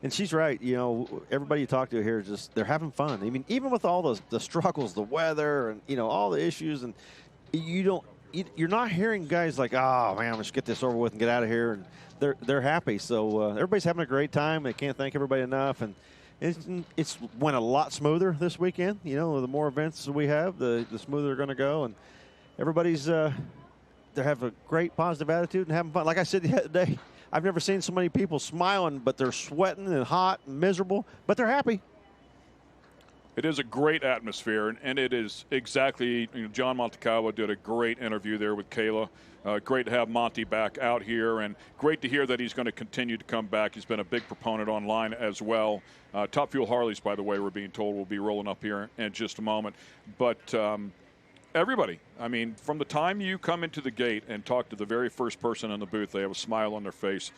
E: And she's right. You know, everybody you talk to here is just, they're having fun. I mean, even with all the struggles, the weather, and, you know, all the issues, and you're not hearing guys like, oh, man, let's get this over with and get out of here. And they're happy. So everybody's having a great time. They can't thank everybody enough. And it's went a lot smoother this weekend. You know, the more events we have, the smoother they're going to go. And everybody's they have a great positive attitude and having fun. Like I said the other day, I've never seen so many people smiling, but they're sweating and hot and miserable, but they're happy.
D: It is a great atmosphere, and it is exactly, you know, John Montecalvo did a great interview there with Kayla. Great to have Monty back out here, and great to hear that he's going to continue to come back. He's been a big proponent online as well. Top Fuel Harleys, by the way, we're being told will be rolling up here in just a moment. But everybody, I mean, from the time you come into the gate and talk to the very first person in the booth, they have a smile on their face,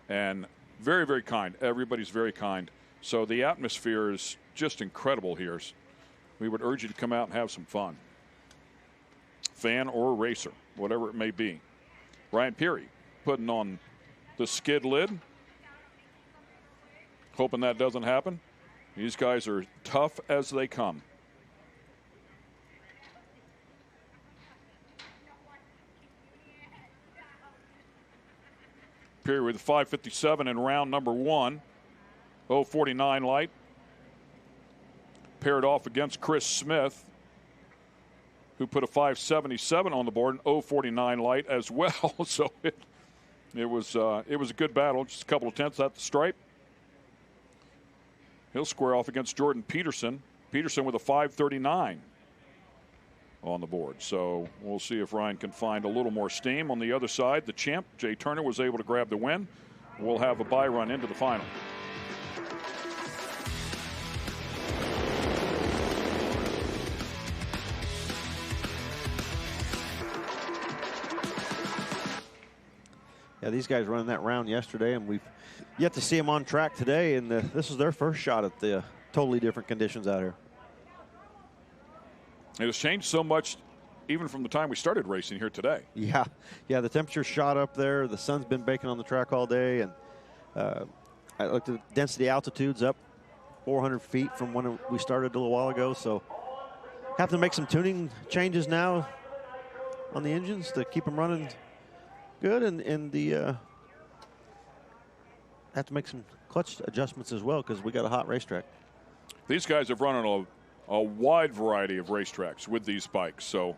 D: and very, very kind. Everybody's very kind. So the atmosphere is just incredible here. We would urge you to come out and have some fun. Fan or racer, whatever it may be. Ryan Peary putting on the skid lid. Hoping that doesn't happen. These guys are tough as they come. Peary with a 5:57 in round number 1. 0:49 light. Paired off against Chris Smith, who put a 5:77 on the board, and 0:49 light as well. So it was a good battle. Just a couple of tenths at the stripe. He'll square off against Jordan Peterson. Peterson with a 5:39 on the board. So we'll see if Ryan can find a little more steam. On the other side, the champ, Jay Turner, was able to grab the win. We'll have a bye run into the final.
E: Yeah, these guys running that round yesterday, and we've yet to see them on track today, and this is their first shot at the totally different conditions out here.
D: It has changed so much even from the time we started racing here today.
E: Yeah, the temperature shot up there. The sun's been baking on the track all day, and I looked at the density altitudes up 400 feet from when we started a little while ago, so have to make some tuning changes now on the engines to keep them running good, and the have to make some clutch adjustments as well because we got a hot racetrack.
D: These guys have run on a wide variety of racetracks with these bikes, so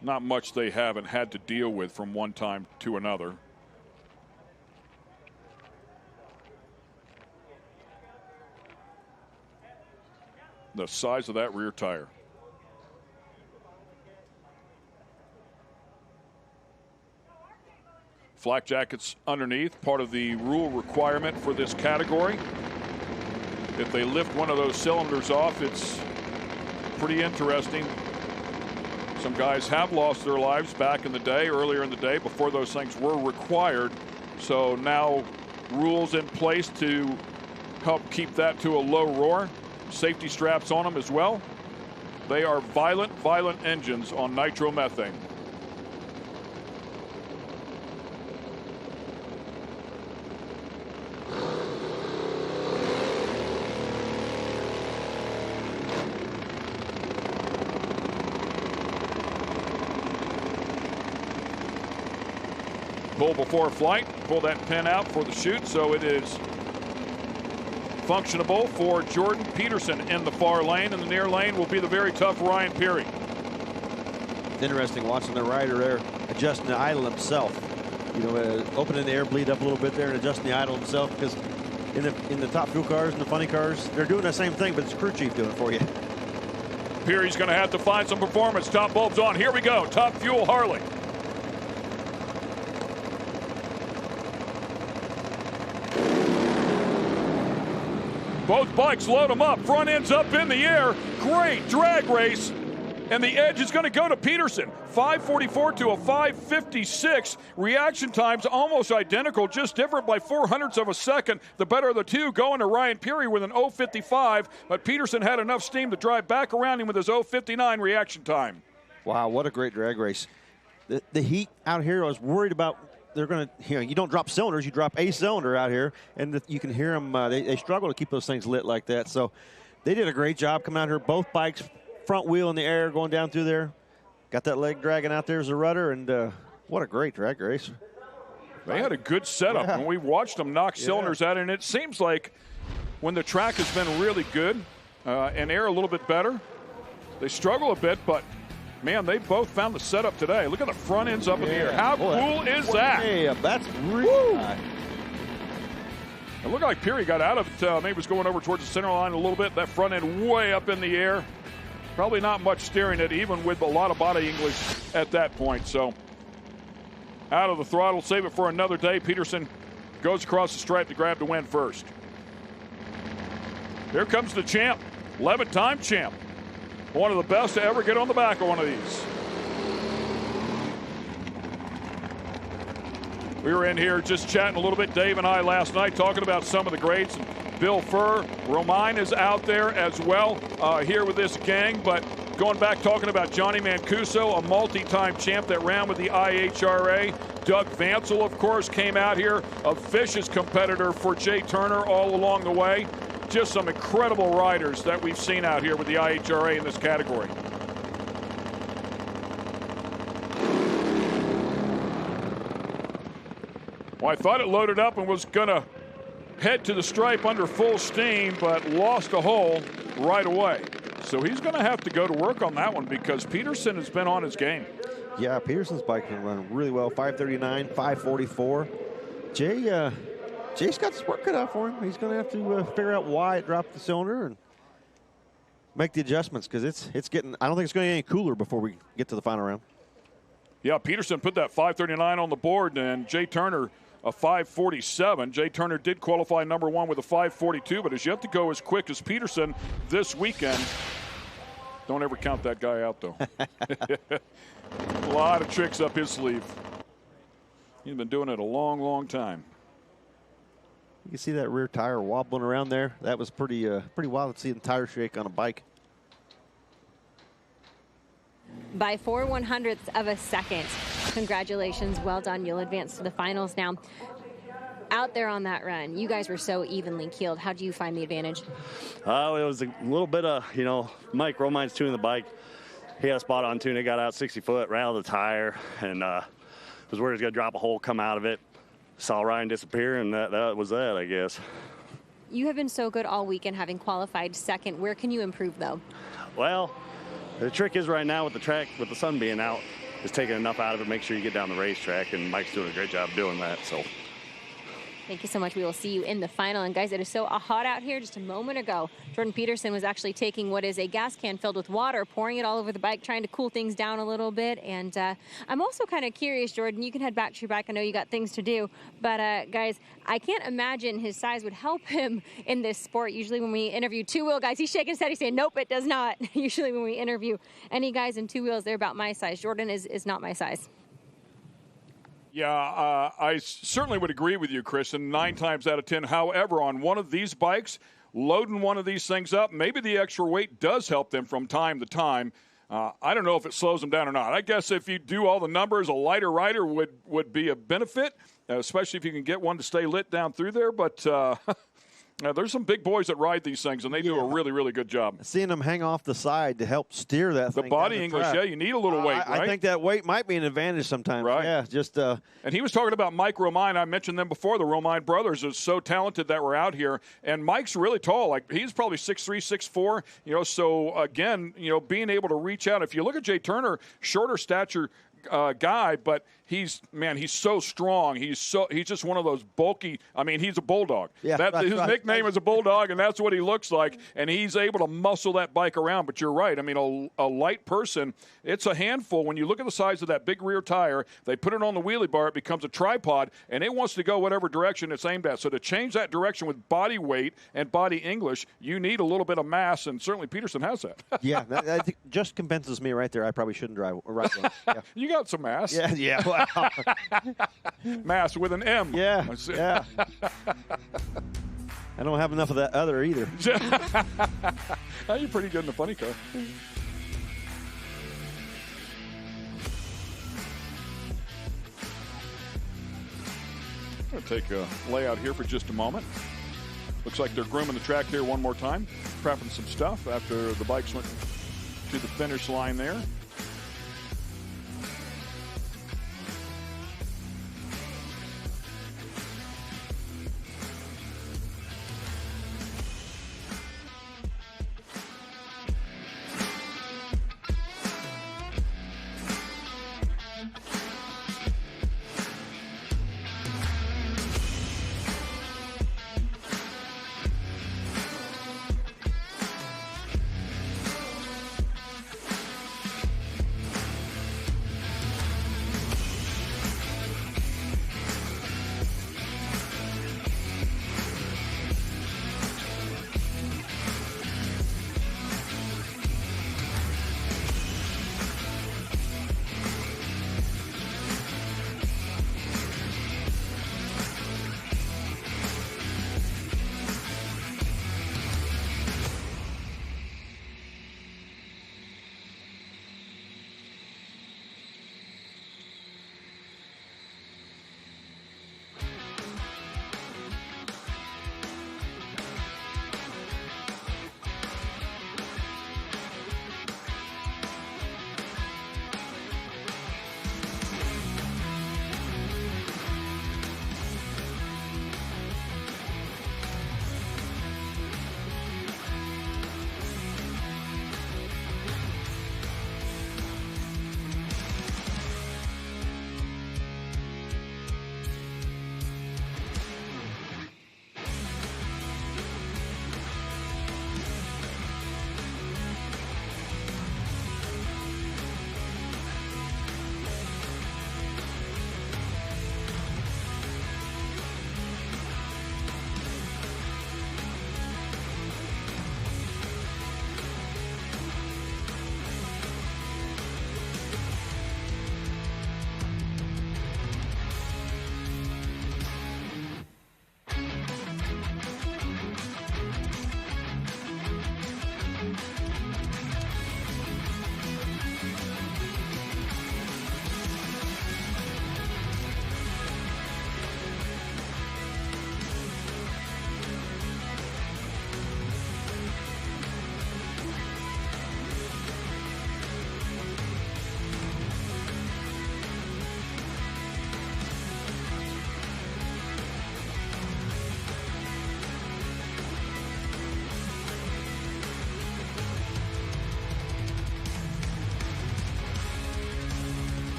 D: not much they haven't had to deal with from one time to another. The size of that rear tire. Flak jackets underneath, part of the rule requirement for this category. If they lift one of those cylinders off, it's pretty interesting. Some guys have lost their lives back in the day, earlier in the day, before those things were required. So now rules in place to help keep that to a low roar. Safety straps on them as well. They are violent engines on nitromethane. Pull before flight, pull that pin out for the chute, so it is functionable for Jordan Peterson in the far lane. In the near lane will be the very tough Ryan Peary.
E: It's interesting watching the rider there adjusting the idle himself. You know, opening the air bleed up a little bit there and adjusting the idle himself, because in the top fuel cars and the funny cars, they're doing the same thing, but it's crew chief doing it for you.
D: Peary's going to have to find some performance. Top bulbs on. Here we go. Top Fuel Harley. Both bikes load them up. Front ends up in the air. Great drag race. And the edge is going to go to Peterson. 5:44 to a 5:56. Reaction times almost identical, just different by 0.04 of a second. The better of the two going to Ryan Peary with an 0:55, but Peterson had enough steam to drive back around him with his 0:59 reaction time.
E: Wow, what a great drag race. The heat out here, I was worried about. They're going to, you don't drop cylinders, you drop a cylinder out here, and you can hear them. They struggle to keep those things lit like that. So they did a great job coming out here. Both bikes, front wheel in the air, going down through there. Got that leg dragging out there as a rudder, and what a great drag race.
D: They had a good setup, and we watched them knock cylinders out, and it seems like when the track has been really good and air a little bit better, they struggle a bit, but man, they both found the setup today. Look at the front ends up in the air. How cool is that?
E: Yeah, that's really nice.
D: It looked like Peary got out of it. Maybe was going over towards the center line a little bit. That front end way up in the air. Probably not much steering it, even with a lot of body English at that point. So out of the throttle, save it for another day. Peterson goes across the stripe to grab the win first. Here comes the champ, 11-time champ. One of the best to ever get on the back of one of these. We were in here just chatting a little bit, Dave and I, last night, talking about some of the greats. And Bill Furr, Romine is out there as well here with this gang. But going back, talking about Johnny Mancuso, a multi-time champ that ran with the IHRA. Doug Vansel, of course, came out here, a vicious competitor for Jay Turner all along the way. Just some incredible riders that we've seen out here with the IHRA in this category. Well, I thought it loaded up and was going to head to the stripe under full steam, but lost a hole right away. So he's going to have to go to work on that one because Peterson has been on his game.
E: Yeah, Peterson's bike can run really well. 5:39, 5:44. Jay's got his work cut out for him. He's going to have to figure out why it dropped the cylinder and make the adjustments because it's getting. I don't think it's going to get any cooler before we get to the final round.
D: Yeah, Peterson put that 5:39 on the board, and Jay Turner a 5:47. Jay Turner did qualify number one with a 5:42, but has yet to go as quick as Peterson this weekend. Don't ever count that guy out, though. A lot of tricks up his sleeve. He's been doing it a long, long time.
E: You can see that rear tire wobbling around there. That was pretty wild to see the tire shake on a bike.
G: By 4/100ths of a second. Congratulations, well done. You'll advance to the finals now. Out there on that run, you guys were so evenly keeled. How do you find the advantage?
B: It was a little bit of, Mike Romine's tuning the bike. He had a spot on tune. It got out 60 foot, ran out of the tire, and was worried he was going to drop a hole, come out of it. Saw Ryan disappear, and that was that, I guess.
G: You have been so good all weekend, having qualified second. Where can you improve, though?
B: Well, the trick is right now with the track, with the sun being out, is taking enough out of it, make sure you get down the racetrack, and Mike's doing a great job doing that. So.
G: Thank you so much. We will see you in the final. And guys, it is so hot out here. Just a moment ago, Jordan Peterson was actually taking what is a gas can filled with water, pouring it all over the bike, trying to cool things down a little bit. And I'm also kind of curious, Jordan, you can head back to your bike. I know you got things to do. But guys, I can't imagine his size would help him in this sport. Usually when we interview two-wheel guys, he's shaking his head. He's saying, nope, it does not. Usually when we interview any guys in two wheels, they're about my size. Jordan is not my size.
D: Yeah, I certainly would agree with you, Kristen, 9 times out of 10. However, on one of these bikes, loading one of these things up, maybe the extra weight does help them from time to time. I don't know if it slows them down or not. I guess if you do all the numbers, a lighter rider would be a benefit, especially if you can get one to stay lit down through there. But there's some big boys that ride these things, and they do a really, really good job.
E: Seeing them hang off the side to help steer that thing.
D: The body English, yeah, you need a little weight, right?
E: I think that weight might be an advantage sometimes.
D: Right.
E: Yeah, just.
D: And he was talking about Mike Romine. I mentioned them before. The Romine brothers are so talented that were out here. And Mike's really tall. Like, he's probably 6'3", 6'4". So, again, being able to reach out. If you look at Jay Turner, shorter stature guy, but he's so strong. He's just one of those bulky. I mean, he's a bulldog.
E: Yeah,
D: His nickname is a bulldog, and that's what he looks like. And he's able to muscle that bike around. But you're right. I mean, a light person, it's a handful. When you look at the size of that big rear tire, they put it on the wheelie bar, it becomes a tripod, and it wants to go whatever direction it's aimed at. So to change that direction with body weight and body English, you need a little bit of mass, and certainly Peterson has that.
E: Yeah, that just convinces me right there. I probably shouldn't ride one. Yeah.
D: You got some mass.
E: Yeah. Wow.
D: Mass with an M.
E: Yeah. I don't have enough of that other either.
D: You're pretty good in the funny car. I'm going to take a layout here for just a moment. Looks like they're grooming the track here one more time, prepping some stuff after the bikes went to the finish line there.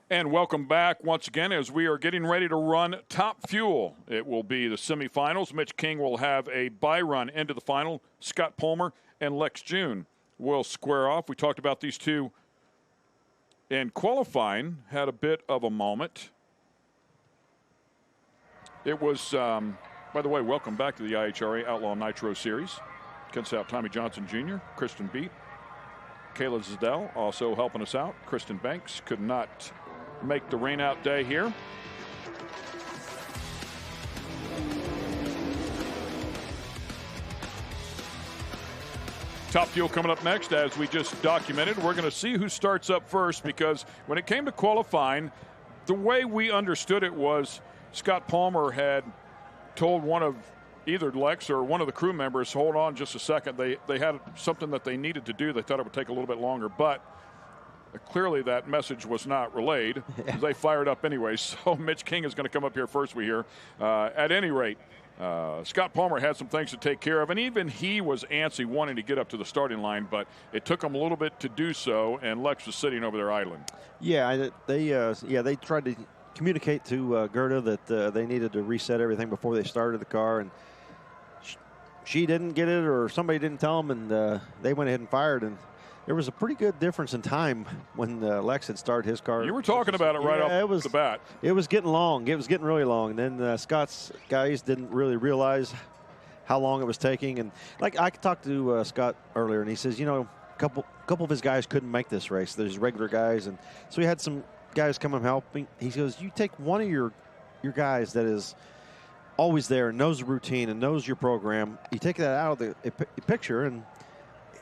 D: And welcome back once again as we are getting ready to run Top Fuel. It will be the semifinals. Mitch King will have a bye run into the final. Scott Palmer and Lex June will square off. We talked about these two in qualifying, had a bit of a moment. It was, by the way, welcome back to the IHRA Outlaw Nitro Series. Kents out Tommy Johnson Jr., Kristen Beat, Kayla Zdell also helping us out. Kristen Banks could not make the rain-out day here. Top Fuel coming up next, as we just documented. We're going to see who starts up first, because when it came to qualifying, the way we understood it was Scott Palmer had told one of either Lex or one of the crew members, hold on just a second. They had something that they needed to do. They thought it would take a little bit longer, but clearly that message was not relayed. They fired up anyway, so Mitch King is going to come up here first, we hear. At any rate, Scott Palmer had some things to take care of, and even he was antsy wanting to get up to the starting line, but it took him a little bit to do so, and Lex was sitting over there idling.
E: Yeah, they tried to communicate to Gerda that they needed to reset everything before they started the car, and she didn't get it, or somebody didn't tell them, and they went ahead and fired. And there was a pretty good difference in time when Lex had started his car.
D: You were talking about it right off the bat.
E: It was getting long. It was getting really long. And then Scott's guys didn't really realize how long it was taking. And like I talked to Scott earlier, and he says, you know, a couple of his guys couldn't make this race. There's regular guys, and so he had some guys come and helping. He goes, you take one of your guys that is always there and knows the routine and knows your program. You take that out of the picture, and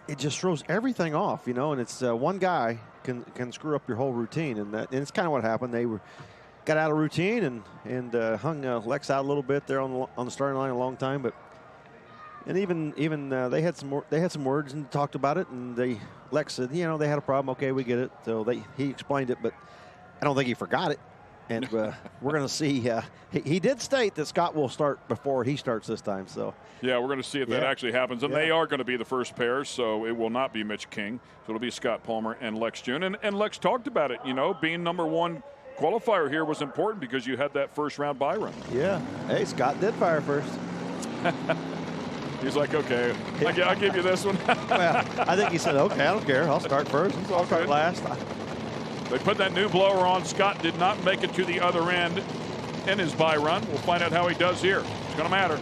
E: it just throws everything off, you know. And it's one guy can screw up your whole routine, and it's kind of what happened. They got out of routine and hung Lex out a little bit there on the starting line a long time, but. And even they had some words and talked about it, and Lex said, you know, they had a problem. Okay, we get it. So he explained it, but I don't think he forgot it. And we're going to see. He did state that Scott will start before he starts this time. So
D: yeah, we're going to see if that actually happens. And they are going to be the first pair, so it will not be Mitch King. So it'll be Scott Palmer and Lex June. And Lex talked about it. You know, being number one qualifier here was important because you had that first round bye run.
E: Yeah. Hey, Scott did fire first.
D: He's like, okay, I'll give you this one.
E: Well, I think he said, okay, I don't care. I'll start first. I'll start last.
D: They put that new blower on. Scott did not make it to the other end in his bye run. We'll find out how he does here. It's going to matter.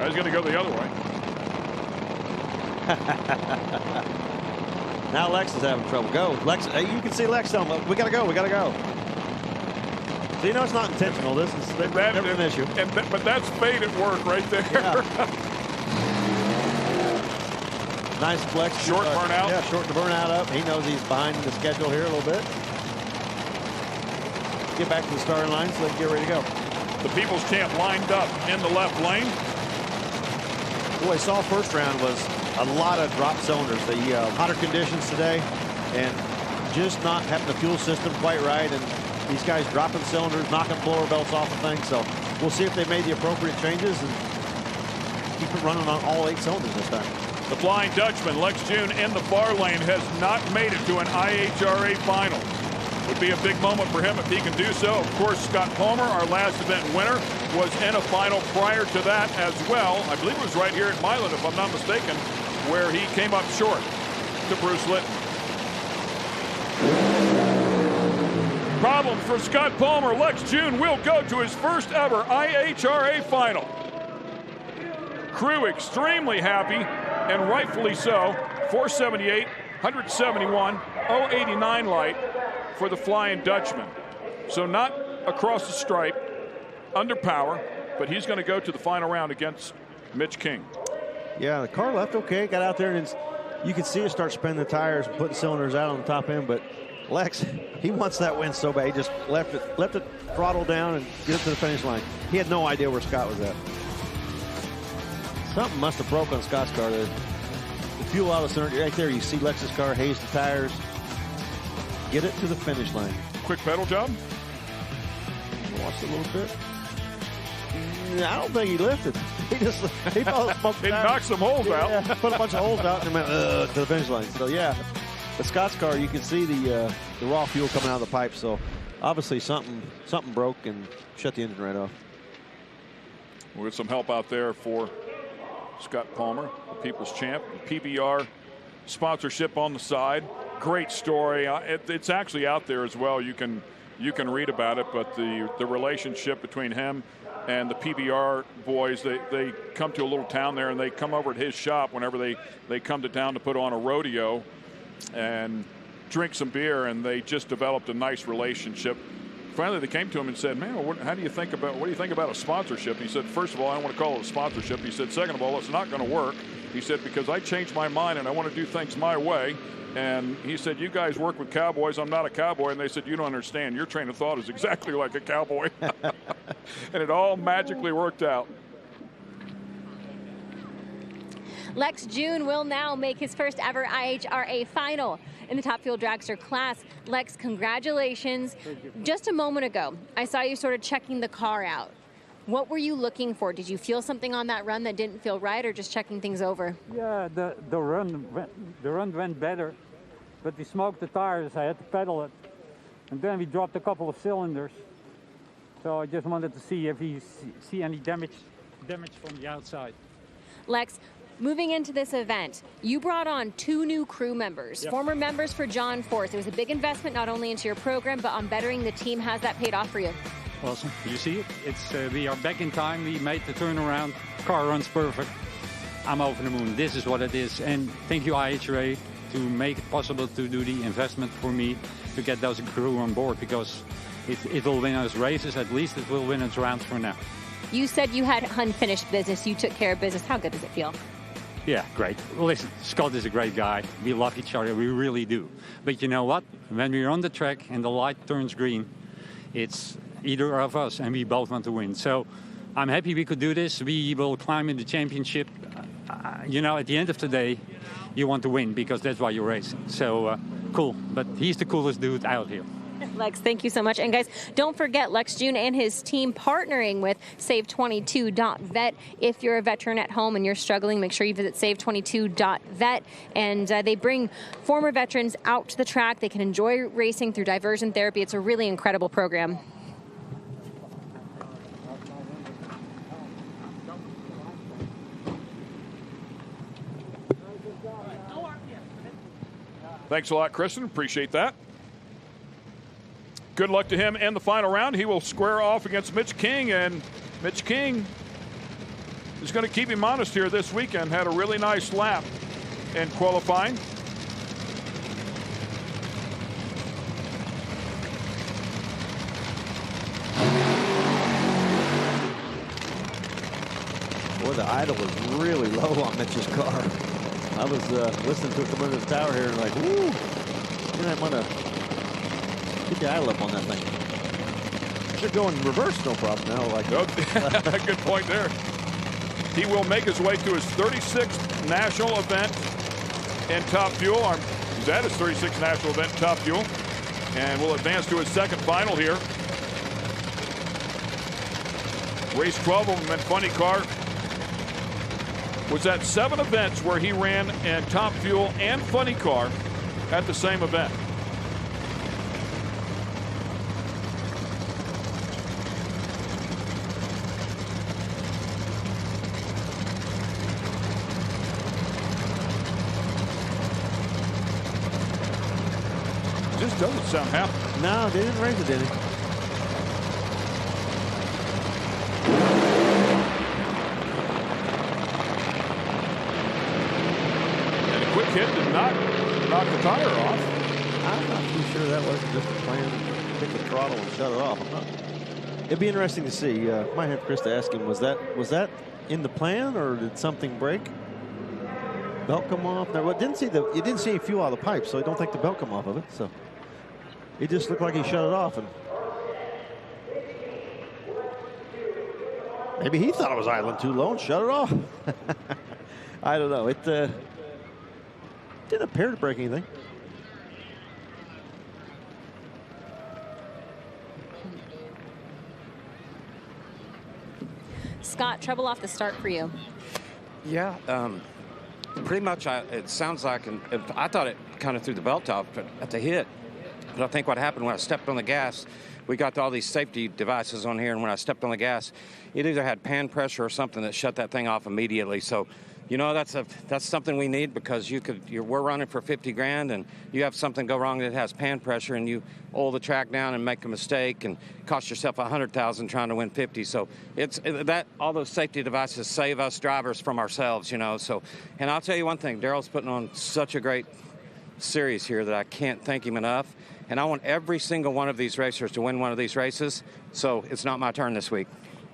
D: He's going to go the other way.
E: Now Lex is having trouble. Go, Lex. You can see Lex telling him, we got to go. We got to go. So you know it's not intentional. This is never an issue.
D: But that's fate at work right there.
E: Yeah. Nice flex.
D: Short burnout.
E: Yeah, short the burnout up. He knows he's behind the schedule here a little bit. Get back to the starting line so they can get ready to go.
D: The People's Champ lined up in the left lane.
E: Boy, saw first round was a lot of drop cylinders. The hotter conditions today, and just not having the fuel system quite right, and these guys dropping cylinders, knocking blower belts off the thing. So we'll see if they made the appropriate changes and keep it running on all 8 cylinders this time.
D: The Flying Dutchman, Lex June, in the far lane, has not made it to an IHRA final. Would be a big moment for him if he can do so. Of course, Scott Palmer, our last event winner, was in a final prior to that as well. I believe it was right here at Milan, if I'm not mistaken, where he came up short to Bruce Litton. Problem for Scott Palmer. Lex June will go to his first ever IHRA final. Crew extremely happy, and rightfully so. 478, 171, 089 light for the Flying Dutchman. So not across the stripe, under power, but he's going to go to the final round against Mitch King.
E: Yeah, the car left okay, got out there, and you could see it start spinning the tires and putting cylinders out on the top end, but Lex, he wants that win so bad. He just left it throttle down and get it to the finish line. He had no idea where Scott was at. Something must have broke on Scott's car there. The fuel out of the cylinder, right there, you see Lex's car haze the tires. Get it to the finish line.
D: Quick pedal job?
E: Watch it a little bit. I don't think he lifted. he felt smoked
D: It
E: out.
D: knocked some holes out.
E: Yeah, put a bunch of holes out and then went to the finish line. So yeah, the Scott's car, you can see the raw fuel coming out of the pipe. So obviously something broke and shut the engine right off.
D: We'll get some help out there for Scott Palmer, the People's Champ, PBR sponsorship on the side. Great story. It's actually out there as well. You can read about it, but the relationship between him and the PBR boys, they come to a little town there, and they come over at his shop whenever they come to town to put on a rodeo and drink some beer, and they just developed a nice relationship. Finally, they came to him and said, man, what do you think about a sponsorship? He said, first of all, I don't want to call it a sponsorship. He said, second of all, it's not going to work. He said, because I changed my mind and I want to do things my way. And he said, you guys work with cowboys. I'm not a cowboy. And they said, you don't understand. Your train of thought is exactly like a cowboy. And it all magically worked out.
G: Lex June will now make his first ever IHRA final in the Top Fuel Dragster class. Lex, congratulations. Just a moment ago, I saw you sort of checking the car out. What were you looking for? Did you feel something on that run that didn't feel right, or just checking things over?
T: Yeah, the run went better, but we smoked the tires. I had to pedal it, and then we dropped a couple of cylinders. So I just wanted to see if you see any damage from the outside.
G: Lex, moving into this event, you brought on 2 new crew members,
T: Yep.
G: former members for John Force. It was a big investment not only into your program, but on bettering the team. Has that paid off for you?
T: Awesome. You see it? We are back in time. We made the turnaround. Car runs perfect. I'm over the moon. This is what it is. And thank you, IHRA, to make it possible to do the investment for me to get those crew on board, because it will win us races. At least it will win us rounds for now.
G: You said you had unfinished business. You took care of business. How good does it feel?
T: Yeah, great. Well, listen, Scott is a great guy. We love each other. We really do. But you know what? When we're on the track and the light turns green, it's either of us, and we both want to win. So I'm happy we could do this. We will climb in the championship. You know, at the end of the day, you want to win because that's why you're racing. So cool. But he's the coolest dude out here.
G: Lex, thank you so much. And guys, don't forget Lex June and his team partnering with Save22.vet. If you're a veteran at home and you're struggling, make sure you visit Save22.vet. And they bring former veterans out to the track. They can enjoy racing through diversion therapy. It's a really incredible program.
D: Thanks a lot, Kristen. Appreciate that. Good luck to him in the final round. He will square off against Mitch King, and Mitch King is going to keep him honest here this weekend. Had a really nice lap in qualifying.
E: Boy, the idle was really low on Mitch's car. I was listening to it come into the tower here and like, woo! You might want to get the idle up on that thing. Should go in reverse, no problem now. Like
D: Good point there. He will make his way to his 36th national event in Top Fuel. He's at his 36th national event in Top Fuel, and will advance to his second final here. Race 12 of them in funny car. Was at 7 events where he ran in Top Fuel and funny car at the same event. Just doesn't sound happy.
E: No, they didn't race it, did they?
D: Quick hit did not knock the tire off.
E: I'm not too sure that wasn't just a plan to pick the throttle and shut it off. It'd be interesting to see. Might have Chris to ask him, was that in the plan, or did something break? Belt come off? No, you didn't see any fuel out of the pipe, so I don't think the belt come off of it. So it just looked like he shut it off, and maybe he thought it was idling too low and shut it off. I don't know. It didn't appear to break anything.
G: Scott, trouble off the start for you.
U: Yeah, pretty much it sounds like, I thought it kind of threw the belt off at the hit. But I think what happened when I stepped on the gas, we got all these safety devices on here, and when I stepped on the gas, it either had pan pressure or something that shut that thing off immediately. So, you know, that's something we need, because we're running for 50 grand, and you have something go wrong that has pan pressure, and you oil the track down and make a mistake and cost yourself $100,000 trying to win 50. So all those safety devices save us drivers from ourselves, you know. So, and I'll tell you one thing, Daryl's putting on such a great series here that I can't thank him enough. And I want every single one of these racers to win one of these races, so it's not my turn this week.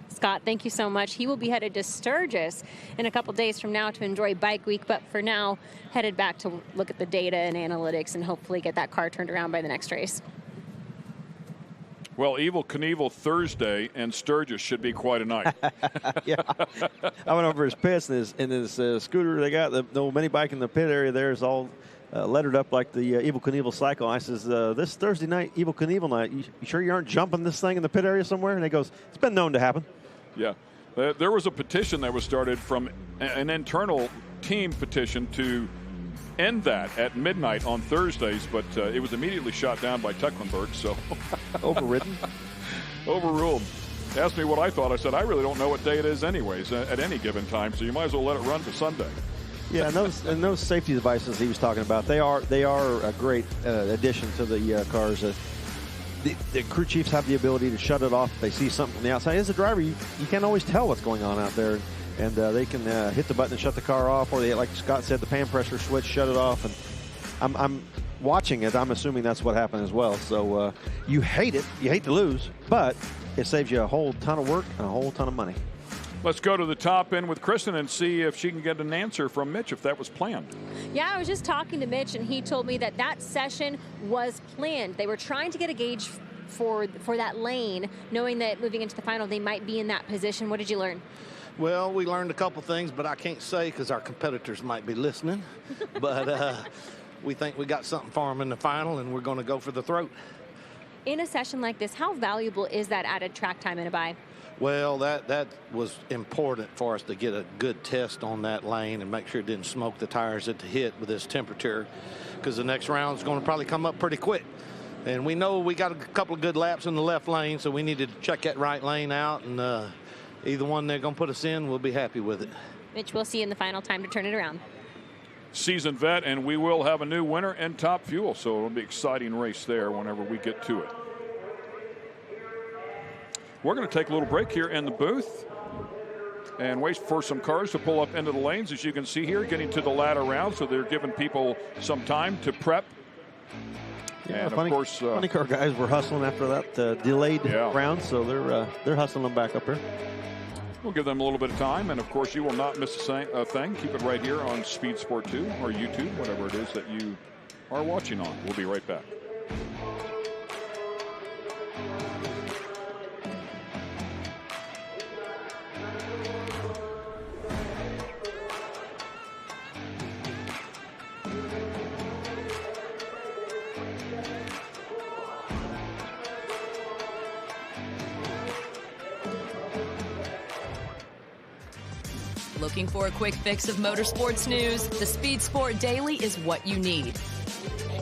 G: Scott, thank you so much. He will be headed to Sturgis in a couple days from now to enjoy Bike Week, but for now, headed back to look at the data and analytics and hopefully get that car turned around by the next race.
D: Well, Evel Knievel Thursday and Sturgis should be quite a night.
E: Yeah. I went over his pits, and his scooter they got, the old mini bike in the pit area there is all lettered up like the Evel Knievel cycle. I says, this Thursday night, Evel Knievel night, you sure you aren't jumping this thing in the pit area somewhere? And he goes, it's been known to happen.
D: Yeah. There was a petition that was started from an internal team petition to end that at midnight on Thursdays, but it was immediately shot down by Tecklenburg, so.
E: Overridden?
D: Overruled. Asked me what I thought. I said, I really don't know what day it is anyways at any given time, so you might as well let it run to Sunday.
E: Yeah, and those safety devices he was talking about, they are a great addition to the cars. The crew chiefs have the ability to shut it off if they see something from the outside. As a driver, you can't always tell what's going on out there, and they can hit the button and shut the car off, or they, like Scott said, the pan pressure switch, shut it off. And I'm watching it. I'm assuming that's what happened as well. So you hate it. You hate to lose, but it saves you a whole ton of work and a whole ton of money.
D: Let's go to the top end with Kristen and see if she can get an answer from Mitch, if that was planned.
G: Yeah, I was just talking to Mitch, and he told me that session was planned. They were trying to get a gauge for that lane, knowing that moving into the final, they might be in that position. What did you learn?
V: Well, we learned a couple things, but I can't say because our competitors might be listening. But we think we got something for them in the final, and we're going to go for the throat.
G: In a session like this, how valuable is that added track time in a bye?
V: Well, that was important for us to get a good test on that lane and make sure it didn't smoke the tires at the hit with this temperature, because the next round is going to probably come up pretty quick. And we know we got a couple of good laps in the left lane, so we need to check that right lane out, and either one they're going to put us in, we'll be happy with it.
G: Mitch, we'll see you in the final time to turn it around.
D: Seasoned vet, and we will have a new winner in Top Fuel, so it'll be an exciting race there whenever we get to it. We're going to take a little break here in the booth and wait for some cars to pull up into the lanes. As you can see here, getting to the latter round, so they're giving people some time to prep.
E: Yeah,
D: and
E: funny,
D: of course,
E: funny car guys were hustling after that delayed round, so they're hustling them back up here.
D: We'll give them a little bit of time, and of course, you will not miss a thing. Keep it right here on Speed Sport 2 or YouTube, whatever it is that you are watching on. We'll be right back.
W: Looking for a quick fix of motorsports news? The Speed Sport Daily is what you need.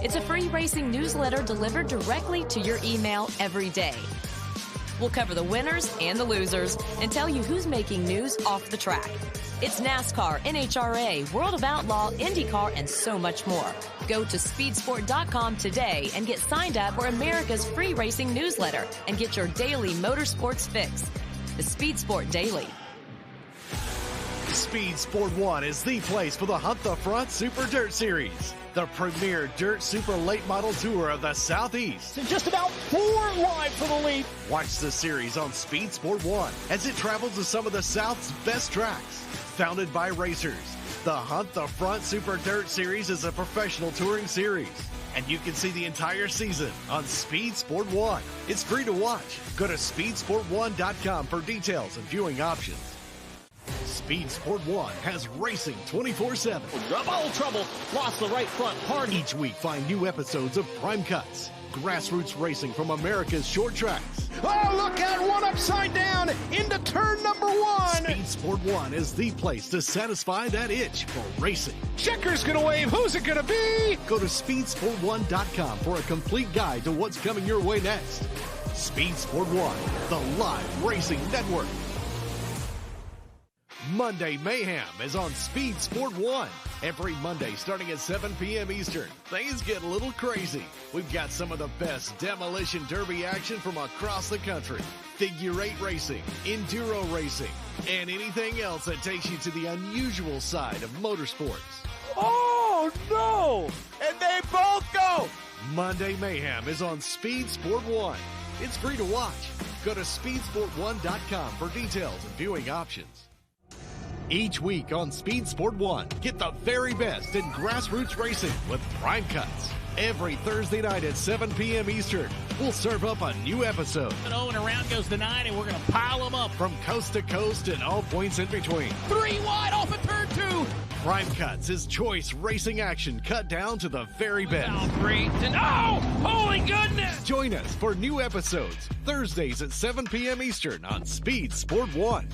W: It's a free racing newsletter delivered directly to your email every day. We'll cover the winners and the losers and tell you who's making news off the track. It's NASCAR, NHRA, World of Outlaw, IndyCar, and so much more. Go to speedsport.com today and get signed up for America's free racing newsletter and get your daily motorsports fix. The Speed Sport Daily.
X: Speed Sport 1 is the place for the Hunt the Front Super Dirt Series, the premier dirt super late model tour of the Southeast.
C: To just about 4 wide for the lead.
X: Watch the series on Speed Sport 1 as it travels to some of the South's best tracks. Founded by racers, the Hunt the Front Super Dirt Series is a professional touring series, and you can see the entire season on Speed Sport 1. It's free to watch. Go to speedsport1.com for details and viewing options. Speed Sport 1 has racing 24/7.
C: Double trouble. Lost the right front hard.
X: Each week, find new episodes of Prime Cuts, grassroots racing from America's short tracks.
H: Oh, look at one upside down into turn number 1.
X: Speed Sport 1 is the place to satisfy that itch for racing.
H: Checker's going to wave. Who's it going to be?
X: Go to speedsport1.com for a complete guide to what's coming your way next. Speed Sport 1, the live racing network. Monday Mayhem is on Speed Sport 1. Every Monday starting at 7 p.m. Eastern. Things get a little crazy. We've got some of the best demolition derby action from across the country. Figure 8 racing, enduro racing, and anything else that takes you to the unusual side of motorsports.
H: Oh, no! And they both go!
X: Monday Mayhem is on Speed Sport 1. It's free to watch. Go to speedsport1.com for details and viewing options. Each week on Speed Sport 1, get the very best in grassroots racing with Prime Cuts. Every Thursday night at 7 p.m. Eastern, we'll serve up a new episode.
C: And around goes the 9, and we're going to pile them up.
X: From coast to coast and all points in between.
C: 3 wide off of turn 2.
X: Prime Cuts is choice racing action cut down to the very best.
C: Oh, great. And holy goodness!
X: Join us for new episodes, Thursdays at 7 p.m. Eastern on Speed Sport 1.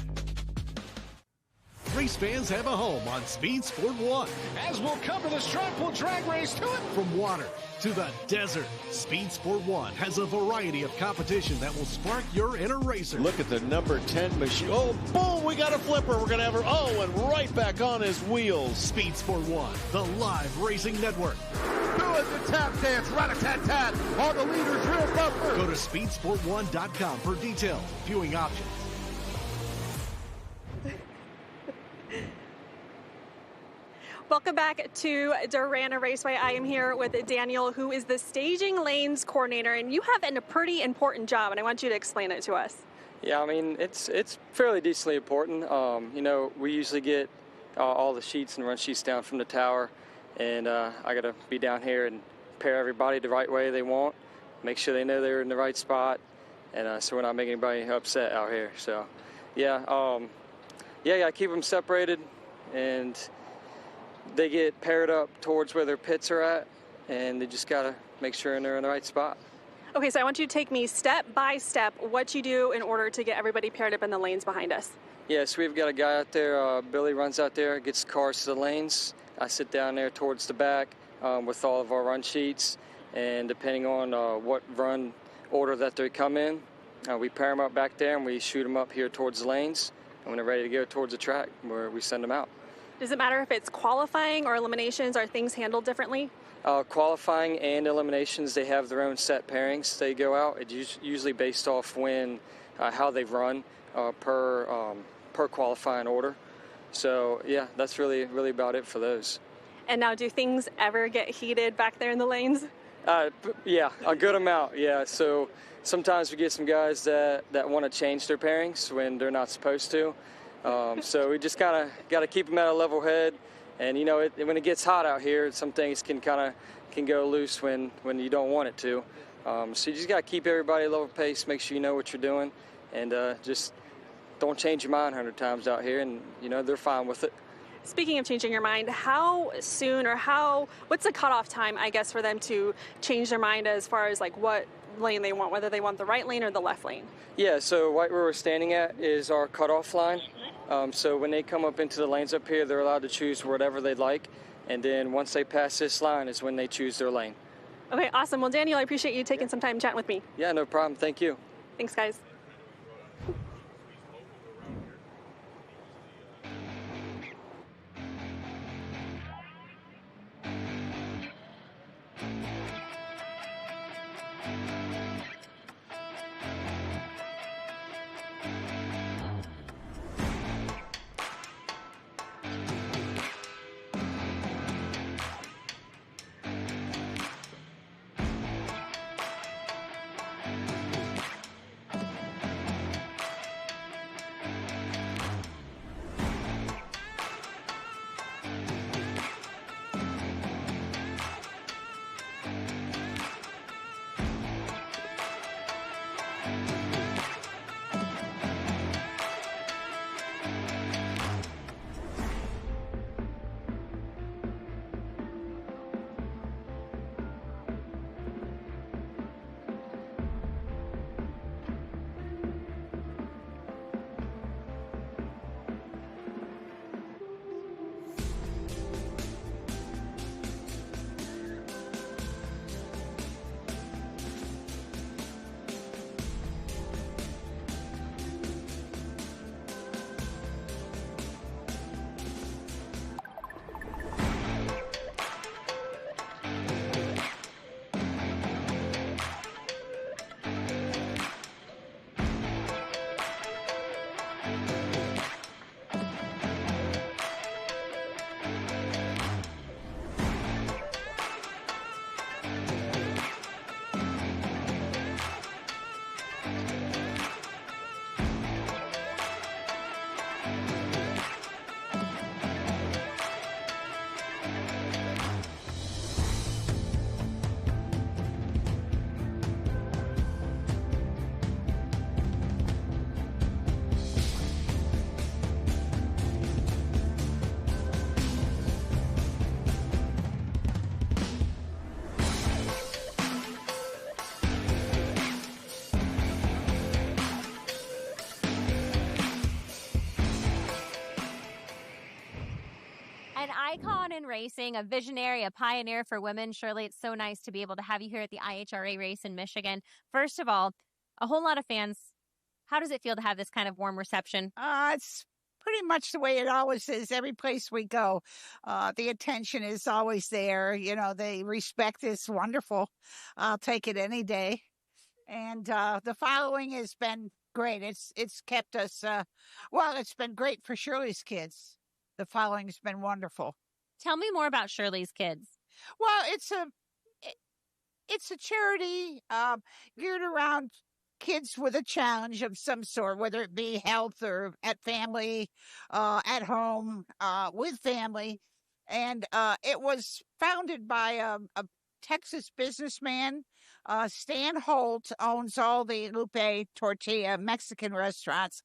X: Race fans have a home on Speed Sport 1.
H: As we'll cover the Strongpool drag race to it.
X: From water to the desert, Speed Sport 1 has a variety of competition that will spark your inner racer.
I: Look at the number 10 machine. Oh, boom, we got a flipper. We're going to have her, and right back on his wheels.
X: Speed Sport 1, the live racing network.
H: Doing the tap dance, rat-a-tat-tat. All the leaders real bumper.
X: Go to speedsport1.com for details, viewing options.
F: Welcome back to Darana Raceway. I am here with Daniel, who is the staging lanes coordinator, and you have a pretty important job, and I want you to explain it to us.
J: Yeah, I mean, it's fairly decently important. You know, we usually get all the sheets and run sheets down from the tower, and I got to be down here and pair everybody the right way they want, make sure they know they're in the right spot, and so we're not making anybody upset out here. So, yeah, I keep them separated, and they get paired up towards where their pits are at, and they just got to make sure they're in the right spot.
F: Okay, so I want you to take me step by step what you do in order to get everybody paired up in the lanes behind us.
J: Yeah, so we've got a guy out there, Billy runs out there, gets cars to the lanes. I sit down there towards the back with all of our run sheets, and depending on what run order that they come in, we pair them up back there and we shoot them up here towards the lanes, and when they're ready to go towards the track, where we send them out.
F: Does it matter if it's qualifying or eliminations? Are things handled differently?
J: Qualifying and eliminations, they have their own set pairings. They go out. It's usually based off how they've run per qualifying order. So yeah, that's really about it for those.
F: And now, do things ever get heated back there in the lanes?
J: Yeah, a good amount. Yeah. So sometimes we get some guys that want to change their pairings when they're not supposed to. So we just got to keep them at a level head, and you know, when it gets hot out here, some things can go loose when you don't want it to. So you just got to keep everybody at a level pace, make sure you know what you're doing, and just don't change your mind 100 times out here, and you know, they're fine with it.
F: Speaking of changing your mind, how soon or what's the cutoff time, I guess, for them to change their mind as far as like what lane they want, whether they want the right lane or the left lane?
J: Yeah, so right where we're standing at is our cutoff line. So when they come up into the lanes up here, they're allowed to choose whatever they'd like, and then once they pass this line is when they choose their lane.
F: Okay, awesome. Well, Daniel, I appreciate you taking some time chatting with me.
J: Yeah, no problem. Thank you.
F: Thanks, guys.
G: icon in racing, a visionary, a pioneer for women. Shirley, it's so nice to be able to have you here at the IHRA race in Michigan. First of all, a whole lot of fans. How does it feel to have this kind of warm reception?
L: It's pretty much the way it always is. Every place we go, the attention is always there. You know, the respect is wonderful. I'll take it any day. And the following has been great. It's kept us, well, it's been great for Shirley's kids. The following has been wonderful.
G: Tell me more about Shirley's kids.
L: Well, it's a charity geared around kids with a challenge of some sort, whether it be health or at family, at home, with family. And it was founded by a Texas businessman. Stan Holt owns all the Lupe Tortilla Mexican restaurants,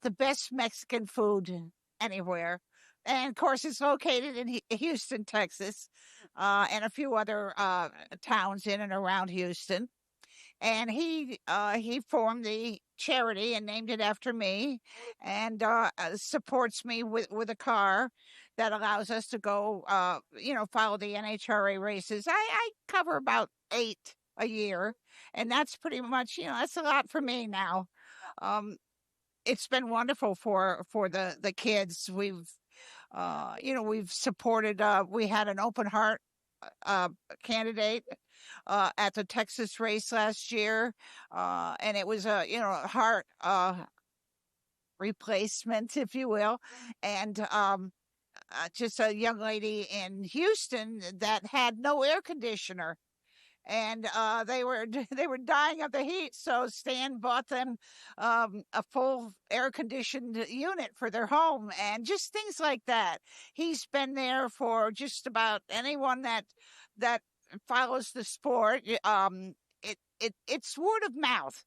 L: the best Mexican food anywhere. And of course, it's located in Houston, Texas, and a few other towns in and around Houston. And he formed the charity and named it after me, and supports me with a car that allows us to go, follow the NHRA races. I cover about 8 a year, and that's pretty much, that's a lot for me now. It's been wonderful for the kids. We've supported. We had an open heart candidate at the Texas race last year, and it was a heart replacement, if you will, and just a young lady in Houston that had no air conditioner. And they were dying of the heat, so Stan bought them a full air-conditioned unit for their home, and just things like that. He's been there for just about anyone that follows the sport. It's word of mouth.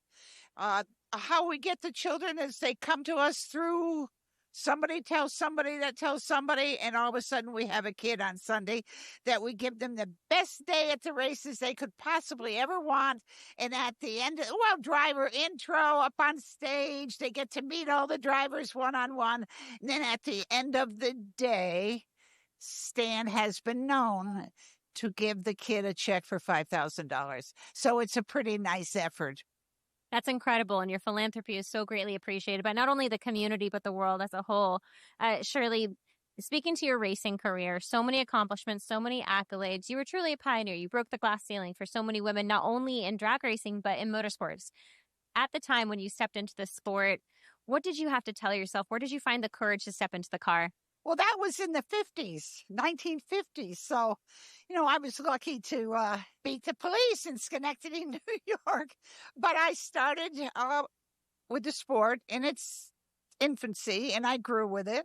L: How we get the children is they come to us through somebody tells somebody that tells somebody, and all of a sudden we have a kid on Sunday that we give them the best day at the races they could possibly ever want. And at the end, driver intro up on stage, they get to meet all the drivers one-on-one. And then at the end of the day, Stan has been known to give the kid a check for $5,000. So it's a pretty nice effort.
G: That's incredible, and your philanthropy is so greatly appreciated by not only the community, but the world as a whole. Shirley, speaking to your racing career, so many accomplishments, so many accolades. You were truly a pioneer. You broke the glass ceiling for so many women, not only in drag racing, but in motorsports. At the time when you stepped into the sport, what did you have to tell yourself? Where did you find the courage to step into the car?
L: Well, that was in the 1950s. So, I was lucky to beat the police in Schenectady, New York. But I started with the sport in its infancy, and I grew with it.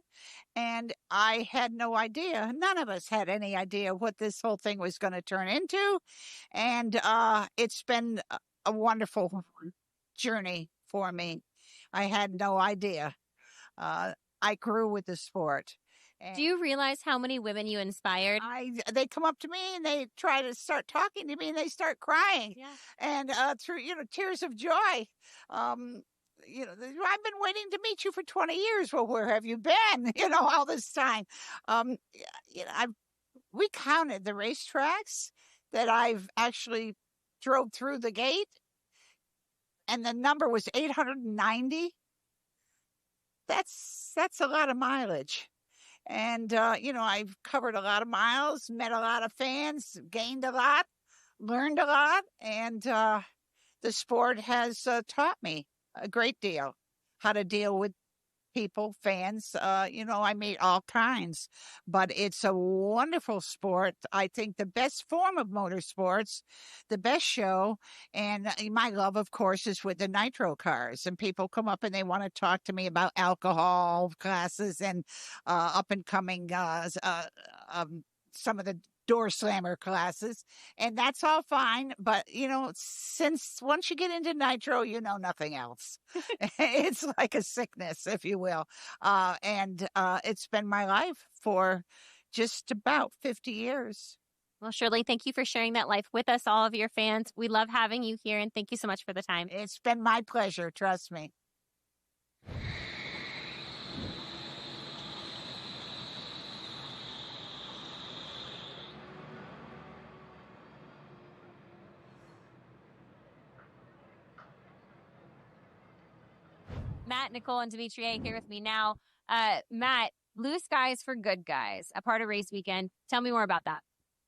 L: And I had no idea. None of us had any idea what this whole thing was going to turn into. And it's been a wonderful journey for me. I had no idea. I grew with the sport.
G: Do you realize how many women you inspired?
L: They come up to me and they try to start talking to me and they start crying. Yeah. And through, tears of joy. I've been waiting to meet you for 20 years. Well, where have you been? All this time. We counted the racetracks that I've actually drove through the gate, and the number was 890. That's a lot of mileage. And, I've covered a lot of miles, met a lot of fans, gained a lot, learned a lot. And the sport has taught me a great deal how to deal with people, fans. I meet all kinds. But it's a wonderful sport. I think the best form of motorsports, the best show. And my love, of course, is with the nitro cars. And people come up and they want to talk to me about alcohol classes and up and coming some of the door slammer classes, and that's all fine. But, since once you get into nitro, nothing else. It's like a sickness, if you will. And it's been my life for just about 50 years.
G: Well, Shirley, thank you for sharing that life with us, all of your fans. We love having you here, and thank you so much for the time.
L: It's been my pleasure. Trust me.
G: Matt, Nicole, and Dimitri here with me now. Matt, Blue Skies for Good Guys, a part of race weekend. Tell me more about that.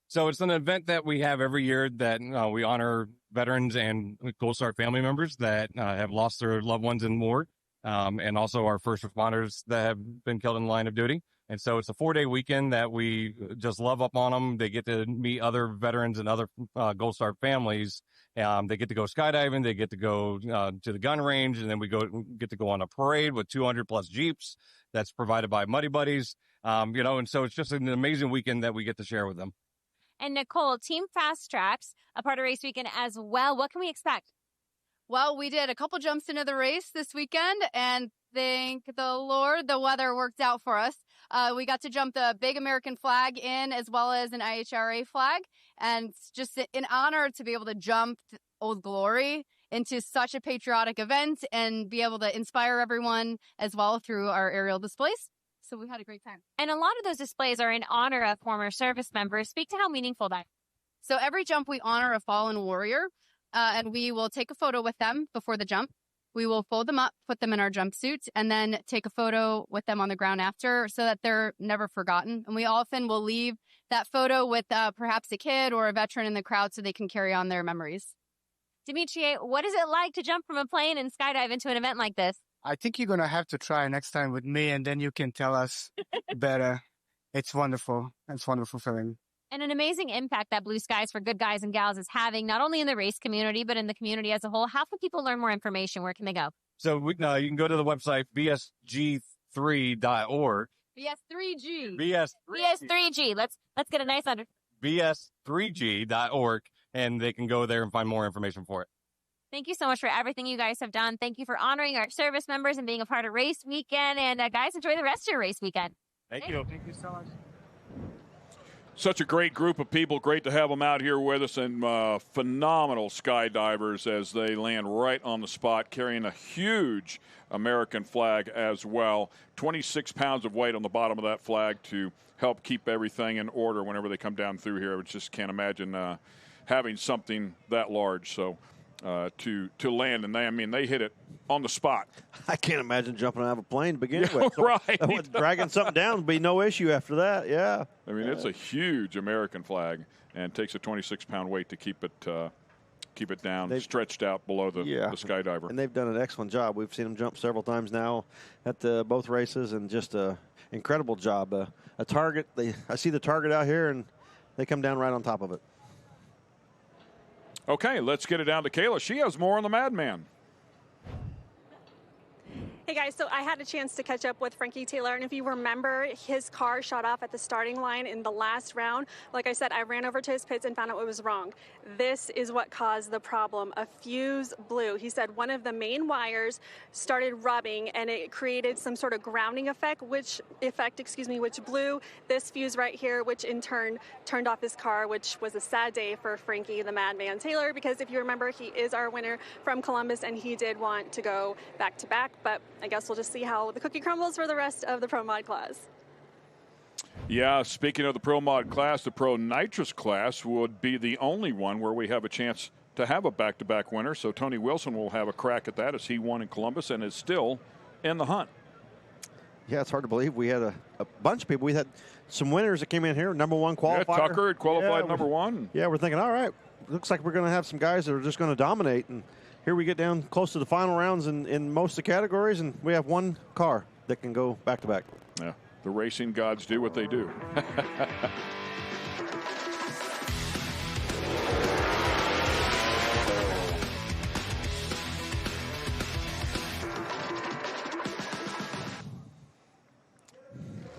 M: So it's an event that we have every year that we honor veterans and Gold Star family members that have lost their loved ones in war, and also our first responders that have been killed in the line of duty. And so it's a 4-day weekend that we just love up on them. They get to meet other veterans and other Gold Star families. They get to go skydiving. They get to go to the gun range. And then we get to go on a parade with 200 plus Jeeps that's provided by Muddy Buddies. And so it's just an amazing weekend that we get to share with them.
G: And Nicole, Team Fast Tracks, a part of race weekend as well. What can we expect?
N: Well, we did a couple jumps into the race this weekend, and thank the Lord, the weather worked out for us. We got to jump the big American flag in as well as an IHRA flag. And it's just an honor to be able to jump Old Glory into such a patriotic event and be able to inspire everyone as well through our aerial displays. So we had a great time.
G: And a lot of those displays are in honor of former service members. Speak to how meaningful that is.
N: So every jump we honor a fallen warrior, and we will take a photo with them before the jump. We will fold them up, put them in our jumpsuits, and then take a photo with them on the ground after so that they're never forgotten. And we often will leave that photo with perhaps a kid or a veteran in the crowd so they can carry on their memories.
G: Dimitri, what is it like to jump from a plane and skydive into an event like this?
O: I think you're going to have to try next time with me, and then you can tell us better. It's wonderful. It's a wonderful feeling.
G: And an amazing impact that Blue Skies for Good Guys and Gals is having, not only in the race community, but in the community as a whole. How can people learn more information? Where can they go?
M: So you can go to the website, bsg3.org.
G: BS3G.
M: BS3G.
G: Let's get a nice under.
M: bs3g.org, and they can go there and find more information for it.
G: Thank you so much for everything you guys have done. Thank you for honoring our service members and being a part of race weekend. And guys, enjoy the rest of your race weekend.
M: Thank you.
O: Thank you so much.
D: Such a great group of people. Great to have them out here with us, and phenomenal skydivers as they land right on the spot, carrying a huge American flag as well. 26 pounds of weight on the bottom of that flag to help keep everything in order whenever they come down through here. I just can't imagine having something that large. So to land, and they hit it on the spot.
E: I can't imagine jumping out of a plane to begin with. So
D: right.
E: Dragging something down would be no issue after that, yeah.
D: I mean, it's a huge American flag, and takes a 26-pound weight to keep it down, stretched out below the skydiver.
E: And they've done an excellent job. We've seen them jump several times now at both races, and just an incredible job. A target, I see the target out here, and they come down right on top of it.
D: Okay, let's get it down to Kayla. She has more on the Madman.
F: Hey guys, so I had a chance to catch up with Frankie Taylor, and if you remember, his car shot off at the starting line in the last round. Like I said, I ran over to his pits and found out what was wrong. This is what caused the problem. A fuse blew. He said one of the main wires started rubbing, and it created some sort of grounding effect, which blew this fuse right here, which in turn turned off his car, which was a sad day for Frankie the Madman Taylor, because if you remember, he is our winner from Columbus, and he did want to go back-to-back, but I guess we'll just see how the cookie crumbles for the rest of the Pro Mod class.
D: Yeah, speaking of the Pro Mod class, the Pro Nitrous class would be the only one where we have a chance to have a back-to-back winner. So Tony Wilson will have a crack at that, as he won in Columbus and is still in the hunt.
E: Yeah, it's hard to believe. We had a bunch of people. We had some winners that came in here, number one qualifier.
D: Yeah, Tucker had qualified number one.
E: Yeah, we're thinking, all right, looks like we're going to have some guys that are just going to dominate. And here we get down close to the final rounds in most of the categories, and we have one car that can go back-to-back.
D: Yeah, the racing gods do what they do.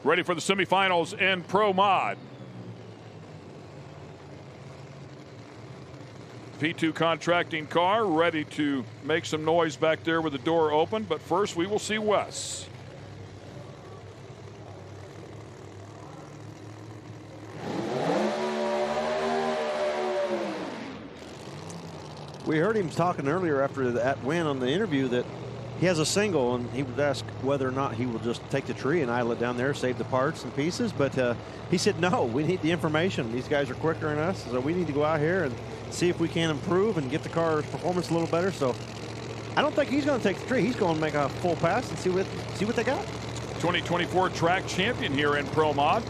D: Ready for the semifinals in Pro Mod. P2 contracting car ready to make some noise back there with the door open, but first we will see Wes.
E: We heard him talking earlier after that win on the interview that he has a single, and he was asked whether or not he will just take the tree and idle it down there, save the parts and pieces. But he said, no, we need the information. These guys are quicker than us, so we need to go out here and see if we can improve and get the car's performance a little better. So I don't think he's going to take the tree. He's going to make a full pass and see what they got.
D: 2024 track champion here in Pro Mod.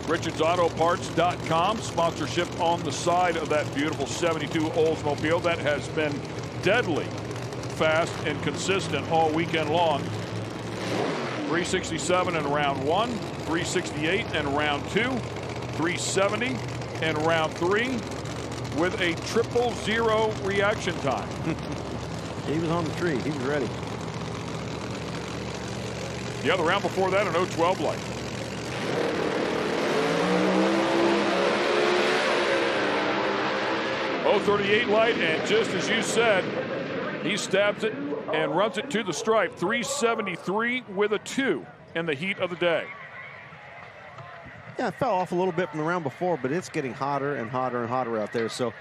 D: RichardsAutoParts.com, sponsorship on the side of that beautiful 72 Oldsmobile that has been deadly fast and consistent all weekend long. 367 in round 1, 368 in round 2, 370 in round 3 with a 000 reaction time.
E: He was on the tree. He was ready.
D: Yeah, the round before that, an 012 light. .038 light, and just as you said, he stabs it and runs it to the stripe. 373 with a 2 in the heat of the day.
E: Yeah, it fell off a little bit from the round before, but it's getting hotter and hotter and hotter out there. So,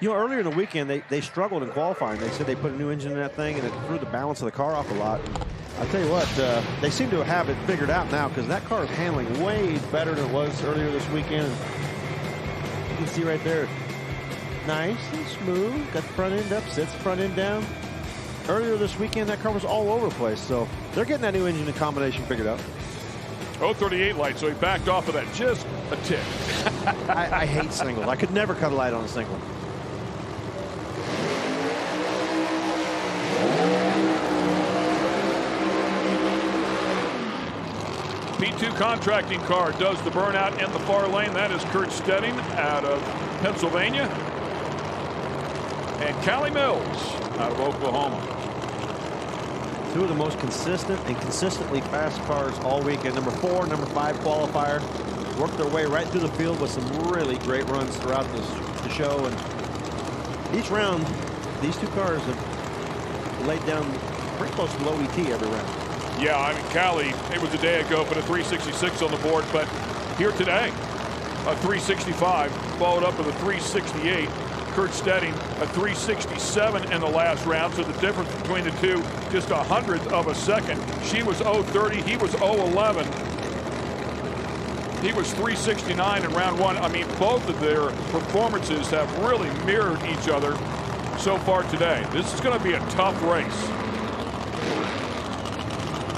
E: you know, earlier in the weekend, they struggled in qualifying. They said they put a new engine in that thing, and it threw the balance of the car off a lot. And I'll tell you what, they seem to have it figured out now, because that car is handling way better than it was earlier this weekend. You can see right there, nice and smooth. Got the front end up, sets the front end down. Earlier this weekend, that car was all over the place. So they're getting that new engine and combination figured out.
D: 038 light, so he backed off of that just a tick.
E: I hate singles. I could never cut a light on a single.
D: P2 contracting car does the burnout in the far lane. That is Kurt Stedding out of Pennsylvania. And Callie Mills out of Oklahoma.
E: Two of the most consistent and consistently fast cars all weekend. Number 4, number 5 qualifier. Worked their way right through the field with some really great runs throughout the show. And each round, these two cars have laid down pretty close to low ET every round.
D: Yeah, I mean, Callie, it was a day ago, put a 366 on the board, but here today, a 365, followed up with a 368. Kurt Stedding, a 367 in the last round, so the difference between the two, just a hundredth of a second. She was 030, he was 011. He was 369 in round 1. I mean, both of their performances have really mirrored each other so far today. This is going to be a tough race.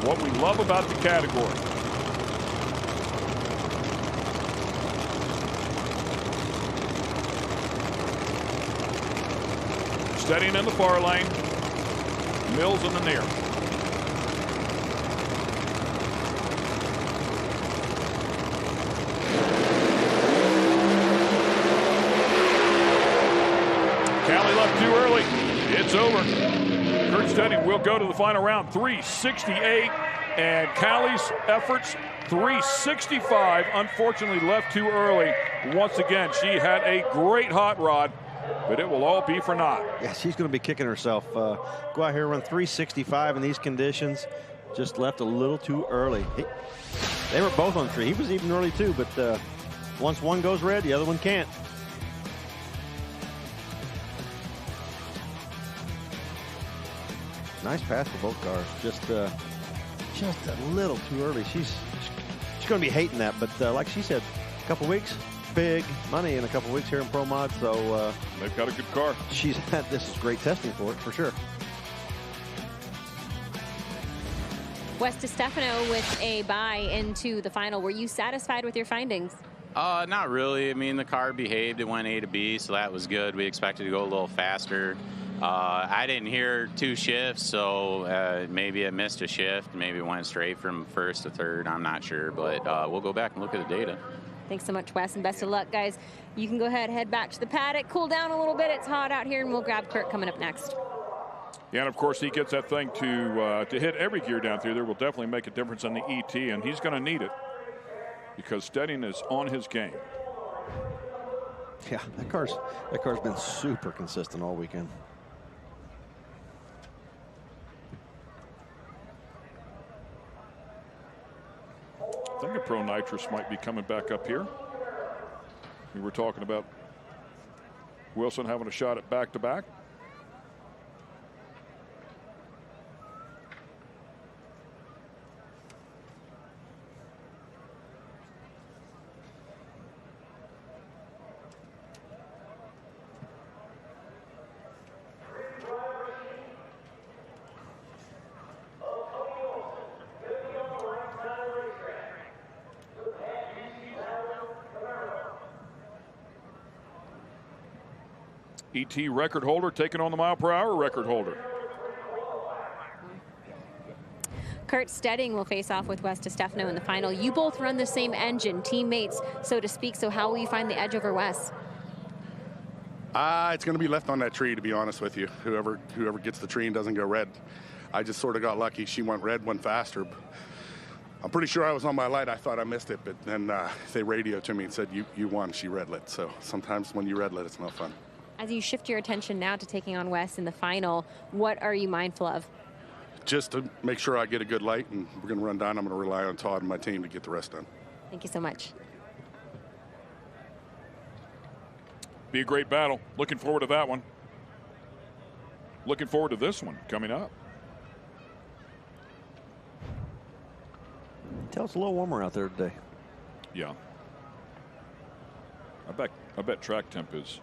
D: What we love about the category. Stedding in the far lane. Mills in the near. Callie left too early. It's over. Kurt Stedding will go to the final round, 368, and Callie's efforts, 365. Unfortunately, left too early. Once again, she had a great hot rod, but it will all be for naught.
E: Yeah, she's going to be kicking herself. Go out here and run 365 in these conditions. Just left a little too early. They were both on tree. He was even early too, but once one goes red, the other one can't. Nice pass for both cars. Just a little too early. She's going to be hating that, but like she said, a couple weeks, big money in a couple weeks here in Pro Mod. So
D: they've got a good car.
E: She's had this is great testing for it for sure.
G: Wes DiStefano with a bye into the final. Were you satisfied with your findings?
A: Not really. I mean, the car behaved. It went A to B, so that was good. We expected to go a little faster. I didn't hear 2 shifts, so maybe it missed a shift. Maybe it went straight from first to third. I'm not sure, but we'll go back and look at the data.
G: Thanks so much, Wes, and best of luck, guys. You can go ahead, head back to the paddock, cool down a little bit. It's hot out here, and we'll grab Kurt coming up next.
D: Yeah, and of course, he gets that thing to hit every gear down through there. Will definitely make a difference on the ET, and he's going to need it because Stedding is on his game.
E: Yeah, that car's been super consistent all weekend.
D: I think a Pro Nitrous might be coming back up here. We were talking about Wilson having a shot at back-to-back. ET record holder taking on the mile-per-hour record holder.
G: Kurt Stedding will face off with Wes DeStefano in the final. You both run the same engine, teammates, so to speak. So how will you find the edge over Wes?
K: It's going to be left on that tree, to be honest with you. Whoever gets the tree and doesn't go red. I just sort of got lucky. She went red, went faster. I'm pretty sure I was on my light. I thought I missed it, but then they radioed to me and said, you won. She red lit. So sometimes when you red lit, it's no fun.
G: As you shift your attention now to taking on Wes in the final, what are you mindful of?
K: Just to make sure I get a good light, and we're going to run down. I'm going to rely on Todd and my team to get the rest done.
G: Thank you so much.
D: Be a great battle. Looking forward to that one. Looking forward to this one coming up.
E: Tell it's a little warmer out there today.
D: Yeah. I bet track temp is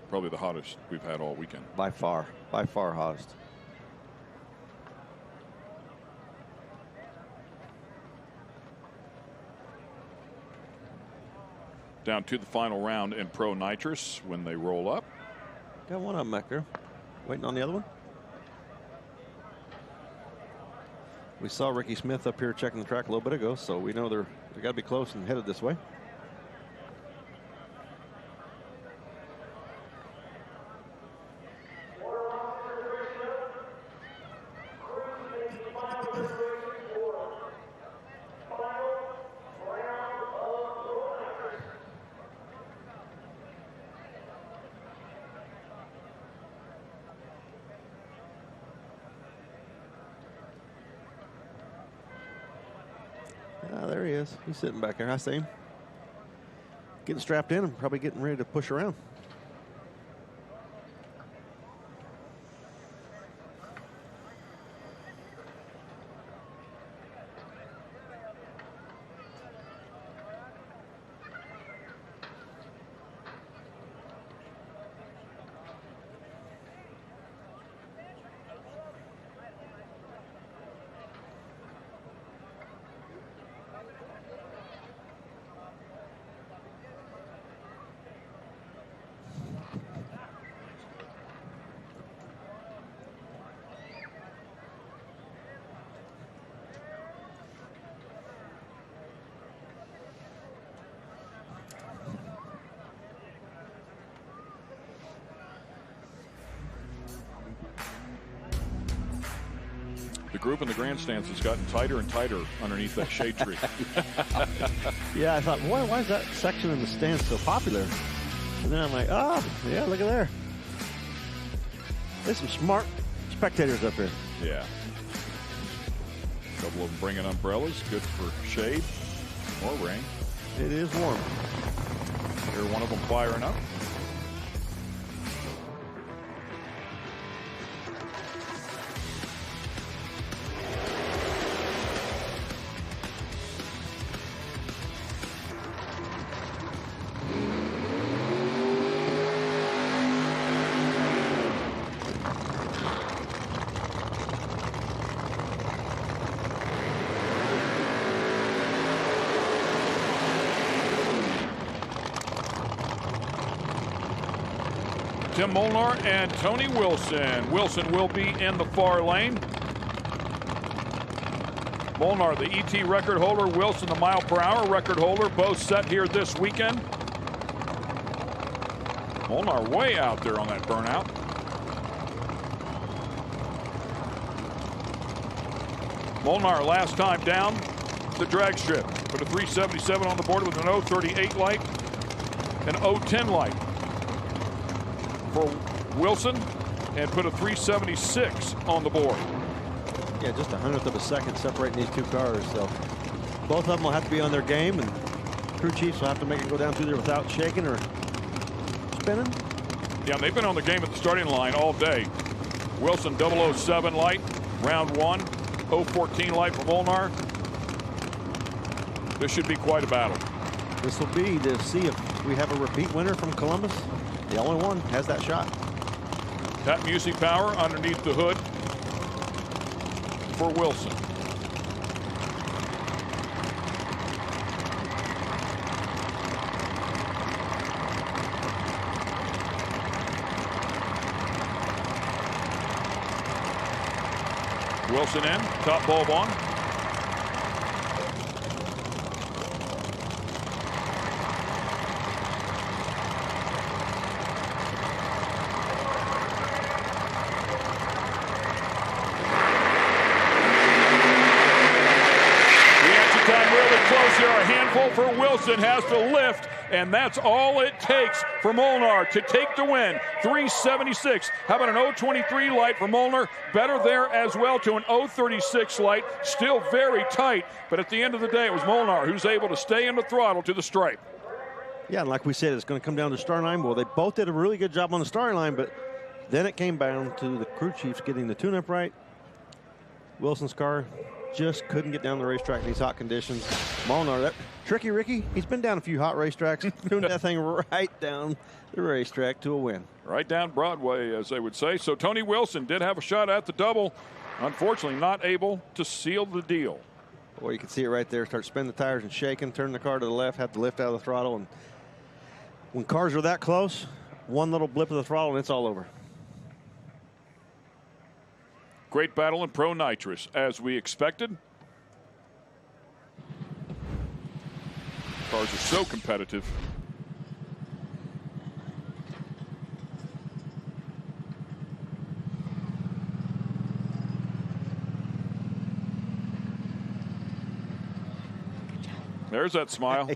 D: probably the hottest we've had all weekend.
E: By far hottest.
D: Down to the final round in Pro Nitrous when they roll up.
E: Got one of them back there. Waiting on the other one. We saw Ricky Smith up here checking the track a little bit ago, so we know they got to be close and headed this way. Ah, there he is. He's sitting back there. I see him. Getting strapped in and probably getting ready to push around.
D: The group in the grandstands has gotten tighter and tighter underneath that shade tree.
E: Yeah, I thought, why is that section in the stands so popular? And then I'm like, oh, yeah, look at there. There's some smart spectators up here.
D: Yeah. A couple of them bringing umbrellas, good for shade or rain.
E: It is warm.
D: Here's one of them firing up. Tim Molnar and Tony Wilson. Wilson will be in the far lane. Molnar, the ET record holder. Wilson, the mile-per-hour record holder. Both set here this weekend. Molnar way out there on that burnout. Molnar last time down the drag strip. Put a 377 on the board with an 038 light, an 010 light for Wilson, and put a 376 on the board.
E: Yeah, just a 100th of a second separating these two cars. So both of them will have to be on their game, and crew chiefs will have to make it go down through there without shaking or spinning.
D: Yeah, they've been on the game at the starting line all day. Wilson 007 light, round one. 014 light for Molnar. This should be quite a battle.
E: This will be to see if we have a repeat winner from Columbus. The only one has that shot.
D: That music power underneath the hood for Wilson. Wilson in, top bulb on. For Wilson has to lift, and that's all it takes for Molnar to take the win. 376. How about an 023 light for Molnar? Better there as well to an 036 light. Still very tight, but at the end of the day, it was Molnar who's able to stay in the throttle to the stripe.
E: Yeah, and like we said, it's going to come down to starting line. Well, they both did a really good job on the starting line, but then it came down to the crew chiefs getting the tune-up right. Wilson's car just couldn't get down the racetrack in these hot conditions. Molnar, that tricky Ricky, he's been down a few hot racetracks, doing that thing right down the racetrack to a win.
D: Right down Broadway, as they would say. So Tony Wilson did have a shot at the double. Unfortunately, not able to seal the deal.
E: Boy, you can see it right there. Start spinning the tires and shaking, turn the car to the left, have to lift out of the throttle. And when cars are that close, one little blip of the throttle and it's all over.
D: Great battle in Pro Nitrous, as we expected. Cars are so competitive. There's that smile.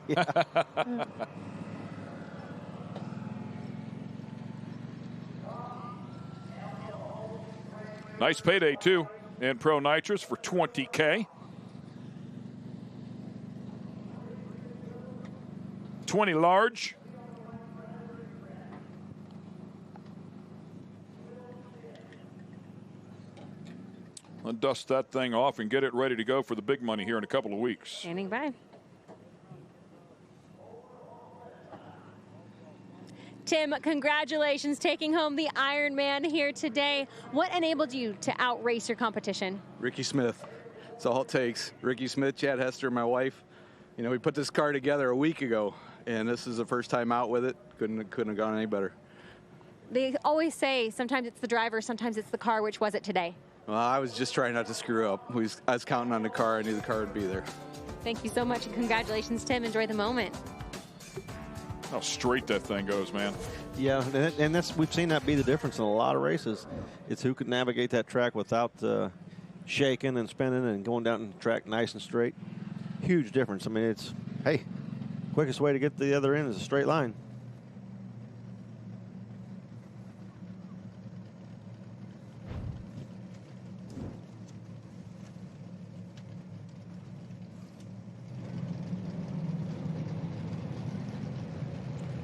D: Nice payday, too, in Pro Nitrous for $20K. 20 large. I'll dust that thing off and get it ready to go for the big money here in a couple of weeks.
G: Standing by. Tim, congratulations taking home the Ironman here today. What enabled you to outrace your competition?
P: Ricky Smith. That's all it takes. Ricky Smith, Chad Hester, my wife. You know, we put this car together a week ago, and this is the first time out with it. Couldn't have gone any better.
G: They always say sometimes it's the driver, sometimes it's the car. Which was it today?
P: Well, I was just trying not to screw up. I was counting on the car. I knew the car would be there.
G: Thank you so much, and congratulations, Tim. Enjoy the moment.
D: How straight that thing goes, man.
E: Yeah, and that's we've seen that be the difference in a lot of races. It's who can navigate that track without shaking and spinning and going down the track nice and straight. Huge difference. I mean, it's, hey, quickest way to get to the other end is a straight line.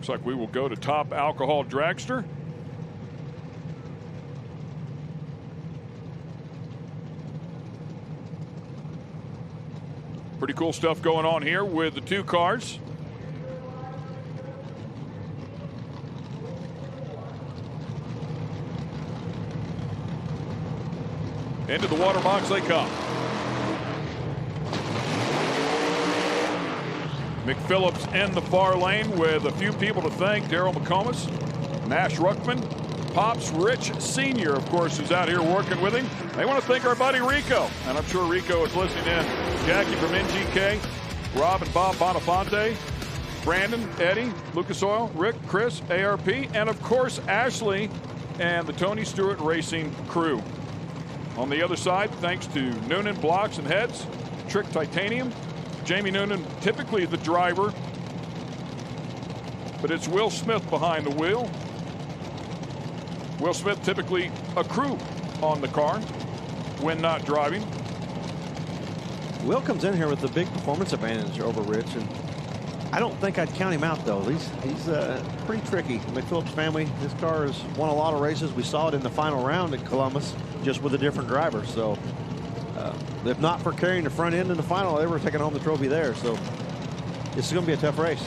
D: Looks like we will go to Top Alcohol Dragster. Pretty cool stuff going on here with the two cars. Into the water box they come. McPhillips in the far lane with a few people to thank. Daryl McComas, Nash Ruckman, Pops Rich Sr., of course, who's out here working with him. They want to thank our buddy Rico, and I'm sure Rico is listening in. Jackie from NGK, Rob and Bob Bonafonte, Brandon, Eddie, Lucas Oil, Rick, Chris, ARP, and of course Ashley and the Tony Stewart Racing crew. On the other side, thanks to Noonan Blocks and Heads, Trick Titanium, Jamie Noonan, typically the driver, but it's Will Smith behind the wheel. Will Smith typically a crew on the car when not driving.
E: Will comes in here with the big performance advantage over Rich, and I don't think I'd count him out, though. He's pretty tricky. McPhillips family, his car has won a lot of races. We saw it in the final round at Columbus, just with a different driver. So if not for carrying the front end in the final, they were taking home the trophy there. So this is going to be a tough race.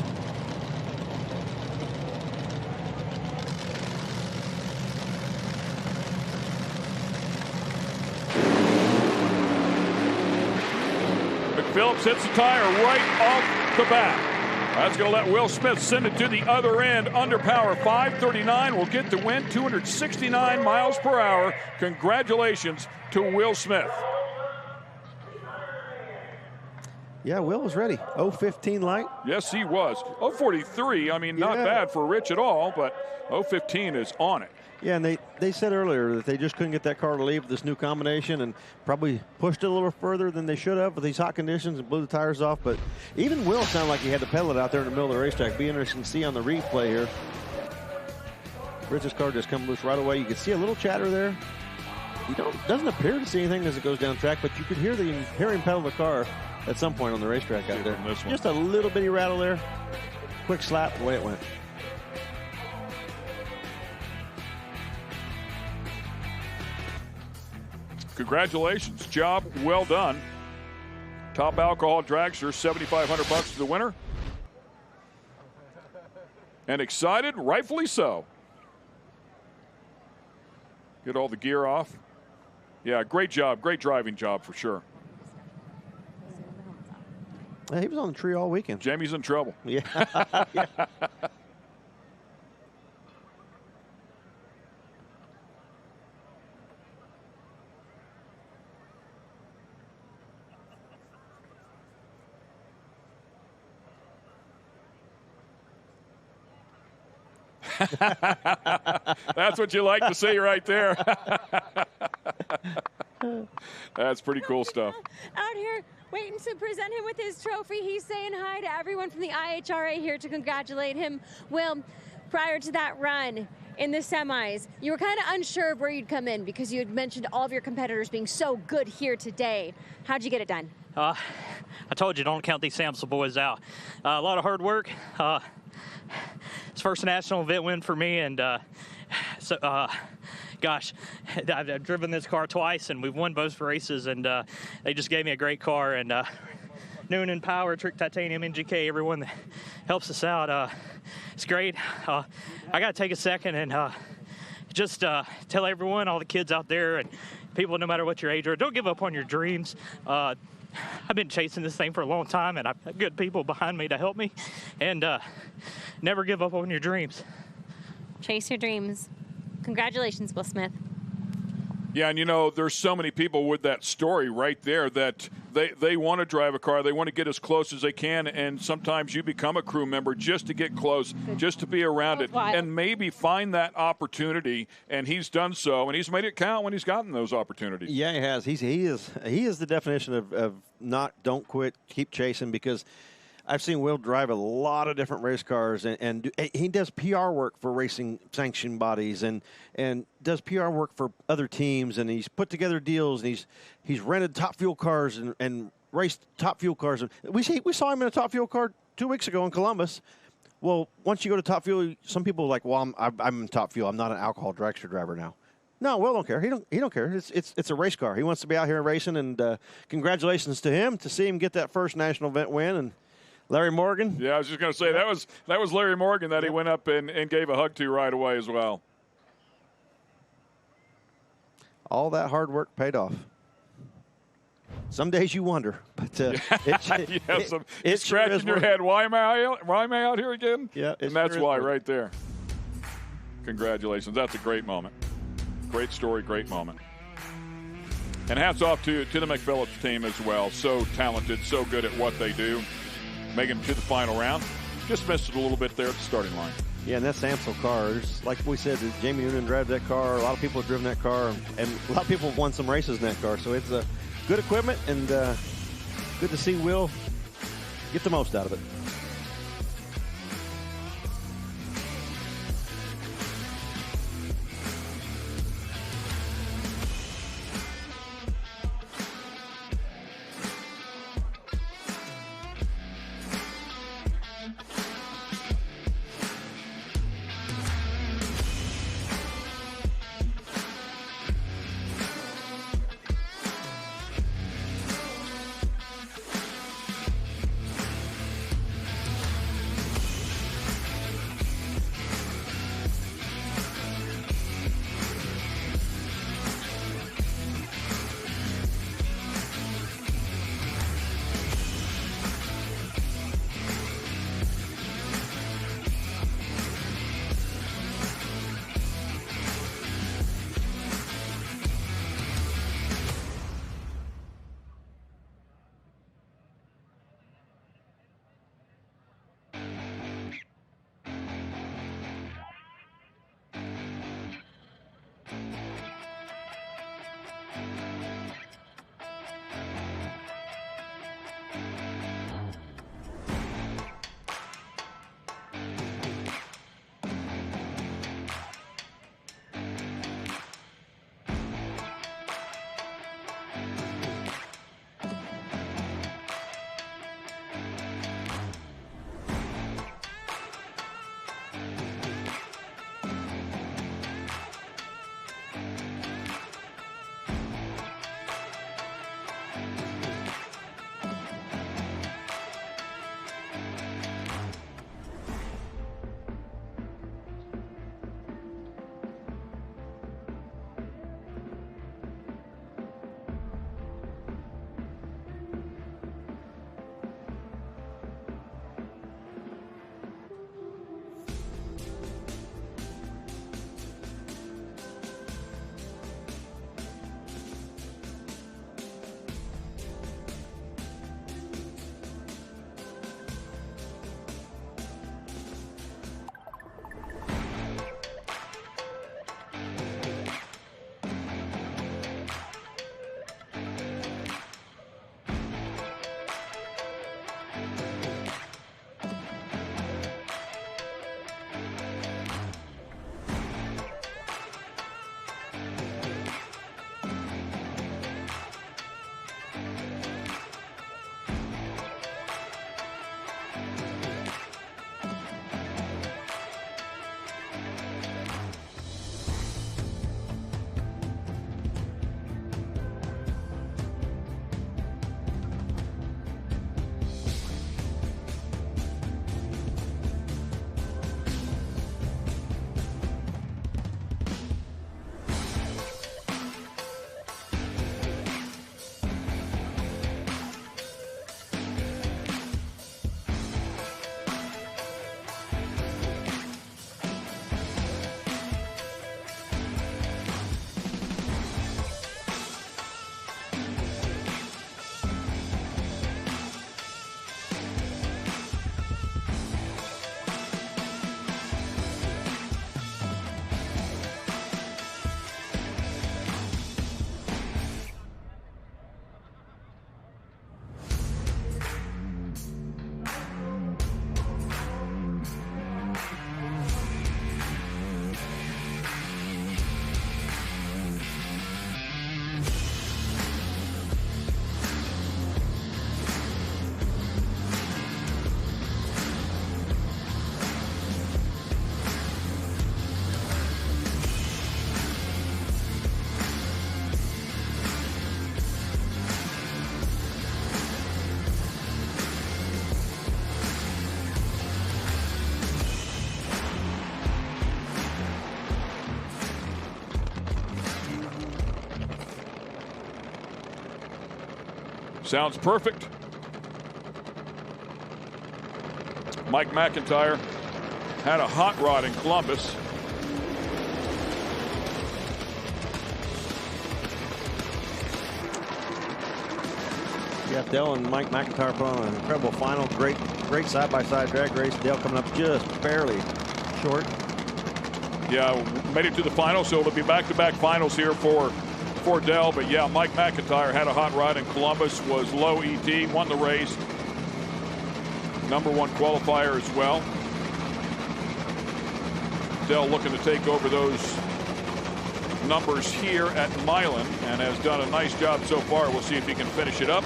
D: McPhillips hits the tire right off the bat. That's going to let Will Smith send it to the other end. Under power, 539 will get the win, 269 miles per hour. Congratulations to Will Smith.
E: Yeah, Will was ready. 0:15 light.
D: Yes, he was. 0:43, I mean, not bad for Rich at all, but 0:15 is on it.
E: Yeah, and they said earlier that they just couldn't get that car to leave with this new combination and probably pushed it a little further than they should have with these hot conditions and blew the tires off. But even Will sounded like he had to pedal it out there in the middle of the racetrack. Be interesting to see on the replay here. Rich's car just come loose right away. You can see a little chatter there. Doesn't appear to see anything as it goes down track, but you could hear him pedal the car at some point on the racetrack out there. Just a little bitty rattle there. Quick slap, away it went.
D: Congratulations, job well done. Top Alcohol Dragster, $7,500 to the winner. And excited, rightfully so. Get all the gear off. Yeah, great job, great driving job for sure.
E: He was on the tree all weekend.
D: Jamie's in trouble.
E: Yeah. Yeah.
D: That's what you like to see right there. That's pretty cool stuff.
B: Out here waiting to present him with his trophy. He's saying hi to everyone from the IHRA here to congratulate him. Will, prior to that run in the semis, you were kind of unsure of where you'd come in because you had mentioned all of your competitors being so good here today. How'd you get it done?
Q: I told you, don't count these Samsel boys out. A lot of hard work. It's first national event win for me, and gosh, I've driven this car twice, and we've won both races, and they just gave me a great car. And Noonan Power, Trick Titanium, NGK, everyone that helps us out, it's great. I got to take a second and just tell everyone, all the kids out there, and people, no matter what your age are, don't give up on your dreams. I've been chasing this thing for a long time, and I've got good people behind me to help me. And never give up on your dreams.
B: Chase your dreams. Congratulations, Will Smith.
D: Yeah, and you know, there's so many people with that story right there that they want to drive a car. They want to get as close as they can, and sometimes you become a crew member just to get close, just to be around it, and maybe find that opportunity. And he's done so, and he's made it count when he's gotten those opportunities.
E: Yeah, he has. He is the definition of don't quit, keep chasing, because I've seen Will drive a lot of different race cars, and he does PR work for racing sanction bodies and does PR work for other teams, and he's put together deals, and he's rented Top Fuel cars and raced Top Fuel cars. We saw him in a Top Fuel car 2 weeks ago in Columbus. Well, once you go to Top Fuel, some people are like, well, I'm in Top Fuel. I'm not an alcohol dragster driver now. No, Will don't care. He don't care. It's a race car. He wants to be out here racing, and congratulations to him to see him get that first national event win. And Larry Morgan.
D: Yeah, I was just going to say that was Larry Morgan that he went up and gave a hug to right away as well.
E: All that hard work paid off. Some days you wonder, but it's
D: scratching your head. Why am I out here again?
E: Yeah,
D: and that's why right there. Congratulations. That's a great moment. Great story, great moment. And hats off to the McPhillips team as well. So talented, so good at what they do. Making it to the final round. Just missed it a little bit there at the starting line.
E: Yeah, and that Samsel car, like we said, Jamie Noonan drives that car. A lot of people have driven that car, and a lot of people have won some races in that car. So it's good equipment, and good to see Will get the most out of it.
D: Sounds perfect. Mike McIntyre had a hot rod in Columbus.
E: Yeah, Dale and Mike McIntyre put on an incredible final. Great side-by-side drag race. Dale coming up just barely short.
D: Yeah, made it to the final, so it'll be back-to-back finals here for Dell. But yeah, Mike McIntyre had a hot ride in Columbus, was low ET, won the race. #1 qualifier as well. Dell looking to take over those numbers here at Milan and has done a nice job so far. We'll see if he can finish it up.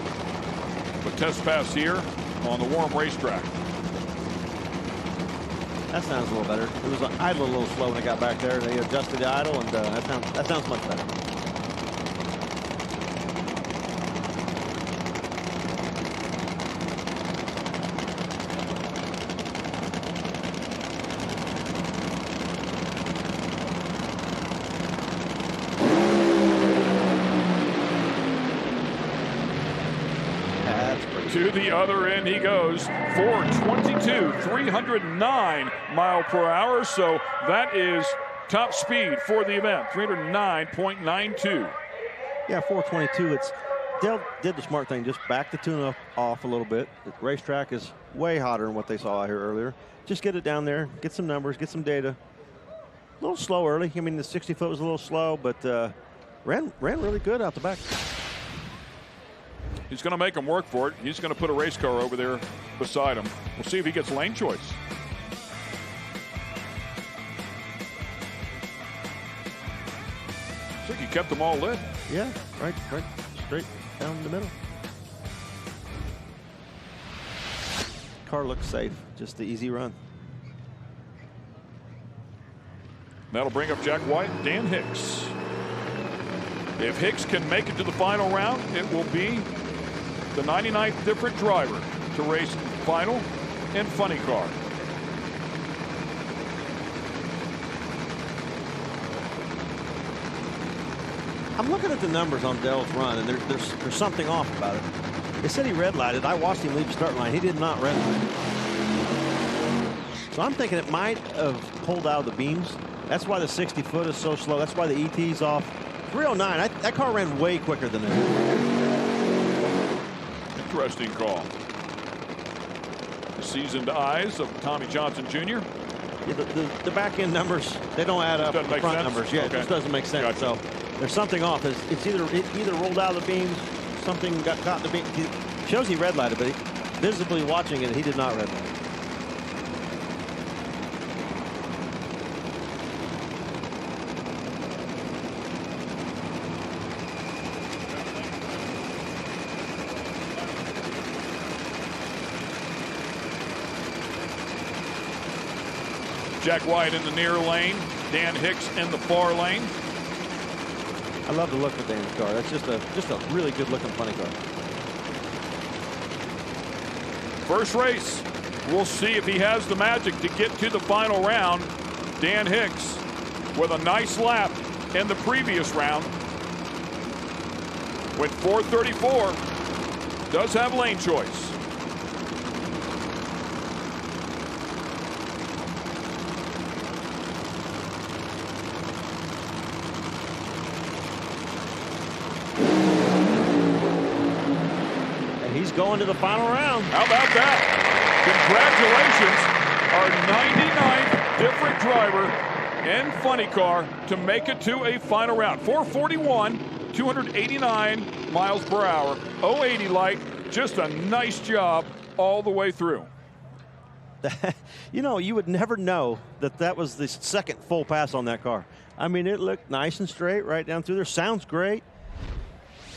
D: But test pass here on the warm racetrack.
E: That sounds a little better. It was idle a little slow when it got back there. They adjusted the idle, and that sounds much better.
D: To the other end he goes. 422, 309 mile per hour. So that is top speed for the event, 309.92.
E: Yeah, 422. Dale did the smart thing, just back the tune off a little bit. The racetrack is way hotter than what they saw out here earlier. Just get it down there, get some numbers, get some data. little slow early. I mean, the 60-foot was a little slow, but ran really good out the back.
D: He's going to make him work for it. He's going to put a race car over there beside him. We'll see if he gets lane choice. I think he kept them all lit.
E: Yeah, right, straight down the middle. Car looks safe, just the easy run.
D: That'll bring up Jack White and Dan Hicks. If Hicks can make it to the final round, it will be the 99th different driver to race final and funny car.
E: I'm looking at the numbers on Dell's run, and there's something off about it. They said he red lighted. I watched him leave the start line. He did not red light. So I'm thinking it might have pulled out of the beams. That's why the 60-foot is so slow. That's why the ET's off. 309. That car ran way quicker than it.
D: Interesting call. The seasoned eyes of Tommy Johnson Jr.
E: Yeah, the back end numbers, they don't add up. The front
D: sense?
E: numbers, yeah,
D: Okay.
E: it just doesn't make sense.
D: Gotcha.
E: So there's something off. It either rolled out of the beams, something got caught in the beam. It shows he red lighted, but visibly watching it, he did not red light.
D: Jack White in the near lane, Dan Hicks in the far lane.
E: I love the look of Dan's car. That's just a really good looking funny car.
D: First race. We'll see if he has the magic to get to the final round. Dan Hicks with a nice lap in the previous round. With 434, does have lane choice.
E: Going to the final round.
D: How about that? Congratulations, our 99th different driver and funny car to make it to a final round. 441, 289 miles per hour, 080 light. Just a nice job all the way through.
E: You know, you would never know that was the second full pass on that car. I mean, it looked nice and straight right down through there. Sounds great.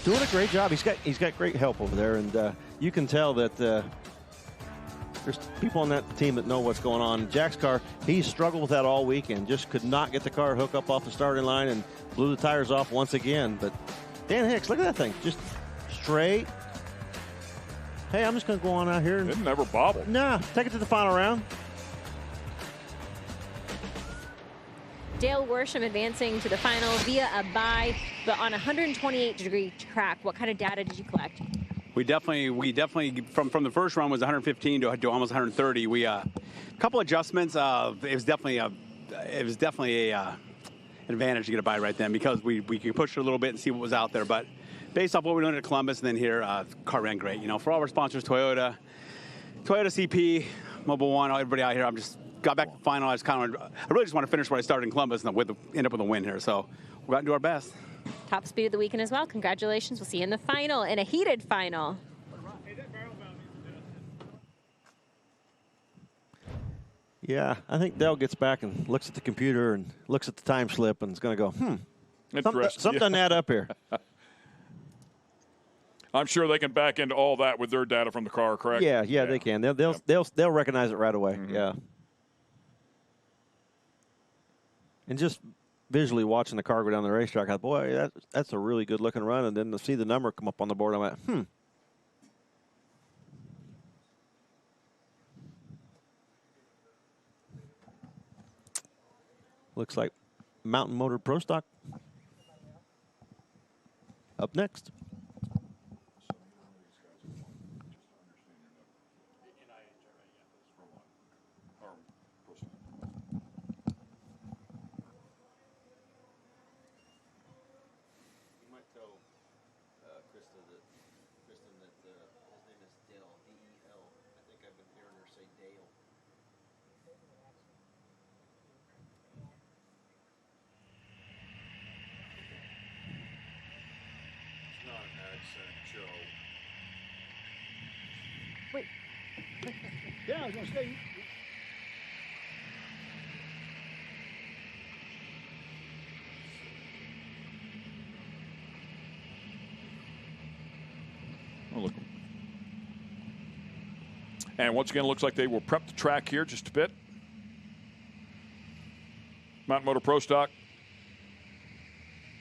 E: Doing a great job. He's got great help over there, and you can tell that there's people on that team that know what's going on. Jack's car, he struggled with that all weekend. Just could not get the car hooked up off the starting line and blew the tires off once again. But Dan Hicks, look at that thing, just straight. Hey, I'm just going to go on out here.
D: It never bobbled.
E: Nah, take it to the final round.
B: Dale Worsham advancing to the final via a bye, but on a 128-degree track. What kind of data did you collect?
R: We definitely from the first run was 115 to almost 130. We a couple adjustments. It was definitely a advantage to get a bye right then because we could push it a little bit and see what was out there. But based off what we're doing at Columbus and then here, the car ran great. You know, for all our sponsors, Toyota CP, Mobile One, everybody out here. I'm just got back to the final. I really just want to finish where I started in Columbus and end up with a win here. So we're going to do our best.
B: Top speed of the weekend as well. Congratulations. We'll see you in the final, in a heated final.
E: Yeah, I think Dale gets back and looks at the computer and looks at the time slip and is going to go, something doesn't add up here.
D: I'm sure they can back into all that with their data from the car, correct?
E: Yeah, they can. They'll recognize it right away.
D: Mm-hmm.
E: Yeah. And just visually watching the car go down the racetrack, I thought, boy, that's a really good looking run. And then to see the number come up on the board, I'm like, Looks like Mountain Motor Pro Stock. Up next.
B: Wait.
H: Yeah, I was going to say.
D: Oh, look. And once again, it looks like they will prep the track here just a bit. Mountain Motor Pro Stock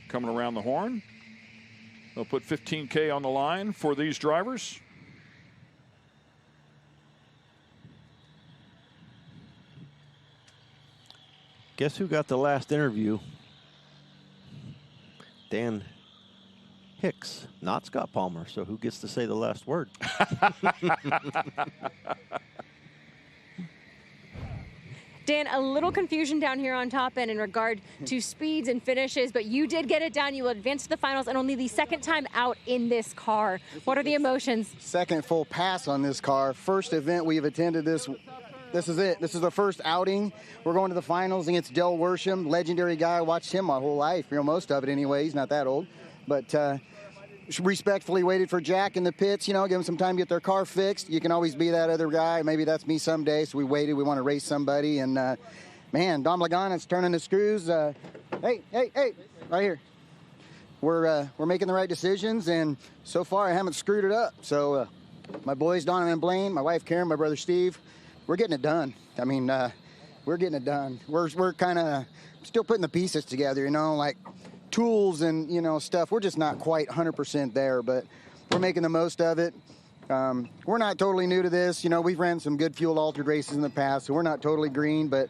D: coming around the horn. They'll put 15K on the line for these drivers.
E: Guess who got the last interview? Dan Hicks, not Scott Palmer. So who gets to say the last word?
B: Dan, a little confusion down here on top end in regard to speeds and finishes, but you did get it done. You advanced to the finals and only the second time out in this car. What are the emotions?
S: Second full pass on this car. First event we've attended this. This is it. This is the first outing. We're going to the finals against Del Worsham, legendary guy. I watched him my whole life, most of it anyway. He's not that old. But respectfully waited for Jack in the pits, give him some time to get their car fixed. You can always be that other guy. Maybe that's me someday. So we waited. We want to race somebody. And, man, Dom Lagana's turning the screws. Hey, right here. We're making the right decisions, and so far I haven't screwed it up. So my boys, Donovan and Blaine, my wife Karen, my brother Steve, we're getting it done. I mean, we're getting it done. We're kind of still putting the pieces together, like tools and, stuff. We're just not quite 100% there, but we're making the most of it. We're not totally new to this. We've ran some good fuel altered races in the past, so we're not totally green, but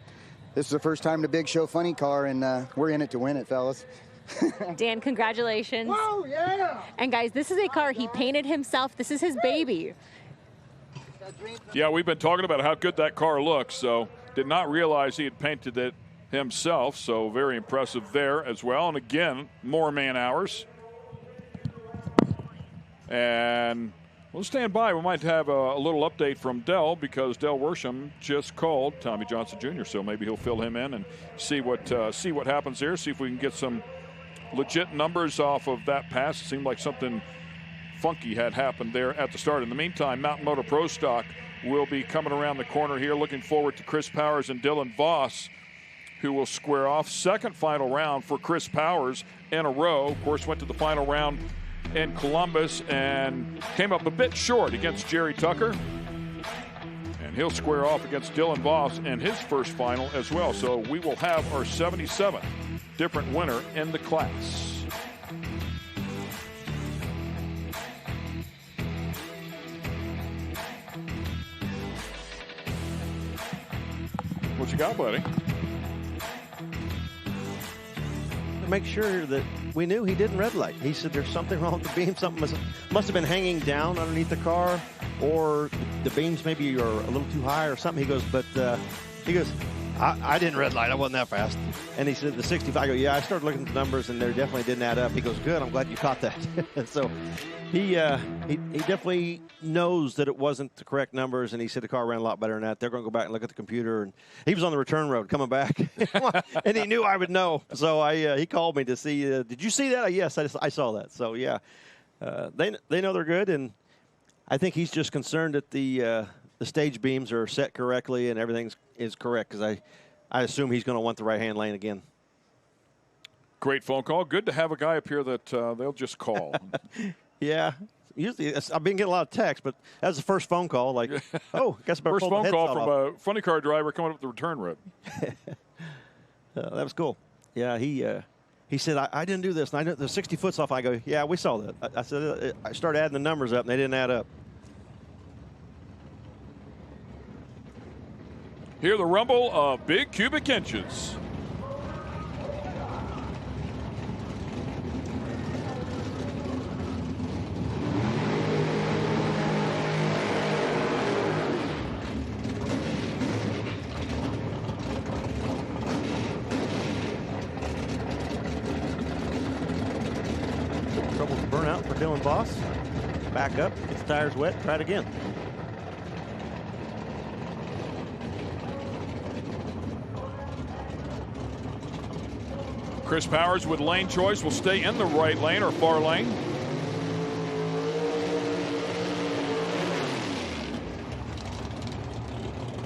S: this is the first time in a big show funny car, and we're in it to win it, fellas.
B: Dan, congratulations.
S: Whoa, yeah!
B: And guys, this is a car he painted himself. This is his baby.
D: Yeah, we've been talking about how good that car looks, so did not realize he had painted it himself, so very impressive there as well. And again, more man hours. And we'll stand by. We might have a little update from Del, because Del Worsham just called Tommy Johnson Jr., so maybe he'll fill him in and see what happens here, see if we can get some legit numbers off of that pass. It seemed like something funky had happened there at the start. In the meantime, Mountain Motor Pro Stock will be coming around the corner here. Looking forward to Chris Powers and Dylan Voss, who will square off. Second final round for Chris Powers in a row. Of course, went to the final round in Columbus and came up a bit short against Jerry Tucker. And he'll square off against Dylan Voss in his first final as well. So we will have our 77th different winner in the class. What you got, buddy?
E: To make sure that we knew he didn't red light. He said there's something wrong with the beam. Something must have been hanging down underneath the car, or the beams maybe are a little too high or something. He goes, I didn't red light. I wasn't that fast. And he said the 65. I go, yeah, I started looking at the numbers and they definitely didn't add up. He goes, good. I'm glad you caught that. So he definitely knows that it wasn't the correct numbers, and he said the car ran a lot better than that. They're going to go back and look at the computer, and he was on the return road coming back, and he knew I would know. So he called me to see. Did you see that? Yes, I saw that. So yeah, they know they're good, and I think he's just concerned that the stage beams are set correctly and everything is correct, because I assume he's going to want the right-hand lane again.
D: Great phone call. Good to have a guy up here that they'll just call.
E: Yeah. Usually, I've been getting a lot of texts, but that was the first phone call. Like, oh, I guess I better
D: first
E: pull the
D: phone call
E: headset
D: from
E: off.
D: a funny car driver coming up the return road.
E: That was cool. Yeah, he said, I didn't do this. And I know the 60 foot's off. I go, yeah, we saw that. I said, I started adding the numbers up, and they didn't add up.
D: Hear the rumble of big cubic inches.
E: Trouble with burnout for Dylan Voss. Back up, gets the tires wet, try it again.
D: Chris Powers with lane choice will stay in the right lane or far lane.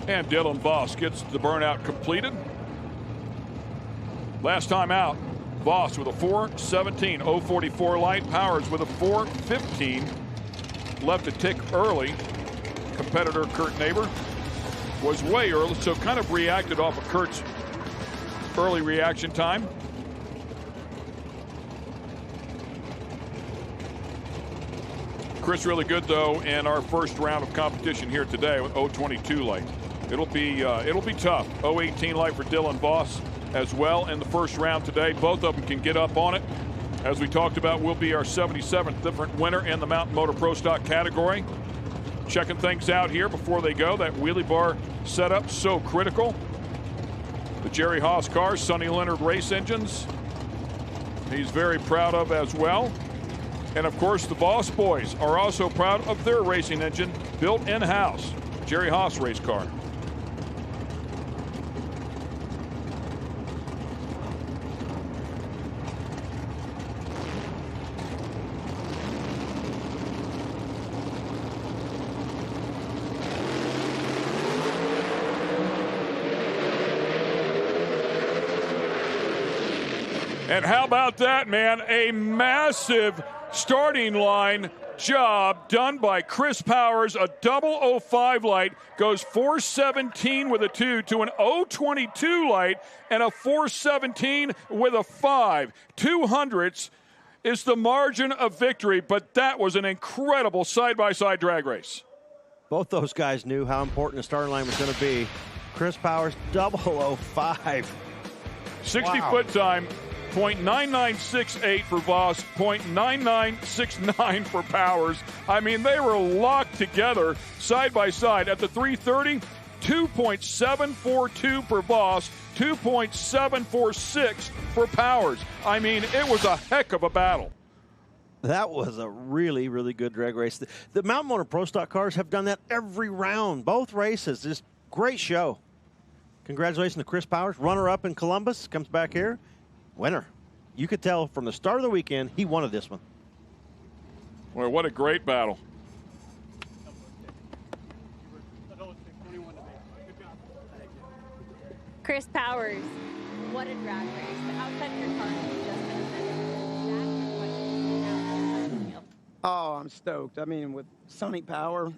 D: And Dylan Voss gets the burnout completed. Last time out, Voss with a 4:17, 0:44 light. Powers with a 4:15. Left a tick early. Competitor Kurt Neighbor was way early, so kind of reacted off of Kurt's early reaction time. Chris really good though in our first round of competition here today with 0:22 light. It'll be tough. 0:18 light for Dylan Voss as well in the first round today. Both of them can get up on it. As we talked about, will be our 77th different winner in the Mountain Motor Pro Stock category. Checking things out here before they go. That wheelie bar setup so critical. The Jerry Haas cars, Sonny Leonard race engines. He's very proud of as well. And of course, the Voss boys are also proud of their racing engine built in-house. Jerry Haas race car. And how about that, man? A massive starting line job done by Chris Powers. A double 05 light goes 4:17 with a 2 to an 0:22 light and a 4:17 with a 5. 200ths is the margin of victory, but that was an incredible side-by-side drag race.
E: Both those guys knew how important the starting line was going to be. Chris Powers, double 05.
D: 60-foot time. 0.9968 for Voss, 0.9969 for Powers. I mean, they were locked together side by side. At the 330, 2.742 for Voss, 2.746 for Powers. I mean, it was a heck of a battle.
E: That was a really, really good drag race. The Mountain Motor Pro Stock cars have done that every round, both races. Just great show. Congratulations to Chris Powers, runner-up in Columbus, comes back here. Winner. You could tell from the start of the weekend he wanted this one.
D: Well, what a great battle.
B: Chris Powers, what a drag race. The outside of your car just
T: Oh, I'm stoked. I mean, with Sonny Power,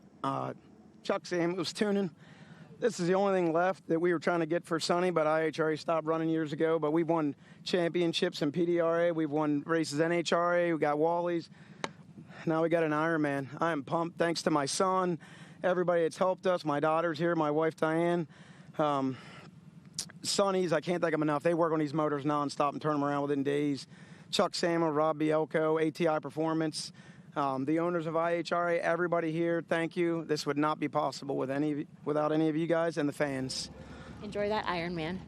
T: Chuck Samuels tuning. This is the only thing left that we were trying to get for Sonny, but IHRA stopped running years ago. But we've won championships in PDRA. We've won races NHRA. We got Wally's. Now we got an Ironman. I am pumped. Thanks to my son, everybody that's helped us. My daughter's here, my wife Diane. Sonny's, I can't thank them enough. They work on these motors nonstop and turn them around within days. Chuck Samuel, Rob Bielko, ATI Performance. The owners of IHRA, everybody here, thank you. This would not be possible without any of you guys and the fans.
B: Enjoy that Ironman.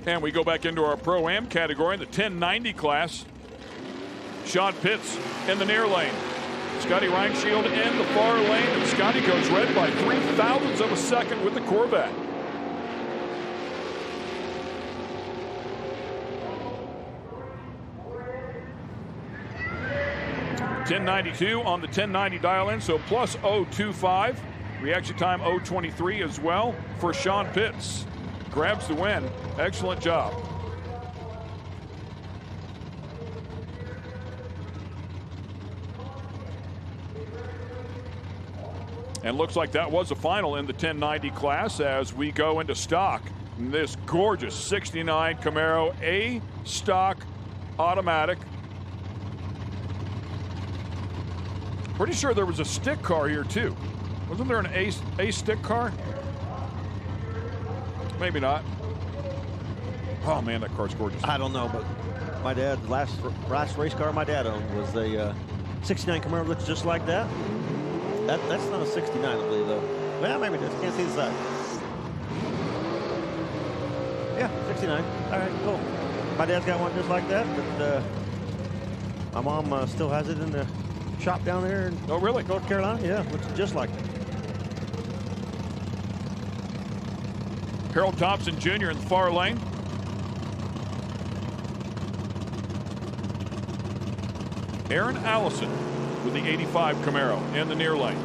D: And we go back into our Pro-Am category in the 1090 class. Sean Pitts in the near lane. Scotty Reinshield in the far lane, and Scotty goes red by 0.03 of a second with the Corvette. .1092 on the 1090 dial-in, so plus 0.25. Reaction time 0.23 as well for Sean Pitts. Grabs the win. Excellent job. And looks like that was the final in the 1090 class as we go into stock. This gorgeous 69 Camaro A stock automatic. Pretty sure there was a stick car here too. Wasn't there an A stick car? Maybe not. Oh man, that car's gorgeous.
E: I don't know, but my dad, last race car my dad owned was a 69 Camaro. Looks just like that. That's not a 69, I believe, though. Well, maybe it is. Can't see the side. Yeah, 69. All right, cool. My dad's got one just like that, but my mom still has it in the shop down there in North Carolina. Yeah, looks just like it.
D: Harold Thompson Jr. in the far lane. Aaron Allison with the 85 Camaro in the near lane.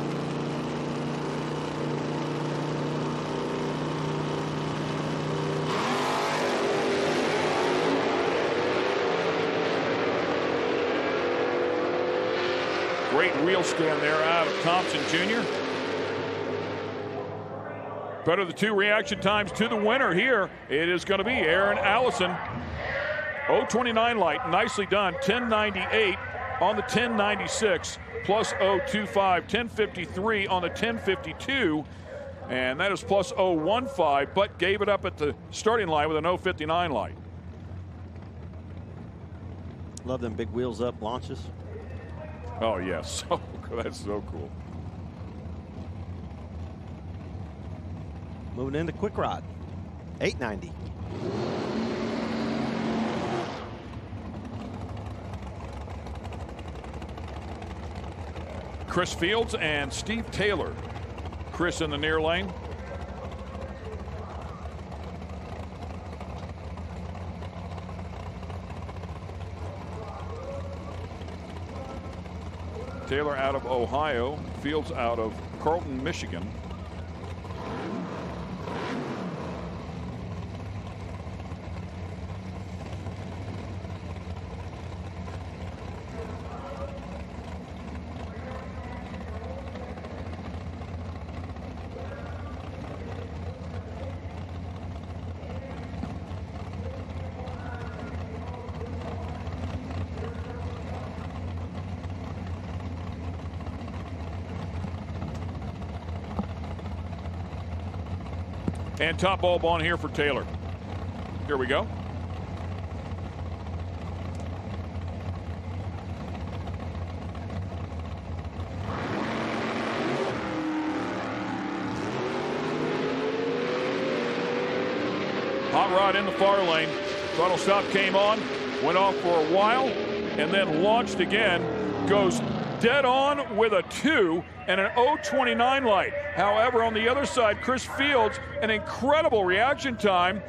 D: Great wheel stand there out of Thompson Jr. Better the 2 reaction times to the winner here. It is going to be Aaron Allison. 029 light, nicely done. 1098 on the 1096 plus 025, 1053 on the 1052. And that is plus 015, but gave it up at the starting line with an 059 light.
E: Love them big wheels up launches.
D: Oh, yes. Oh, that's so cool.
E: Moving into quick rod. 890.
D: Chris Fields and Steve Taylor. Chris in the near lane. Taylor out of Ohio, Fields out of Carlton, Michigan. And top bulb on here for Taylor. Here we go. Hot rod in the far lane. Throttle stop came on, went off for a while, and then launched again. Goes dead on with a 2 and an 029 light. However, on the other side, Chris Fields, an incredible reaction time.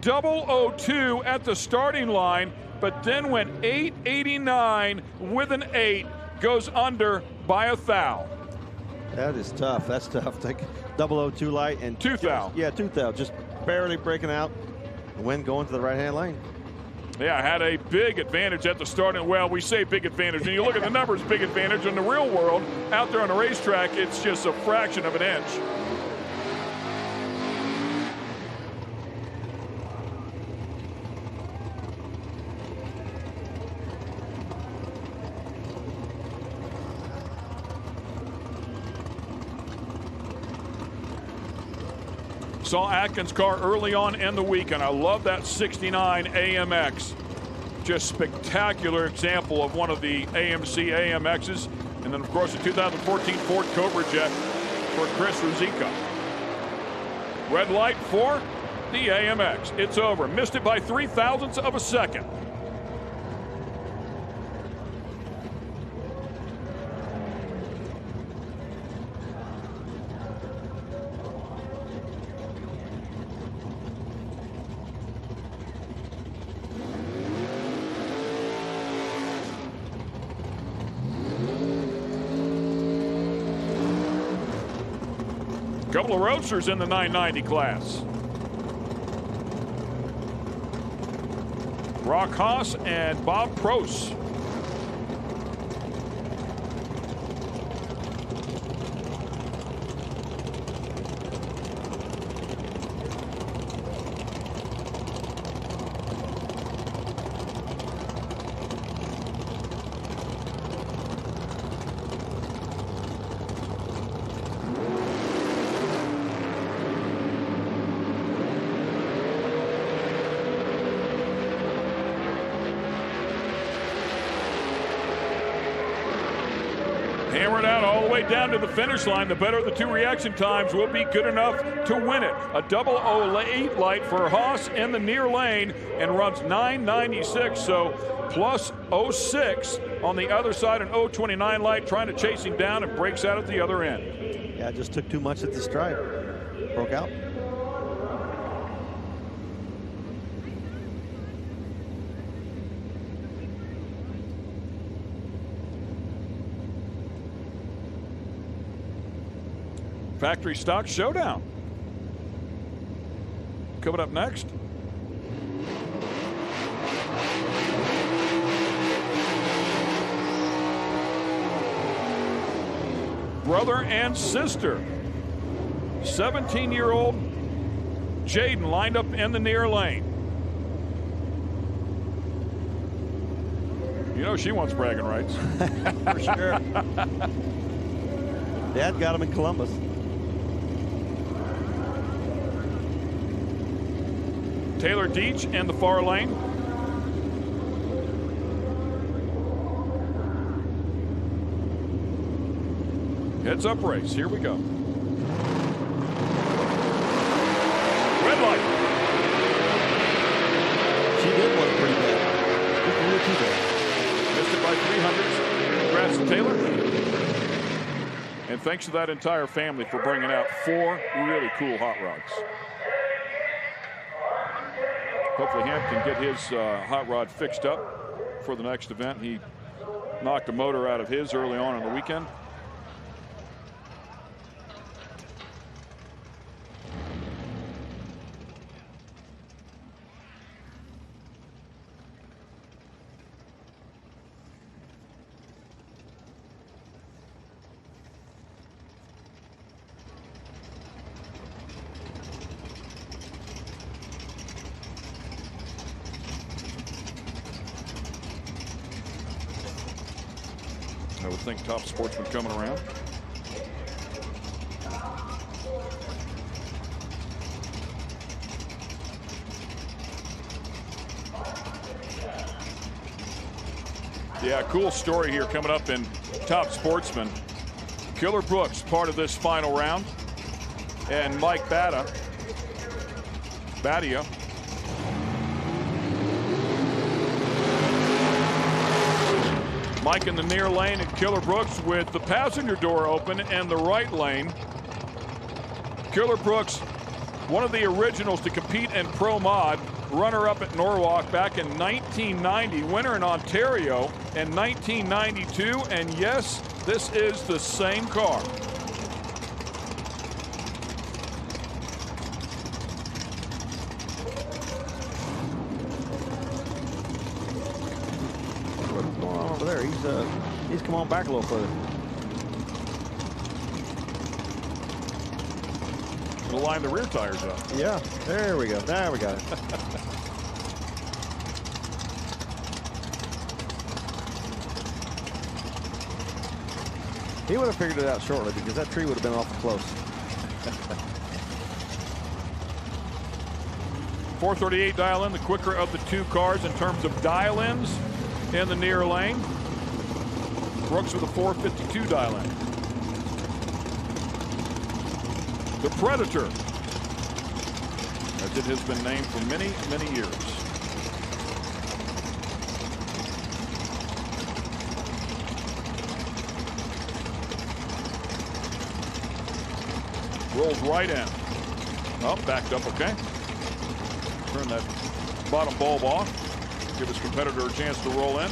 D: 002 at the starting line, but then went 889 with an 8. Goes under by a thou.
E: That is tough. That's tough. Take 002 light and
D: 2 thou.
E: Yeah, 2 thou. Just barely breaking out. The wind going to the right-hand lane.
D: Yeah, had a big advantage at the start. And, well, we say big advantage. And you look at the numbers, big advantage. In the real world, out there on the racetrack, it's just a fraction of an inch. Saw Atkins' car early on in the week, and I love that 69 AMX. Just spectacular example of one of the AMC AMXs. And then, of course, the 2014 Ford Cobra Jet for Chris Ruzicka. Red light for the AMX. It's over. Missed it by 0.03 of a second. Couple of roadsters in the 990 class. Brock Haas and Bob Prost. Hammered out all the way down to the finish line. The better of the 2 reaction times will be good enough to win it. A 008 light for Haas in the near lane and runs 996, so plus 06 on the other side, an 029 light trying to chase him down and breaks out at the other end.
E: Yeah, it just took too much at the stripe. Broke out.
D: Factory Stock Showdown. Coming up next. Brother and sister. 17-year-old Jaden lined up in the near lane. You know she wants bragging rights.
E: For sure. Dad got him in Columbus.
D: Taylor Deach in the far lane. Heads up race. Here we go. Red light.
E: She did one pretty bad.
D: Missed it by 300. Congrats to Taylor. And thanks to that entire family for bringing out 4 really cool hot rods. Hopefully Hamp can get his hot rod fixed up for the next event. He knocked a motor out of his early on in the weekend. I would think Top Sportsman coming around. Yeah, cool story here coming up in Top Sportsman. Killer Brooks, part of this final round. And Mike Badia. Mike in the near lane and Killer Brooks with the passenger door open and the right lane. Killer Brooks, one of the originals to compete in Pro Mod, runner-up at Norwalk back in 1990, winner in Ontario in 1992, and yes, this is the same car.
E: He's come on back a little further.
D: We'll line the rear tires up.
E: Yeah, there we go. There we got it. He would have figured it out shortly because that tree would have been awful close.
D: 438 dial in, the quicker of the 2 cars in terms of dial-ins in the near lane. Brooks with a 452 dial in. The Predator, as it has been named for many, many years. Rolls right in. Oh, backed up, okay. Turn that bottom bulb off. Give his competitor a chance to roll in.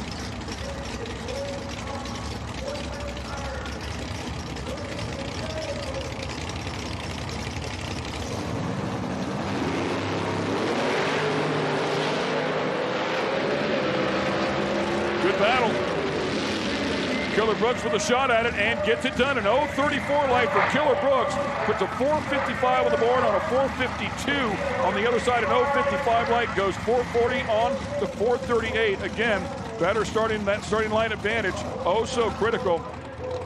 D: Battle. Killer Brooks with a shot at it and gets it done. An 0.34 light for Killer Brooks. Puts a 4.55 on the board on a 4.52. On the other side, an 0.55 light goes 4.40 on to 4.38. Again, better starting line advantage. Oh, so critical.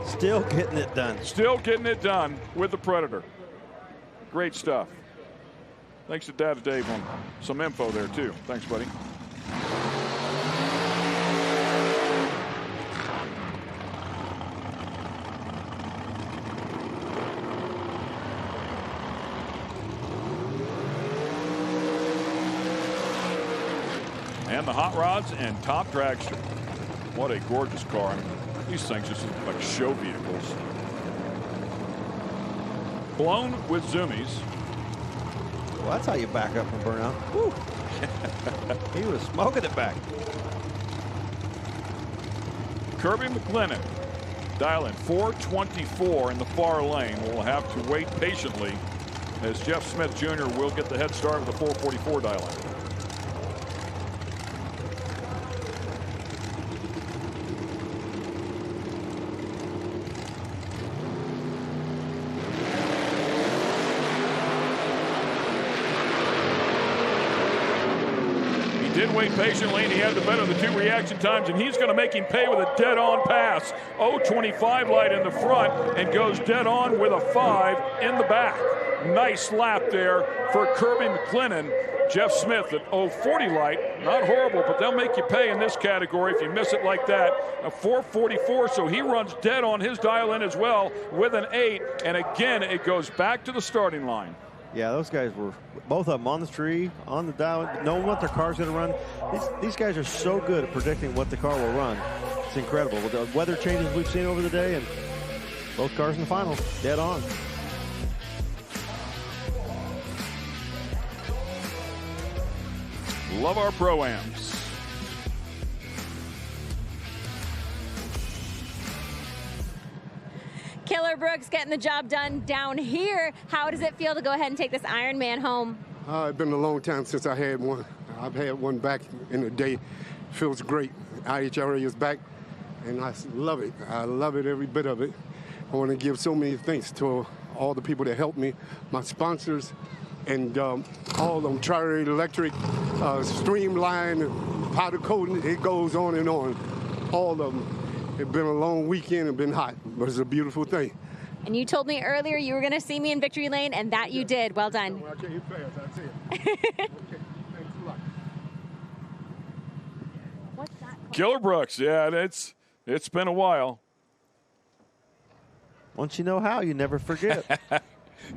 E: Still getting it done.
D: Still getting it done with the Predator. Great stuff. Thanks to Dad and Dave on some info there, too. Thanks, buddy. And the hot rods and top dragster. What a gorgeous car. I mean, these things just look like show vehicles. Blown with zoomies.
E: Well, that's how you back up from burnout. Woo. He was smoking it back.
D: Kirby McLennan Dial in 424 in the far lane. We'll have to wait patiently as Jeff Smith Jr. will get the head start with the 444 dial in. Did wait patiently, and he had the better of the 2 reaction times, and he's going to make him pay with a dead-on pass. 0.25 light in the front and goes dead-on with a 5 in the back. Nice lap there for Kirby McLennan. Jeff Smith at 0.40 light. Not horrible, but they'll make you pay in this category if you miss it like that. A 4.44, so he runs dead on his dial-in as well with an 8, and again, it goes back to the starting line.
E: Yeah, those guys were, both of them on the tree, on the dial, knowing what their car's going to run. These guys are so good at predicting what the car will run. It's incredible. With the weather changes we've seen over the day, and both cars in the final, dead on.
D: Love our Pro-Ams.
B: Killer Brooks getting the job done down here. How does it feel to go ahead and take this Ironman home?
C: It's been a long time since I had one. I've had one back in the day. Feels great. IHRA is back, and I love it. I love it, every bit of it. I want to give so many thanks to all the people that helped me, my sponsors, and all of them, Tri-Rate Electric, Streamline, Powder Coating, it goes on and on. All of them. It's been a long weekend and been hot, but it's a beautiful thing.
B: And you told me earlier you were going to see me in victory lane, and that you did. Well done.
C: I can't hit fast. I see it. Okay. Thanks a lot.
D: Killer Brooks, yeah, it's been a while.
E: Once you know how, you never forget.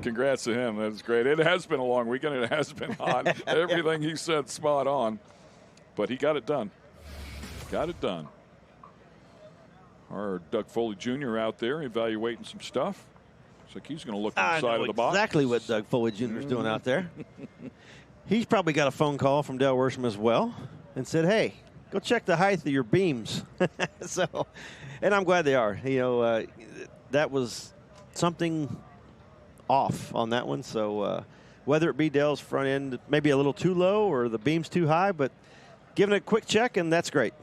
D: Congrats to him. That's great. It has been a long weekend. It has been hot. Everything he said spot on. But he got it done. Got it done. Our Doug Foley Jr. out there evaluating some stuff. Looks like he's going to look inside of the box.
E: Exactly what Doug Foley Jr. is doing out there. He's probably got a phone call from Dale Worsham as well and said, hey, go check the height of your beams. And I'm glad they are. You know, that was something off on that one. So whether it be Dale's front end maybe a little too low or the beams too high, but giving it a quick check, and that's great.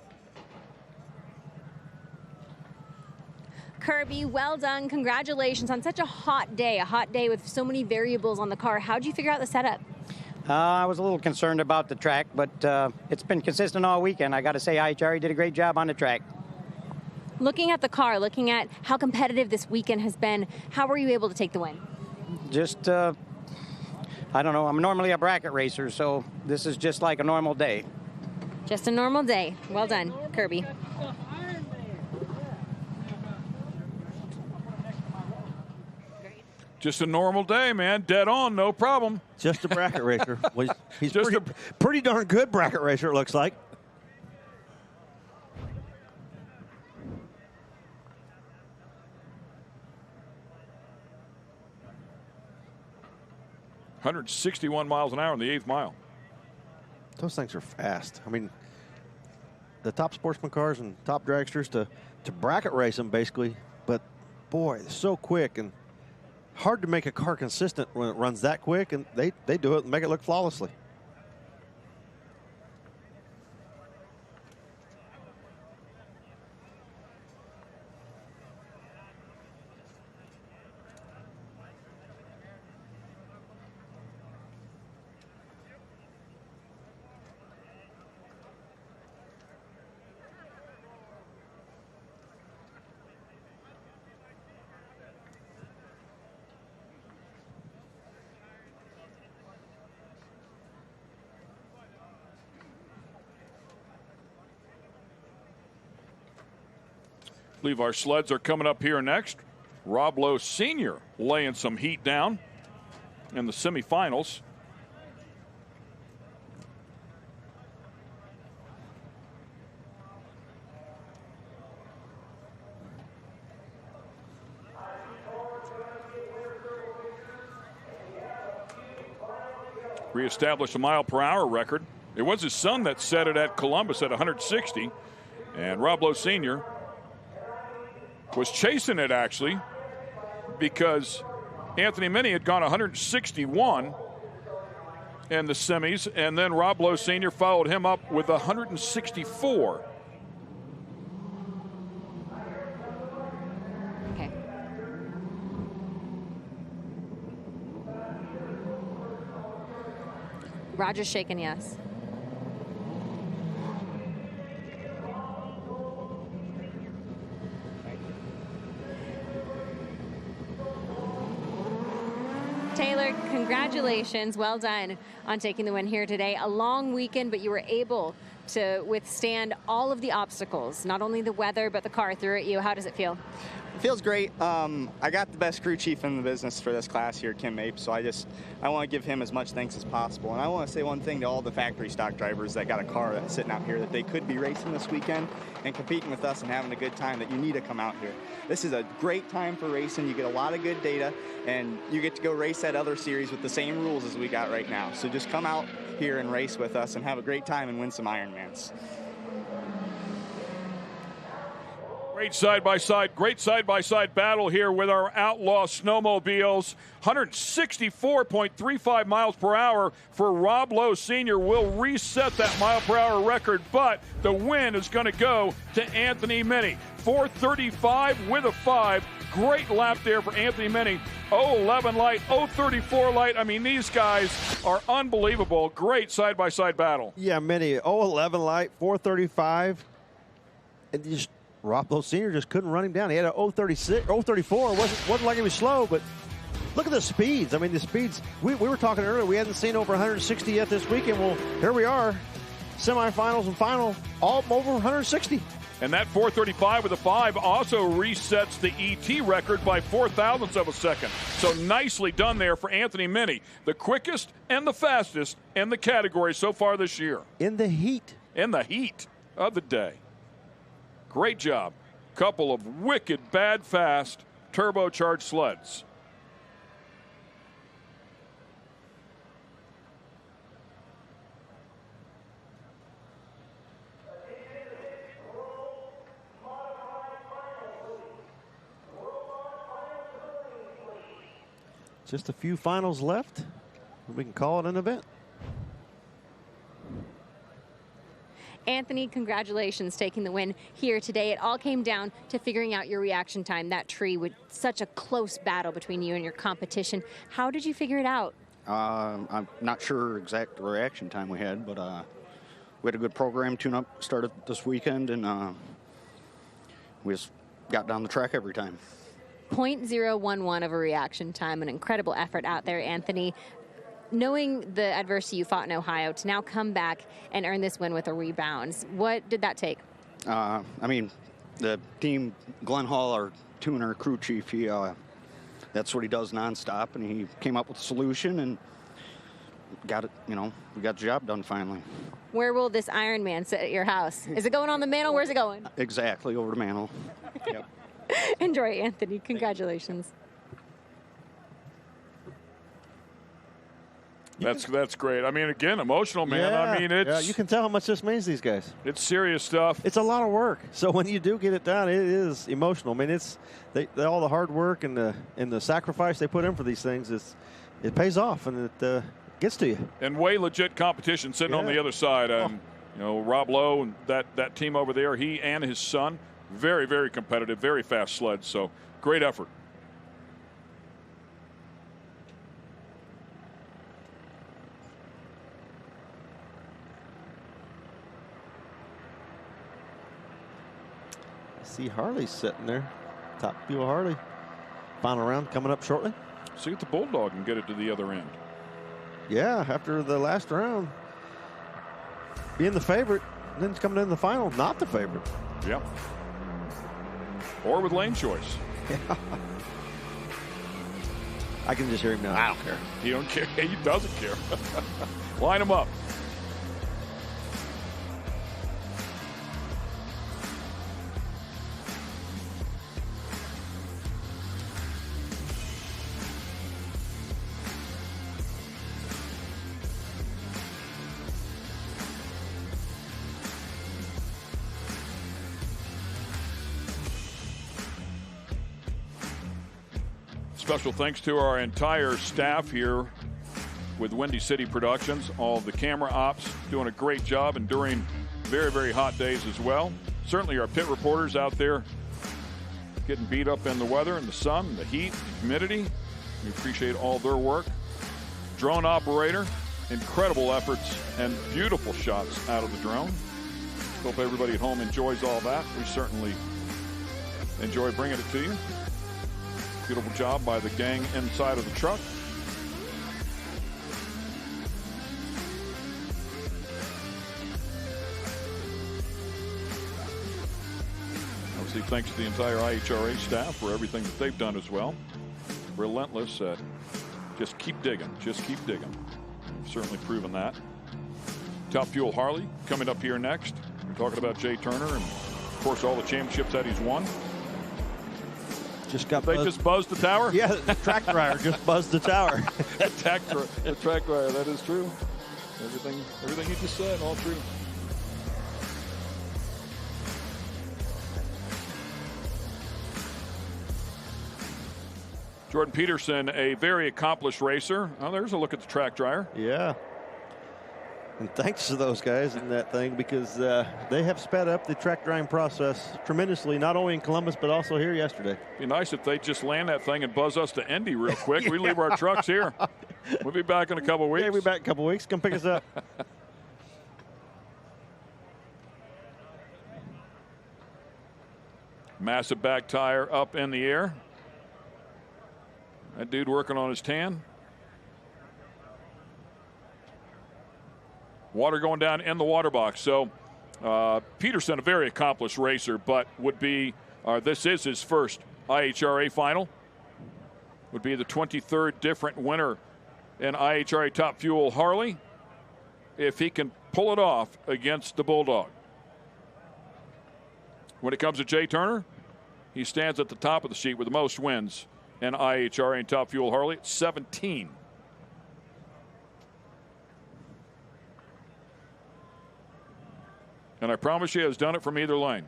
B: Kirby, well done. Congratulations on such a hot day with so many variables on the car. How did you figure out the setup?
U: I was a little concerned about the track, but it's been consistent all weekend. I got to say, IHRA did a great job on the track.
B: Looking at the car, looking at how competitive this weekend has been, how were you able to take the win?
U: Just, I don't know. I'm normally a bracket racer, so this is just like a normal day.
B: Just a normal day. Well done, Kirby.
D: Just a normal day, man. Dead on, no problem.
E: Just a bracket racer. Well, he's just pretty darn good bracket racer, it looks like.
D: .161 miles an hour in the 8th mile.
E: Those things are fast. I mean, the top sportsman cars and top dragsters to bracket race them, basically. But, boy, they're so quick and hard to make a car consistent when it runs that quick, and they do it and make it look flawlessly.
D: I believe our sleds are coming up here next. Rob Lowe Sr. laying some heat down in the semifinals. Reestablished a mile-per-hour record. It was his son that set it at Columbus at 160. And Rob Lowe Sr. was chasing it, actually, because Anthony Minnie had gone 161 in the semis, and then Rob Lowe Sr. followed him up with 164.
G: Okay. Roger's shaking yes. Taylor, congratulations. Well done on taking the win here today. A long weekend, but you were able to withstand all of the obstacles, not only the weather, but the car threw at you. How does it feel?
I: It feels great. I got the best crew chief in the business for this class here, Kim Mape, so I want to give him as much thanks as possible. And I want to say one thing to all the factory stock drivers that got a car that's sitting out here, that they could be racing this weekend and competing with us and having a good time, that you need to come out here. This is a great time for racing. You get a lot of good data, and you get to go race that other series with the same rules as we got right now. So just come out here and race with us and have a great time and win some Ironmans.
D: Great side-by-side battle here with our Outlaw snowmobiles. 164.35 miles per hour for Rob Lowe Sr. will reset that mile-per-hour record, but the win is going to go to Anthony Minnie. 4:35 with a 5. Great lap there for Anthony Minnie. 0:11 light, 0:34 light. I mean, these guys are unbelievable. Great side-by-side battle.
E: Yeah, Minnie, 0:11 light, 4:35. And just Rob Lowe Sr. just couldn't run him down. He had a 0:36, 0:34. Wasn't like he was slow, but look at the speeds. I mean, the speeds. We were talking earlier. We hadn't seen over 160 yet this weekend. Well, here we are, semifinals and final, all over 160.
D: And that 4:35 with a 5 also resets the ET record by 0.04 of a second. So nicely done there for Anthony Minnie, the quickest and the fastest in the category so far this year.
E: In the heat.
D: In the heat of the day. Great job. Couple of wicked, bad, fast, turbocharged sleds.
E: Just a few finals left. We can call it an event.
G: Anthony, congratulations taking the win here today. It all came down to figuring out your reaction time. That tree with such a close battle between you and your competition. How did you figure it out?
V: I'm not sure exact reaction time we had, but we had a good program tune-up started this weekend, and we just got down the track every time.
G: 0.011 of a reaction time, an incredible effort out there, Anthony. Knowing the adversity you fought in Ohio, to now come back and earn this win with a rebound, what did that take?
V: I mean, the team, Glenn Hall, our tuner, crew chief, that's what he does nonstop, and he came up with a solution and got it, we got the job done finally.
G: Where will this Ironman sit at your house? Is it going on the mantle? Where's it going?
V: Exactly, over the mantle. Yep.
G: Enjoy, Anthony. Congratulations.
D: That's great. I mean, again, emotional, man.
E: Yeah,
D: I mean, it's
E: you can tell how much this means to these guys.
D: It's serious stuff.
E: It's a lot of work. So when you do get it done, it is emotional. I mean, it's all the hard work and the sacrifice they put in for these things. It pays off and it gets to you.
D: And way legit competition sitting on the other side. And Rob Lowe and that team over there, he and his son, very, very competitive, very fast sleds. So great effort.
E: See Harley sitting there. Top fuel Harley. Final round coming up shortly.
D: See if the Bulldog can get it to the other end.
E: Yeah, after the last round. Being the favorite, then coming in the final, not the favorite.
D: Yep. Or with lane choice.
E: Yeah. I can just hear him now. I don't care.
D: He don't care. He doesn't care. Line him up. Special thanks to our entire staff here with Windy City Productions, all the camera ops doing a great job and during very, very hot days as well. Certainly our pit reporters out there getting beat up in the weather and the sun, the heat, the humidity. We appreciate all their work. Drone operator, incredible efforts and beautiful shots out of the drone. Hope everybody at home enjoys all that. We certainly enjoy bringing it to you. Beautiful job by the gang inside of the truck. Obviously, thanks to the entire IHRA staff for everything that they've done as well. Relentless at just keep digging, just keep digging. We've certainly proven that. Top Fuel Harley coming up here next. We're talking about Jay Turner and, of course, all the championships that he's won.
E: Just got
D: they just buzzed the tower?
E: Yeah, the track dryer just buzzed the tower.
D: The track dryer, that is true. Everything he just said, all true. Jordan Peterson, a very accomplished racer. Oh, there's a look at the track dryer.
E: Yeah. And thanks to those guys in that thing, because they have sped up the track drying process tremendously, not only in Columbus, but also here yesterday.
D: Be nice if they just land that thing and buzz us to Indy real quick. We leave our trucks here. We'll be back in a couple of weeks.
E: Yeah, we'll be back in a couple of weeks. Come pick us up.
D: Massive back tire up in the air. That dude working on his tan. Water going down in the water box. So Peterson, a very accomplished racer, but would be, this is his first IHRA final. Would be the 23rd different winner in IHRA Top Fuel Harley if he can pull it off against the Bulldog. When it comes to Jay Turner, he stands at the top of the sheet with the most wins in IHRA and Top Fuel Harley, 17. And I promise you, has done it from either lane.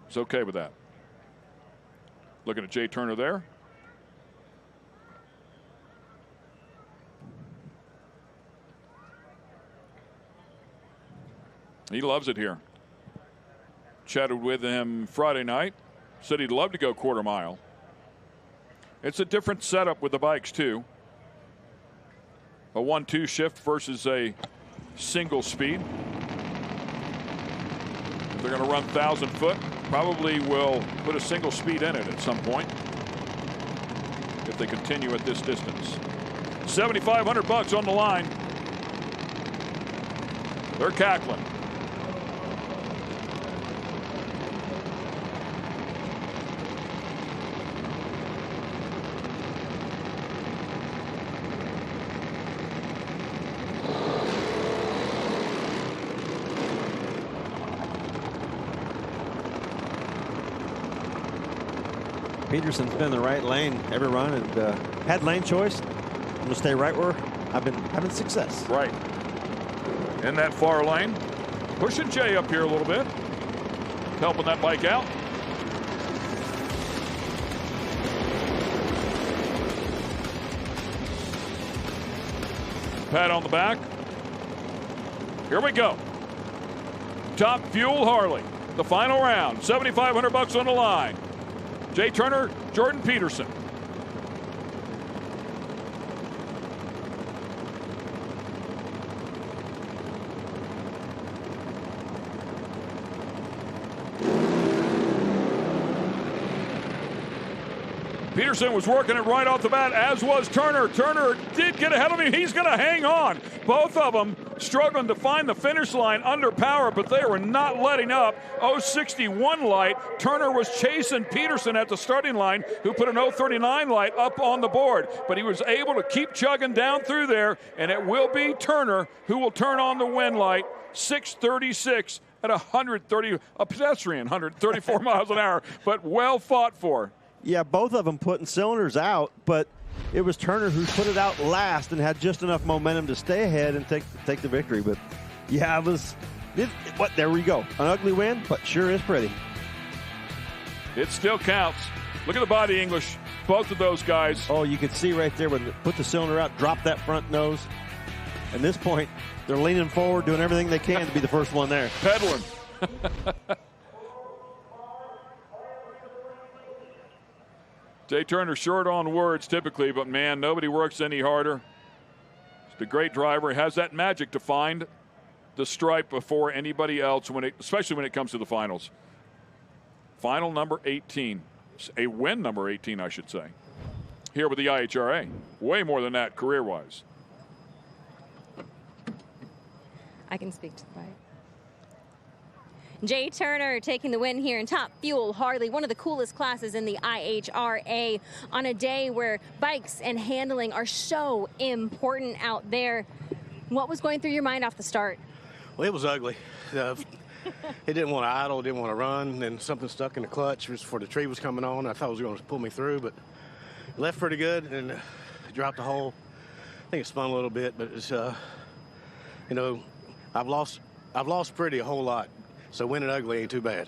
D: He's okay with that. Looking at Jay Turner there. He loves it here. Chatted with him Friday night. Said he'd love to go quarter mile. It's a different setup with the bikes, too. A 1-2 shift versus a single speed. They're going to run 1,000 foot. Probably will put a single speed in it at some point if they continue at this distance. $7,500 on the line. They're cackling.
E: Peterson's been in the right lane every run and had lane choice. I'm going to stay right where I've been having success.
D: Right. In that far lane. Pushing Jay up here a little bit. Helping that bike out. Pat on the back. Here we go. Top Fuel Harley. The final round. $7,500 on the line. Jay Turner, Jordan Peterson. Peterson was working it right off the bat, as was Turner. Turner did get ahead of him. He's going to hang on. Both of them struggling to find the finish line under power, but they were not letting up. 061 light. Turner was chasing Peterson at the starting line, who put an 039 light up on the board. But he was able to keep chugging down through there, and it will be Turner who will turn on the win light. 6:36 at 130, a pedestrian 134 miles an hour, but well fought for.
E: Yeah, both of them putting cylinders out, but it was Turner who put it out last and had just enough momentum to stay ahead and take the victory. But yeah, there we go. An ugly win, but sure is pretty.
D: It still counts. Look at the body English. both of those guys.
E: Oh, you could see right there when they put the cylinder out, drop that front nose. At this point, they're leaning forward, doing everything they can to be the first one there.
D: Peddling. Jay Turner short on words typically, but man, nobody works any harder. He's a great driver. He has that magic to find the stripe before anybody else, especially when it comes to the finals. Final number 18. A win number 18, I should say. Here with the IHRA. Way more than that career-wise.
B: I can speak to the bike. Jay Turner taking the win here in Top Fuel Harley, one of the coolest classes in the IHRA on a day where bikes and handling are so important out there. What was going through your mind off the start?
J: Well, it was ugly. It didn't want to idle, didn't want to run, then something stuck in the clutch before the tree was coming on. I thought it was going to pull me through, but it left pretty good and dropped the hole. I think it spun a little bit, but it's, you know, I've lost pretty a whole lot. So winning ugly ain't too bad.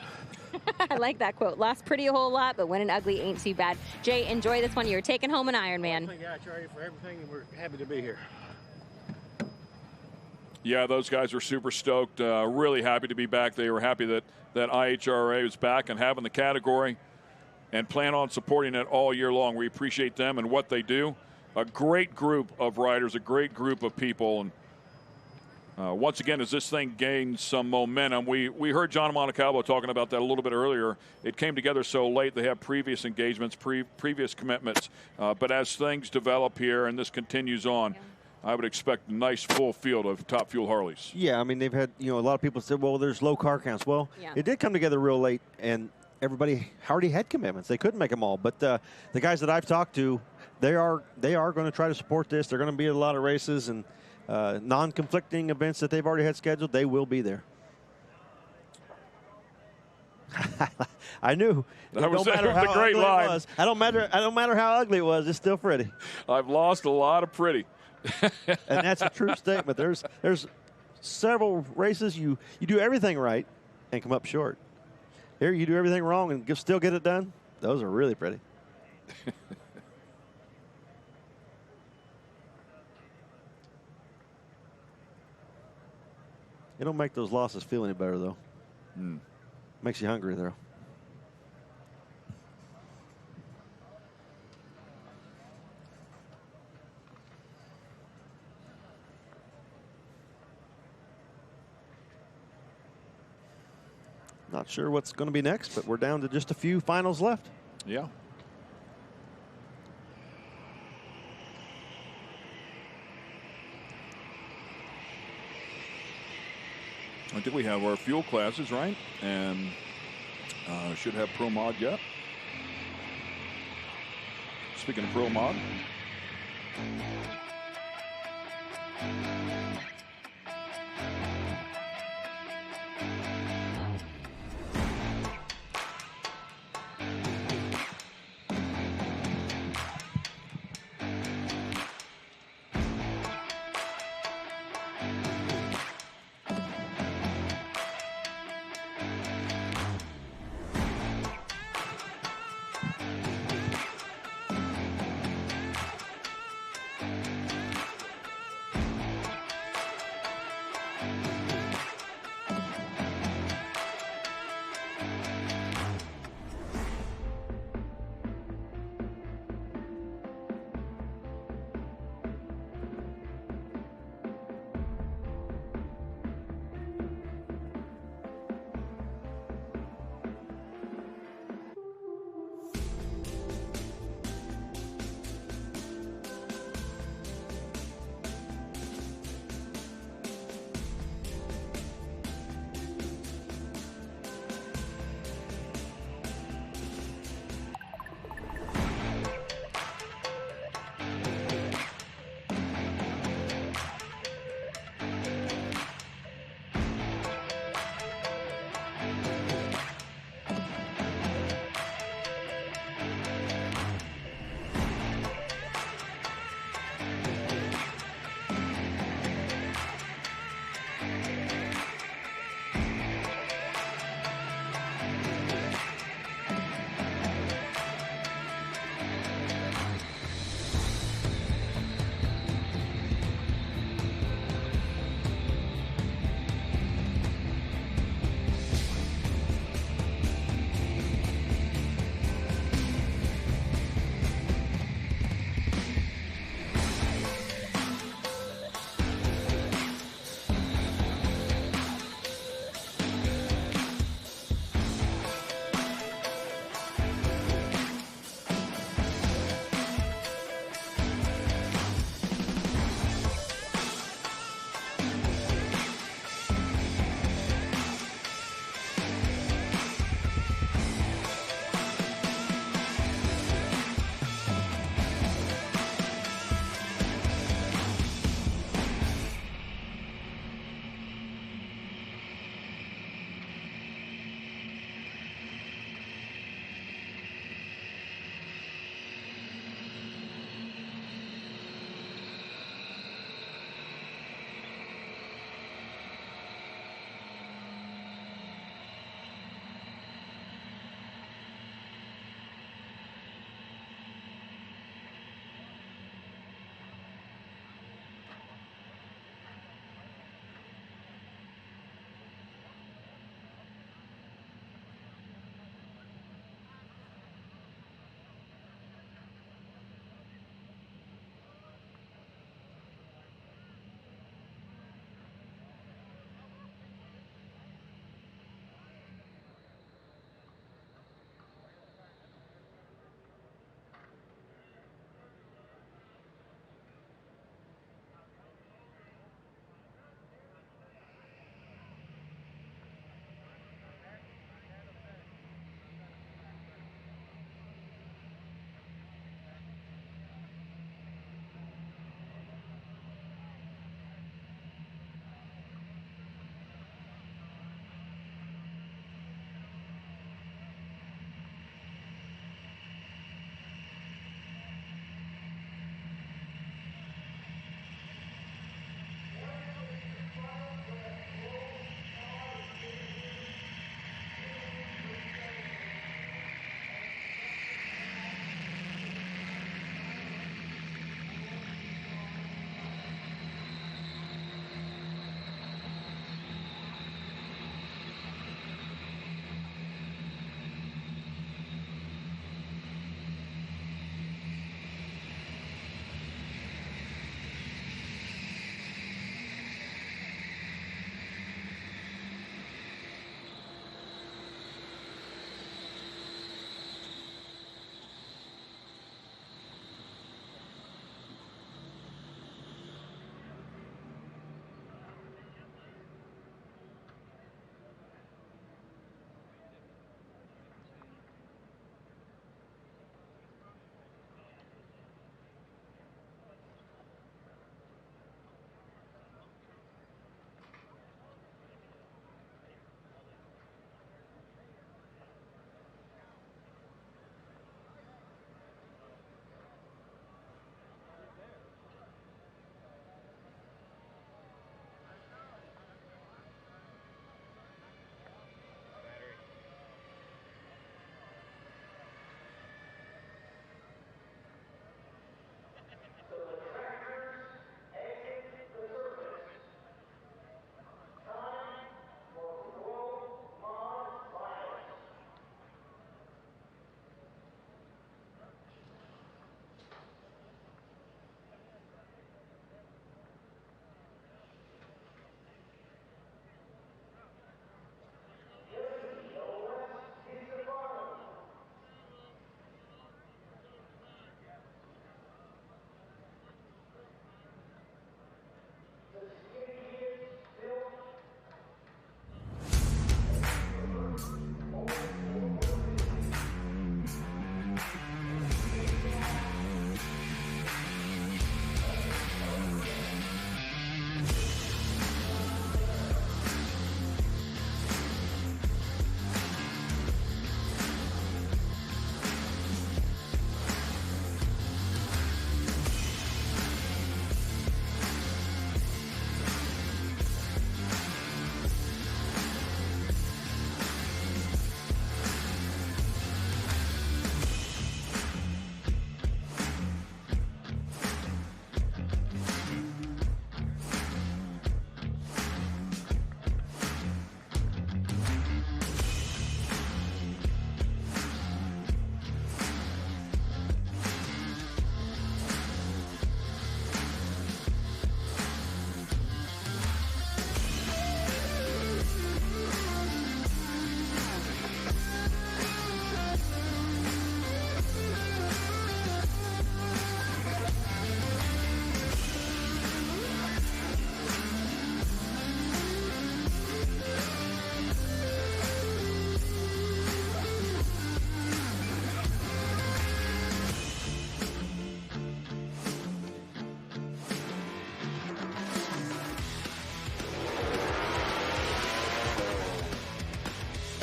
B: I like that quote. Lost pretty a whole lot, but winning ugly ain't too bad. Jay, enjoy this one. You're taking home an Ironman.
J: Thank you, IHRA, for everything, and we're happy to be here.
D: Yeah, those guys were super stoked. Really happy to be back. They were happy that IHRA was back and having the category, and plan on supporting it all year long. We appreciate them and what they do. A great group of riders, a great group of people, and once again, as this thing gains some momentum, we heard John Montecalvo talking about that a little bit earlier. It came together so late. They have previous engagements, previous commitments. But as things develop here and this continues on, I would expect a nice full field of Top Fuel Harleys.
E: Yeah, I mean, they've had, a lot of people said, well, there's low car counts. Well, it did come together real late, and everybody already had commitments. They couldn't make them all. But the guys that I've talked to, they are going to try to support this. They're going to be at a lot of races, and non-conflicting events that they've already had scheduled, they will be there. I knew.
D: That was a great line.
E: I don't matter how ugly it was. It's still pretty.
D: I've lost a lot of pretty.
E: And that's a true statement. There's several races you do everything right and come up short. Here you do everything wrong and still get it done. Those are really pretty. It don't make those losses feel any better, though. Makes you hungry, though. Not sure what's going to be next, but we're down to just a few finals left.
D: Yeah. I think we have our fuel classes, right? And should have Pro Mod yet. Speaking of Pro Mod.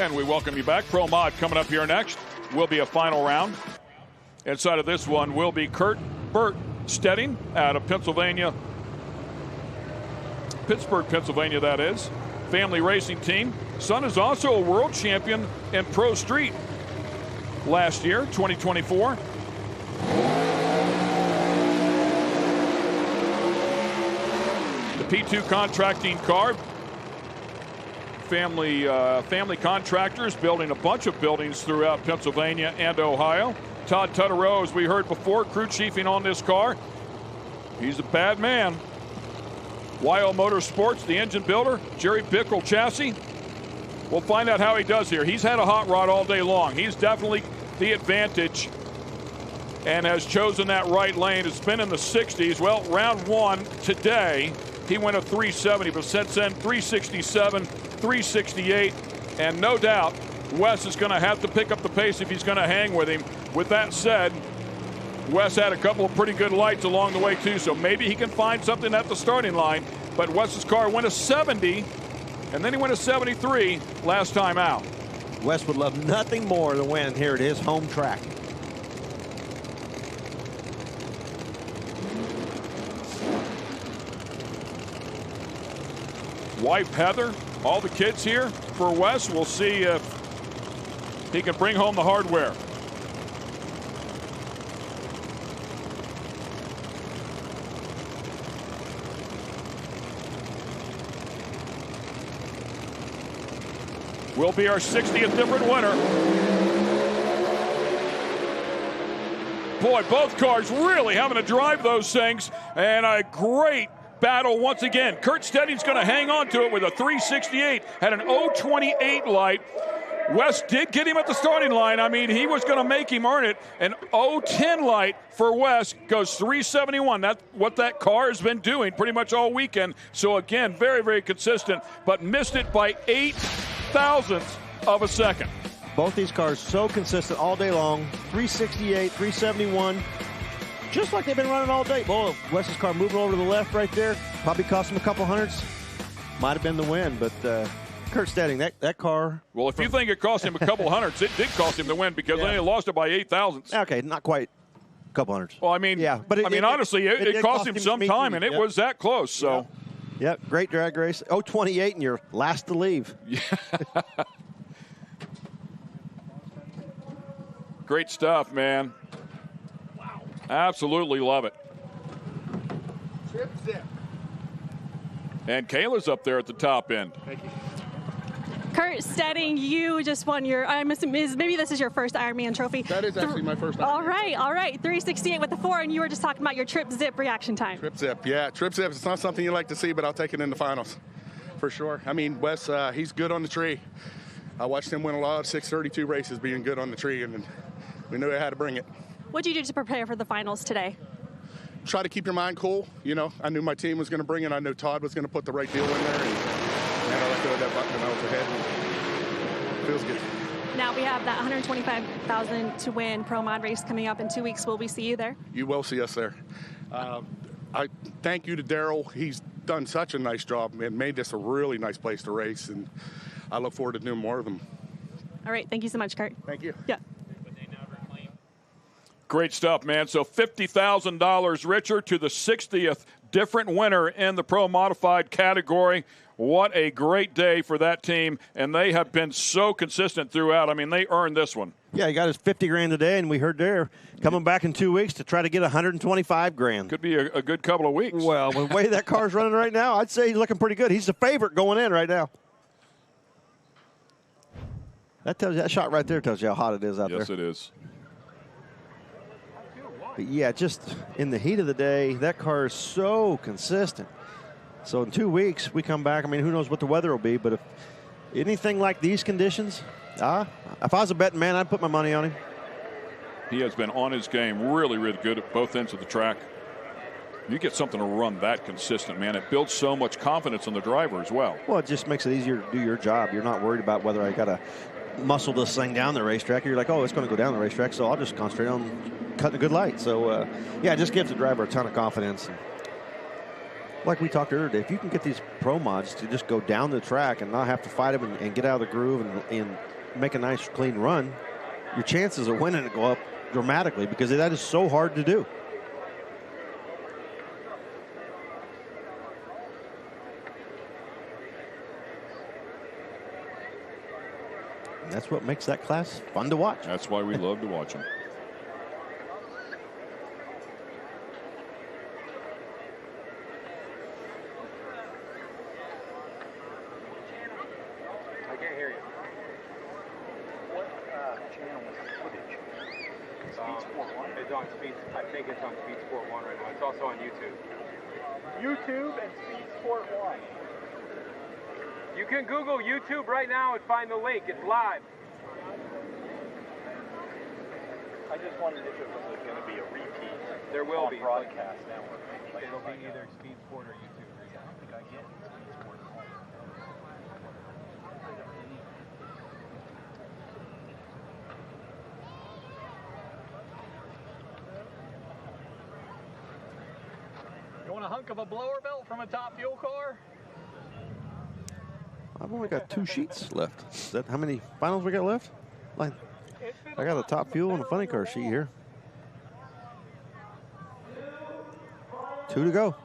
D: And we welcome you back. Pro Mod coming up here next. Will be a final round. Inside of this one will be Bert Stedding out of Pennsylvania. Pittsburgh, Pennsylvania, that is. Family racing team. Son is also a world champion in Pro Street last year, 2024. The P2 contracting car. Family contractors building a bunch of buildings throughout Pennsylvania and Ohio. Todd Tutterow, as we heard before, crew chiefing on this car. He's a bad man. YO Motorsports, the engine builder. Jerry Bickle chassis. We'll find out how he does here. He's had a hot rod all day long. He's definitely the advantage and has chosen that right lane. It's been in the 60s. Well, round one today, he went a 370, but since then, 367, 368, and no doubt Wes is going to have to pick up the pace if he's going to hang with him. With that said, Wes had a couple of pretty good lights along the way too, so maybe he can find something at the starting line. But Wes's car went a 70, and then he went a 73 last time out.
E: Wes would love nothing more than win here at his home track.
D: Wife Heather, all the kids here for Wes. We'll see if he can bring home the hardware. Will be our 60th different winner. Boy, both cars really having to drive those things, and a great battle once again. Kurt Stedding's going to hang on to it with a 368, had an 028 light. Wes did get him at the starting line. I mean, he was going to make him earn it. An 010 light for Wes goes 371. That's what that car has been doing pretty much all weekend. So again, very, very consistent, but missed it by 8 thousandths of a second.
E: Both these cars so consistent all day long. 368, 371. Just like they've been running all day. Boy, Wes's car moving over to the left right there. Probably cost him a couple hundreds. Might have been the win, but Kurt Stedding, that car.
D: Well, if you think it cost him a couple hundreds, it did cost him the win because they lost it by 8 thousandths.
E: Okay, not quite a couple hundreds.
D: Well, I mean,
E: yeah, but
D: honestly, it cost him some time, and it was that close. So,
E: yep, great drag race. 028, and you're last to leave.
D: Yeah. Great stuff, man. Wow. Absolutely love it.
H: Trip zip.
D: And Kayla's up there at the top end.
H: Thank you.
F: Kurt Stedding, you just won your, I'm assuming, maybe this is your first Ironman trophy.
K: That is actually my first Ironman.
F: All right. 368 with the 4, and you were just talking about your trip zip reaction time.
K: Trip zip, yeah. Trip zip, it's not something you like to see, but I'll take it in the finals for sure. I mean, Wes, he's good on the tree. I watched him win a lot of 632 races being good on the tree, and we knew how to bring it.
F: What did you do to prepare for the finals today?
K: Try to keep your mind cool. You know, I knew my team was going to bring it. I knew Todd was going to put the right deal in there, and I let go of that button and I was ahead. It feels good.
F: Now we have that $125,000 to win Pro Mod race coming up in 2 weeks. Will we see you there?
K: You will see us there. I thank you to Daryl. He's done such a nice job and made this a really nice place to race, and I look forward to doing more of them.
F: All right. Thank you so much, Kurt.
K: Thank you.
F: Yeah.
D: Great stuff, man. So $50,000 richer to the 60th different winner in the Pro Modified category. What a great day for that team, and they have been so consistent throughout. I mean, they earned this one.
E: Yeah, he got his 50 grand today, and we heard they're coming back in 2 weeks to try to get 125 grand.
D: Could be a good couple of weeks.
E: Well, the way that car's running right now, I'd say he's looking pretty good. He's the favorite going in right now. That shot right there tells you how hot it is out there.
D: Yes, it is.
E: But yeah, just in the heat of the day, that car is so consistent. So in 2 weeks, we come back. I mean, who knows what the weather will be, but if anything like these conditions, if I was a betting man, I'd put my money on him.
D: He has been on his game, really, really good at both ends of the track. You get something to run that consistent, man. It builds so much confidence in the driver as well.
E: Well, it just makes it easier to do your job. You're not worried about whether I got to muscle this thing down the racetrack. You're like, oh, it's going to go down the racetrack, so I'll just concentrate on cutting a good light. So, yeah, it just gives the driver a ton of confidence. Like we talked earlier, if you can get these pro mods to just go down the track and not have to fight them and get out of the groove and make a nice clean run, your chances of winning it go up dramatically, because that is so hard to do. And that's what makes that class fun to watch.
D: That's why we love to watch them.
L: I think it's on Speed Sport 1 right now. It's also on YouTube. YouTube and Speed Sport 1. You can Google YouTube right now and find the link. It's live. I just wondered if it was going to be a repeat. There will be. Broadcast network. Like it'll be either Speed Sport or YouTube. I don't think I get Speed Sport 1.
N: You want a hunk of a blower belt from a Top Fuel car?
E: I've only got 2 sheets left. Is that how many finals we got left? Like, I got a Top Fuel and a funny car sheet here. 2 to go.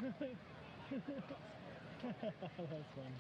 M: That's fun.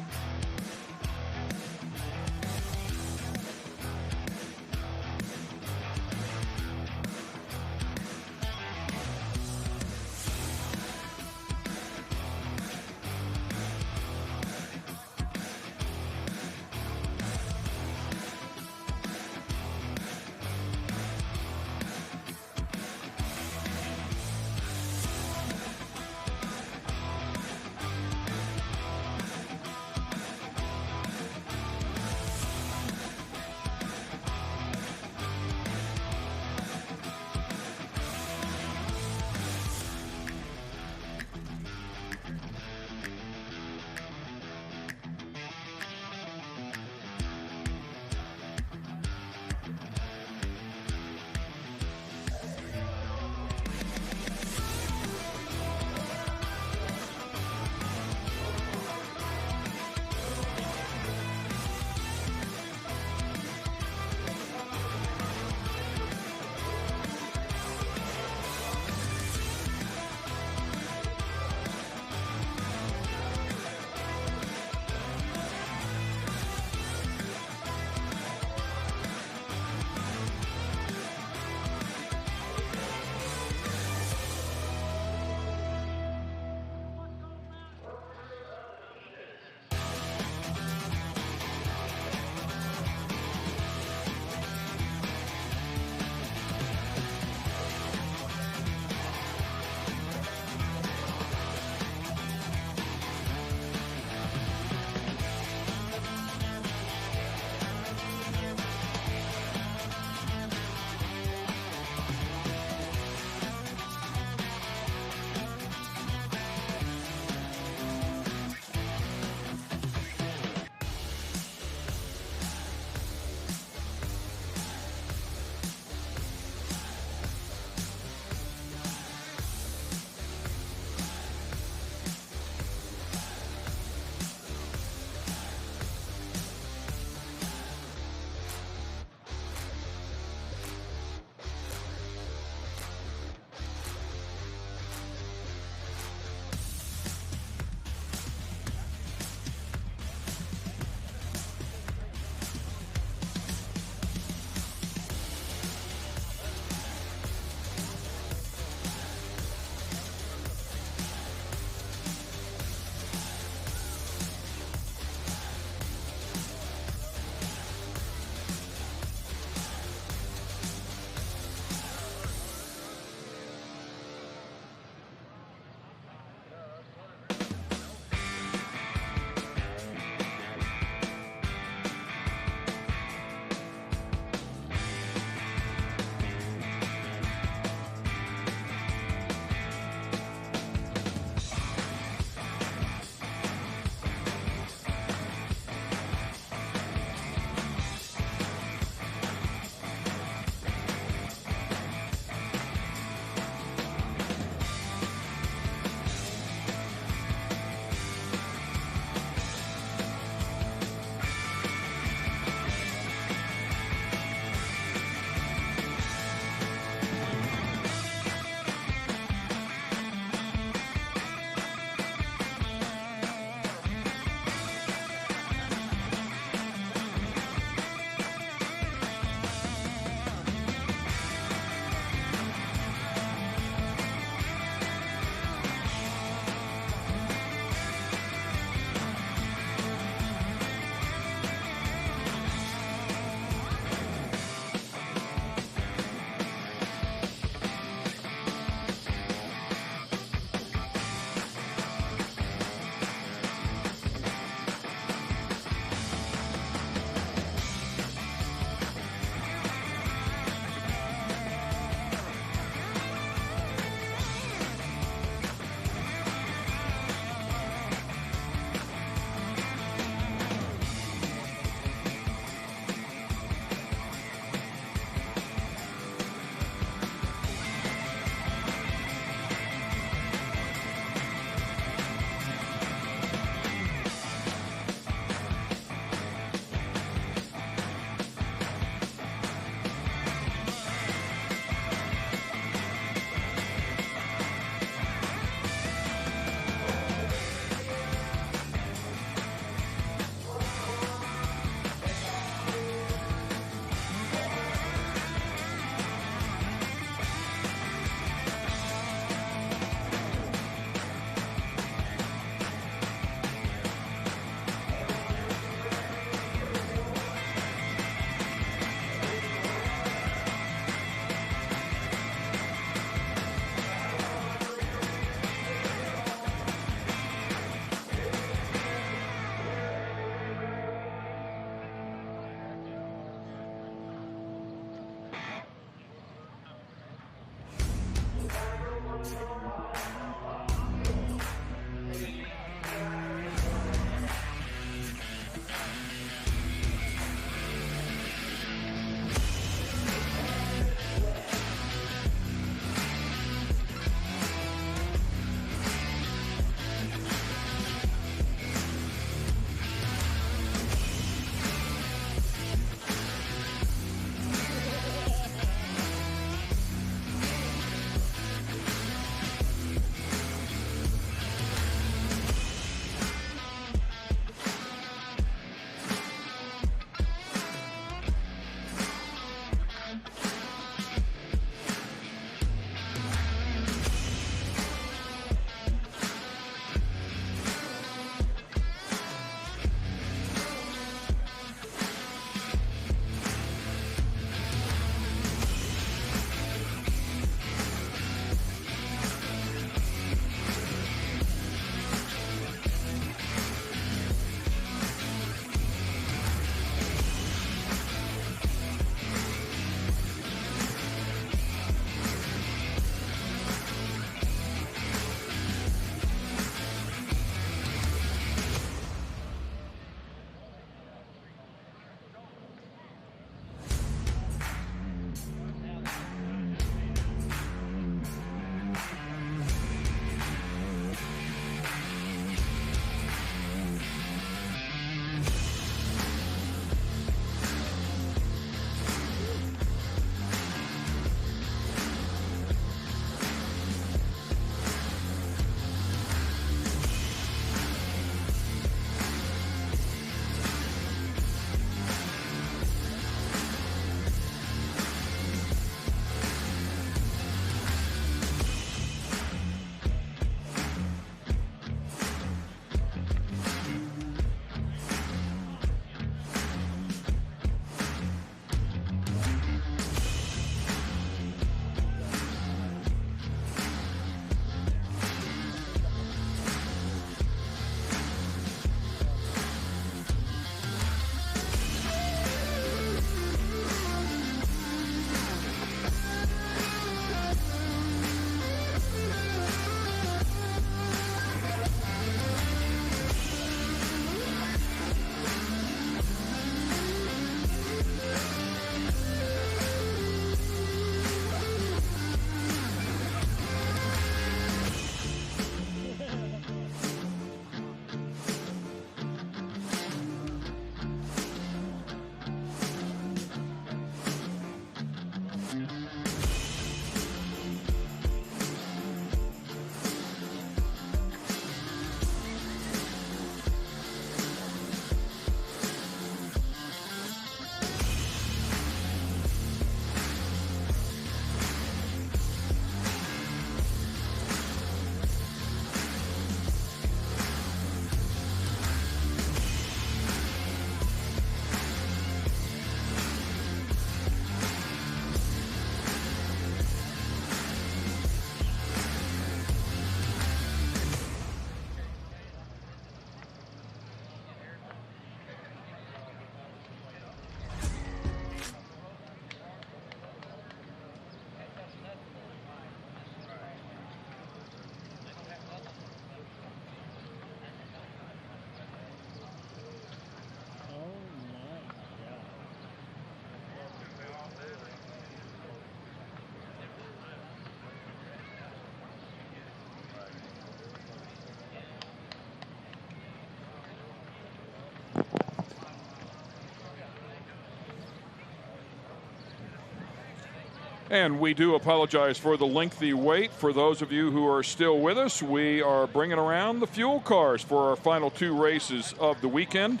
D: And we do apologize for the lengthy wait. For those of you who are still with us, we are bringing around the fuel cars for our final two races of the weekend.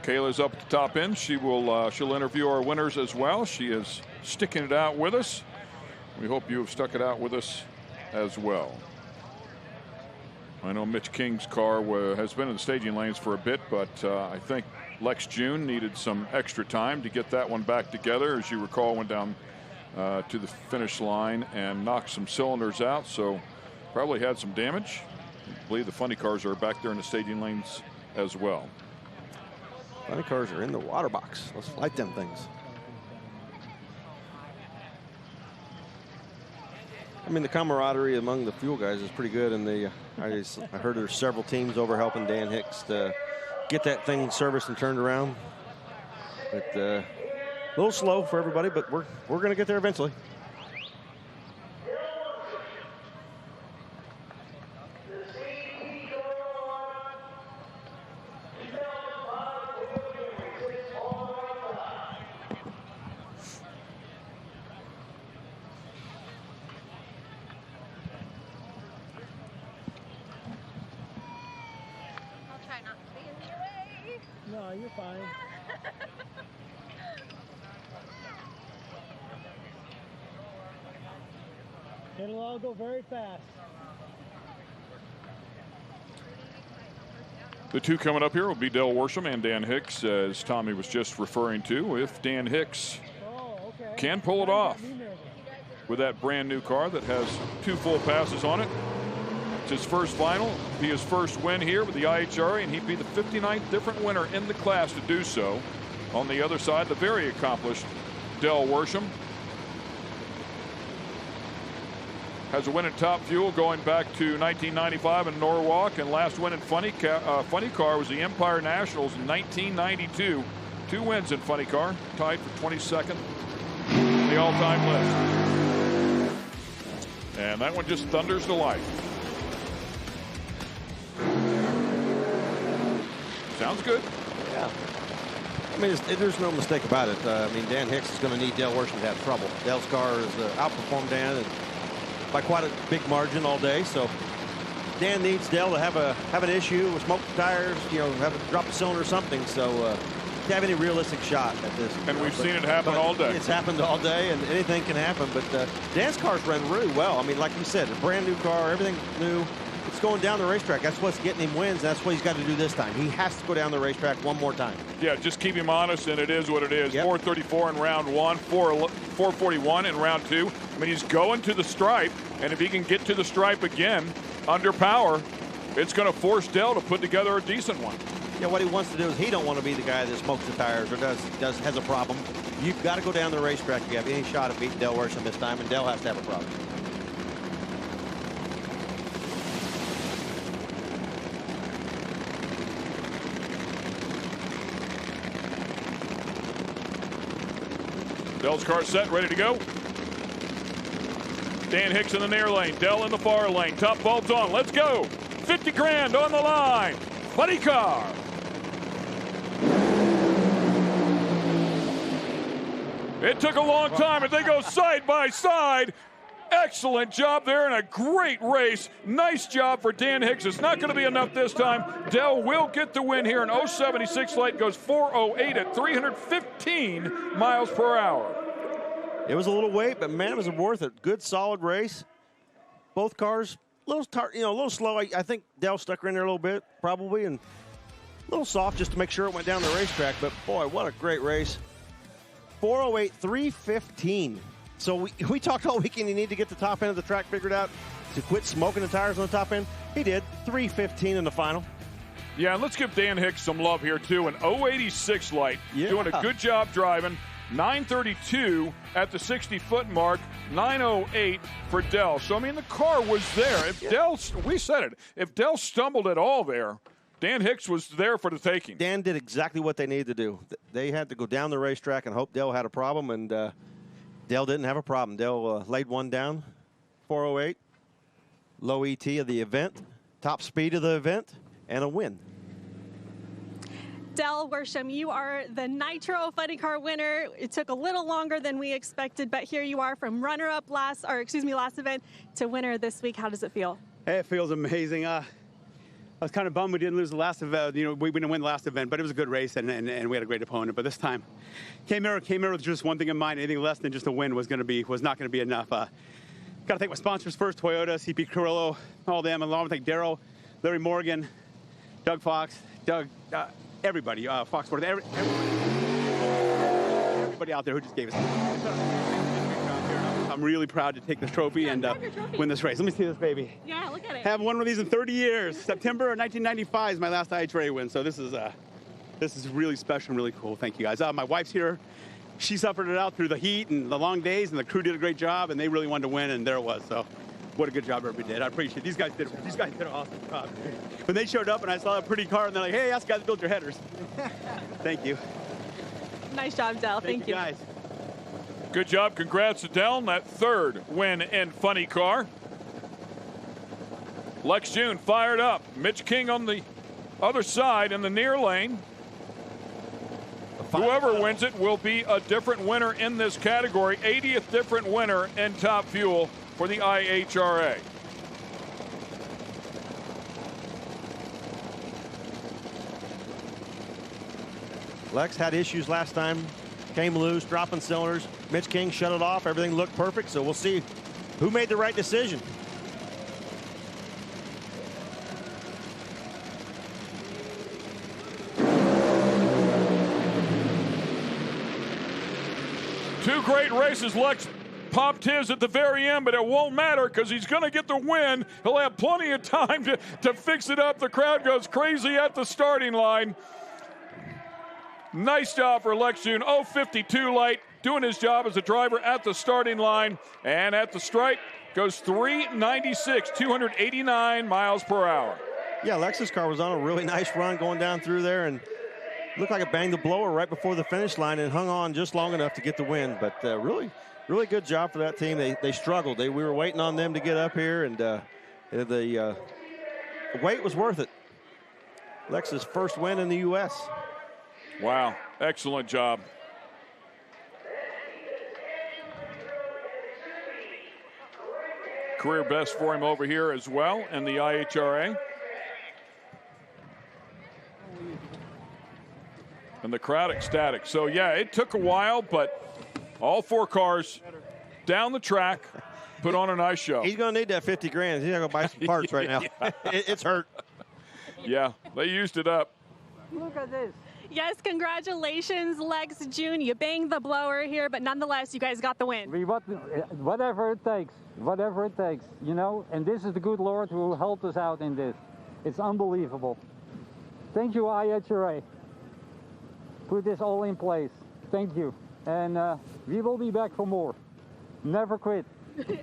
D: Kayla's up at the top end. She'll interview our winners as well. She is sticking it out with us. We hope you have stuck it out with us as well. I know Mitch King's car has been in the staging lanes for a bit, but I think Lex June needed some extra time to get that one back together. As you recall, went down to the finish line and knocked some cylinders out, so probably had some damage. I believe the funny cars are back there in the staging lanes as well.
E: Funny cars are in the water box. Let's light them things. I mean, the camaraderie among the fuel guys is pretty good, and I heard there's several teams over helping Dan Hicks to get that thing serviced and turned around. But a little slow for everybody, but we're going to get there eventually.
M: No, you're fine. It'll all go very fast.
D: The two coming up here will be Del Worsham and Dan Hicks, as Tommy was just referring to. If Dan Hicks can pull it off with that brand new car that has 2 full passes on it. It's his first final, be his first win here with the IHRA, and he'd be the 59th different winner in the class to do so. On the other side, the very accomplished Del Worsham has a win at Top Fuel going back to 1995 in Norwalk, and last win in Funny Car was the Empire Nationals in 1992. 2 wins in Funny Car, tied for 22nd in the all-time list. And that one just thunders to life. Sounds good.
E: Yeah. I mean, there's no mistake about it. I mean, Dan Hicks is going to need Del Worsham to have trouble. Del's car has outperformed Dan and by quite a big margin all day. So Dan needs Del to have an issue with smoked tires, you know, have a drop a cylinder or something. So to have any realistic shot at this.
D: And we've seen it happen all day.
E: It's happened all day, and anything can happen. But Dan's car's run really well. I mean, like you said, a brand new car, everything new. It's going down the racetrack. That's what's getting him wins. That's what he's got to do this time. He has to go down the racetrack one more time.
D: Yeah, just keep him honest, and it is what it is. Yep. 434 in round 1, 441 in round 2. I mean, he's going to the stripe, and if he can get to the stripe again under power, it's going to force Del to put together a decent one.
E: Yeah, what he wants to do is he don't want to be the guy that smokes the tires or has a problem. You've got to go down the racetrack if you have any shot at beating Del Worsham this time, and Del has to have a problem.
D: Del's car set, ready to go. Dan Hicks in the near lane, Del in the far lane. Top bulbs on, let's go. 50 grand on the line. Funny Car. It took a long time, and they go side by side. Excellent job there and a great race. Nice job for Dan Hicks. It's not going to be enough this time. Del will get the win here. An 076 light goes 408 at 315 miles per hour.
E: It was a little wait, but man, it was worth it. Good, solid race. Both cars, a little slow. I think Del stuck her in there a little bit, probably, and a little soft just to make sure it went down the racetrack. But boy, what a great race. 408, 315. So we talked all weekend you need to get the top end of the track figured out to quit smoking the tires on the top end. He did. 315 in the final.
D: Yeah, and let's give Dan Hicks some love here, too. An 086 light. Yeah. Doing a good job driving. 932 at the 60-foot mark. 908 for Del. So, I mean, the car was there. If Del, we said it, if Del stumbled at all there, Dan Hicks was there for the taking.
E: Dan did exactly what they needed to do. They had to go down the racetrack and hope Del had a problem, and Del didn't have a problem. Del laid one down, 408, low ET of the event, top speed of the event, and a win.
F: Del Worsham, you are the Nitro Funny Car winner. It took a little longer than we expected, but here you are from runner-up last event to winner this week. How does it feel?
R: Hey, it feels amazing. I was kind of bummed we didn't lose the last event. We didn't win the last event, but it was a good race, and we had a great opponent. But this time, came here with just one thing in mind. Anything less than just a win was not going to be enough. Got to thank my sponsors first: Toyota, CP Carrillo, all them. And I want to thank Darryl, Larry Morgan, Doug Fox, everybody, Foxworth, everybody out there who just gave us. I'm really proud to take this trophy and win this race. Let me see this baby.
F: Yeah, look at it.
R: Haven't won one of these in 30 years. September of 1995 is my last IHRA win, so this is This is really special and really cool. Thank you, guys. My wife's here. She suffered it out through the heat and the long days, and the crew did a great job, and they really wanted to win, and there it was. So what a good job everybody did. I appreciate it. These guys did an awesome job. When they showed up and I saw a pretty car, and they're like, hey, ask guys to build your headers. Thank you.
F: Nice job, Del. Thank you.
R: Guys.
D: Good job. Congrats to Del on that third win in funny car. Lex June fired up. Mitch King on the other side in the near lane. Whoever wins it will be a different winner in this category. 80th different winner in Top Fuel for the IHRA.
E: Lex had issues last time, came loose, dropping cylinders. Mitch King shut it off. Everything looked perfect, so we'll see who made the right decision.
D: Two great races. Lex popped his at the very end, but it won't matter because he's going to get the win. He'll have plenty of time to fix it up. The crowd goes crazy at the starting line. Nice job for Lex June. 0.52 light, doing his job as a driver at the starting line. And at the stripe goes 396, 289 miles per hour.
E: Yeah, Lex's car was on a really nice run going down through there, and looked like it banged the blower right before the finish line and hung on just long enough to get the win. But really good job for that team. They struggled. We were waiting on them to get up here, and the wait was worth it. Lex's first win in the U.S.
D: Wow, excellent job. Career best for him over here as well in the IHRA. And the crowd ecstatic. So, yeah, it took a while, but all four cars down the track put on a nice show.
E: He's going to need that 50 grand. He's going to go buy some parts right now. It's hurt.
D: Yeah, they used it up.
F: Look at this. Yes, congratulations, Lex June. You banged the blower here, but nonetheless, you guys got the win.
M: Whatever it takes, you know, and this is the good Lord who helped us out in this. It's unbelievable. Thank you, IHRA. Put this all in place. Thank you. And we will be back for more. Never quit.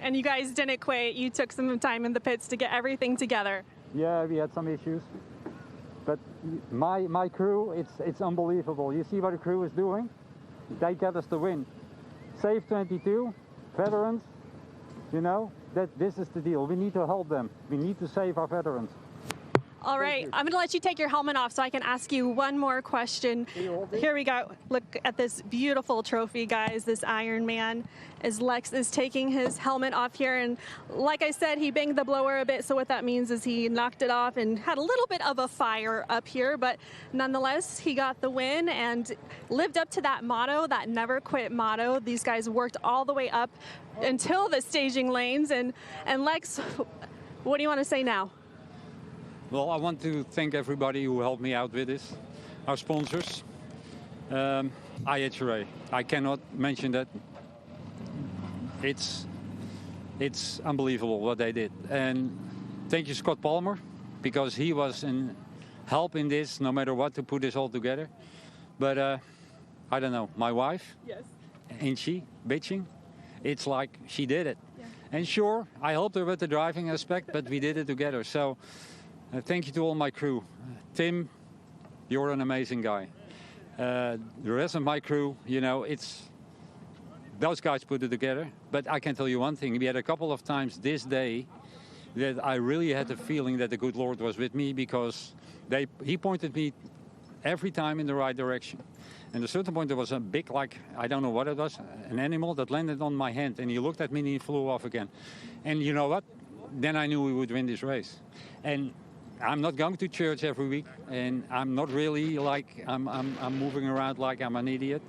F: And you guys didn't quit. You took some time in the pits to get everything together.
M: Yeah, we had some issues. But my crew, it's unbelievable. You see what the crew is doing? They get us the win. Save 22, veterans, you know, this is the deal. We need to help them. We need to save our veterans.
F: All right, I'm going to let you take your helmet off so I can ask you one more question. Here we go. Look at this beautiful trophy, guys, this Iron Man. As Lex is taking his helmet off here, and like I said, he banged the blower a bit, so what that means is he knocked it off and had a little bit of a fire up here, but nonetheless, he got the win and lived up to that motto, that never quit motto. These guys worked all the way up until the staging lanes, and Lex, what do you want to say now?
A: Well, I want to thank everybody who helped me out with this. Our sponsors, IHRA. I cannot mention that. It's unbelievable what they did. And thank you, Scott Palmer, because he was in help in this, no matter what, to put this all together. But I don't know, my wife,
F: yes,
A: ain't she bitching? It's like she did it. Yeah. And sure, I helped her with the driving aspect, but we did it together. So. Thank you to all my crew. Tim, you're an amazing guy. The rest of my crew, you know, those guys put it together. But I can tell you one thing. We had a couple of times this day that I really had the feeling that the good Lord was with me, because he pointed me every time in the right direction. And at a certain point there was a big, like, I don't know what it was, an animal that landed on my hand. And he looked at me and he flew off again. And you know what? Then I knew we would win this race. And I'm not going to church every week, and I'm not really like I'm moving around like I'm an idiot,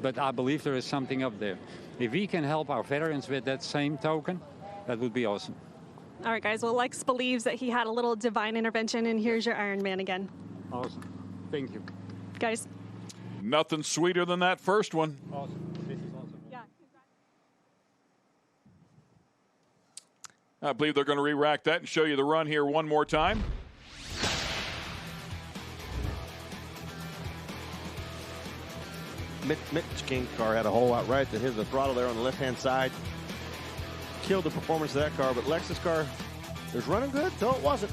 A: but I believe there is something up there. If we can help our veterans with that same token, that would be awesome.
F: All right, guys. Well, Lex believes that he had a little divine intervention, and here's your Iron Man again.
A: Awesome. Thank you.
F: Guys.
D: Nothing sweeter than that first one.
A: Awesome. This is awesome.
F: Yeah.
D: I believe they're going to re-rack that and show you the run here one more time.
E: Mitch King's car had a hole out right that hit the throttle there on the left-hand side. Killed the performance of that car, but Lex's car was running good till it wasn't.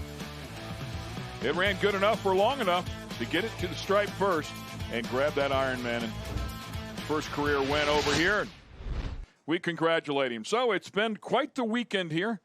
D: It ran good enough for long enough to get it to the stripe first and grab that Ironman. And first career win over here. We congratulate him. So it's been quite the weekend here.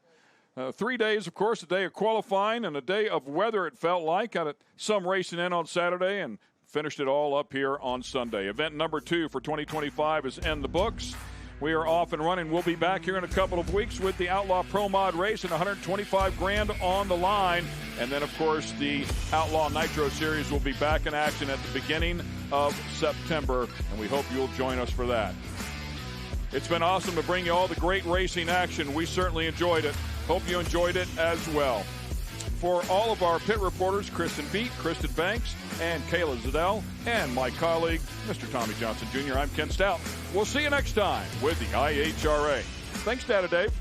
D: 3 days, of course, a day of qualifying and a day of weather, it felt like. Got some racing in on Saturday and finished it all up here on Sunday. Event number 2 for 2025 is in the books. We are off and running. We'll be back here in a couple of weeks with the Outlaw Pro Mod race and $125,000 on the line. And then, of course, the Outlaw Nitro Series will be back in action at the beginning of September, and we hope you'll join us for that. It's been awesome to bring you all the great racing action. We certainly enjoyed it. Hope you enjoyed it as well. For all of our pit reporters, Kristen Beat, Kristen Banks, and Kayla Zadell, and my colleague, Mr. Tommy Johnson Jr., I'm Ken Stout. We'll see you next time with the IHRA. Thanks, Data Dave.